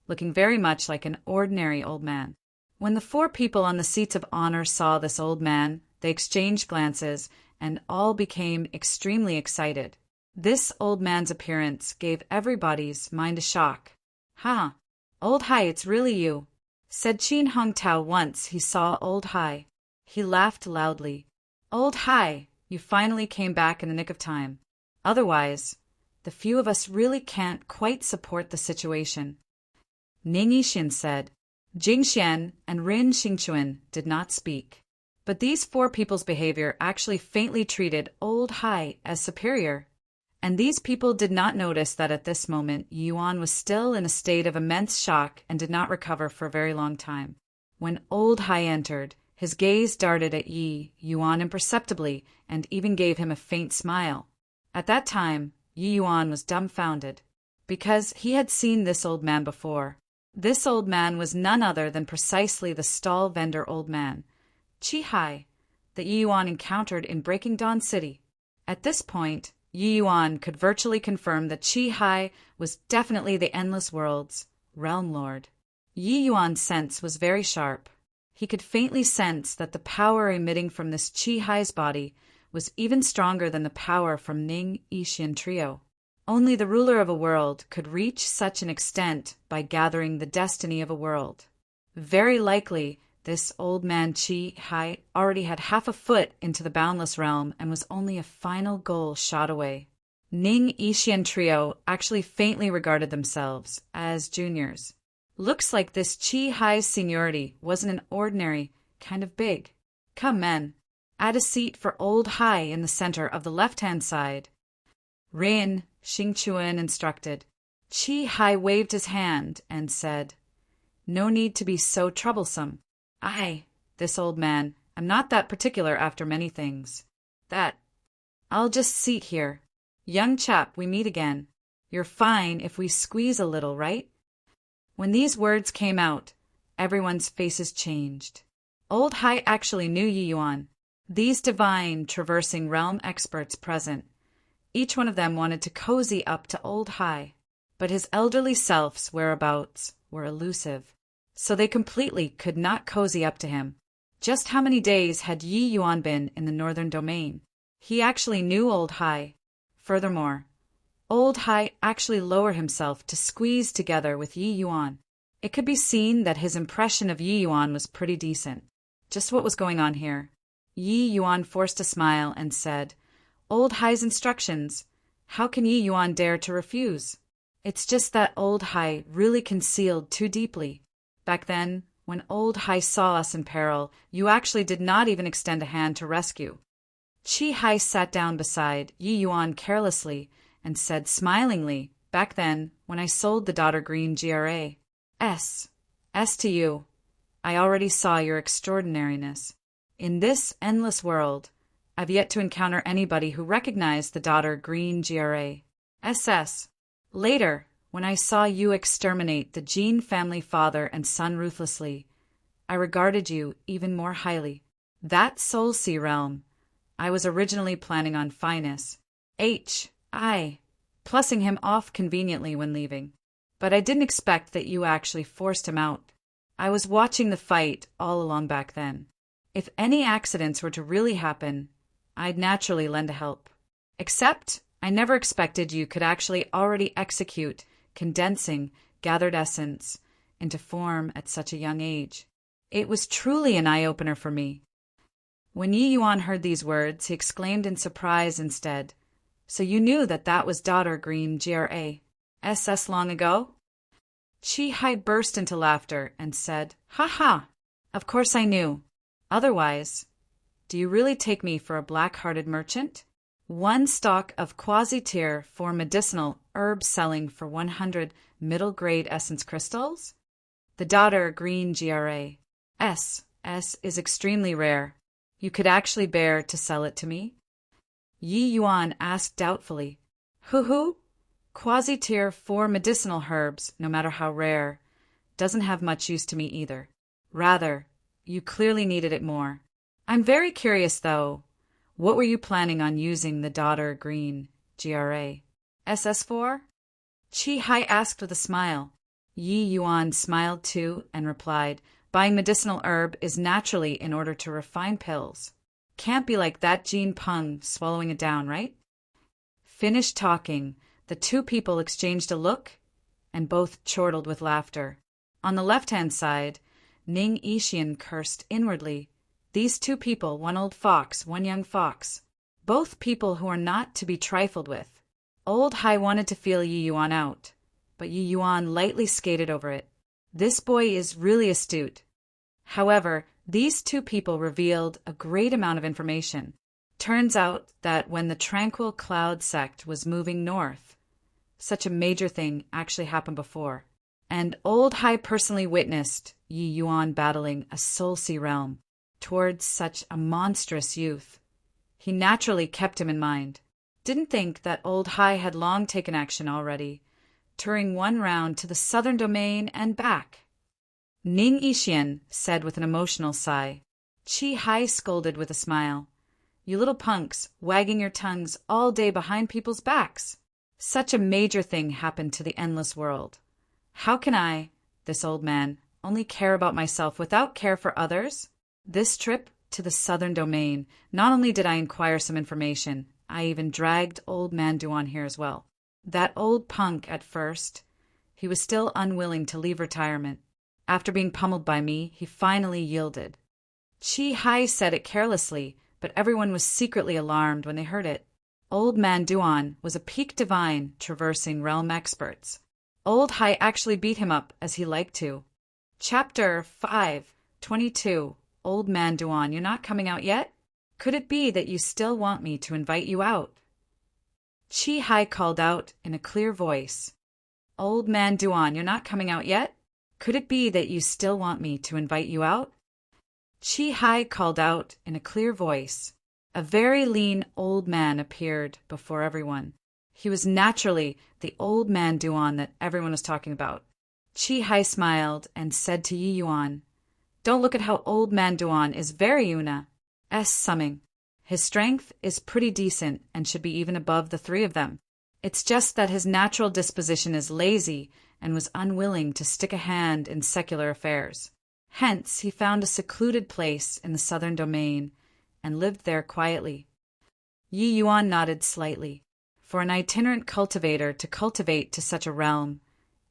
looking very much like an ordinary old man. When the 4 people on the seats of honor saw this old man, they exchanged glances and all became extremely excited. This old man's appearance gave everybody's mind a shock. "Ha! Old Hai, it's really you," said Qin Hongtao once he saw Old Hai. He laughed loudly. "Old Hai, you finally came back in the nick of time. Otherwise, the few of us really can't quite support the situation." Ning Yixian said. Jing Xian and Rin Xingchuan did not speak. But these 4 people's behavior actually faintly treated Old Hai as superior. And these people did not notice that at this moment Yuan was still in a state of immense shock and did not recover for a very long time. When Old Hai entered, his gaze darted at Yi Yuan imperceptibly and even gave him a faint smile. At that time, Yi Yuan was dumbfounded, because he had seen this old man before. This old man was none other than precisely the stall vendor old man, Chi Hai, that Yi Yuan encountered in Breaking Dawn City. At this point, Yi Yuan could virtually confirm that Chi Hai was definitely the Endless World's realm lord. Yi Yuan's sense was very sharp. He could faintly sense that the power emitting from this Chi Hai's body was even stronger than the power from Ning Yixian trio. Only the ruler of a world could reach such an extent by gathering the destiny of a world. Very likely, this old man Chi Hai already had half a foot into the boundless realm and was only a final goal shot away. Ning Yixian trio actually faintly regarded themselves as juniors. Looks like this Chi Hai's seniority wasn't an ordinary kind of big. Come, men. Add a seat for old Hai in the center of the left-hand side. Rin, Xing Chuan instructed. Chi Hai waved his hand and said, "No need to be so troublesome. This old man, I'm not that particular after many things. I'll just seat here. Young chap, we meet again. You're fine if we squeeze a little, right?" When these words came out, everyone's faces changed. Old Hai actually knew Yi Yuan. These divine, traversing realm experts present, each one of them wanted to cozy up to old Hai, but his elderly self's whereabouts were elusive, so they completely could not cozy up to him. Just how many days had Yi Yuan been in the northern domain? He actually knew old Hai. Furthermore, old Hai actually lowered himself to squeeze together with Yi Yuan. It could be seen that his impression of Yi Yuan was pretty decent. Just what was going on here? Yi Yuan forced a smile and said, "Old Hai's instructions. How can Yi Yuan dare to refuse? It's just that old Hai really concealed too deeply. Back then, when old Hai saw us in peril, you actually did not even extend a hand to rescue." Chi Hai sat down beside Yi Yuan carelessly and said smilingly, "Back then, when I sold the daughter green GRA. S to you. I already saw your extraordinariness. In this endless world, I've yet to encounter anybody who recognized the daughter green GRA. SS. Later, when I saw you exterminate the Jean family father and son ruthlessly, I regarded you even more highly. That Soul Sea realm, I was originally planning on finest. Plussing him off conveniently when leaving. But I didn't expect that you actually forced him out. I was watching the fight all along back then. If any accidents were to really happen, I'd naturally lend a help. Except, I never expected you could actually already execute condensing gathered essence into form at such a young age. It was truly an eye-opener for me." When Yi Yuan heard these words, he exclaimed in surprise instead, "So you knew that was daughter green GRA SS long ago?" Chi Hai burst into laughter and said, "Ha ha! Of course I knew. Otherwise, do you really take me for a black-hearted merchant? One stalk of quasi-tier for medicinal herbs selling for 100 middle-grade essence crystals? The daughter green GRA SS is extremely rare. You could actually bear to sell it to me?" Yi Yuan asked doubtfully. Who? Quasi-tier 4 medicinal herbs, no matter how rare, doesn't have much use to me either. Rather, you clearly needed it more. I'm very curious, though. What were you planning on using the daughter green GRA SS for? Chi Hai asked with a smile. Yi Yuan smiled too and replied, "Buying medicinal herb is naturally in order to refine pills. Can't be like that Jean Peng swallowing it down, right?" Finished talking, the two people exchanged a look and both chortled with laughter. On the left-hand side, Ning Yixian cursed inwardly. These two people, one old fox, one young fox. Both people who are not to be trifled with. Old Hai wanted to feel Yi Yuan out, but Yi Yuan lightly skated over it. This boy is really astute. However, these two people revealed a great amount of information. Turns out that when the Tranquil Cloud sect was moving north, such a major thing actually happened before. And Old Hai personally witnessed Yi Yuan battling a Soul Sea realm towards such a monstrous youth. He naturally kept him in mind. Didn't think that Old Hai had long taken action already, touring one round to the southern domain and back. Ning Yixian said with an emotional sigh. Chi Hai scolded with a smile. "You little punks, wagging your tongues all day behind people's backs. Such a major thing happened to the endless world. How can I, this old man, only care about myself without care for others? This trip to the southern domain, not only did I inquire some information, I even dragged old man Duan here as well. That old punk at first, he was still unwilling to leave retirement. After being pummeled by me, he finally yielded." Chi Hai said it carelessly, but everyone was secretly alarmed when they heard it. Old man Duan was a peak divine traversing realm experts. Old Hai actually beat him up as he liked to. Chapter 5:22. Old Man Duan, you're not coming out yet? Could it be that you still want me to invite you out? Chi Hai called out in a clear voice. Old Man Duan, you're not coming out yet? Could it be that you still want me to invite you out? Chi Hai called out in a clear voice. A very lean old man appeared before everyone. He was naturally the Old Man Duan that everyone was talking about. Chi Hai smiled and said to Yi Yuan, Don't look at how Old Man Duan is very Una. Summing. His strength is pretty decent and should be even above the three of them. It's just that his natural disposition is lazy and was unwilling to stick a hand in secular affairs. Hence, he found a secluded place in the southern domain and lived there quietly. Yi Yuan nodded slightly. For an itinerant cultivator to cultivate to such a realm,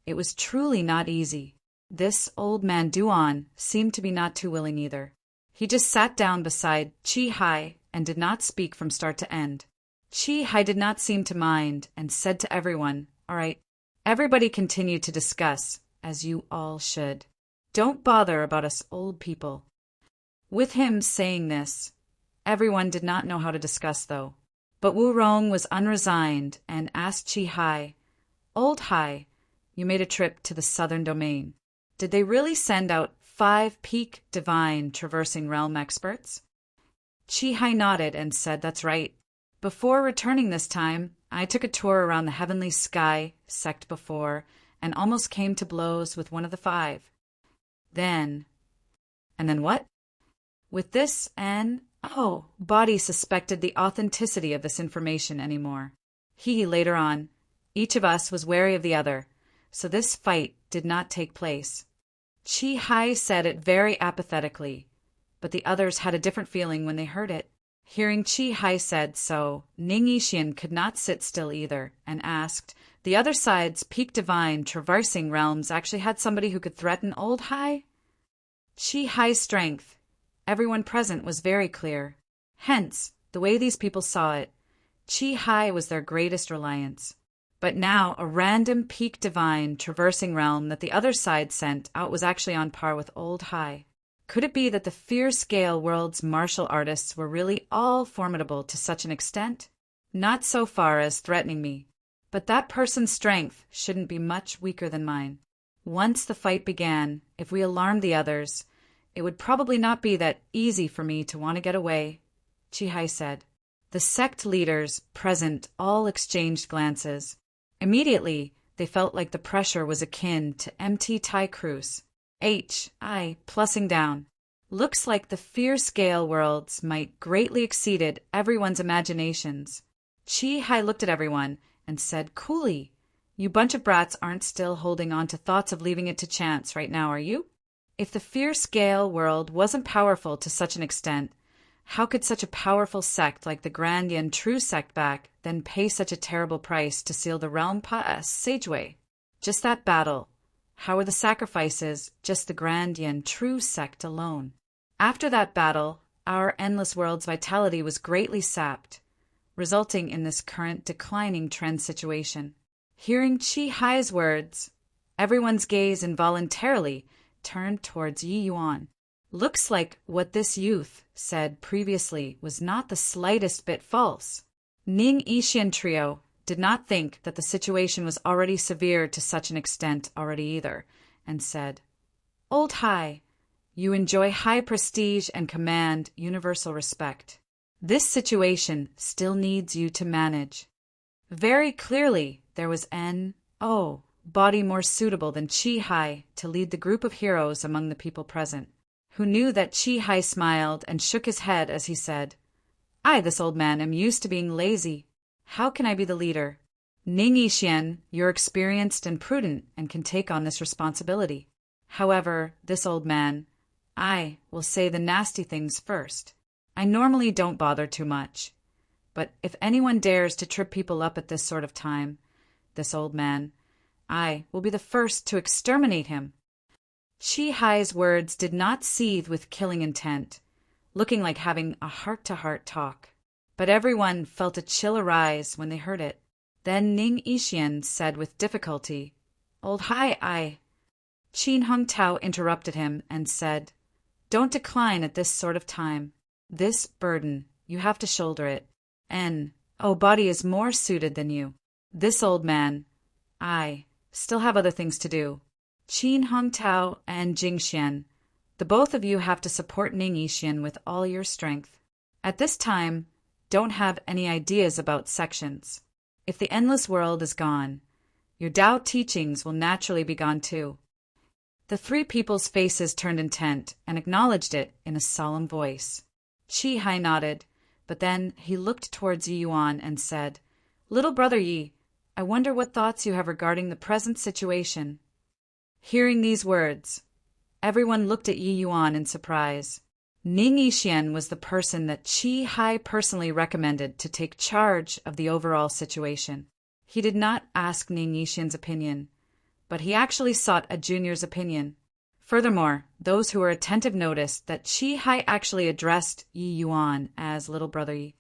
it was truly not easy. This Old Man Duan seemed to be not too willing either. He just sat down beside Chi Hai and did not speak from start to end. Chi Hai did not seem to mind and said to everyone, All right, everybody continue to discuss, as you all should. Don't bother about us old people. With him saying this, everyone did not know how to discuss, though. But Wu Rong was unresigned and asked Chi Hai, Old Hai, you made a trip to the southern domain. Did they really send out 5 peak divine traversing realm experts? Chi Hai nodded and said, That's right. Before returning this time, I took a tour around the heavenly sky sect before and almost came to blows with one of the 5. And then what? With this Body suspected the authenticity of this information anymore. Later on, each of us was wary of the other, so this fight did not take place. Chi Hai said it very apathetically, but the others had a different feeling when they heard it. Hearing Chi Hai said so, Ning Yixin could not sit still either, and asked, The other side's peak divine traversing realms actually had somebody who could threaten Old Hai? Chi Hai's strength, everyone present was very clear. Hence, the way these people saw it, Chi Hai was their greatest reliance. But now a random peak divine traversing realm that the other side sent out was actually on par with Old Hai. Could it be that the Fear-Scale world's martial artists were really all formidable to such an extent? Not so far as threatening me, but that person's strength shouldn't be much weaker than mine. Once the fight began, if we alarmed the others, it would probably not be that easy for me to want to get away, Chi Hai said. The sect leaders present all exchanged glances. Immediately, they felt like the pressure was akin to MT Tai Cruz. Plussing down. Looks like the Fear-Scale worlds might greatly exceeded everyone's imaginations. Chi Hai looked at everyone and said coolly, You bunch of brats aren't still holding on to thoughts of leaving it to chance right now, are you? If the Fear-Scale world wasn't powerful to such an extent, how could such a powerful sect like the Grand Yen True Sect back then pay such a terrible price to seal the realm Pa'as Sageway? Just that battle. How were the sacrifices just the Grand Yen True Sect alone? After that battle, our Endless World's vitality was greatly sapped, resulting in this current declining trend situation. Hearing Chi Hai's words, everyone's gaze involuntarily turned towards Yi Yuan. Looks like what this youth said previously was not the slightest bit false. Ning Yixin trio did not think that the situation was already severe to such an extent already either, and said, Old Hai, you enjoy high prestige and command universal respect. This situation still needs you to manage. Very clearly, there was body more suitable than Chi Hai to lead the group of heroes among the people present, who knew that Chi Hai smiled and shook his head as he said, this old man, am used to being lazy. How can I be the leader? Ning Yixin, you're experienced and prudent and can take on this responsibility. However, this old man, I will say the nasty things first. I normally don't bother too much, but if anyone dares to trip people up at this sort of time, this old man, I will be the first to exterminate him. Chi Hai's words did not seethe with killing intent, looking like having a heart-to-heart talk, but everyone felt a chill arise when they heard it. Then Ning Yixin said with difficulty, Old Hai, Qin Hung Tao interrupted him and said, "Don't decline at this sort of time. This burden, you have to shoulder it. Body is more suited than you. This old man, still have other things to do. Qin Hung Tao and Jing Xian, the both of you have to support Ning Yixian with all your strength. At this time, don't have any ideas about sections. If the endless world is gone, your Tao teachings will naturally be gone too." The three people's faces turned intent and acknowledged it in a solemn voice. Qi Hai nodded, but then he looked towards Yi Yuan and said, "Little brother Yi, I wonder what thoughts you have regarding the present situation." Hearing these words, everyone looked at Yi Yuan in surprise. Ning Yixian was the person that Qi Hai personally recommended to take charge of the overall situation. He did not ask Ning Yixian's opinion, but he actually sought a junior's opinion. Furthermore, those who were attentive noticed that Qi Hai actually addressed Yi Yuan as little brother Yi.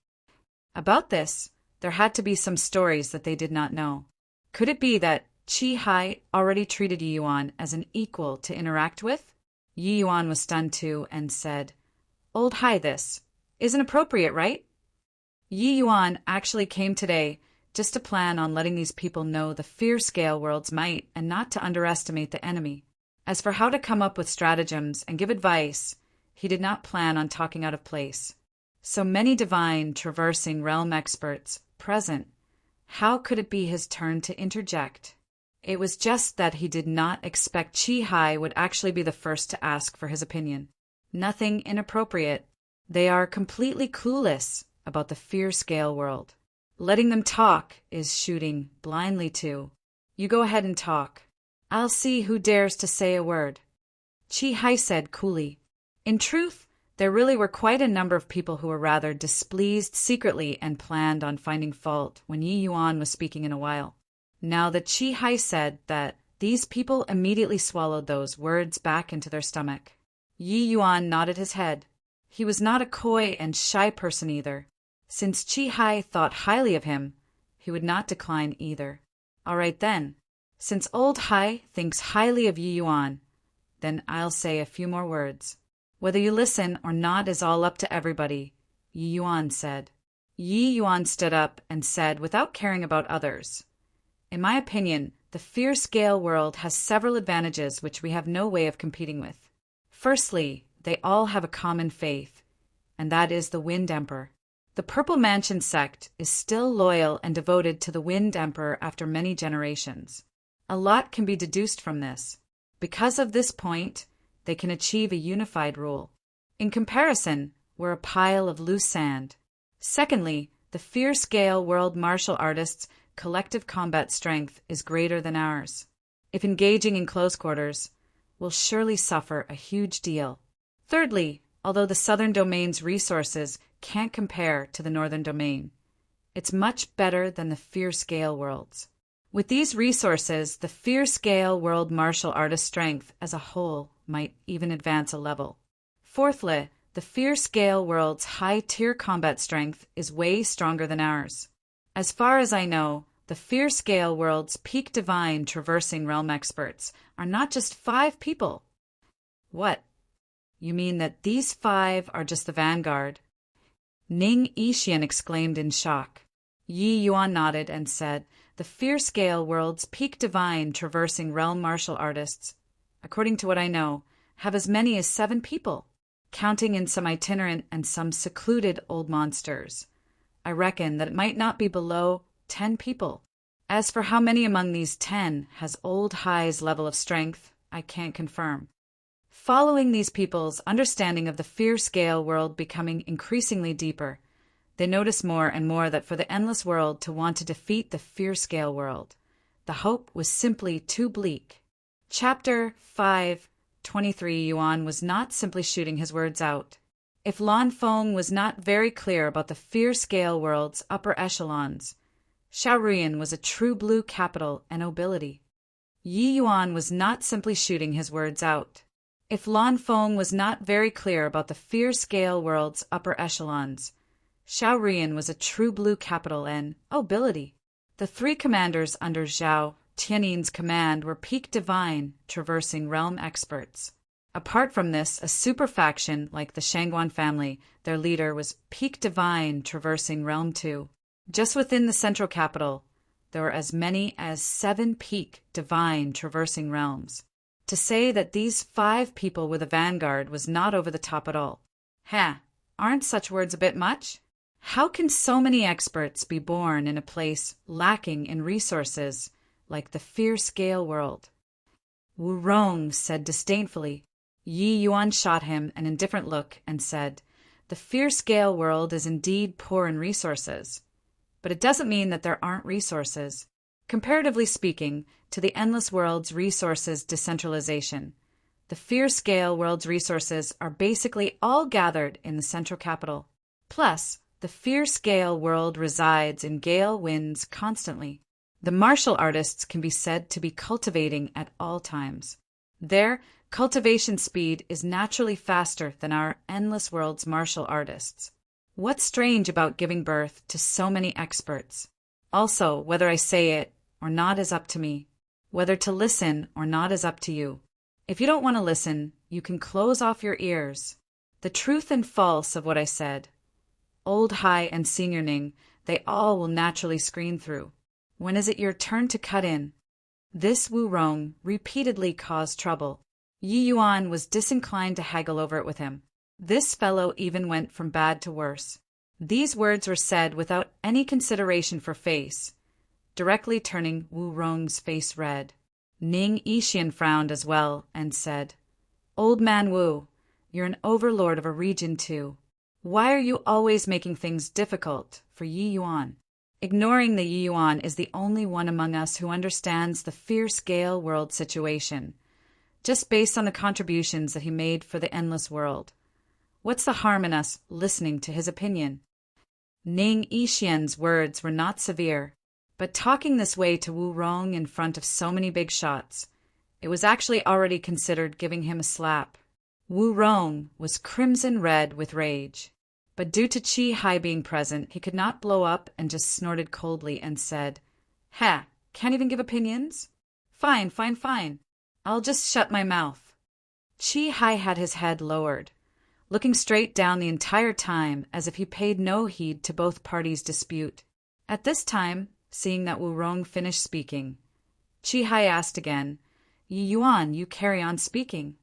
About this, there had to be some stories that they did not know. Could it be that Qi Hai already treated Yi Yuan as an equal to interact with? Yi Yuan was stunned too and said, "Old Hai, this isn't appropriate, right?" Yi Yuan actually came today just to plan on letting these people know the fear scale world's might and not to underestimate the enemy. As for how to come up with stratagems and give advice, he did not plan on talking out of place. So many divine traversing realm experts present, how could it be his turn to interject? It was just that he did not expect Qi Hai would actually be the first to ask for his opinion. Nothing inappropriate. They are completely clueless about the fear scale world. Letting them talk is shooting blindly too. You go ahead and talk. I'll see who dares to say a word. Qi Hai said coolly. In truth, there really were quite a number of people who were rather displeased secretly and planned on finding fault when Yi Yuan was speaking in a while. Now that Qi Hai said that, these people immediately swallowed those words back into their stomach. Yi Yuan nodded his head. He was not a coy and shy person either. Since Qi Hai thought highly of him, he would not decline either. All right then. Since old Hai thinks highly of Yi Yuan, then I'll say a few more words. Whether you listen or not is all up to everybody, Yi Yuan said. Yi Yuan stood up and said without caring about others, "In my opinion, the fear scale world has several advantages which we have no way of competing with. Firstly, they all have a common faith, and that is the Wind Emperor. The Purple Mansion sect is still loyal and devoted to the Wind Emperor after many generations. A lot can be deduced from this. Because of this point, they can achieve a unified rule. In comparison, we're a pile of loose sand. Secondly, the fear scale world martial artists' collective combat strength is greater than ours. If engaging in close quarters, we'll surely suffer a huge deal. Thirdly, although the southern domain's resources can't compare to the northern domain, it's much better than the fear scale world's. With these resources, the fear scale world martial artist strength as a whole might even advance a level. Fourthly, the fear scale world's high-tier combat strength is way stronger than ours. As far as I know, the fear scale world's peak divine traversing realm experts are not just 5 people. What? You mean that these 5 are just the vanguard? Ning Yixian exclaimed in shock. Yi Yuan nodded and said, the fear scale world's peak divine traversing realm martial artists, according to what I know, have as many as 7 people, counting in some itinerant and some secluded old monsters. I reckon that it might not be below 10 people. As for how many among these 10 has old Hai's level of strength, I can't confirm. Following these people's understanding of the fear scale world becoming increasingly deeper, they noticed more and more that for the endless world to want to defeat the fear scale world, the hope was simply too bleak. Chapter 5:23 Yuan was not simply shooting his words out. If Lan Feng was not very clear about the fear scale world's upper echelons, Shaorian was a true blue capital and nobility. Yi Yuan was not simply shooting his words out. If Lan Feng was not very clear about the fear scale world's upper echelons, Shaorian was a true blue capital and nobility. The 3 commanders under Zhao Tianin's command were peak divine, traversing realm experts. Apart from this, a super faction like the Shangguan family, their leader was peak divine, traversing realm 2. Just within the central capital, there were as many as 7 peak divine traversing realms. To say that these 5 people were the vanguard was not over the top at all. Aren't such words a bit much? How can so many experts be born in a place lacking in resources like the fierce Gale world? Wu Rong said disdainfully. Yi Yuan shot him an indifferent look and said, "The fierce Gale world is indeed poor in resources, but it doesn't mean that there aren't resources. Comparatively speaking to the endless world's resources decentralization, the fierce Gale world's resources are basically all gathered in the central capital. Plus, the fierce Gale world resides in gale winds constantly. The martial artists can be said to be cultivating at all times. Their cultivation speed is naturally faster than our endless world's martial artists. What's strange about giving birth to so many experts? Also, whether I say it or not is up to me. Whether to listen or not is up to you. If you don't want to listen, you can close off your ears. The truth and false of what I said, old, high, and senior Ning, they all will naturally screen through. When is it your turn to cut in?" This Wu Rong repeatedly caused trouble. Yi Yuan was disinclined to haggle over it with him. This fellow even went from bad to worse. These words were said without any consideration for face, directly turning Wu Rong's face red. Ning Yixian frowned as well and said, "Old man Wu, you're an overlord of a region too. Why are you always making things difficult for Yi Yuan?" Ignoring the Yi Yuan is the only one among us who understands the fierce Gale world situation, just based on the contributions that he made for the endless world. What's the harm in us listening to his opinion? Ning Yixian's words were not severe, but talking this way to Wu Rong in front of so many big shots, it was actually already considered giving him a slap. Wu Rong was crimson red with rage, but due to Qi Hai being present, he could not blow up and just snorted coldly and said, "Can't even give opinions? Fine. I'll just shut my mouth." Qi Hai had his head lowered, looking straight down the entire time as if he paid no heed to both parties' dispute. At this time, seeing that Wu Rong finished speaking, Qi Hai asked again, "Yi Yuan, you carry on speaking."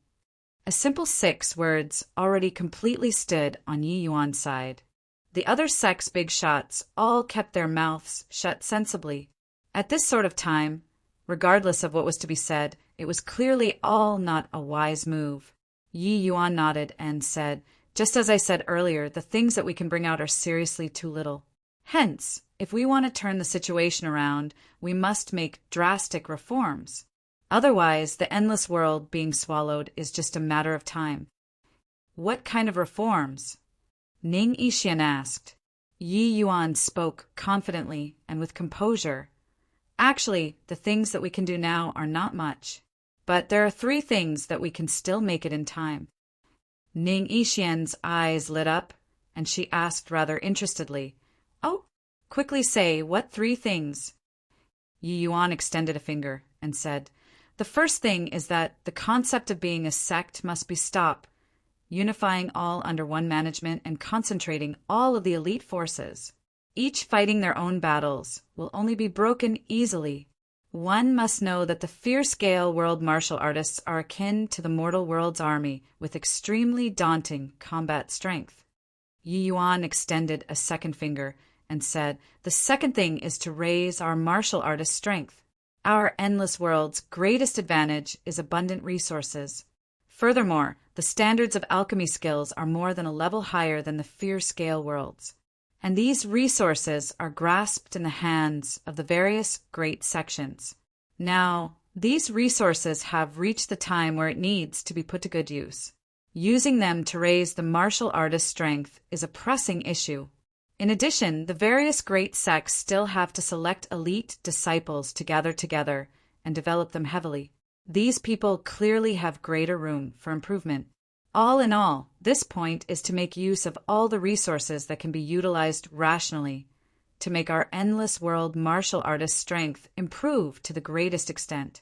A simple 6 words already completely stood on Yi Yuan's side. The other sect's big shots all kept their mouths shut sensibly. At this sort of time, regardless of what was to be said, it was clearly all not a wise move. Yi Yuan nodded and said, "Just as I said earlier, the things that we can bring out are seriously too little. Hence, if we want to turn the situation around, we must make drastic reforms. Otherwise, the endless world being swallowed is just a matter of time." "What kind of reforms?" Ning Yixian asked. Yi Yuan spoke confidently and with composure. "Actually, the things that we can do now are not much. But there are 3 things that we can still make it in time." Ning Yixian's eyes lit up, and she asked rather interestedly, "Oh, quickly say, what 3 things?" Yi Yuan extended a finger and said, "The first thing is that the concept of being a sect must be stopped, unifying all under one management and concentrating all of the elite forces. Each fighting their own battles will only be broken easily. One must know that the fierce Gale world martial artists are akin to the mortal world's army with extremely daunting combat strength." Yi Yuan extended a second finger and said, "The second thing is to raise our martial artist strength. Our endless world's greatest advantage is abundant resources. Furthermore, the standards of alchemy skills are more than a level higher than the fierce Gale worlds. And these resources are grasped in the hands of the various great sections. Now, these resources have reached the time where it needs to be put to good use. Using them to raise the martial artist's strength is a pressing issue. In addition, the various great sects still have to select elite disciples to gather together and develop them heavily. These people clearly have greater room for improvement. All in all, this point is to make use of all the resources that can be utilized rationally, to make our endless world martial artist strength improve to the greatest extent.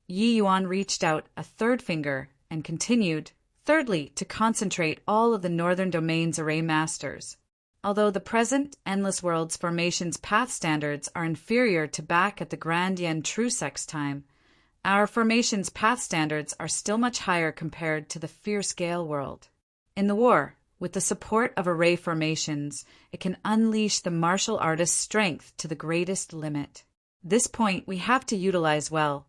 Yi Yuan reached out a third finger and continued, thirdly, to concentrate all of the Northern Domain's array masters. Although the present Endless World's formation's path standards are inferior to back at the Grand Yen True Sex time, our formation's path standards are still much higher compared to the Fierce Gale world. In the war, with the support of array formations, it can unleash the martial artist's strength to the greatest limit. This point we have to utilize well.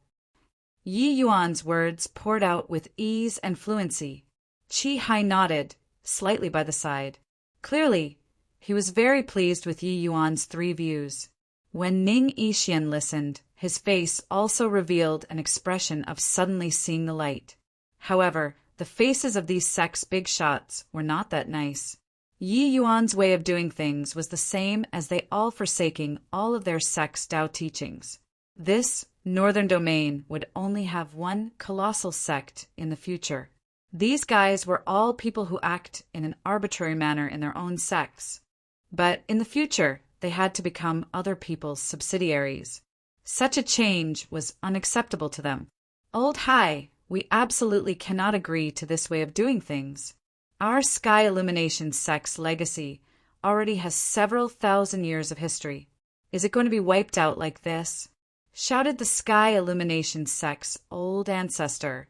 Yi Yuan's words poured out with ease and fluency. Qi Hai nodded, slightly by the side. Clearly, he was very pleased with Yi Yuan's three views. When Ning Yixian listened, his face also revealed an expression of suddenly seeing the light. However, the faces of these sect's big shots were not that nice. Yi Yuan's way of doing things was the same as they all forsaking all of their sect's Tao teachings. This Northern Domain would only have one colossal sect in the future. These guys were all people who act in an arbitrary manner in their own sects. But in the future, they had to become other people's subsidiaries. Such a change was unacceptable to them. Old Hai, we absolutely cannot agree to this way of doing things. Our Sky Illumination sect's legacy already has several thousand years of history. Is it going to be wiped out like this? Shouted the Sky Illumination sect's old ancestor,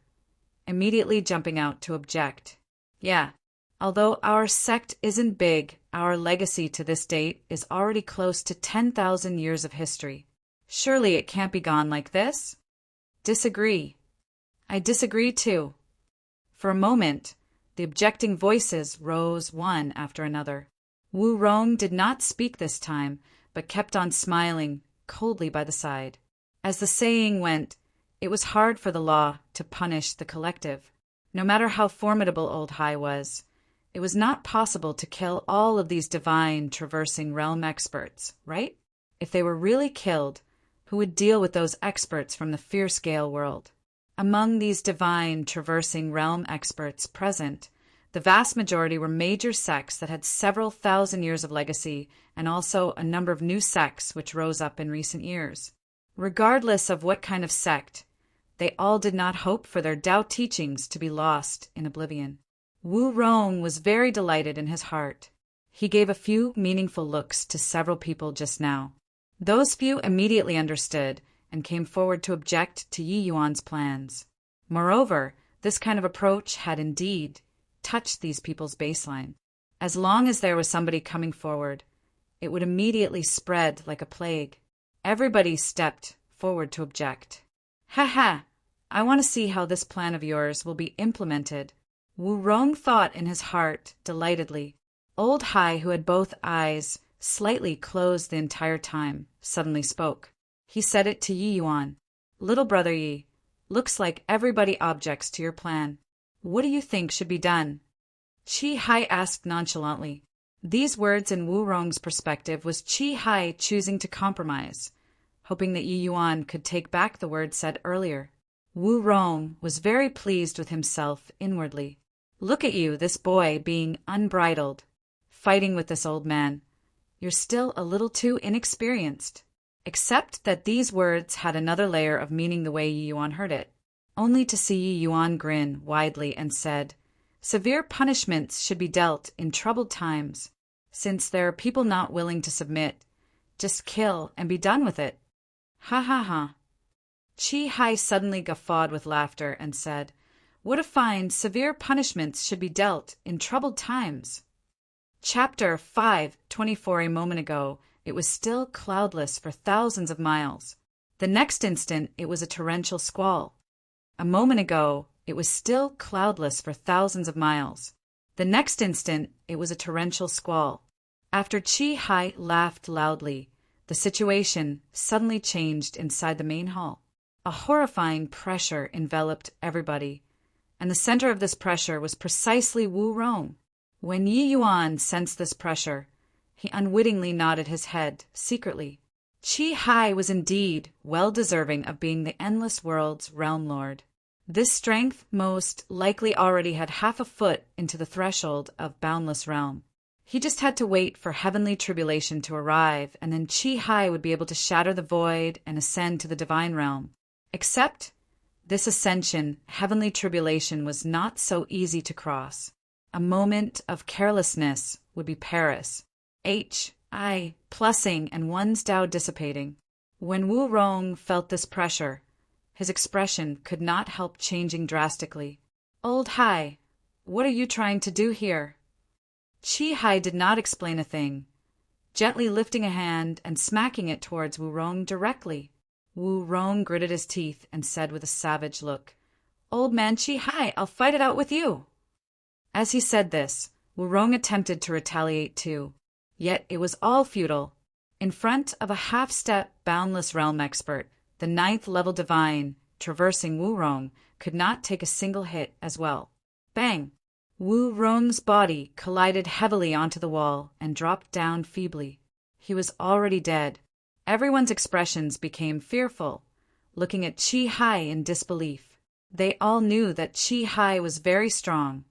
immediately jumping out to object. Yeah, although our sect isn't big, our legacy to this date is already close to 10,000 years of history. Surely it can't be gone like this? Disagree. I disagree too. For a moment, the objecting voices rose one after another. Wu Rong did not speak this time, but kept on smiling coldly by the side. As the saying went, it was hard for the law to punish the collective. No matter how formidable Old Hai was, it was not possible to kill all of these divine traversing realm experts, right? If they were really killed, who would deal with those experts from the Fierce Gale world? Among these divine traversing realm experts present, the vast majority were major sects that had several thousand years of legacy and also a number of new sects which rose up in recent years. Regardless of what kind of sect, they all did not hope for their Tao teachings to be lost in oblivion. Wu Rong was very delighted in his heart. He gave a few meaningful looks to several people just now. Those few immediately understood and came forward to object to Yi Yuan's plans. Moreover, this kind of approach had indeed touched these people's baseline. As long as there was somebody coming forward, it would immediately spread like a plague. Everybody stepped forward to object. Ha ha! I want to see how this plan of yours will be implemented. Wu Rong thought in his heart delightedly. Old Hai, who had both eyes slightly closed the entire time, suddenly spoke. He said it to Yi Yuan. Little brother Yi, looks like everybody objects to your plan. What do you think should be done? Qi Hai asked nonchalantly. These words in Wu Rong's perspective was Qi Hai choosing to compromise, hoping that Yi Yuan could take back the words said earlier. Wu Rong was very pleased with himself inwardly. Look at you, this boy being unbridled, fighting with this old man. You're still a little too inexperienced. Except that these words had another layer of meaning the way Yi Yuan heard it, only to see Yi Yuan grin widely and said, severe punishments should be dealt in troubled times. Since there are people not willing to submit, just kill and be done with it. Ha ha ha. Qi Hai suddenly guffawed with laughter and said, what a fine, severe punishments should be dealt in troubled times. Chapter 5:24. A moment ago, it was still cloudless for thousands of miles. The next instant, it was a torrential squall. A moment ago, it was still cloudless for thousands of miles. The next instant, it was a torrential squall. After Qi Hai laughed loudly, the situation suddenly changed inside the main hall. A horrifying pressure enveloped everybody, and the center of this pressure was precisely Wu Rong. When Yi Yuan sensed this pressure, he unwittingly nodded his head, secretly. Qi Hai was indeed well deserving of being the Endless World's realm lord. This strength most likely already had half a foot into the threshold of boundless realm. He just had to wait for heavenly tribulation to arrive, and then Chi Hai would be able to shatter the void and ascend to the divine realm. Except, this ascension, heavenly tribulation, was not so easy to cross. A moment of carelessness would be Paris. I plussing and one's Tao dissipating. When Wu Rong felt this pressure, his expression could not help changing drastically. Old Hai, what are you trying to do here? Chi Hai did not explain a thing, gently lifting a hand and smacking it towards Wu Rong directly. Wu Rong gritted his teeth and said with a savage look, Old man Chi Hai, I'll fight it out with you. As he said this, Wu Rong attempted to retaliate too, yet it was all futile. In front of a half-step boundless realm expert, the 9th level divine, traversing Wu Rong, could not take a single hit as well. Bang! Wu Rong's body collided heavily onto the wall and dropped down feebly. He was already dead. Everyone's expressions became fearful, looking at Chi Hai in disbelief. They all knew that Chi Hai was very strong,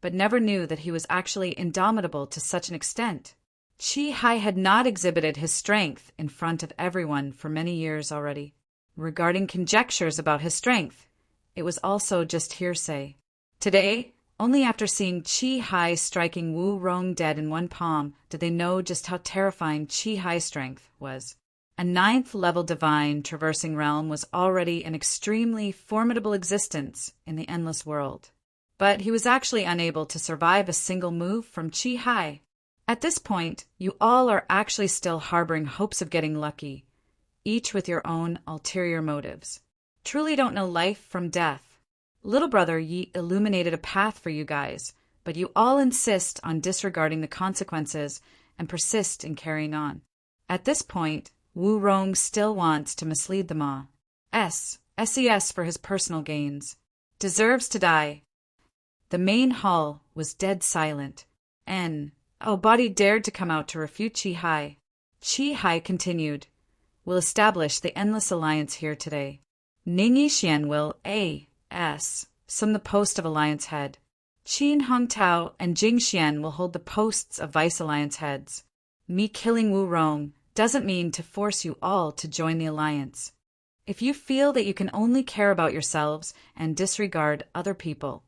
but never knew that he was actually indomitable to such an extent. Chi Hai had not exhibited his strength in front of everyone for many years already. Regarding conjectures about his strength, it was also just hearsay. Today, only after seeing Chi Hai striking Wu Rong dead in one palm did they know just how terrifying Chi Hai's strength was. A 9th level divine traversing realm was already an extremely formidable existence in the endless world. But he was actually unable to survive a single move from Chi Hai. At this point, you all are actually still harboring hopes of getting lucky, each with your own ulterior motives. Truly don't know life from death. Little brother Yi illuminated a path for you guys, but you all insist on disregarding the consequences and persist in carrying on. At this point, Wu Rong still wants to mislead them all. SES for his personal gains. Deserves to die. The main hall was dead silent. Body dared to come out to refute Chi Hai. Chi Hai continued, We'll establish the Endless Alliance here today. Ning Yixian will assume the post of Alliance head. Qin Hongtao and Jing Xian will hold the posts of Vice Alliance heads. Me killing Wu Rong doesn't mean to force you all to join the Alliance. If you feel that you can only care about yourselves and disregard other people,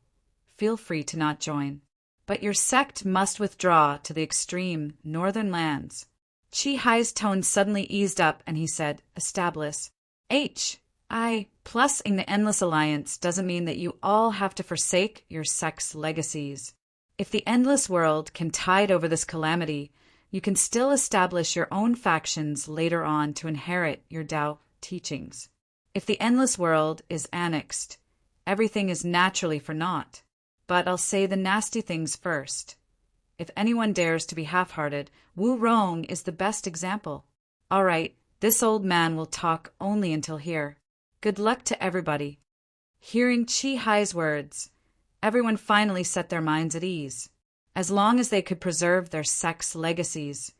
feel free to not join. But your sect must withdraw to the extreme northern lands. Chi Hai's tone suddenly eased up and he said, Establish. Plus in the Endless Alliance doesn't mean that you all have to forsake your sect's legacies. If the Endless World can tide over this calamity, you can still establish your own factions later on to inherit your Tao teachings. If the Endless World is annexed, everything is naturally for naught. But I'll say the nasty things first. If anyone dares to be half-hearted, Wu Rong is the best example. All right, this old man will talk only until here. Good luck to everybody. Hearing Chi Hai's words, everyone finally set their minds at ease. As long as they could preserve their sect's legacies,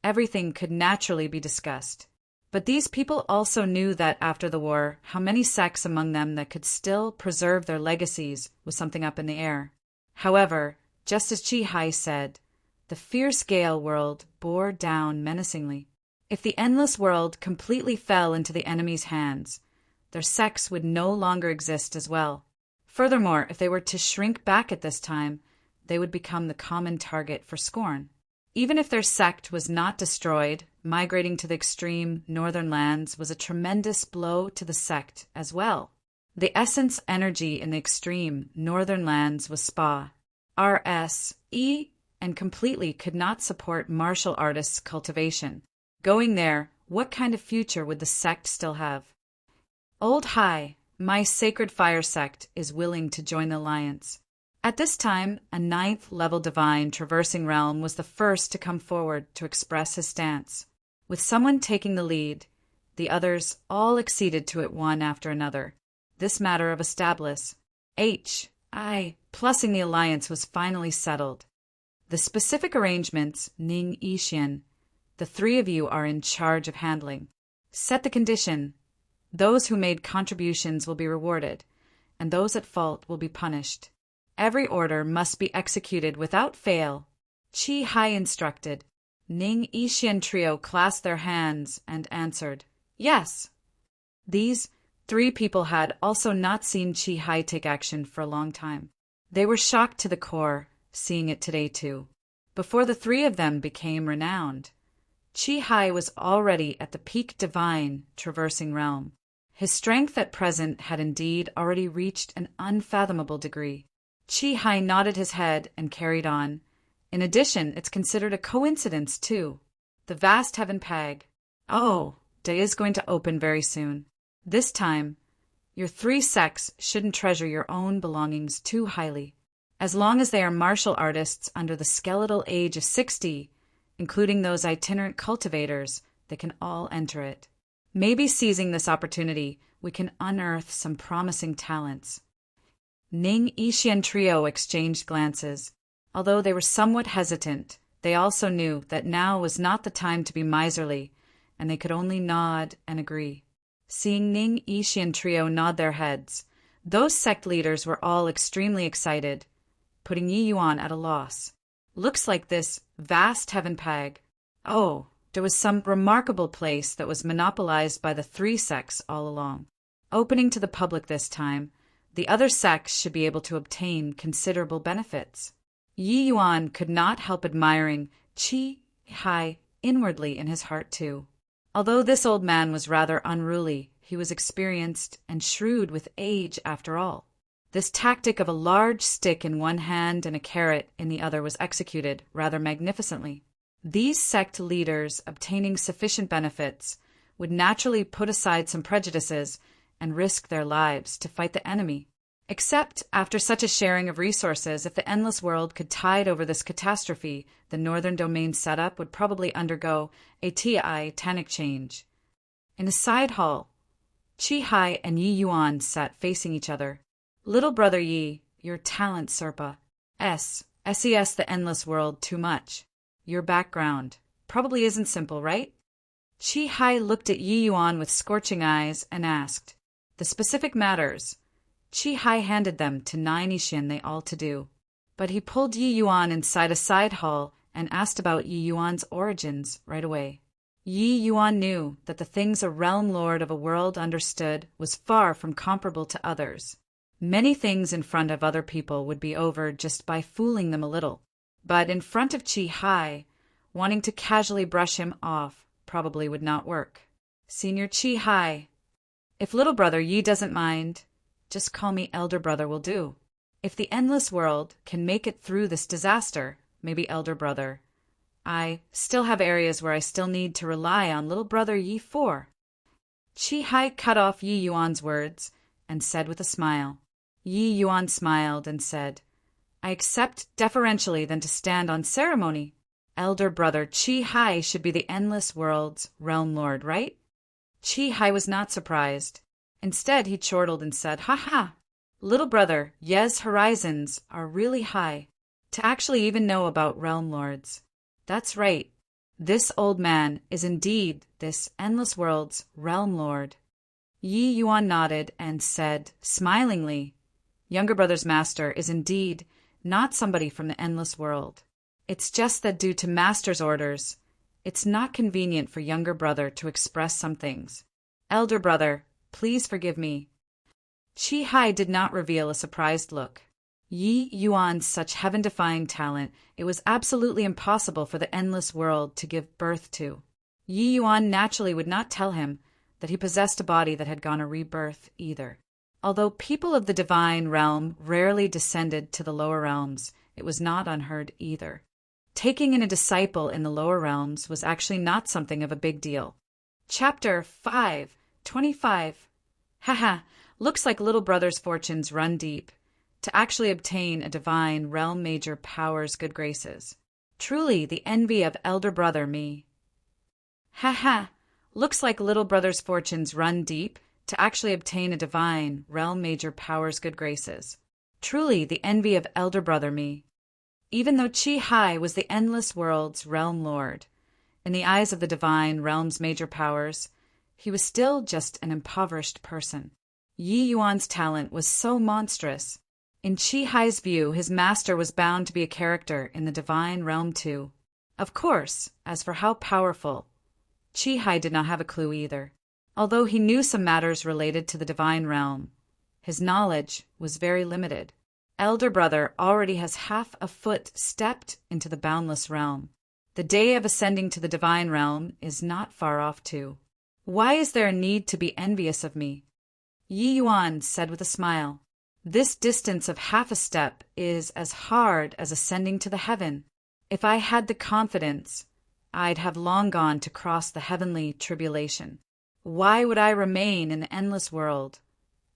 everything could naturally be discussed. But these people also knew that after the war, how many sects among them that could still preserve their legacies was something up in the air. However, just as Chi Hai said, the fierce Gale world bore down menacingly. If the Endless World completely fell into the enemy's hands, their sects would no longer exist as well. Furthermore, if they were to shrink back at this time, they would become the common target for scorn. Even if their sect was not destroyed, migrating to the extreme northern lands was a tremendous blow to the sect as well. The essence energy in the extreme northern lands was RSE and completely could not support martial artists' cultivation. Going there, what kind of future would the sect still have? Old Hai, my sacred fire sect, is willing to join the alliance. At this time, a 9th level divine traversing realm was the first to come forward to express his stance. With someone taking the lead, the others all acceded to it one after another. This matter of establish plussing the alliance was finally settled. The specific arrangements, Ning Yixian, the three of you are in charge of handling. Set the condition. Those who made contributions will be rewarded, and those at fault will be punished. Every order must be executed without fail. Chi Hai instructed. Ning Yixian trio clasped their hands and answered, "Yes." These three people had also not seen Chi Hai take action for a long time. They were shocked to the core, seeing it today too. Before the three of them became renowned, Chi Hai was already at the peak divine traversing realm. His strength at present had indeed already reached an unfathomable degree. Chi Hai nodded his head and carried on. In addition, it's considered a coincidence, too. The vast heaven pag. Oh, day is going to open very soon. This time, your three sects shouldn't treasure your own belongings too highly. As long as they are martial artists under the skeletal age of 60, including those itinerant cultivators, they can all enter it. Maybe seizing this opportunity, we can unearth some promising talents. Ning Yixian trio exchanged glances. Although they were somewhat hesitant, they also knew that now was not the time to be miserly, and they could only nod and agree. Seeing Ning Yixian trio nod their heads, those sect leaders were all extremely excited, putting Yi Yuan at a loss. Looks like this vast heaven pag. Oh, there was some remarkable place that was monopolized by the three sects all along. Opening to the public this time, the other sects should be able to obtain considerable benefits. Yi Yuan could not help admiring Chi Hai inwardly in his heart too. Although this old man was rather unruly, he was experienced and shrewd with age after all. This tactic of a large stick in one hand and a carrot in the other was executed rather magnificently. These sect leaders, obtaining sufficient benefits, would naturally put aside some prejudices and risk their lives to fight the enemy. Except after such a sharing of resources, if the endless world could tide over this catastrophe, the northern domain setup would probably undergo a titanic change. In a side hall, Chi Hai and Yi Yuan sat facing each other. Little brother Yi, your talent, Serpa. SES the endless world too much. Your background probably isn't simple, right? Chi Hai looked at Yi Yuan with scorching eyes and asked. The specific matters. Chi Hai handed them to Nine Yixian they all to do. But he pulled Yi Yuan inside a side hall and asked about Yi Yuan's origins right away. Yi Yuan knew that the things a realm lord of a world understood was far from comparable to others. Many things in front of other people would be over just by fooling them a little. But in front of Chi Hai, wanting to casually brush him off probably would not work. Senior Chi Hai, if little brother Yi doesn't mind, just call me elder brother will do. If the endless world can make it through this disaster, maybe elder brother. I still have areas where I still need to rely on little brother Yi for. Chi Hai cut off Yi Yuan's words and said with a smile. Yi Yuan smiled and said, I accept deferentially than to stand on ceremony. Elder brother Chi Hai should be the endless world's realm lord, right? Chi Hai was not surprised. Instead, he chortled and said, Ha ha! Little brother, Ye's horizons are really high, to actually even know about realm lords. That's right. This old man is indeed this endless world's realm lord. Yi Yuan nodded and said, smilingly, Younger brother's master is indeed not somebody from the endless world. It's just that due to master's orders, it's not convenient for younger brother to express some things. Elder brother, please forgive me. Chi Hai did not reveal a surprised look. Yi Yuan's such heaven-defying talent, it was absolutely impossible for the endless world to give birth to. Yi Yuan naturally would not tell him that he possessed a body that had gone a rebirth either. Although people of the divine realm rarely descended to the lower realms, it was not unheard either. Taking in a disciple in the lower realms was actually not something of a big deal. Chapter 5:25. Haha, looks like little brother's fortunes run deep. To actually obtain a divine realm major power's good graces. Truly the envy of elder brother me. Haha, looks like little brother's fortunes run deep. To actually obtain a divine realm major power's good graces. Truly the envy of elder brother me. Even though Chi Hai was the endless world's realm lord, in the eyes of the divine realm's major powers, he was still just an impoverished person. Yi Yuan's talent was so monstrous, In Chi-Hi's view, his master was bound to be a character in the divine realm too. Of course, as for how powerful, Chi-Hi did not have a clue either. Although he knew some matters related to the divine realm, his knowledge was very limited. Elder brother already has half a foot stepped into the boundless realm. The day of ascending to the divine realm is not far off too. Why is there a need to be envious of me? Yi Yuan said with a smile. This distance of half a step is as hard as ascending to the heaven. If I had the confidence, I'd have long gone to cross the heavenly tribulation. Why would I remain in the endless world,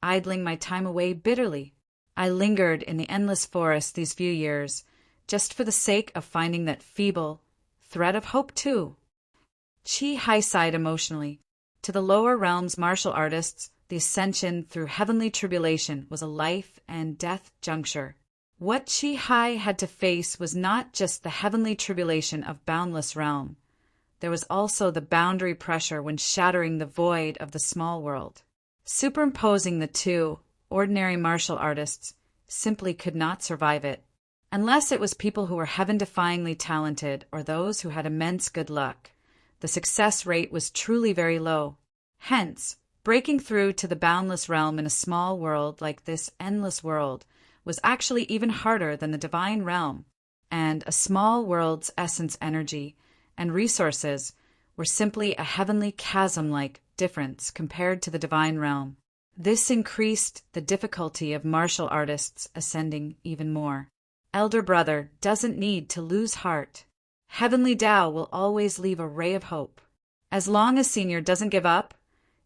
idling my time away bitterly? I lingered in the endless forest these few years, just for the sake of finding that feeble thread of hope too. Chi-Hi sighed emotionally. To the lower realms martial artists, the ascension through heavenly tribulation was a life and death juncture. What Chi-Hi had to face was not just the heavenly tribulation of boundless realm. There was also the boundary pressure when shattering the void of the small world. Superimposing the two, ordinary martial artists simply could not survive it, unless it was people who were heaven-defyingly talented or those who had immense good luck. The success rate was truly very low. Hence, breaking through to the boundless realm in a small world like this endless world was actually even harder than the divine realm, and a small world's essence energy and resources were simply a heavenly chasm-like difference compared to the divine realm. This increased the difficulty of martial artists ascending even more. Elder brother doesn't need to lose heart. Heavenly Tao will always leave a ray of hope. As long as Senior doesn't give up,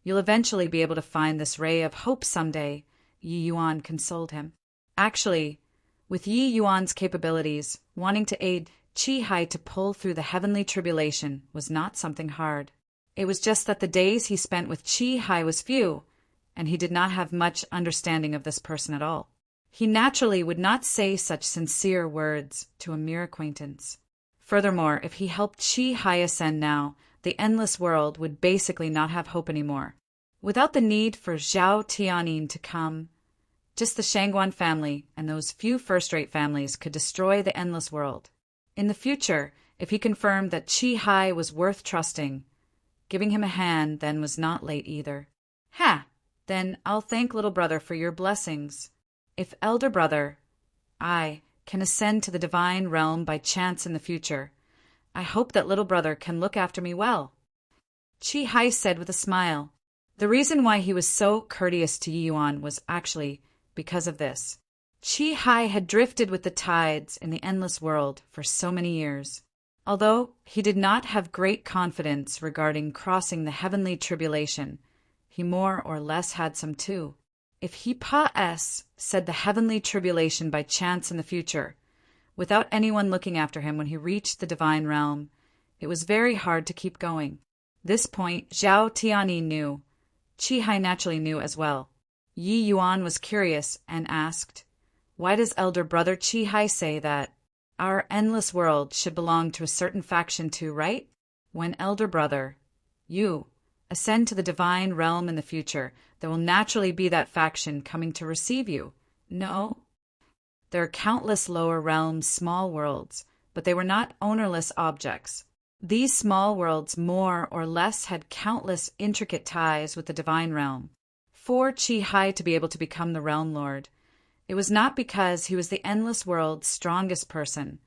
you'll eventually be able to find this ray of hope someday, Yi Yuan consoled him. Actually, with Yi Yuan's capabilities, wanting to aid Chi-Hi to pull through the heavenly tribulation was not something hard. It was just that the days he spent with Chi-Hi was few, and he did not have much understanding of this person at all. He naturally would not say such sincere words to a mere acquaintance. Furthermore, if he helped Chi-Hi ascend now, the endless world would basically not have hope anymore. Without the need for Zhao Tianyin to come, just the Shangguan family and those few first-rate families could destroy the endless world. In the future, if he confirmed that Chi-Hi was worth trusting, giving him a hand then was not late either. Ha! Then I'll thank little brother for your blessings. If elder brother, I, can ascend to the divine realm by chance in the future, I hope that little brother can look after me well. Chi-Hi said with a smile. The reason why he was so courteous to Yi Yuan was actually because of this. Chi-Hi had drifted with the tides in the endless world for so many years. Although he did not have great confidence regarding crossing the heavenly tribulation, he more or less had some too. If he said the heavenly tribulation by chance in the future, without anyone looking after him when he reached the divine realm, it was very hard to keep going. This point Zhao Tianyin knew. Chi-Hi naturally knew as well. Yi Yuan was curious and asked, "Why does elder brother Chi-Hi say that our endless world should belong to a certain faction too, right? When elder brother, you, ascend to the divine realm in the future, there will naturally be that faction coming to receive you. No? There are countless lower realms, small worlds, but they were not ownerless objects. These small worlds more or less had countless intricate ties with the divine realm. For Chi-Hi to be able to become the realm lord, it was not because he was the endless world's strongest person,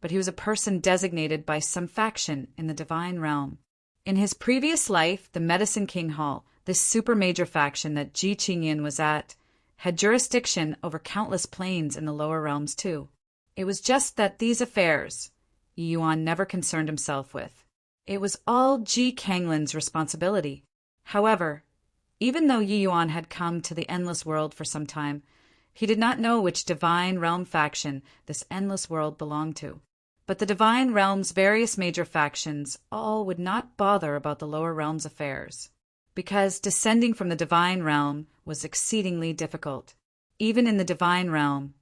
but he was a person designated by some faction in the divine realm. In his previous life, the Medicine King Hall, this super major faction that Ji Qingyin was at, had jurisdiction over countless planes in the lower realms too. It was just that these affairs Yi Yuan never concerned himself with. It was all Ji Kanglin's responsibility. However, even though Yi Yuan had come to the endless world for some time, he did not know which divine realm faction this endless world belonged to. But the divine realm's various major factions all would not bother about the lower realm's affairs, because descending from the divine realm was exceedingly difficult. Even in the divine realm,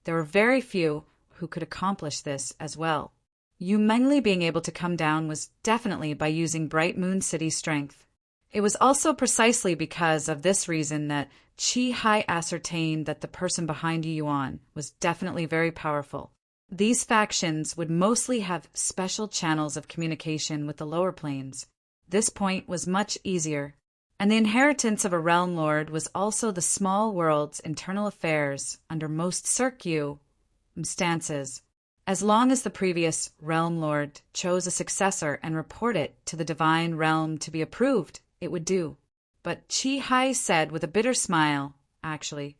there were very few who could accomplish this as well. Yu Mengli being able to come down was definitely by using Bright Moon City's strength. It was also precisely because of this reason that Chi Hai ascertained that the person behind Yi Yuan was definitely very powerful. These factions would mostly have special channels of communication with the lower planes. This point was much easier. And the inheritance of a realm lord was also the small world's internal affairs under most circumstances. As long as the previous realm lord chose a successor and reported it to the divine realm to be approved, it would do. But Chi Hai said with a bitter smile, actually,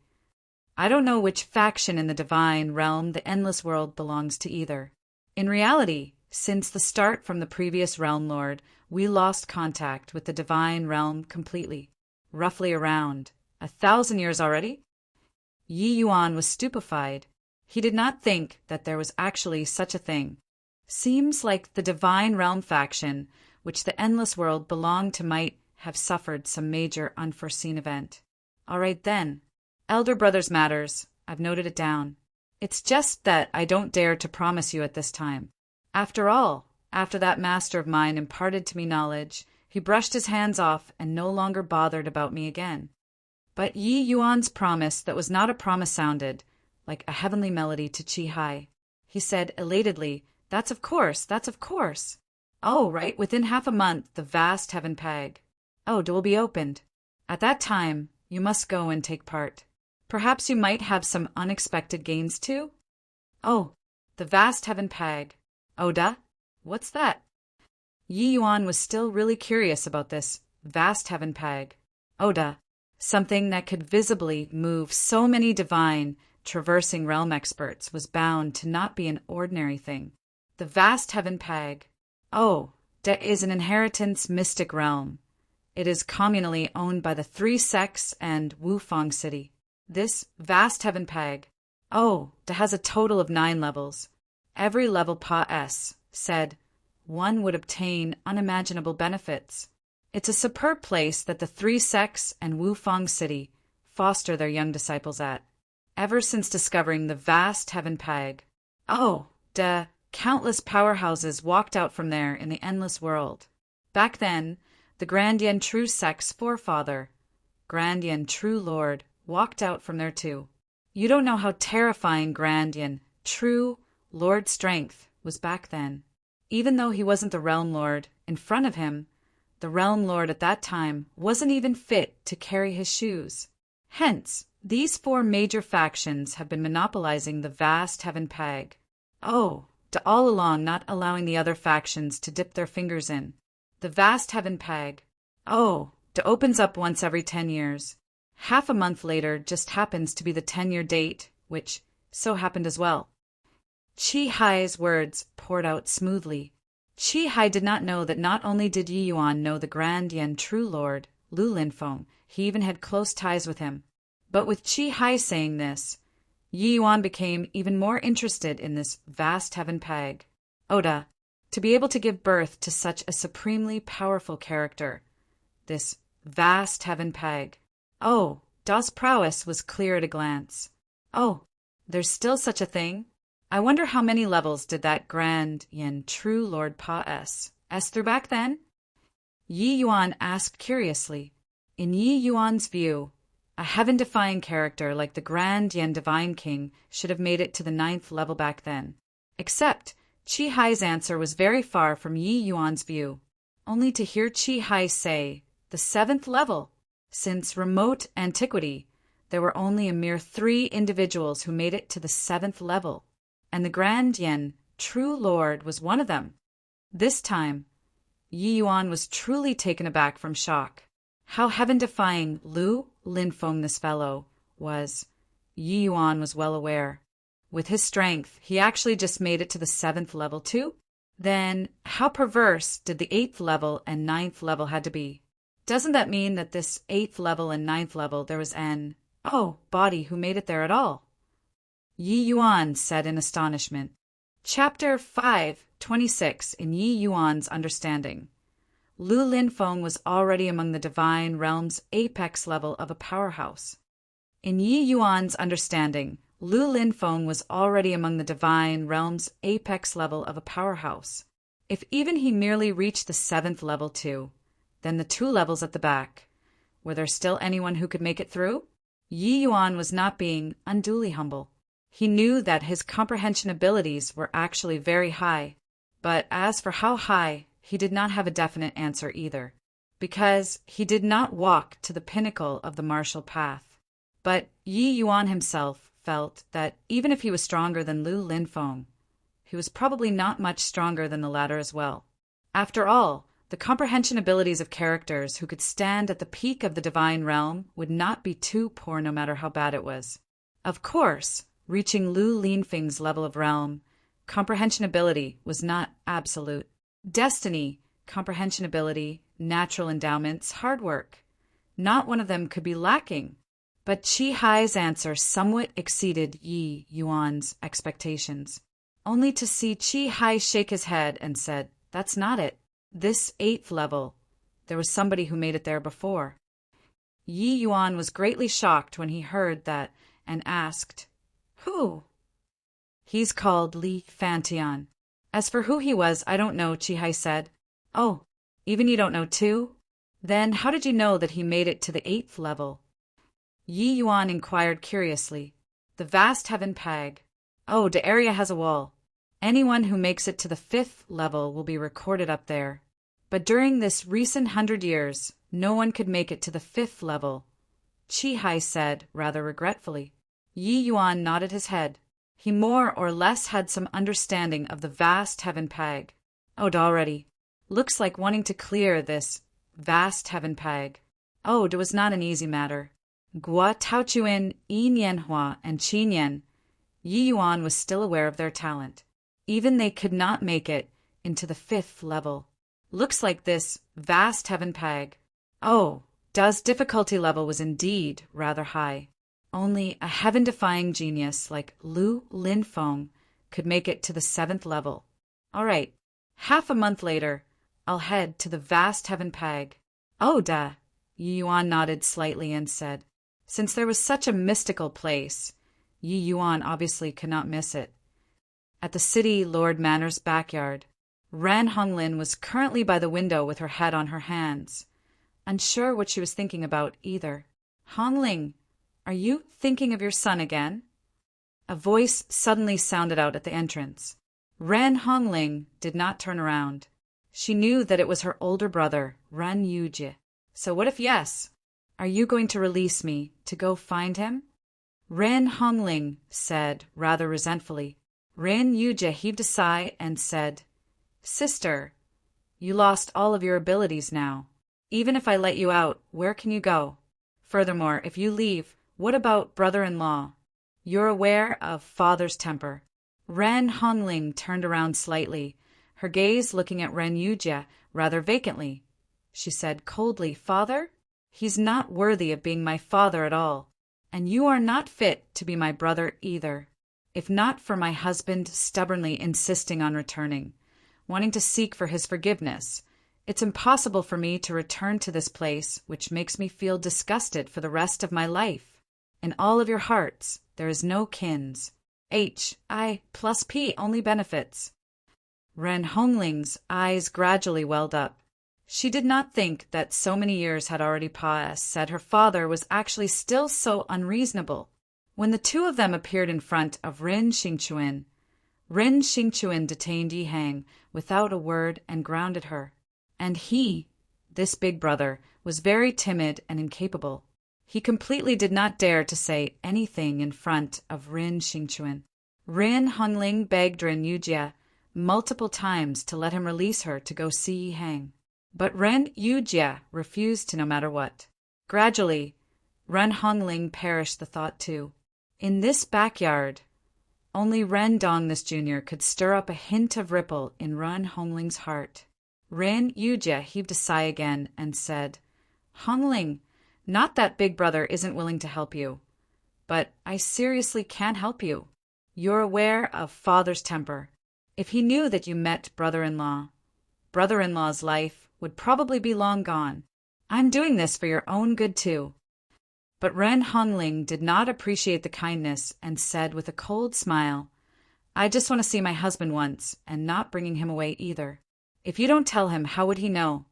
I don't know which faction in the divine realm the endless world belongs to either. In reality, since the start from the previous realm lord, we lost contact with the divine realm completely. Roughly around 1,000 years already? Yi Yuan was stupefied. He did not think that there was actually such a thing. Seems like the divine realm faction, which the endless world belonged to, might have suffered some major unforeseen event. All right then. Elder Brothers matters. I've noted it down. It's just that I don't dare to promise you at this time. After all, after that master of mine imparted to me knowledge, he brushed his hands off and no longer bothered about me again. But Yi Yuan's promise that was not a promise sounded like a heavenly melody to Chi Hai. He said elatedly, that's of course. Oh, right, within half a month, the vast heaven pag. Oh, it will be opened. At that time, you must go and take part. Perhaps you might have some unexpected gains too? Oh, the vast heaven pag. Oda? What's that? Yi Yuan was still really curious about this vast heaven pag. Oda, something that could visibly move so many divine, traversing realm experts, was bound to not be an ordinary thing. The vast heaven pag. Oh, that is an inheritance mystic realm. It is communally owned by the 3 sects and Wufang City. This vast heaven pag. Oh, that has a total of 9 levels. Every level Pa-S said one would obtain unimaginable benefits. It's a superb place that the 3 sects and Wufang City foster their young disciples at. Ever since discovering the vast heaven pag. Oh, countless powerhouses walked out from there in the endless world. Back then, the Grand Yen True sect's forefather, Grand Yen True Lord, walked out from there too. You don't know how terrifying Grand Yen True Lord strength was back then. Even though he wasn't the realm lord in front of him, the realm lord at that time wasn't even fit to carry his shoes. Hence, these 4 major factions have been monopolizing the vast heaven pag. Oh, to all along not allowing the other factions to dip their fingers in. The vast heaven pag. Oh, it opens up once every 10 years. Half a month later just happens to be the 10-year date, which so happened as well. Chi Hai's words poured out smoothly. Chi Hai did not know that not only did Yi Yuan know the Grand Yen True Lord, Lu Linfeng, he even had close ties with him. But with Chi Hai saying this, Yi Yuan became even more interested in this vast heaven pag. Oda, to be able to give birth to such a supremely powerful character. This vast heaven pag. Oh, Das prowess was clear at a glance. Oh, there's still such a thing? I wonder how many levels did that Grand Yen True Lord Pa-S through back then? Yi Yuan asked curiously. In Yi Yuan's view, a heaven-defying character like the Grand Yen Divine King should have made it to the 9th level back then. Except, Chi Hai's answer was very far from Yi Yuan's view. Only to hear Chi Hai say, the 7th level. Since remote antiquity, there were only a mere 3 individuals who made it to the 7th level, and the Grand Yen True Lord was one of them. This time, Yi Yuan was truly taken aback from shock. How heaven-defying Lu Linfeng this fellow was, Yi Yuan was well aware. With his strength, he actually just made it to the 7th level too? Then, how perverse did the 8th level and 9th level had to be? Doesn't that mean that this 8th level and 9th level there was an, body who made it there at all? Yi Yuan said in astonishment. Chapter 5:26 in Yi Yuan's understanding. Lu Linfeng was already among the divine realm's apex level of a powerhouse. In Yi Yuan's understanding, Lu Linfeng was already among the divine realm's apex level of a powerhouse. If even he merely reached the 7th level too, then the 2 levels at the back. Were there still anyone who could make it through? Yi Yuan was not being unduly humble. He knew that his comprehension abilities were actually very high, but as for how high, he did not have a definite answer either, because he did not walk to the pinnacle of the martial path. But Yi Yuan himself felt that even if he was stronger than Lu Linfeng, he was probably not much stronger than the latter as well. After all, the comprehension abilities of characters who could stand at the peak of the divine realm would not be too poor no matter how bad it was. Of course, reaching Lu Linfeng's level of realm, comprehension ability was not absolute. Destiny, comprehension ability, natural endowments, hard work. Not one of them could be lacking. But Qi Hai's answer somewhat exceeded Yi Yuan's expectations, only to see Qi Hai shake his head and said, "That's not it. This 8th level, there was somebody who made it there before." Yi Yuan was greatly shocked when he heard that and asked, "Who?" "He's called Li Fantian. As for who he was, I don't know," Qi Hai said. "Oh, even you don't know too? Then how did you know that he made it to the 8th level?" Yi Yuan inquired curiously. "The vast heaven pag. Oh, the area has a wall. Anyone who makes it to the 5th level will be recorded up there. But during this recent 100 years, no one could make it to the 5th level," Qi Hai said rather regretfully. Yi Yuan nodded his head. He more or less had some understanding of the vast heaven pag. "Oh, already. Looks like wanting to clear this vast heaven pag. Oh, it was not an easy matter." Gua Taochuan, Yi Nianhua, and Qi Nian, Yi Yuan was still aware of their talent. Even they could not make it into the 5th level. Looks like this vast heaven pag. Oh, Da's difficulty level was indeed rather high. Only a heaven-defying genius like Lu Linfeng could make it to the 7th level. All right, half a month later, I'll head to the vast heaven pag. "Oh, Da," Yi Yuan nodded slightly and said, since there was such a mystical place, Yi Yuan obviously could not miss it. At the city Lord Manor's backyard, Ran Honglin was currently by the window with her head on her hands, unsure what she was thinking about either. "Hongling, are you thinking of your son again?" A voice suddenly sounded out at the entrance. Ran Hongling did not turn around. She knew that it was her older brother, Ran Yujie. "So what if yes? Are you going to release me to go find him?" Ran Hongling said rather resentfully. Ran Yujie heaved a sigh and said, "Sister, you lost all of your abilities now. Even if I let you out, where can you go? Furthermore, if you leave, what about brother-in-law? You're aware of father's temper." Ran Hongling turned around slightly, her gaze looking at Ran Yujie rather vacantly. She said coldly, "Father? He's not worthy of being my father at all, and you are not fit to be my brother either. If not for my husband stubbornly insisting on returning, wanting to seek for his forgiveness, it's impossible for me to return to this place which makes me feel disgusted for the rest of my life. In all of your hearts, there is no kins. I plus P only benefits." Ren Hongling's eyes gradually welled up. She did not think that so many years had already passed, said her father was actually still so unreasonable. When the two of them appeared in front of Ren Xingchuan detained Yi Hang without a word and grounded her. And he, this big brother, was very timid and incapable. He completely did not dare to say anything in front of Ren Xingchuan. Ren Hongling begged Ren Yujie multiple times to let him release her to go see Yi Hang. But Ren Yujie refused to no matter what. Gradually, Ren Hongling perished the thought too. In this backyard, only Ren Dong this junior could stir up a hint of ripple in Ren Hongling's heart. Ren Yujie heaved a sigh again and said, "Hongling, not that big brother isn't willing to help you, but I seriously can't help you. You're aware of father's temper. If he knew that you met brother-in-law's life would probably be long gone. I'm doing this for your own good too." But Ren Hongling did not appreciate the kindness and said with a cold smile, "I just want to see my husband once and not bringing him away either. If you don't tell him, how would he know?"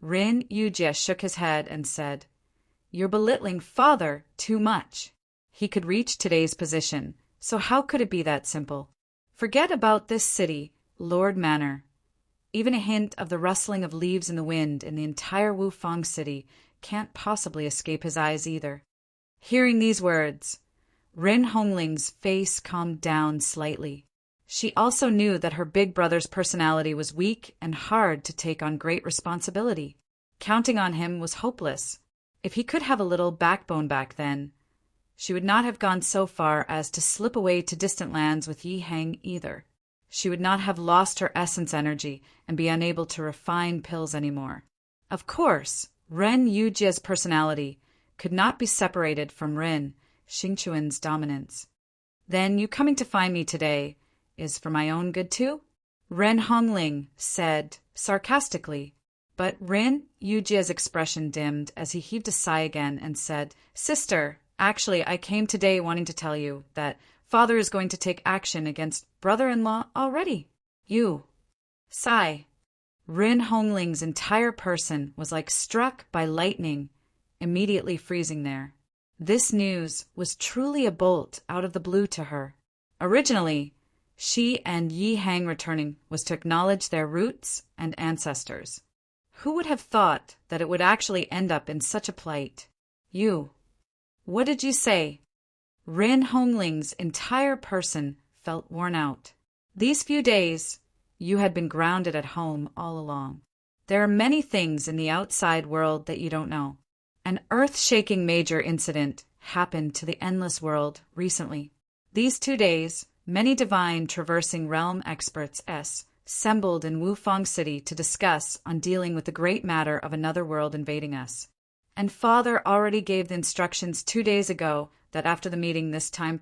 Rin Yujie shook his head and said, "You're belittling father too much. He could reach today's position, so how could it be that simple? Forget about this city, Lord Manor. Even a hint of the rustling of leaves in the wind in the entire Wufang city can't possibly escape his eyes either." Hearing these words, Rin Hongling's face calmed down slightly. She also knew that her big brother's personality was weak and hard to take on great responsibility. Counting on him was hopeless. If he could have a little backbone back then, she would not have gone so far as to slip away to distant lands with Yi Hang either. She would not have lost her essence energy and be unable to refine pills anymore. Of course, Ren Yujie's personality could not be separated from Rin Xingchuan's dominance. "Then you coming to find me today is for my own good too?" Ren Hongling said sarcastically, but Rin Yujie's expression dimmed as he heaved a sigh again and said, "Sister, actually I came today wanting to tell you that father is going to take action against brother-in-law already. You." Sigh. Rin Hongling's entire person was like struck by lightning, immediately freezing there. This news was truly a bolt out of the blue to her. Originally, she and Yi Hang returning was to acknowledge their roots and ancestors. Who would have thought that it would actually end up in such a plight? "You. What did you say?" Rin Hongling's entire person felt worn out. "These few days, you had been grounded at home all along. There are many things in the outside world that you don't know. An earth-shaking major incident happened to the Endless World recently. These 2 days, many divine traversing realm experts assembled in Wufang City to discuss on dealing with the great matter of another world invading us. And father already gave the instructions 2 days ago that after the meeting this time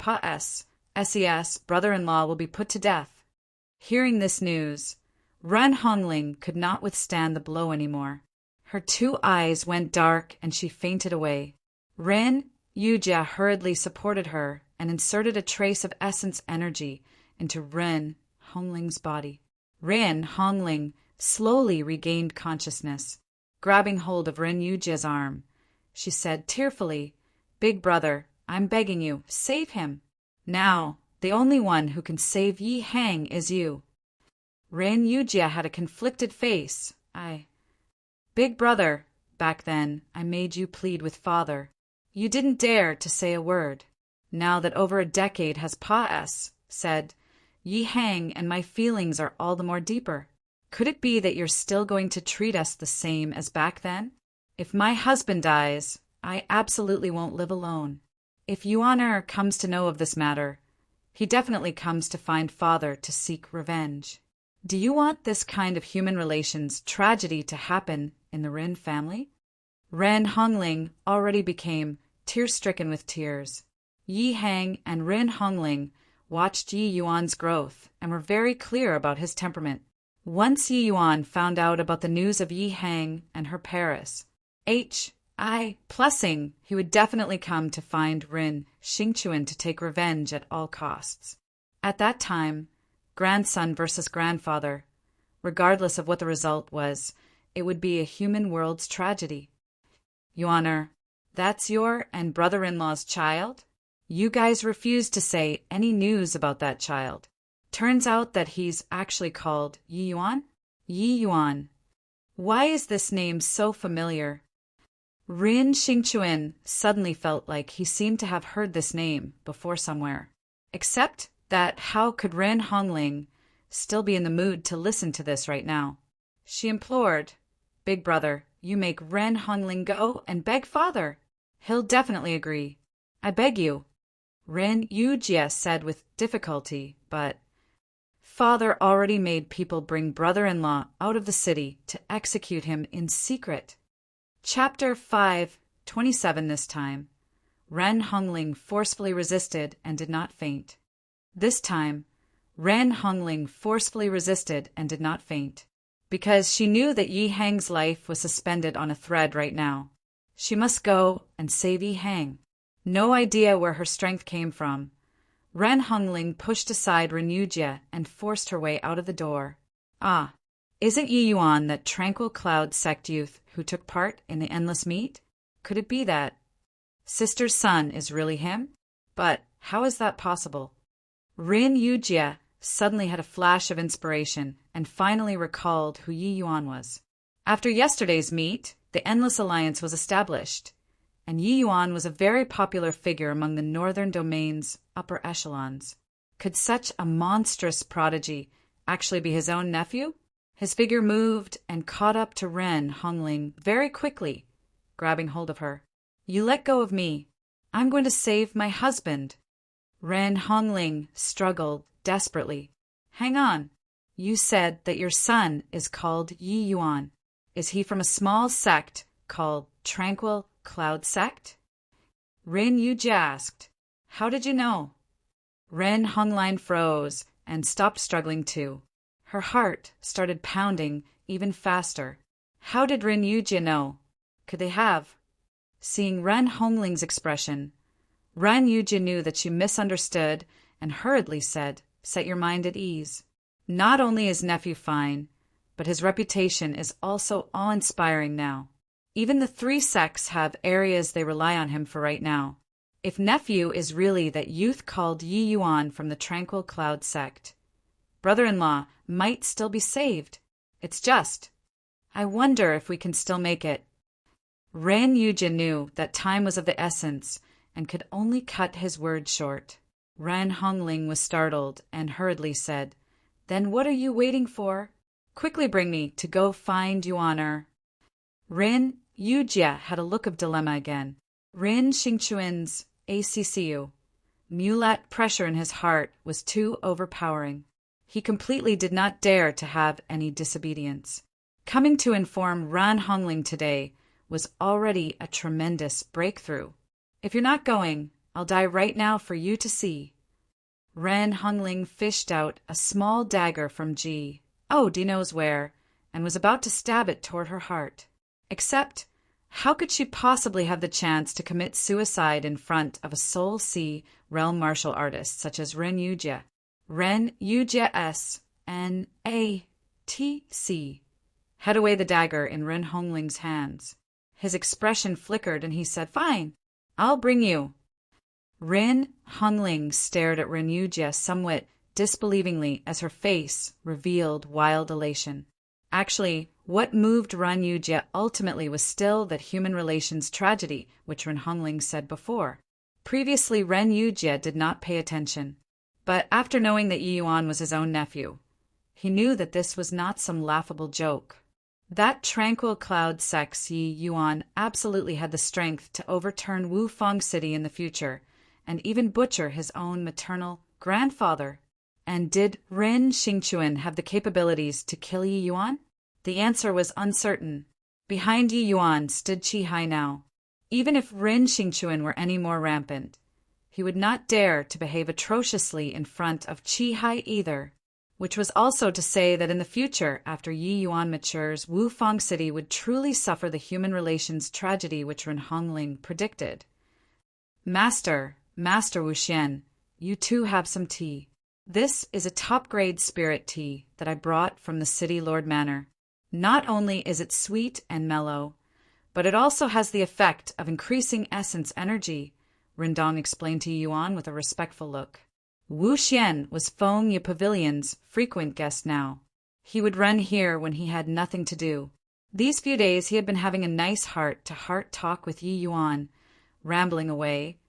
SES, brother-in-law, will be put to death." Hearing this news, Ren Hongling could not withstand the blow anymore. Her 2 eyes went dark and she fainted away. Ren Yujie hurriedly supported her and inserted a trace of essence energy into Ren Hongling's body. Ren Hongling slowly regained consciousness. Grabbing hold of Ren Yujie's arm, she said tearfully, "Big brother, I'm begging you, save him. Now, the only one who can save Yi Hang is you." Ren Yujie had a conflicted face. Big brother, back then I made you plead with father. You didn't dare to say a word. Now that over a decade has said, Yi Hang and my feelings are all the more deeper. Could it be that you're still going to treat us the same as back then? If my husband dies, I absolutely won't live alone. If Yuan comes to know of this matter, he definitely comes to find father to seek revenge. Do you want this kind of human relations tragedy to happen in the Rin family?" Ren Hongling already became tear-stricken with tears. Yi Hang and Rin Hongling watched Yi Yuan's growth and were very clear about his temperament. Once Yi Yuan found out about the news of Yi Hang and her Paris, plussing, he would definitely come to find Rin Xingchuan to take revenge at all costs. At that time, grandson versus grandfather, regardless of what the result was, it would be a human world's tragedy. "Yuan, that's your and brother-in-law's child? You guys refused to say any news about that child. Turns out that he's actually called Yi Yuan? Yi Yuan. Why is this name so familiar?" Rin Xingchuan suddenly felt like he seemed to have heard this name before somewhere. Except that how could Ren Hongling still be in the mood to listen to this right now? She implored, "Big brother, you make Ren Hongling go and beg father. He'll definitely agree. I beg you." Ren Yujie said with difficulty, but father already made people bring brother-in-law out of the city to execute him in secret. Chapter 5:27 this time. Ren Hongling forcefully resisted and did not faint. This time, Ren Hongling forcefully resisted and did not faint, because she knew that Yi Hang's life was suspended on a thread right now. She must go and save Yi Hang. No idea where her strength came from, Ren Hongling pushed aside Ren Yujie and forced her way out of the door. Is it Yi Yuan, that tranquil cloud sect youth who took part in the endless meet? Could it be that Sister's son is really him? But how is that possible? Rin Yujie suddenly had a flash of inspiration and finally recalled who Yi Yuan was. After yesterday's meet, the Endless Alliance was established, and Yi Yuan was a very popular figure among the northern domain's upper echelons. Could such a monstrous prodigy actually be his own nephew? His figure moved and caught up to Ren Hongling very quickly, grabbing hold of her. You let go of me. I'm going to save my husband. Ren Hongling struggled desperately. Hang on. You said that your son is called Yi Yuan. Is he from a small sect called Tranquil Cloud Sect? Rin Yujie asked. How did you know? Ren Hongline froze and stopped struggling too. Her heart started pounding even faster. How did Rin Yujie know? Could they have? Seeing Ren Hongling's expression, Ren Yujie knew that she misunderstood and hurriedly said, Set your mind at ease. Not only is nephew fine, but his reputation is also awe-inspiring now. Even the three sects have areas they rely on him for right now. If nephew is really that youth called Yi Yuan from the Tranquil Cloud Sect, brother-in-law might still be saved. It's just. I wonder if we can still make it. Ren Yujie knew that time was of the essence and could only cut his words short. Ren Hongling was startled and hurriedly said, Then what are you waiting for? Quickly bring me to go find Yuaner. Rin Yujie had a look of dilemma again. Rin Xingchuan's ACCU. Mulat pressure in his heart was too overpowering. He completely did not dare to have any disobedience. Coming to inform Ran Hongling today was already a tremendous breakthrough. If you're not going, I'll die right now for you to see. Ren Hongling fished out a small dagger from Ji, knows where, and was about to stab it toward her heart. Except, how could she possibly have the chance to commit suicide in front of a Soul Sea realm martial artist such as Ren Yujie? Ren Yujie S.N.A.T.C. Head away the dagger in Ren Hongling's hands. His expression flickered and he said, Fine, I'll bring you. Rin Hongling stared at Ren Yujie somewhat disbelievingly as her face revealed wild elation. Actually, what moved Ren Yujie ultimately was still that human relations tragedy, which Ren Hongling said before. Previously, Ren Yujie did not pay attention. But after knowing that Yi Yuan was his own nephew, he knew that this was not some laughable joke. That Tranquil Cloud Sect's Yi Yuan absolutely had the strength to overturn Wufang City in the future, and even butcher his own maternal grandfather. And did Rin Xingchuan have the capabilities to kill Yi Yuan? The answer was uncertain. Behind Yi Yuan stood Qi Hai now. Even if Rin Xingchuan were any more rampant, he would not dare to behave atrociously in front of Qi Hai either, which was also to say that in the future, after Yi Yuan matures, Wufang City would truly suffer the human relations tragedy which Ren Hongling predicted. Master Wuxian, you too have some tea. This is a top-grade spirit tea that I brought from the City Lord Manor. Not only is it sweet and mellow, but it also has the effect of increasing essence energy, Rindong explained to Yuan with a respectful look. Wu Xian was Feng Yi Pavilion's frequent guest now. He would run here when he had nothing to do. These few days he had been having a nice heart-to-heart talk with Yi Yuan, rambling away,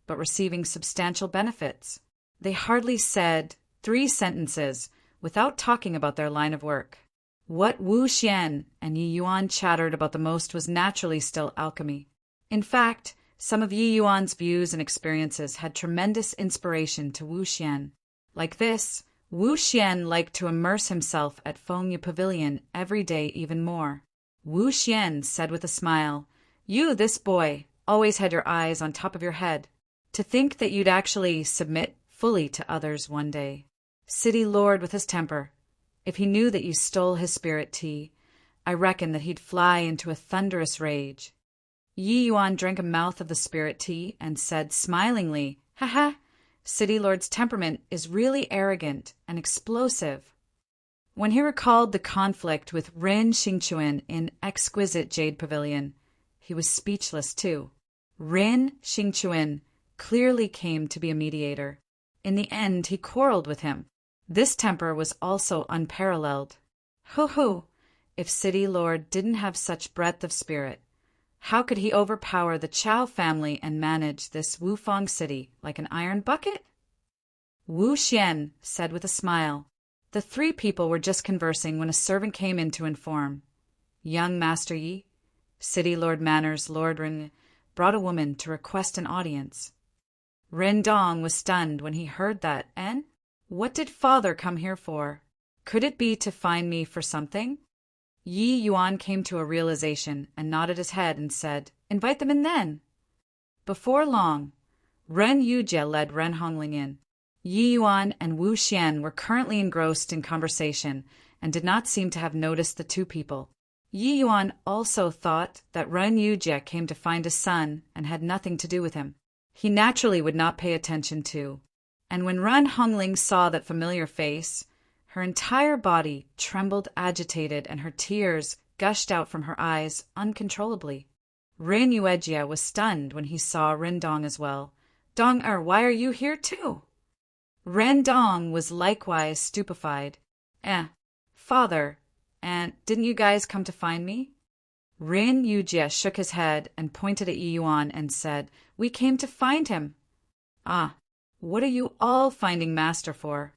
but receiving substantial benefits. They hardly said 3 sentences without talking about their line of work. What Wu Xian and Yi Yuan chattered about the most was naturally still alchemy. In fact, some of Yi Yuan's views and experiences had tremendous inspiration to Wu Xian. Like this, Wu Xian liked to immerse himself at Feng Yi Pavilion every day even more. Wu Xian said with a smile, You, this boy, always had your eyes on top of your head. To think that you'd actually submit fully to others one day. City Lord with his temper. If he knew that you stole his spirit tea, I reckon that he'd fly into a thunderous rage. Yi Yuan drank a mouth of the spirit tea and said smilingly, City Lord's temperament is really arrogant and explosive. When he recalled the conflict with Rin Xingchuan in exquisite jade pavilion, he was speechless too. Rin Xingchuan clearly came to be a mediator. In the end, he quarreled with him. This temper was also unparalleled. Hoo-hoo! If City Lord didn't have such breadth of spirit, how could he overpower the Chao family and manage this Wufang city like an iron bucket? Wu Xian said with a smile. The three people were just conversing when a servant came in to inform. Young Master Yi, City Lord Manor's Lord Ren, brought a woman to request an audience. Ren Dong was stunned when he heard that, and what did father come here for? Could it be to find me for something? Yi Yuan came to a realization and nodded his head and said, Invite them in then. Before long, Ren Yujie led Ren Hongling in. Yi Yuan and Wu Xian were currently engrossed in conversation and did not seem to have noticed the two people. Yi Yuan also thought that Ren Yujie came to find his son and had nothing to do with him. He naturally would not pay attention to. And when Ren Hongling saw that familiar face, her entire body trembled agitated and her tears gushed out from her eyes uncontrollably. Rin Yuejia was stunned when he saw Rin Dong as well. Dong-er, why are you here too? Ren Dong was likewise stupefied. Father, and didn't you guys come to find me? Rin Yujie shook his head and pointed at Yi Yuan and said, We came to find him. Ah, what are you all finding Master for?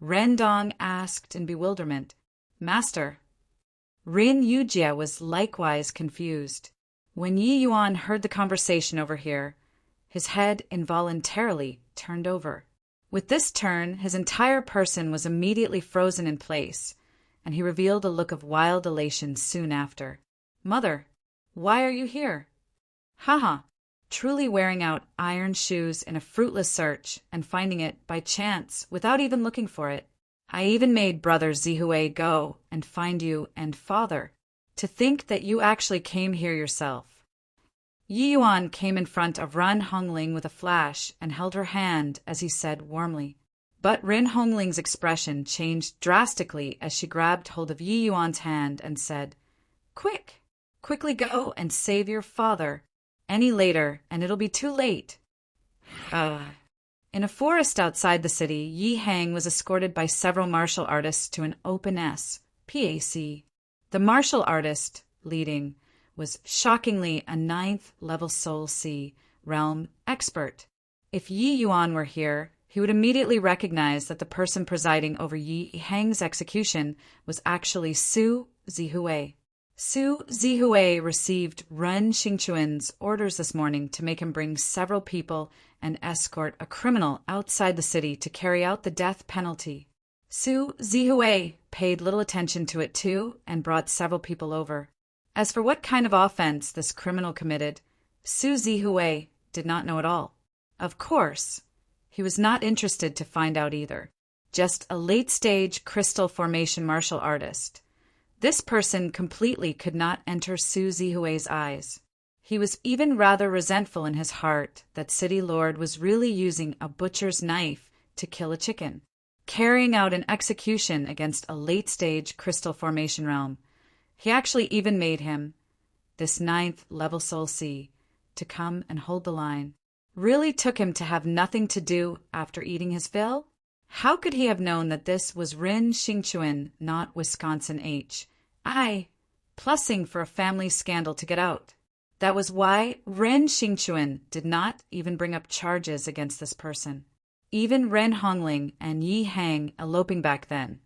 Ren Dong asked in bewilderment. Master. Rin Yujie was likewise confused. When Yi Yuan heard the conversation over here, his head involuntarily turned over. With this turn, his entire person was immediately frozen in place, and he revealed a look of wild elation soon after. Mother, why are you here? Haha, truly wearing out iron shoes in a fruitless search and finding it by chance without even looking for it. I even made brother Zihue go and find you and father. To think that you actually came here yourself. Yi Yuan came in front of Ren Hongling with a flash and held her hand as he said warmly. But Ren Hongling's expression changed drastically as she grabbed hold of Yi Yuan's hand and said, Quickly go and save your father. Any later, and it'll be too late. In a forest outside the city, Yi Hang was escorted by several martial artists to an open PAC. The martial artist, leading, was shockingly a 9th level Soul C realm expert. If Yi Yuan were here, he would immediately recognize that the person presiding over Yi Hang's execution was actually Su Zihue. Su Zihue received Ren Xingchuan's orders this morning to make him bring several people and escort a criminal outside the city to carry out the death penalty. Su Zihue paid little attention to it too and brought several people over. As for what kind of offense this criminal committed, Su Zihue did not know at all. Of course, he was not interested to find out either. Just a late-stage crystal formation martial artist. This person completely could not enter Su Zihue's eyes. He was even rather resentful in his heart that City Lord was really using a butcher's knife to kill a chicken, carrying out an execution against a late-stage crystal formation realm. He actually even made him, this 9th level Soul C, to come and hold the line. Really took him to have nothing to do after eating his fill? How could he have known that this was Rin Xingchuan, not Wisconsin H? Plussing for a family scandal to get out. That was why Ren Xingchuan did not even bring up charges against this person. Even Ren Hongling and Yi Hang eloping back then.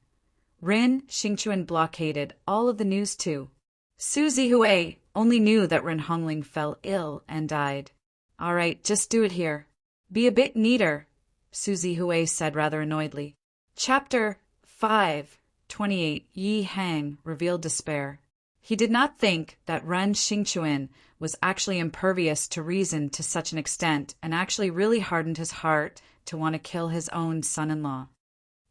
Ren Xingchuan blockaded all of the news too. Su Zihue only knew that Ren Hongling fell ill and died. All right, just do it here. Be a bit neater, Su Zihue said rather annoyedly. Chapter 5:28 Yi Hang revealed despair. He did not think that Ren Xingchuan was actually impervious to reason to such an extent and actually really hardened his heart to want to kill his own son-in-law.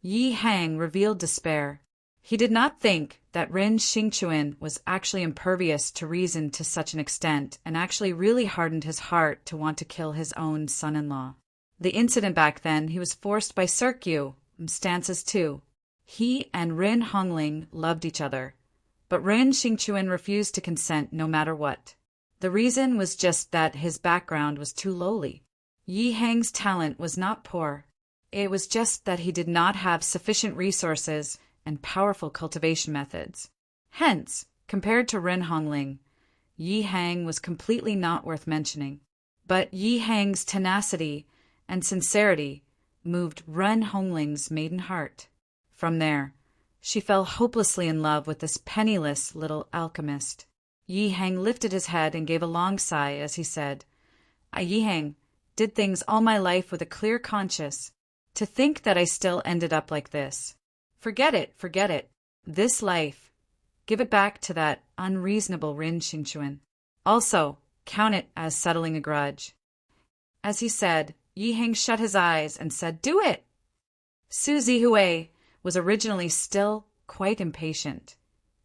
Yi Hang revealed despair. He did not think that Ren Xingchuan was actually impervious to reason to such an extent and actually really hardened his heart to want to kill his own son-in-law. The incident back then, he was forced by Cirque stances too. He and Rin Hongling loved each other, but Rin Xingchuan refused to consent no matter what. The reason was just that his background was too lowly. Yi Hang's talent was not poor. It was just that he did not have sufficient resources and powerful cultivation methods. Hence, compared to Rin Hongling, Yi Hang was completely not worth mentioning. But Yi Hang's tenacity and sincerity moved Ren Hongling's maiden heart. From there, she fell hopelessly in love with this penniless little alchemist. Yi Hang lifted his head and gave a long sigh as he said, "I, Yi Hang, did things all my life with a clear conscience. To think that I still ended up like this. Forget it, forget it. This life. Give it back to that unreasonable Rin Xingchuan. Also, count it as settling a grudge." As he said, Yi Hang shut his eyes and said, "Do it!" Su Zihui was originally still quite impatient,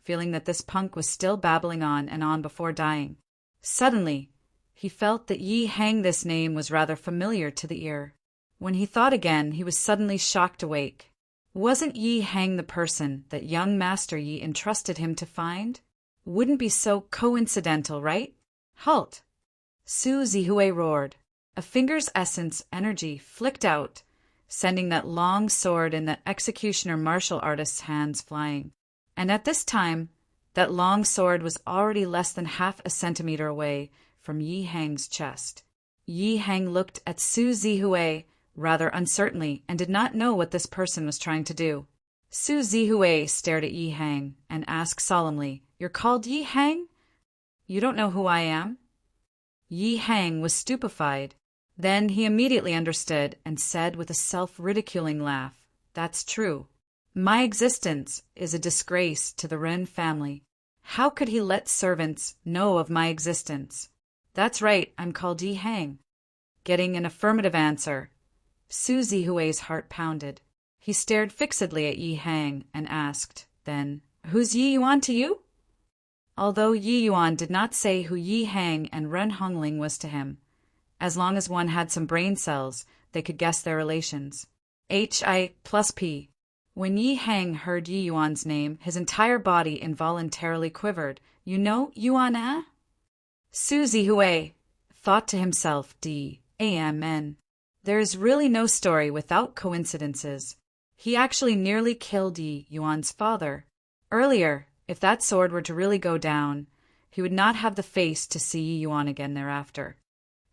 feeling that this punk was still babbling on and on before dying. Suddenly, he felt that Yi Hang, this name was rather familiar to the ear. When he thought again, he was suddenly shocked awake. Wasn't Yi Hang the person that young Master Yi entrusted him to find? Wouldn't be so coincidental, right? Halt! Su Zihui roared. A finger's essence energy flicked out, sending that long sword in the executioner martial artist's hands flying. And at this time, that long sword was already less than half a centimeter away from Yi Hang's chest. Yi Hang looked at Su Zihui rather uncertainly and did not know what this person was trying to do. Su Zihui stared at Yi Hang and asked solemnly, "You're called Yi Hang? You don't know who I am?" Yi Hang was stupefied. Then he immediately understood and said with a self-ridiculing laugh, "That's true. My existence is a disgrace to the Ren family. How could he let servants know of my existence? That's right, I'm called Yi Hang." Getting an affirmative answer, Su Zihui's heart pounded. He stared fixedly at Yi Hang and asked, then, "Who's Yi Yuan to you?" Although Yi Yuan did not say who Yi Hang and Ren Hongling was to him, as long as one had some brain cells, they could guess their relations. Hi plus P. When Yi Hang heard Yi Yuan's name, his entire body involuntarily quivered. "You know Yuan, eh?" Su Zihui thought to himself, "D-A-M-N. There is really no story without coincidences. He actually nearly killed Yi Yuan's father. Earlier, if that sword were to really go down, he would not have the face to see Yi Yuan again thereafter."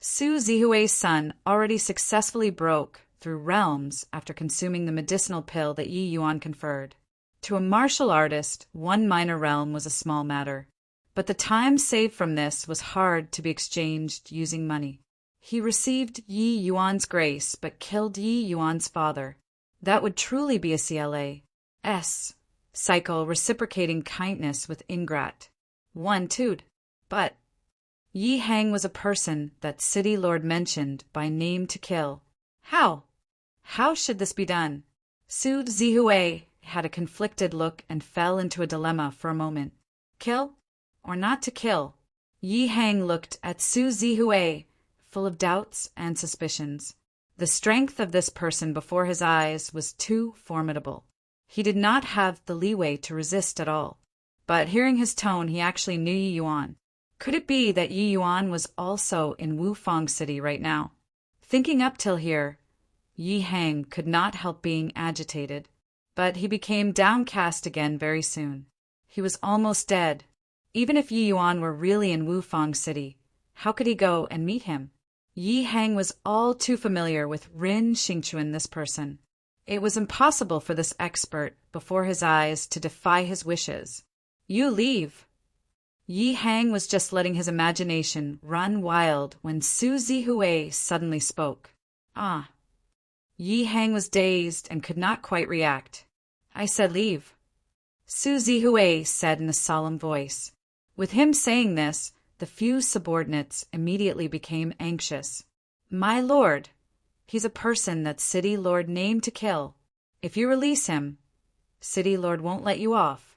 Su Zihui's son already successfully broke through realms after consuming the medicinal pill that Yi Yuan conferred. To a martial artist, one minor realm was a small matter, but the time saved from this was hard to be exchanged using money. He received Yi Yuan's grace but killed Yi Yuan's father. That would truly be a CLA's cycle reciprocating kindness with ingrat. One too'd. But Yi Hang was a person that City Lord mentioned by name to kill. How? How should this be done? Su Zihui had a conflicted look and fell into a dilemma for a moment. Kill or not to kill? Yi Hang looked at Su Zihui, full of doubts and suspicions. The strength of this person before his eyes was too formidable. He did not have the leeway to resist at all. But hearing his tone, he actually knew Yi Yuan. Could it be that Yi Yuan was also in Wufang City right now? Thinking up till here, Yi Hang could not help being agitated, but he became downcast again very soon. He was almost dead. Even if Yi Yuan were really in Wufang City, how could he go and meet him? Yi Hang was all too familiar with Rin Xingchuan, this person. It was impossible for this expert before his eyes to defy his wishes. "You leave." Yi Hang was just letting his imagination run wild when Su Zihui suddenly spoke. "Ah." Yi Hang was dazed and could not quite react. "I said leave," Su Zihui said in a solemn voice. With him saying this, the few subordinates immediately became anxious. "My lord, he's a person that City Lord named to kill. If you release him, City Lord won't let you off."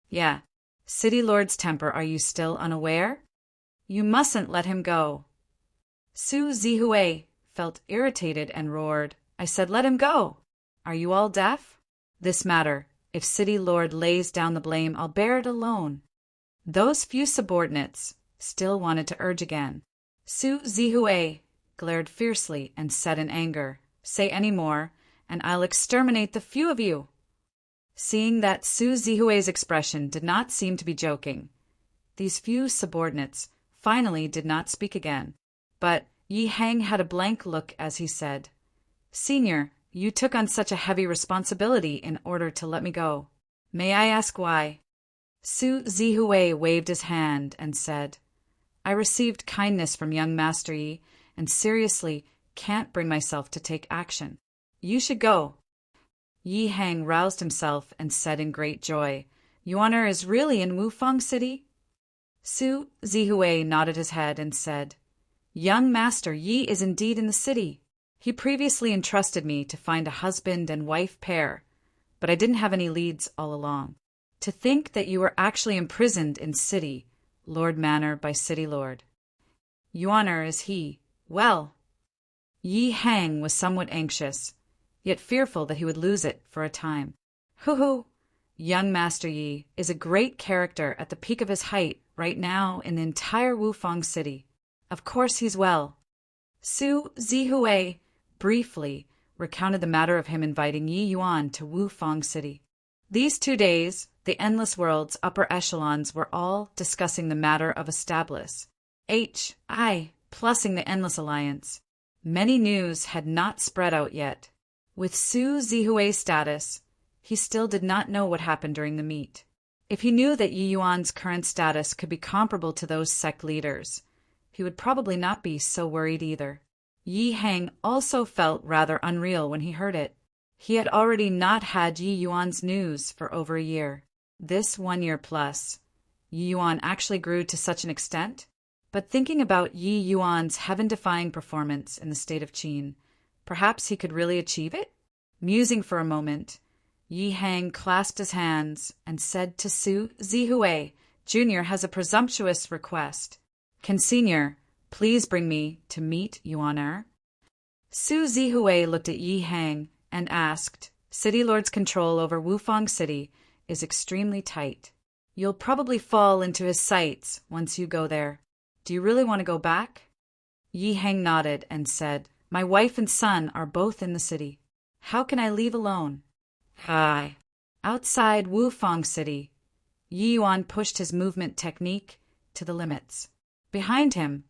"Yeah. City Lord's temper, are you still unaware? You mustn't let him go." Su Zihui felt irritated and roared, "I said let him go. Are you all deaf? This matter, if city lord lays down the blame, I'll bear it alone. Those few subordinates still wanted to urge again. Su Zihue glared fiercely and said in anger, "Say any more, and I'll exterminate the few of you." Seeing that Su Zihue's expression did not seem to be joking, these few subordinates finally did not speak again. But Yi Hang had a blank look as he said, "Senior, you took on such a heavy responsibility in order to let me go. May I ask why?" Su Zihue waved his hand and said, "I received kindness from young Master Yi, and seriously can't bring myself to take action. You should go." Yi Hang roused himself and said in great joy, "Yuan is really in Wufang City?" Su Zihue nodded his head and said, "Young Master Yi is indeed in the city. He previously entrusted me to find a husband and wife pair, but I didn't have any leads all along. To think that you were actually imprisoned in city, Lord Manor by city lord. Yuaner is he. Well." Yi Hang was somewhat anxious, yet fearful that he would lose it for a time. "Hoo-hoo! Young Master Yi is a great character at the peak of his height right now in the entire Wufang City. Of course he's well." Su Zihue briefly recounted the matter of him inviting Yi Yuan to Wufang City. These 2 days, the Endless World's upper echelons were all discussing the matter of establish HI plussing the Endless Alliance. Many news had not spread out yet. With Su Zihue's status, he still did not know what happened during the meet. If he knew that Yi Yuan's current status could be comparable to those sect leaders, he would probably not be so worried either. Yi Hang also felt rather unreal when he heard it. He had already not had Yi Yuan's news for over a year. This 1 year plus, Yi Yuan actually grew to such an extent? But thinking about Yi Yuan's heaven-defying performance in the state of Qin, perhaps he could really achieve it? Musing for a moment, Yi Hang clasped his hands and said to Su Zihue, "Junior has a presumptuous request. Can Senior please bring me to meet Yuan?" Su Zihue looked at Yi Hang and asked, "City Lord's control over Wufang City is extremely tight. You'll probably fall into his sights once you go there. Do you really want to go back?" Yi Hang nodded and said, "My wife and son are both in the city. How can I leave alone?" Hi. Outside Wufang City, Yi Yuan pushed his movement technique to the limits. Behind him,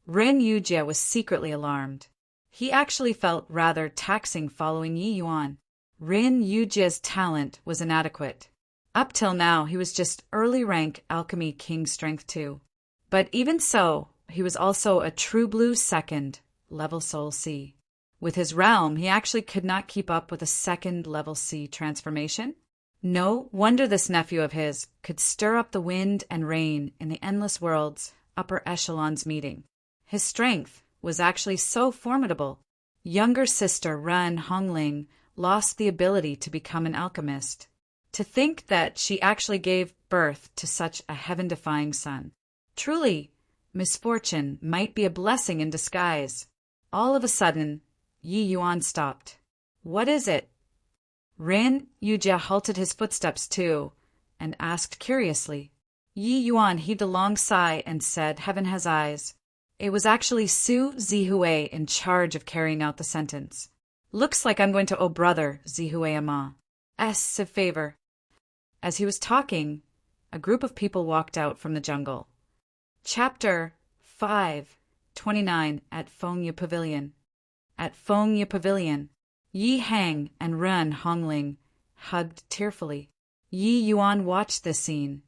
Ren Yujie was secretly alarmed. He actually felt rather taxing following Yi Yuan. Ren Yujie's talent was inadequate. Up till now, he was just early rank alchemy king strength 2. But even so, he was also a true blue second level soul C. With his realm, he actually could not keep up with a second level C transformation. No wonder this nephew of his could stir up the wind and rain in the Endless World's upper echelons meeting. His strength was actually so formidable. Younger sister Ren Hongling lost the ability to become an alchemist. To think that she actually gave birth to such a heaven-defying son. Truly, misfortune might be a blessing in disguise. All of a sudden, Yi Yuan stopped. "What is it?" Ren Yujie halted his footsteps too, and asked curiously. Yi Yuan heaved a long sigh and said, "Heaven has eyes." It was actually Su Zihue in charge of carrying out the sentence. "Looks like I'm going to owe brother Zihue-ama a favor." As he was talking, a group of people walked out from the jungle. Chapter 5:29 at Fengye Pavilion. At Fengye Pavilion, Yi Hang and Ren Hongling hugged tearfully. Yi Yuan watched this scene,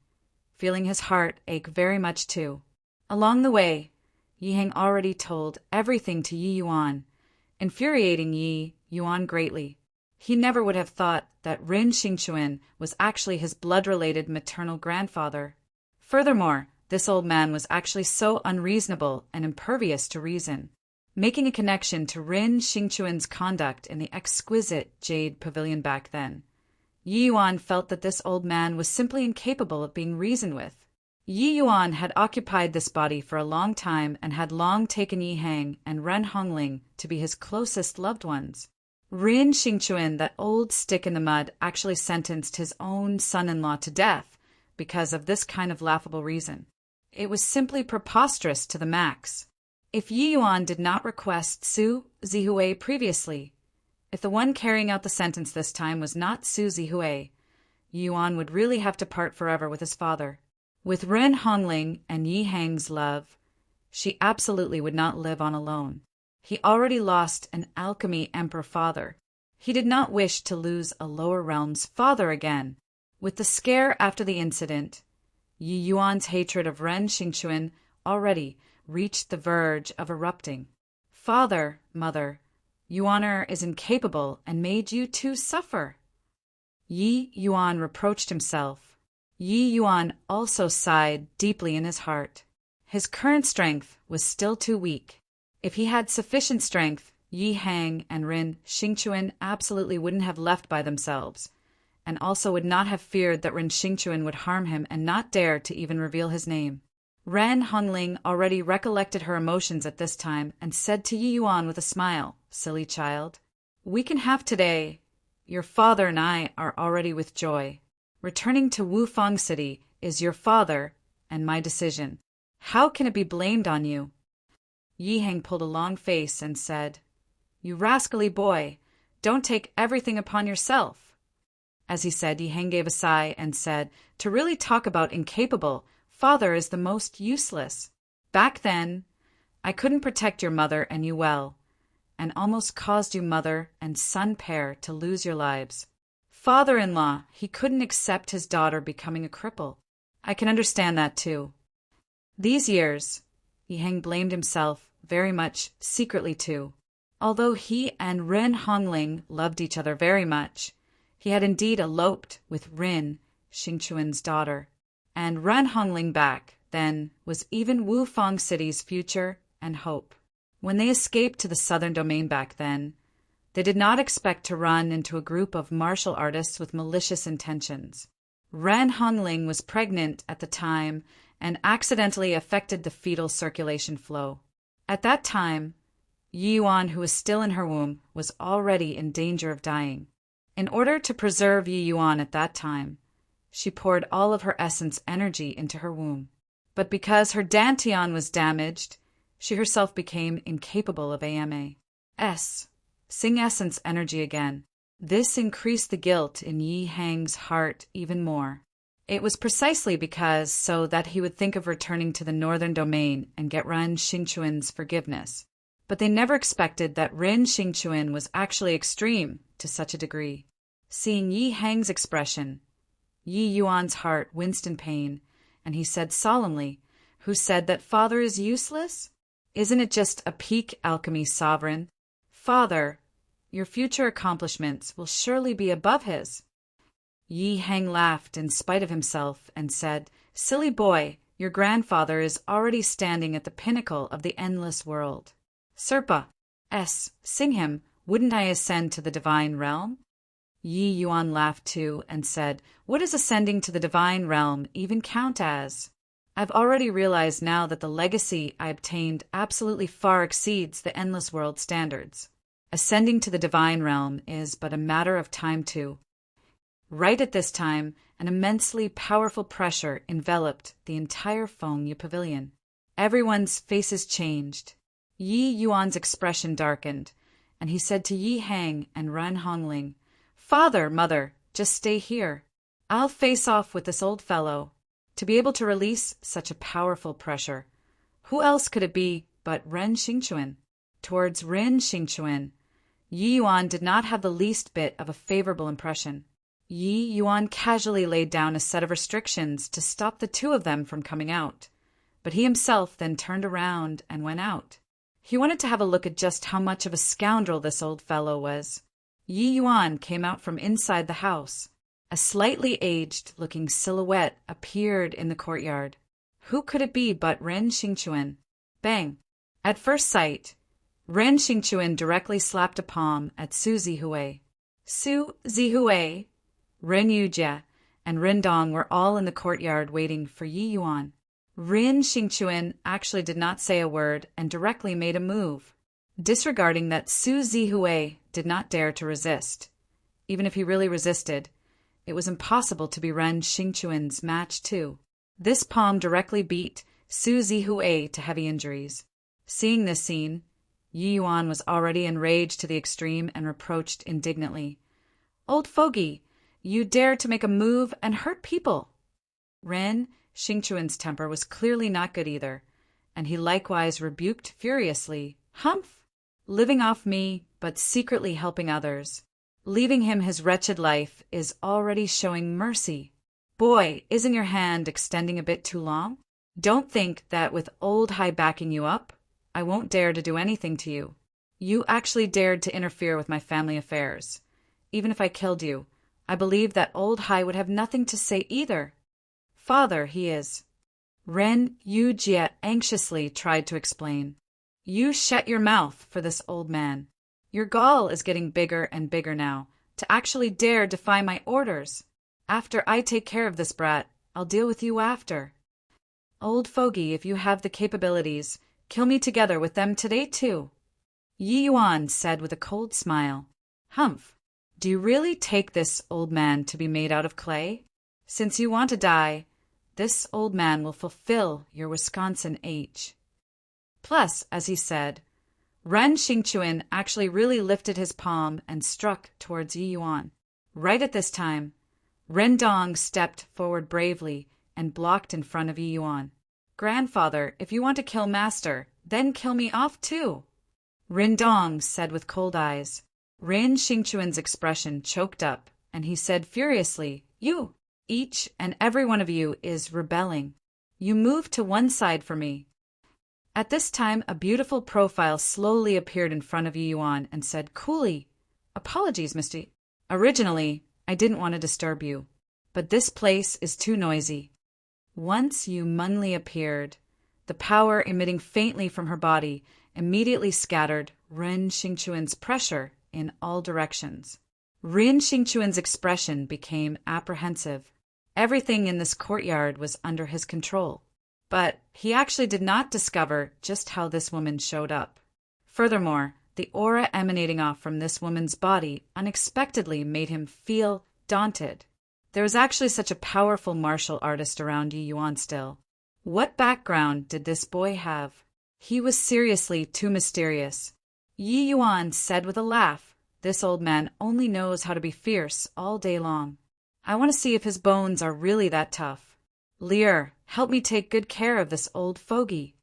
feeling his heart ache very much too. Along the way, Yi Hang already told everything to Yi Yuan, infuriating Yi Yuan greatly. He never would have thought that Rin Xingchuan was actually his blood-related maternal grandfather. Furthermore, this old man was actually so unreasonable and impervious to reason. Making a connection to Rin Xingchuan's conduct in the exquisite Jade Pavilion back then, Yi Yuan felt that this old man was simply incapable of being reasoned with. Yi Yuan had occupied this body for a long time and had long taken Yi Hang and Ren Hongling to be his closest loved ones. Rin Xingchuan, that old stick in the mud, actually sentenced his own son-in-law to death because of this kind of laughable reason. It was simply preposterous to the max. If Yi Yuan did not request Su Zihue previously, if the one carrying out the sentence this time was not Su Zihue, Yi Yuan would really have to part forever with his father. With Ren Hongling and Yi Hang's love, she absolutely would not live on alone. He already lost an alchemy emperor father. He did not wish to lose a lower realm's father again. With the scare after the incident, Yi Yuan's hatred of Ren Xingchuan already reached the verge of erupting. Father, mother, Yuaner is incapable and made you two suffer. Yi Yuan reproached himself. Yi Yuan also sighed deeply in his heart. His current strength was still too weak. If he had sufficient strength, Yi Hang and Rin Xingchuan absolutely wouldn't have left by themselves, and also would not have feared that Rin Xingchuan would harm him and not dare to even reveal his name. Ren Hongling already recollected her emotions at this time and said to Yi Yuan with a smile, "Silly child, we can have today. Your father and I are already with joy. Returning to Wufang City is your father and my decision. How can it be blamed on you?" Yi Hang pulled a long face and said, "You rascally boy, don't take everything upon yourself." As he said, Yi Hang gave a sigh and said, "To really talk about incapable, father is the most useless. Back then, I couldn't protect your mother and you well, and almost caused you mother and son pair to lose your lives. Father-in-law, he couldn't accept his daughter becoming a cripple. I can understand that too." These years, Yi Hang blamed himself very much secretly too. Although he and Ren Hongling loved each other very much, he had indeed eloped with Rin, Xingchuan's daughter. And Ren Hongling back then was even Wufang City's future and hope. When they escaped to the southern domain back then, they did not expect to run into a group of martial artists with malicious intentions. Ren Hongling was pregnant at the time and accidentally affected the fetal circulation flow. At that time, Yi Yuan, who was still in her womb, was already in danger of dying. In order to preserve Yi Yuan at that time, she poured all of her essence energy into her womb. But because her dantian was damaged, she herself became incapable of Sing essence energy again. This increased the guilt in Yi Hang's heart even more. It was precisely because so that he would think of returning to the northern domain and get Ren Xingchuan's forgiveness. But they never expected that Rin Xingchuan was actually extreme to such a degree. Seeing Yi Hang's expression, Yi Yuan's heart winced in pain, and he said solemnly, "Who said that father is useless? Isn't it just a peak alchemy sovereign? Father, your future accomplishments will surely be above his." Yi Hang laughed in spite of himself and said, "Silly boy, your grandfather is already standing at the pinnacle of the endless world. Serpa, sing him, wouldn't I ascend to the divine realm?" Yi Yuan laughed too and said, "What does ascending to the divine realm even count as? I've already realized now that the legacy I obtained absolutely far exceeds the endless world standards. Ascending to the divine realm is but a matter of time too." Right at this time, an immensely powerful pressure enveloped the entire Fengyu pavilion. Everyone's faces changed. Yi Yuan's expression darkened, and he said to Yi Hang and Ren Hongling, "Father, mother, just stay here. I'll face off with this old fellow." To be able to release such a powerful pressure, who else could it be but Ren Xingchuan? Towards Rin Xingchuan, Yi Yuan did not have the least bit of a favorable impression. Yi Yuan casually laid down a set of restrictions to stop the two of them from coming out, but he himself then turned around and went out. He wanted to have a look at just how much of a scoundrel this old fellow was. Yi Yuan came out from inside the house. A slightly aged-looking silhouette appeared in the courtyard. Who could it be but Ren Xingchuan? Bang! At first sight, Ren Xingchuan directly slapped a palm at Su Zihue. Su Zihue, Ren Yujie, and Rin Dong were all in the courtyard waiting for Yi Yuan. Rin Xingchuan actually did not say a word and directly made a move. Disregarding that Su Zihue did not dare to resist. Even if he really resisted, it was impossible to be Ren Xingquan's match too. This palm directly beat Su Zihui to heavy injuries. Seeing this scene, Yi Yuan was already enraged to the extreme and reproached indignantly. "Old fogey, you dared to make a move and hurt people!" Ren Xingquan's temper was clearly not good either, and he likewise rebuked furiously, "Humph! Living off me, but secretly helping others. Leaving him his wretched life is already showing mercy. Boy, isn't your hand extending a bit too long? Don't think that with old Hai backing you up, I won't dare to do anything to you. You actually dared to interfere with my family affairs. Even if I killed you, I believe that old Hai would have nothing to say either. Father, he is." Ren Yujie anxiously tried to explain. "You shut your mouth for this old man. Your gall is getting bigger and bigger now, to actually dare defy my orders. After I take care of this brat, I'll deal with you after. Old fogey, if you have the capabilities, kill me together with them today too." Yi Yuan said with a cold smile, "Humph, do you really take this old man to be made out of clay? Since you want to die, this old man will fulfill your Wisconsin H." Plus, as he said, Ren Xingquan actually really lifted his palm and struck towards Yi Yuan. Right at this time, Ren Dong stepped forward bravely and blocked in front of Yi Yuan. "Grandfather, if you want to kill Master, then kill me off too," Ren Dong said with cold eyes. Ren Xingquan's expression choked up, and he said furiously, "You, each and every one of you is rebelling. You move to one side for me." At this time, a beautiful profile slowly appeared in front of Yi Yuan and said coolly, "Apologies, Mr. Originally, I didn't want to disturb you, but this place is too noisy." Once Yu Mengli appeared, the power emitting faintly from her body immediately scattered Ren Xingquan's pressure in all directions. Ren Xingquan's expression became apprehensive. Everything in this courtyard was under his control. But he actually did not discover just how this woman showed up. Furthermore, the aura emanating off from this woman's body unexpectedly made him feel daunted. There was actually such a powerful martial artist around Yi Yuan still. What background did this boy have? He was seriously too mysterious. Yi Yuan said with a laugh, "This old man only knows how to be fierce all day long. I want to see if his bones are really that tough. Lear, help me take good care of this old fogey."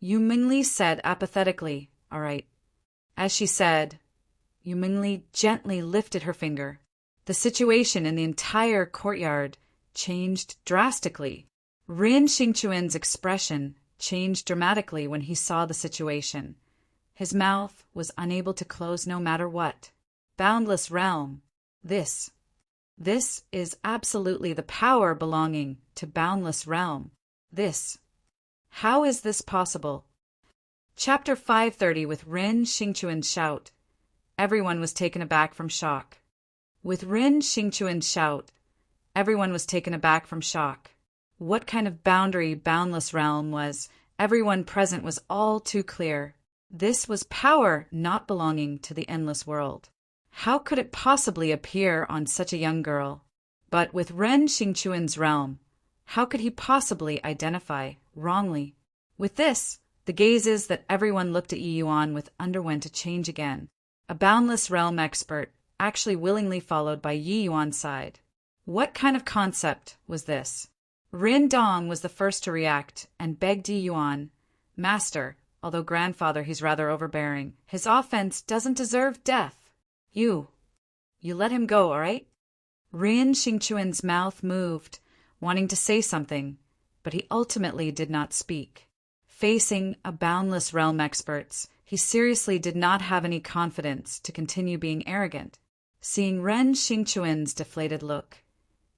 Yu Mingli said apathetically, "All right." As she said, Yu Mingli gently lifted her finger. The situation in the entire courtyard changed drastically. Ren Xingquan's expression changed dramatically when he saw the situation. His mouth was unable to close no matter what. Boundless realm. This is absolutely the power belonging to boundless realm. How is this possible? Chapter 530 with Ren Xingquan's shout. Everyone was taken aback from shock. With Ren Xingquan's shout, everyone was taken aback from shock. What kind of boundary boundless realm was, everyone present was all too clear. This was power not belonging to the endless world. How could it possibly appear on such a young girl? But with Ren Xingquan's realm, how could he possibly identify wrongly? With this, the gazes that everyone looked at Yi Yuan with underwent a change again. A boundless realm expert actually willingly followed by Yi Yuan's side. What kind of concept was this? Rin Dong was the first to react and begged Yi Yuan, "Master, although grandfather he's rather overbearing, his offense doesn't deserve death. You let him go, all right?" Rin Xingquan's mouth moved, wanting to say something, but he ultimately did not speak. Facing a boundless realm experts, he seriously did not have any confidence to continue being arrogant. Seeing Ren Xingquan's deflated look,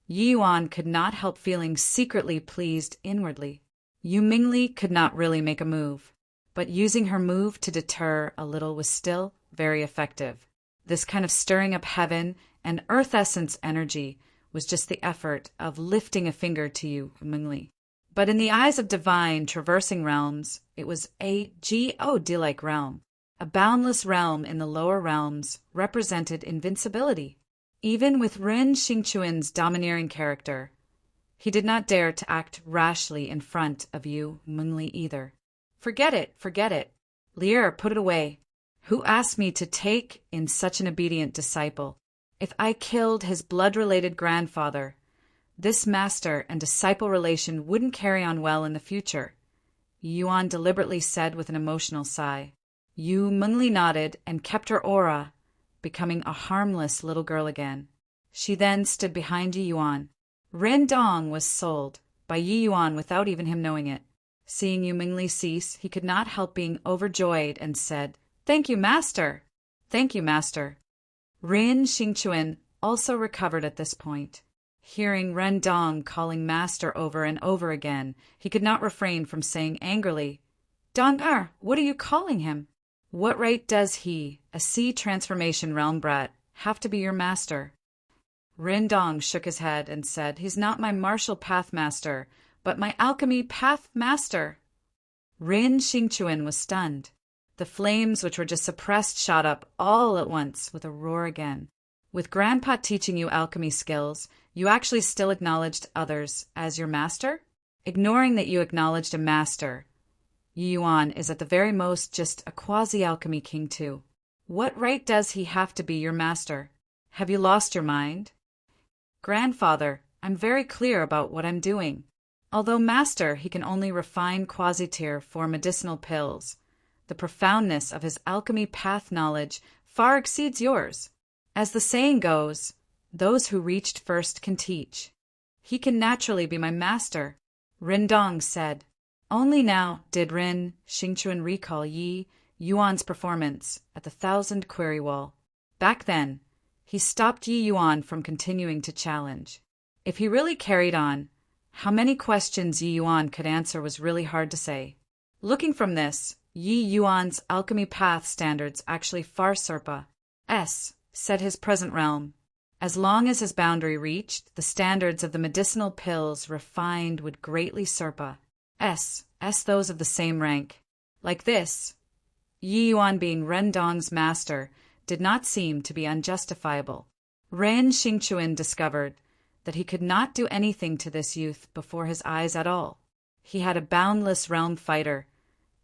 Yi Yuan could not help feeling secretly pleased inwardly. Yu Mingli could not really make a move, but using her move to deter a little was still very effective. This kind of stirring up heaven and earth essence energy was just the effort of lifting a finger to Yu Mingli. But in the eyes of divine traversing realms, it was a God-like realm. A boundless realm in the lower realms represented invincibility. Even with Ren Xingquan's domineering character, he did not dare to act rashly in front of Yu Mengli either. Forget it. Lier, put it away. Who asked me to take in such an obedient disciple? If I killed his blood-related grandfather, this master and disciple relation wouldn't carry on well in the future, Yuan deliberately said with an emotional sigh. Yu Mengli nodded and kept her aura, becoming a harmless little girl again. She then stood behind Yi Yuan. Ren Dong was sold by Yi Yuan without even him knowing it. Seeing Yu Mengli cease, he could not help being overjoyed and said, "Thank you, Master." "Thank you, Master." Ren Xingquan also recovered at this point. Hearing Ren Dong calling Master over and over again, he could not refrain from saying angrily, "Dong what are you calling him? What right does he, a sea transformation realm brat, have to be your master?" Ren Dong shook his head and said, "He's not my martial path master, but my alchemy path master." Ren Xingquan was stunned. The flames which were just suppressed shot up all at once with a roar again. With Grandpa teaching you alchemy skills, you actually still acknowledged others as your master? Ignoring that you acknowledged a master, Yi Yuan is at the very most just a quasi-alchemy king too. What right does he have to be your master? Have you lost your mind? Grandfather, I'm very clear about what I'm doing. Although master, he can only refine quasi-tier for medicinal pills. The profoundness of his alchemy path knowledge far exceeds yours. As the saying goes, those who reached first can teach. He can naturally be my master, Ren Dong said. Only now did Ren Xingquan recall Yi Yuan's performance at the 1,000 Query Wall. Back then, he stopped Yi Yuan from continuing to challenge. If he really carried on, how many questions Yi Yuan could answer was really hard to say. Looking from this, Yi Yuan's alchemy path standards actually far surpa said his present realm. As long as his boundary reached, the standards of the medicinal pills refined would greatly surpa those of the same rank. Like this, Yi Yuan being Ren Dong's master did not seem to be unjustifiable. Ren Xingquan discovered that he could not do anything to this youth before his eyes at all. He had a boundless realm fighter,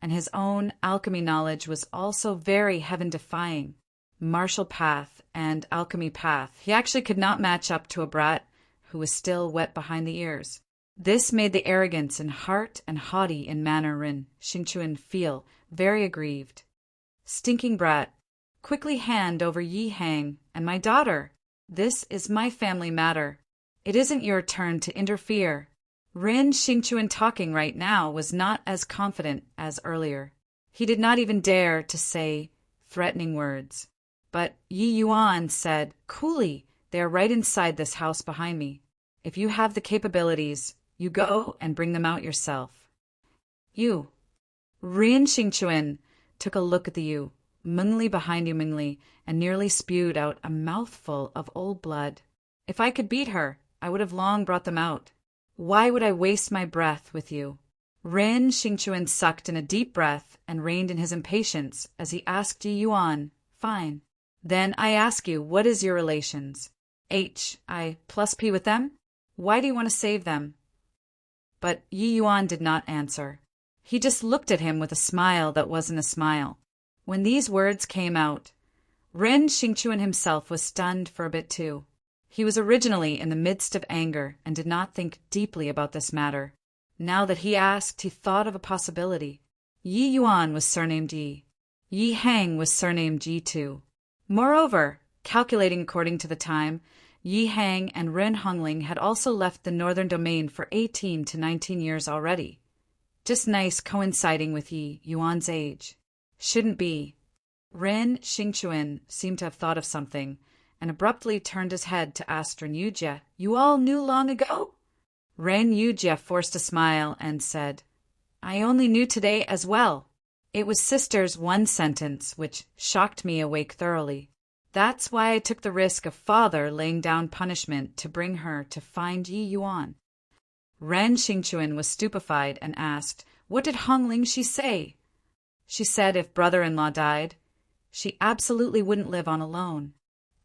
and his own alchemy knowledge was also very heaven-defying. Martial path and alchemy path, he actually could not match up to a brat who was still wet behind the ears. This made the arrogance in heart and haughty in manner Ren Xingquan feel very aggrieved. Stinking brat, quickly hand over Yi Hang and my daughter. This is my family matter. It isn't your turn to interfere. Ren Xingquan talking right now was not as confident as earlier. He did not even dare to say threatening words. But Yi Yuan said, "Coolly, they are right inside this house behind me. If you have the capabilities, you go and bring them out yourself." You. Ren Xingquan took a look at the Yu Mengli behind Yu Mengli and nearly spewed out a mouthful of old blood. If I could beat her, I would have long brought them out. Why would I waste my breath with you? Ren Xingquan sucked in a deep breath and reined in his impatience as he asked Yi Yuan, "Fine. Then I ask you, what is your relations? I plus P with them? Why do you want to save them?" But Yi Yuan did not answer. He just looked at him with a smile that wasn't a smile. When these words came out, Ren Xingquan himself was stunned for a bit too. He was originally in the midst of anger and did not think deeply about this matter. Now that he asked, he thought of a possibility. Yi Yuan was surnamed Yi. Yi Hang was surnamed Yi too. Moreover, calculating according to the time, Yi Hang and Ren Hongling had also left the northern domain for 18 to 19 years already. Just nice coinciding with Yi Yuan's age. Shouldn't be. Ren Xingquan seemed to have thought of something, and abruptly turned his head to ask Ren Yujie, "You all knew long ago?" Ren Yujie forced a smile and said, "I only knew today as well." It was sister's one sentence which shocked me awake thoroughly. That's why I took the risk of father laying down punishment to bring her to find Yi Yuan. Ren Xingquan was stupefied and asked, "What did Hongling she say?" "She said if brother-in-law died, She absolutely wouldn't live on alone.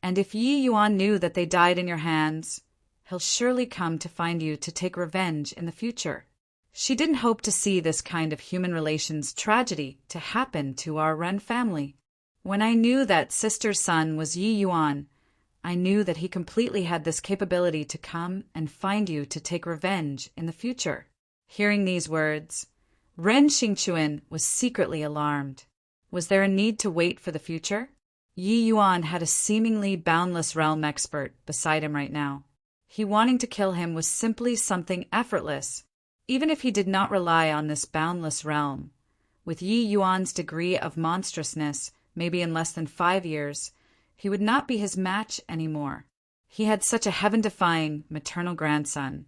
And if Yi Yuan knew that they died in your hands, he'll surely come to find you to take revenge in the future. She didn't hope to see this kind of human relations tragedy to happen to our Ren family. When I knew that sister's son was Yi Yuan, I knew that he completely had this capability to come and find you to take revenge in the future. Hearing these words, Ren Xingchuan was secretly alarmed. Was there a need to wait for the future? Yi Yuan had a seemingly boundless realm expert beside him right now. He wanting to kill him was simply something effortless, even if he did not rely on this boundless realm. With Yi Yuan's degree of monstrousness, maybe in less than 5 years, he would not be his match anymore. He had such a heaven-defying maternal grandson,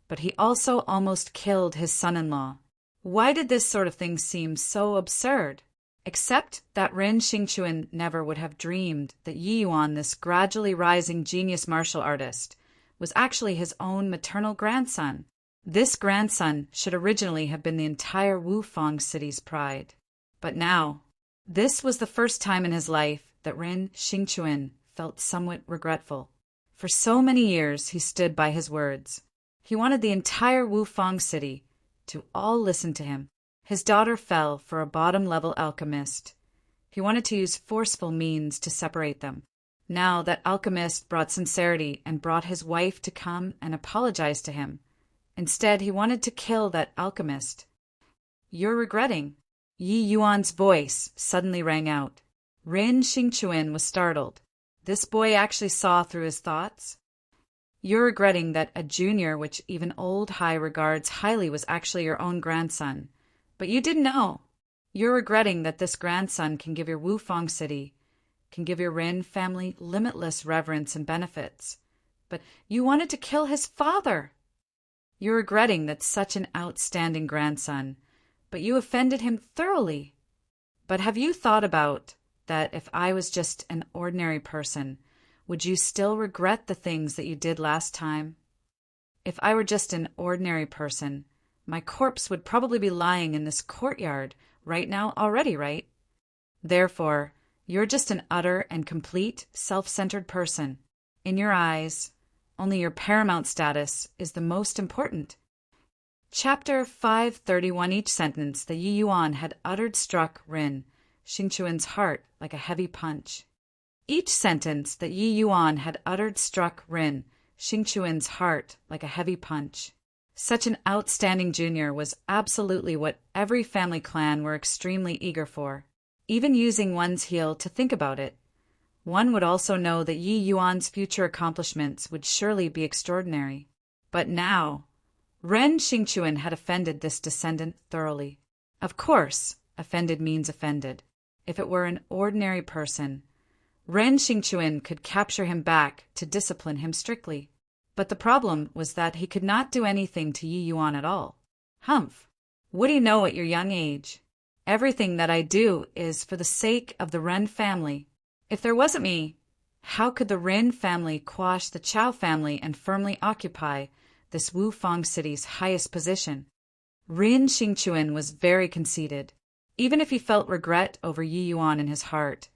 but he also almost killed his son-in-law. Why did this sort of thing seem so absurd? Except that Ren Xingchuan never would have dreamed that Yi Yuan, this gradually rising genius martial artist, was actually his own maternal grandson. This grandson should originally have been the entire Wufang city's pride. But now, this was the first time in his life that Ren Xingchuan felt somewhat regretful. For so many years he stood by his words. He wanted the entire Wufang city to all listen to him. His daughter fell for a bottom-level alchemist. He wanted to use forceful means to separate them. Now that alchemist brought sincerity and brought his wife to come and apologize to him. Instead, he wanted to kill that alchemist. You're regretting. Yi Yuan's voice suddenly rang out. Ren Xingchuan was startled. This boy actually saw through his thoughts. You're regretting that a junior which even old Hai regards highly was actually your own grandson. But you didn't know. You're regretting that this grandson can give your Wufang city, can give your Ren family limitless reverence and benefits. But you wanted to kill his father. You're regretting that such an outstanding grandson, but you offended him thoroughly. But have you thought about that if I was just an ordinary person, would you still regret the things that you did last time? If I were just an ordinary person, my corpse would probably be lying in this courtyard right now already, right? Therefore, you're just an utter and complete self-centered person. In your eyes, only your paramount status is the most important. Chapter 531. Each sentence that Yi Yuan had uttered struck Ren Xingchuan's heart like a heavy punch. Each sentence that Yi Yuan had uttered struck Ren Xingchuan's heart like a heavy punch. Such an outstanding junior was absolutely what every family clan were extremely eager for. Even using one's heel to think about it, one would also know that Yi Yuan's future accomplishments would surely be extraordinary. But now, Ren Xingchuan had offended this descendant thoroughly. Of course, offended means offended. If it were an ordinary person, Ren Xingchuan could capture him back to discipline him strictly. But the problem was that he could not do anything to Yi Yuan at all. Humph! What do you know at your young age? Everything that I do is for the sake of the Ren family. If there wasn't me, how could the Ren family quash the Chao family and firmly occupy this Wufang city's highest position? Ren Xingchuan was very conceited. Even if he felt regret over Yi Yuan in his heart,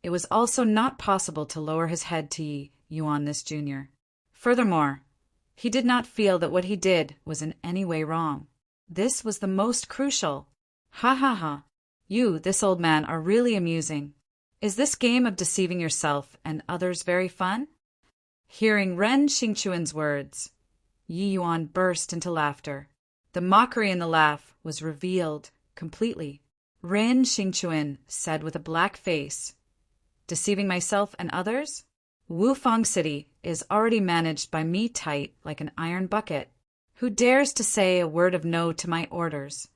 it was also not possible to lower his head to Yi Yuan this junior. Furthermore, he did not feel that what he did was in any way wrong. This was the most crucial. Ha ha ha. You, this old man, are really amusing. Is this game of deceiving yourself and others very fun? Hearing Ren Xingchuan's words, Yi Yuan burst into laughter. The mockery in the laugh was revealed completely. Ren Xingchuan said with a black face, "Deceiving myself and others? Wufang City is already managed by me tight like an iron bucket. Who dares to say a word of no to my orders?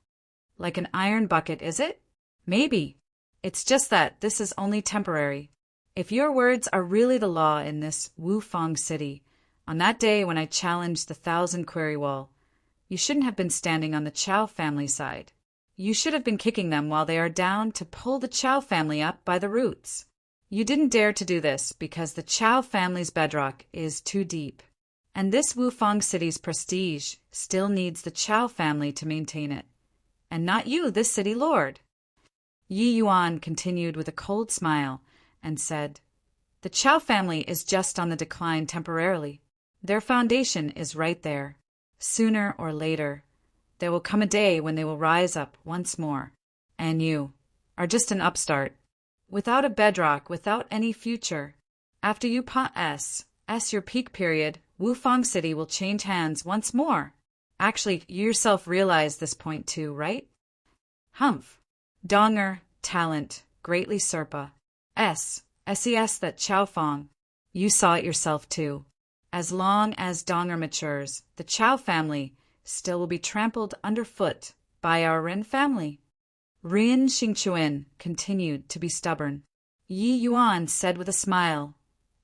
Like an iron bucket, is it? Maybe. It's just that this is only temporary. If your words are really the law in this Wufang City, on that day when I challenged the 1,000 query wall, you shouldn't have been standing on the Chao family side. You should have been kicking them while they are down to pull the Chao family up by the roots. You didn't dare to do this because the Chao family's bedrock is too deep, and this Wufang City's prestige still needs the Chao family to maintain it, and not you, this city lord." Yi Yuan continued with a cold smile and said, "The Chow family is just on the decline temporarily. Their foundation is right there. Sooner or later, there will come a day when they will rise up once more, and you are just an upstart, without a bedrock, without any future. After you pass your peak period, Wufang City will change hands once more. Actually, you yourself realize this point too, right? Humph. Donger, talent, greatly Serpa. SES that Chow Fong. You saw it yourself too. As long as Donger matures, the Chow family still will be trampled underfoot by our Rin family." Rin Xingchuan continued to be stubborn. Yi Yuan said with a smile,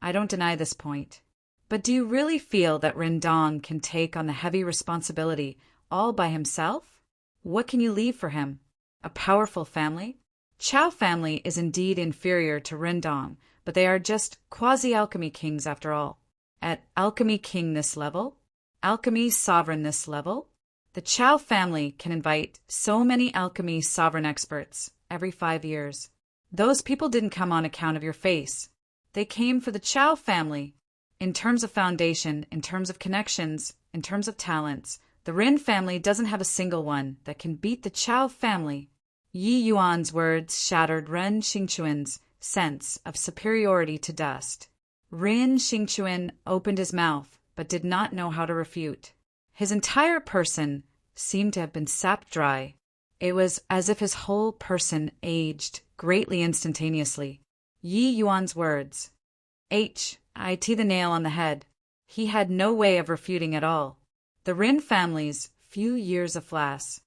"I don't deny this point. But do you really feel that Rin Dong can take on the heavy responsibility all by himself? What can you leave for him? A powerful family? Chow family is indeed inferior to Rin Dong, but they are just quasi-alchemy kings after all. At alchemy king this level, alchemy sovereign this level, the Chow family can invite so many alchemy sovereign experts every 5 years. Those people didn't come on account of your face. They came for the Chow family. In terms of foundation, in terms of connections, in terms of talents, the Rin family doesn't have a single one that can beat the Chow family." Yi Yuan's words shattered Ren Xingchuan's sense of superiority to dust. Rin Xingchuan opened his mouth, but did not know how to refute. His entire person seemed to have been sapped dry. It was as if his whole person aged greatly instantaneously. Yi Yuan's words. I the nail on the head. He had no way of refuting at all. The Rin family's few years of flash.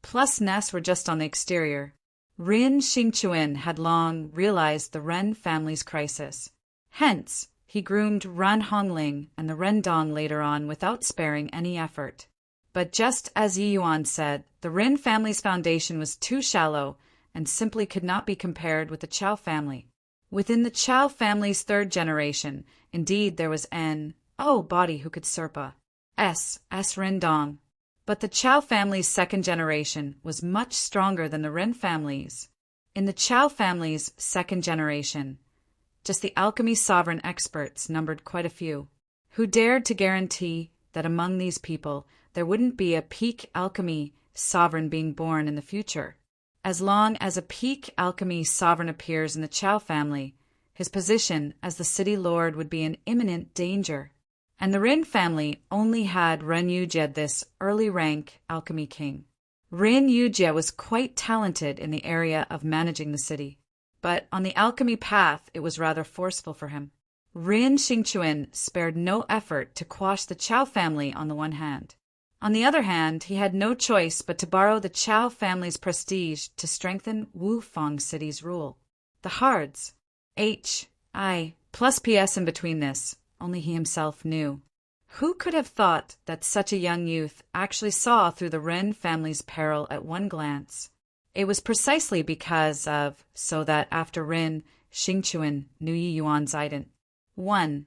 Plus Ness were just on the exterior. Rin Xingchuan had long realized the Ren family's crisis. Hence, he groomed Ran Hongling and the Ren Dong later on without sparing any effort. But just as Yi Yuan said, the Rin family's foundation was too shallow and simply could not be compared with the Chow family. Within the Chow family's third generation, indeed there was body who could Serpa. Ren Dong. But the Chow family's second generation was much stronger than the Ren family's. In the Chow family's second generation, just the alchemy sovereign experts numbered quite a few, who dared to guarantee that among these people there wouldn't be a peak alchemy sovereign being born in the future. As long as a peak alchemy sovereign appears in the Chow family, his position as the city lord would be in imminent danger. And the Rin family only had Ren Yujie, this early rank alchemy king. Ren Yujie was quite talented in the area of managing the city, but on the alchemy path it was rather forceful for him. Rin Xingchuan spared no effort to quash the Chow family on the one hand. On the other hand, he had no choice but to borrow the Chow family's prestige to strengthen Wufang City's rule. The Hards. Plus PS in between this. Only he himself knew. Who could have thought that such a young youth actually saw through the Ren family's peril at one glance? It was precisely because of so that after Rin Xingchuan knew Yi Yuan's ident. 1.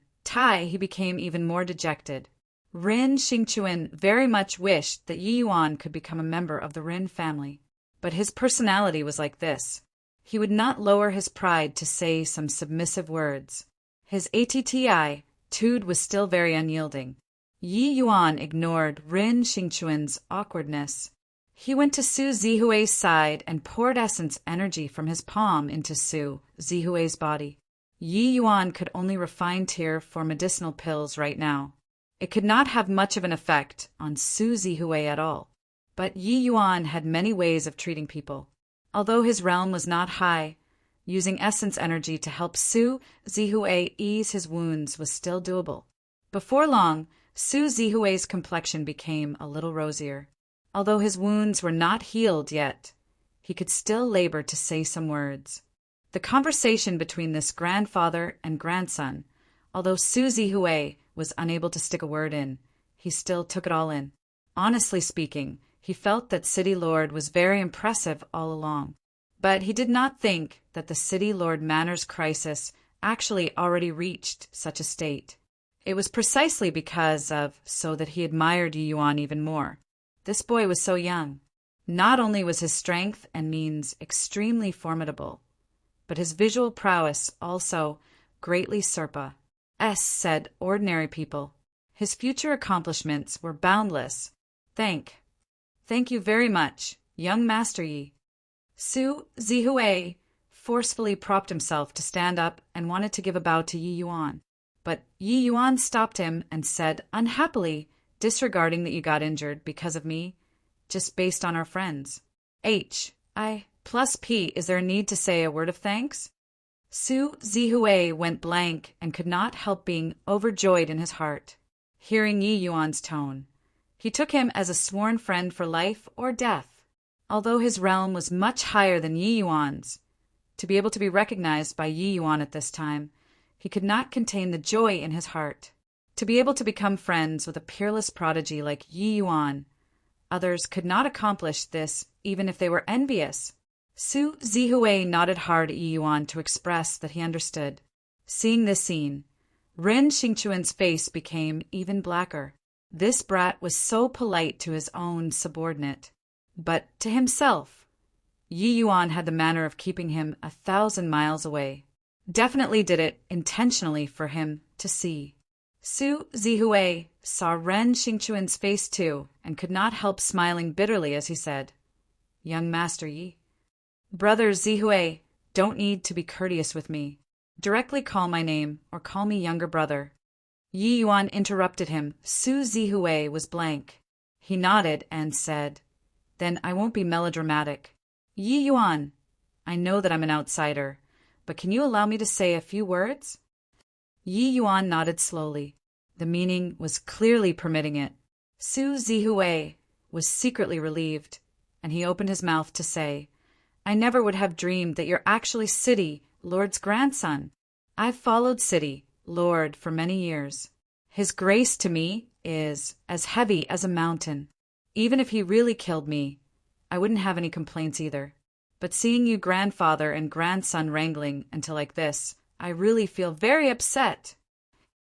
He became even more dejected. Rin Xingchuan very much wished that Yi Yuan could become a member of the Rin family, but his personality was like this. He would not lower his pride to say some submissive words. His attitude was still very unyielding. Yi Yuan ignored Rin Xingchuan's awkwardness. He went to Su Zihui's side and poured essence energy from his palm into Su Zihui's body. Yi Yuan could only refine tear for medicinal pills right now. It could not have much of an effect on Su Zihui at all. But Yi Yuan had many ways of treating people. Although his realm was not high, using essence energy to help Su Zihui ease his wounds was still doable. Before long, Su Zihui's complexion became a little rosier. Although his wounds were not healed yet, he could still labor to say some words. The conversation between this grandfather and grandson, although Su Zihui was unable to stick a word in, he still took it all in. Honestly speaking, he felt that City Lord was very impressive all along. But he did not think that the City Lord Manor's crisis actually already reached such a state. It was precisely because of so that he admired Yi Yuan even more. This boy was so young. Not only was his strength and means extremely formidable, but his visual prowess also greatly surpassed said ordinary people. His future accomplishments were boundless. Thank you very much, young Master Yi. Su Zihui forcefully propped himself to stand up and wanted to give a bow to Yi Yuan. But Yi Yuan stopped him and said, unhappily, disregarding that you got injured because of me, just based on our friends. I plus P, is there a need to say a word of thanks? Su Zihui went blank and could not help being overjoyed in his heart, hearing Yi Yuan's tone. He took him as a sworn friend for life or death. Although his realm was much higher than Yi Yuan's, to be able to be recognized by Yi Yuan at this time, he could not contain the joy in his heart. To be able to become friends with a peerless prodigy like Yi Yuan, others could not accomplish this even if they were envious. Su Zihui nodded hard at Yi Yuan to express that he understood. Seeing this scene, Ren Xingchuan's face became even blacker. This brat was so polite to his own subordinate, but to himself, Yi Yuan had the manner of keeping him 1,000 miles away. Definitely did it intentionally for him to see. Su Zihui saw Ren Xingchuan's face too, and could not help smiling bitterly as he said, Young Master Yi, Brother Zihui, don't need to be courteous with me. Directly call my name, or call me younger brother. Yi Yuan interrupted him. Su Zihui was blank. He nodded and said, Then I won't be melodramatic. Yi Yuan, I know that I'm an outsider, but can you allow me to say a few words? Yi Yuan nodded slowly. The meaning was clearly permitting it. Su Zihui was secretly relieved, and he opened his mouth to say, I never would have dreamed that you're actually City, Lord's grandson. I've followed City, Lord, for many years. His grace to me is as heavy as a mountain. Even if he really killed me, I wouldn't have any complaints either. But seeing you grandfather and grandson wrangling until like this, I really feel very upset.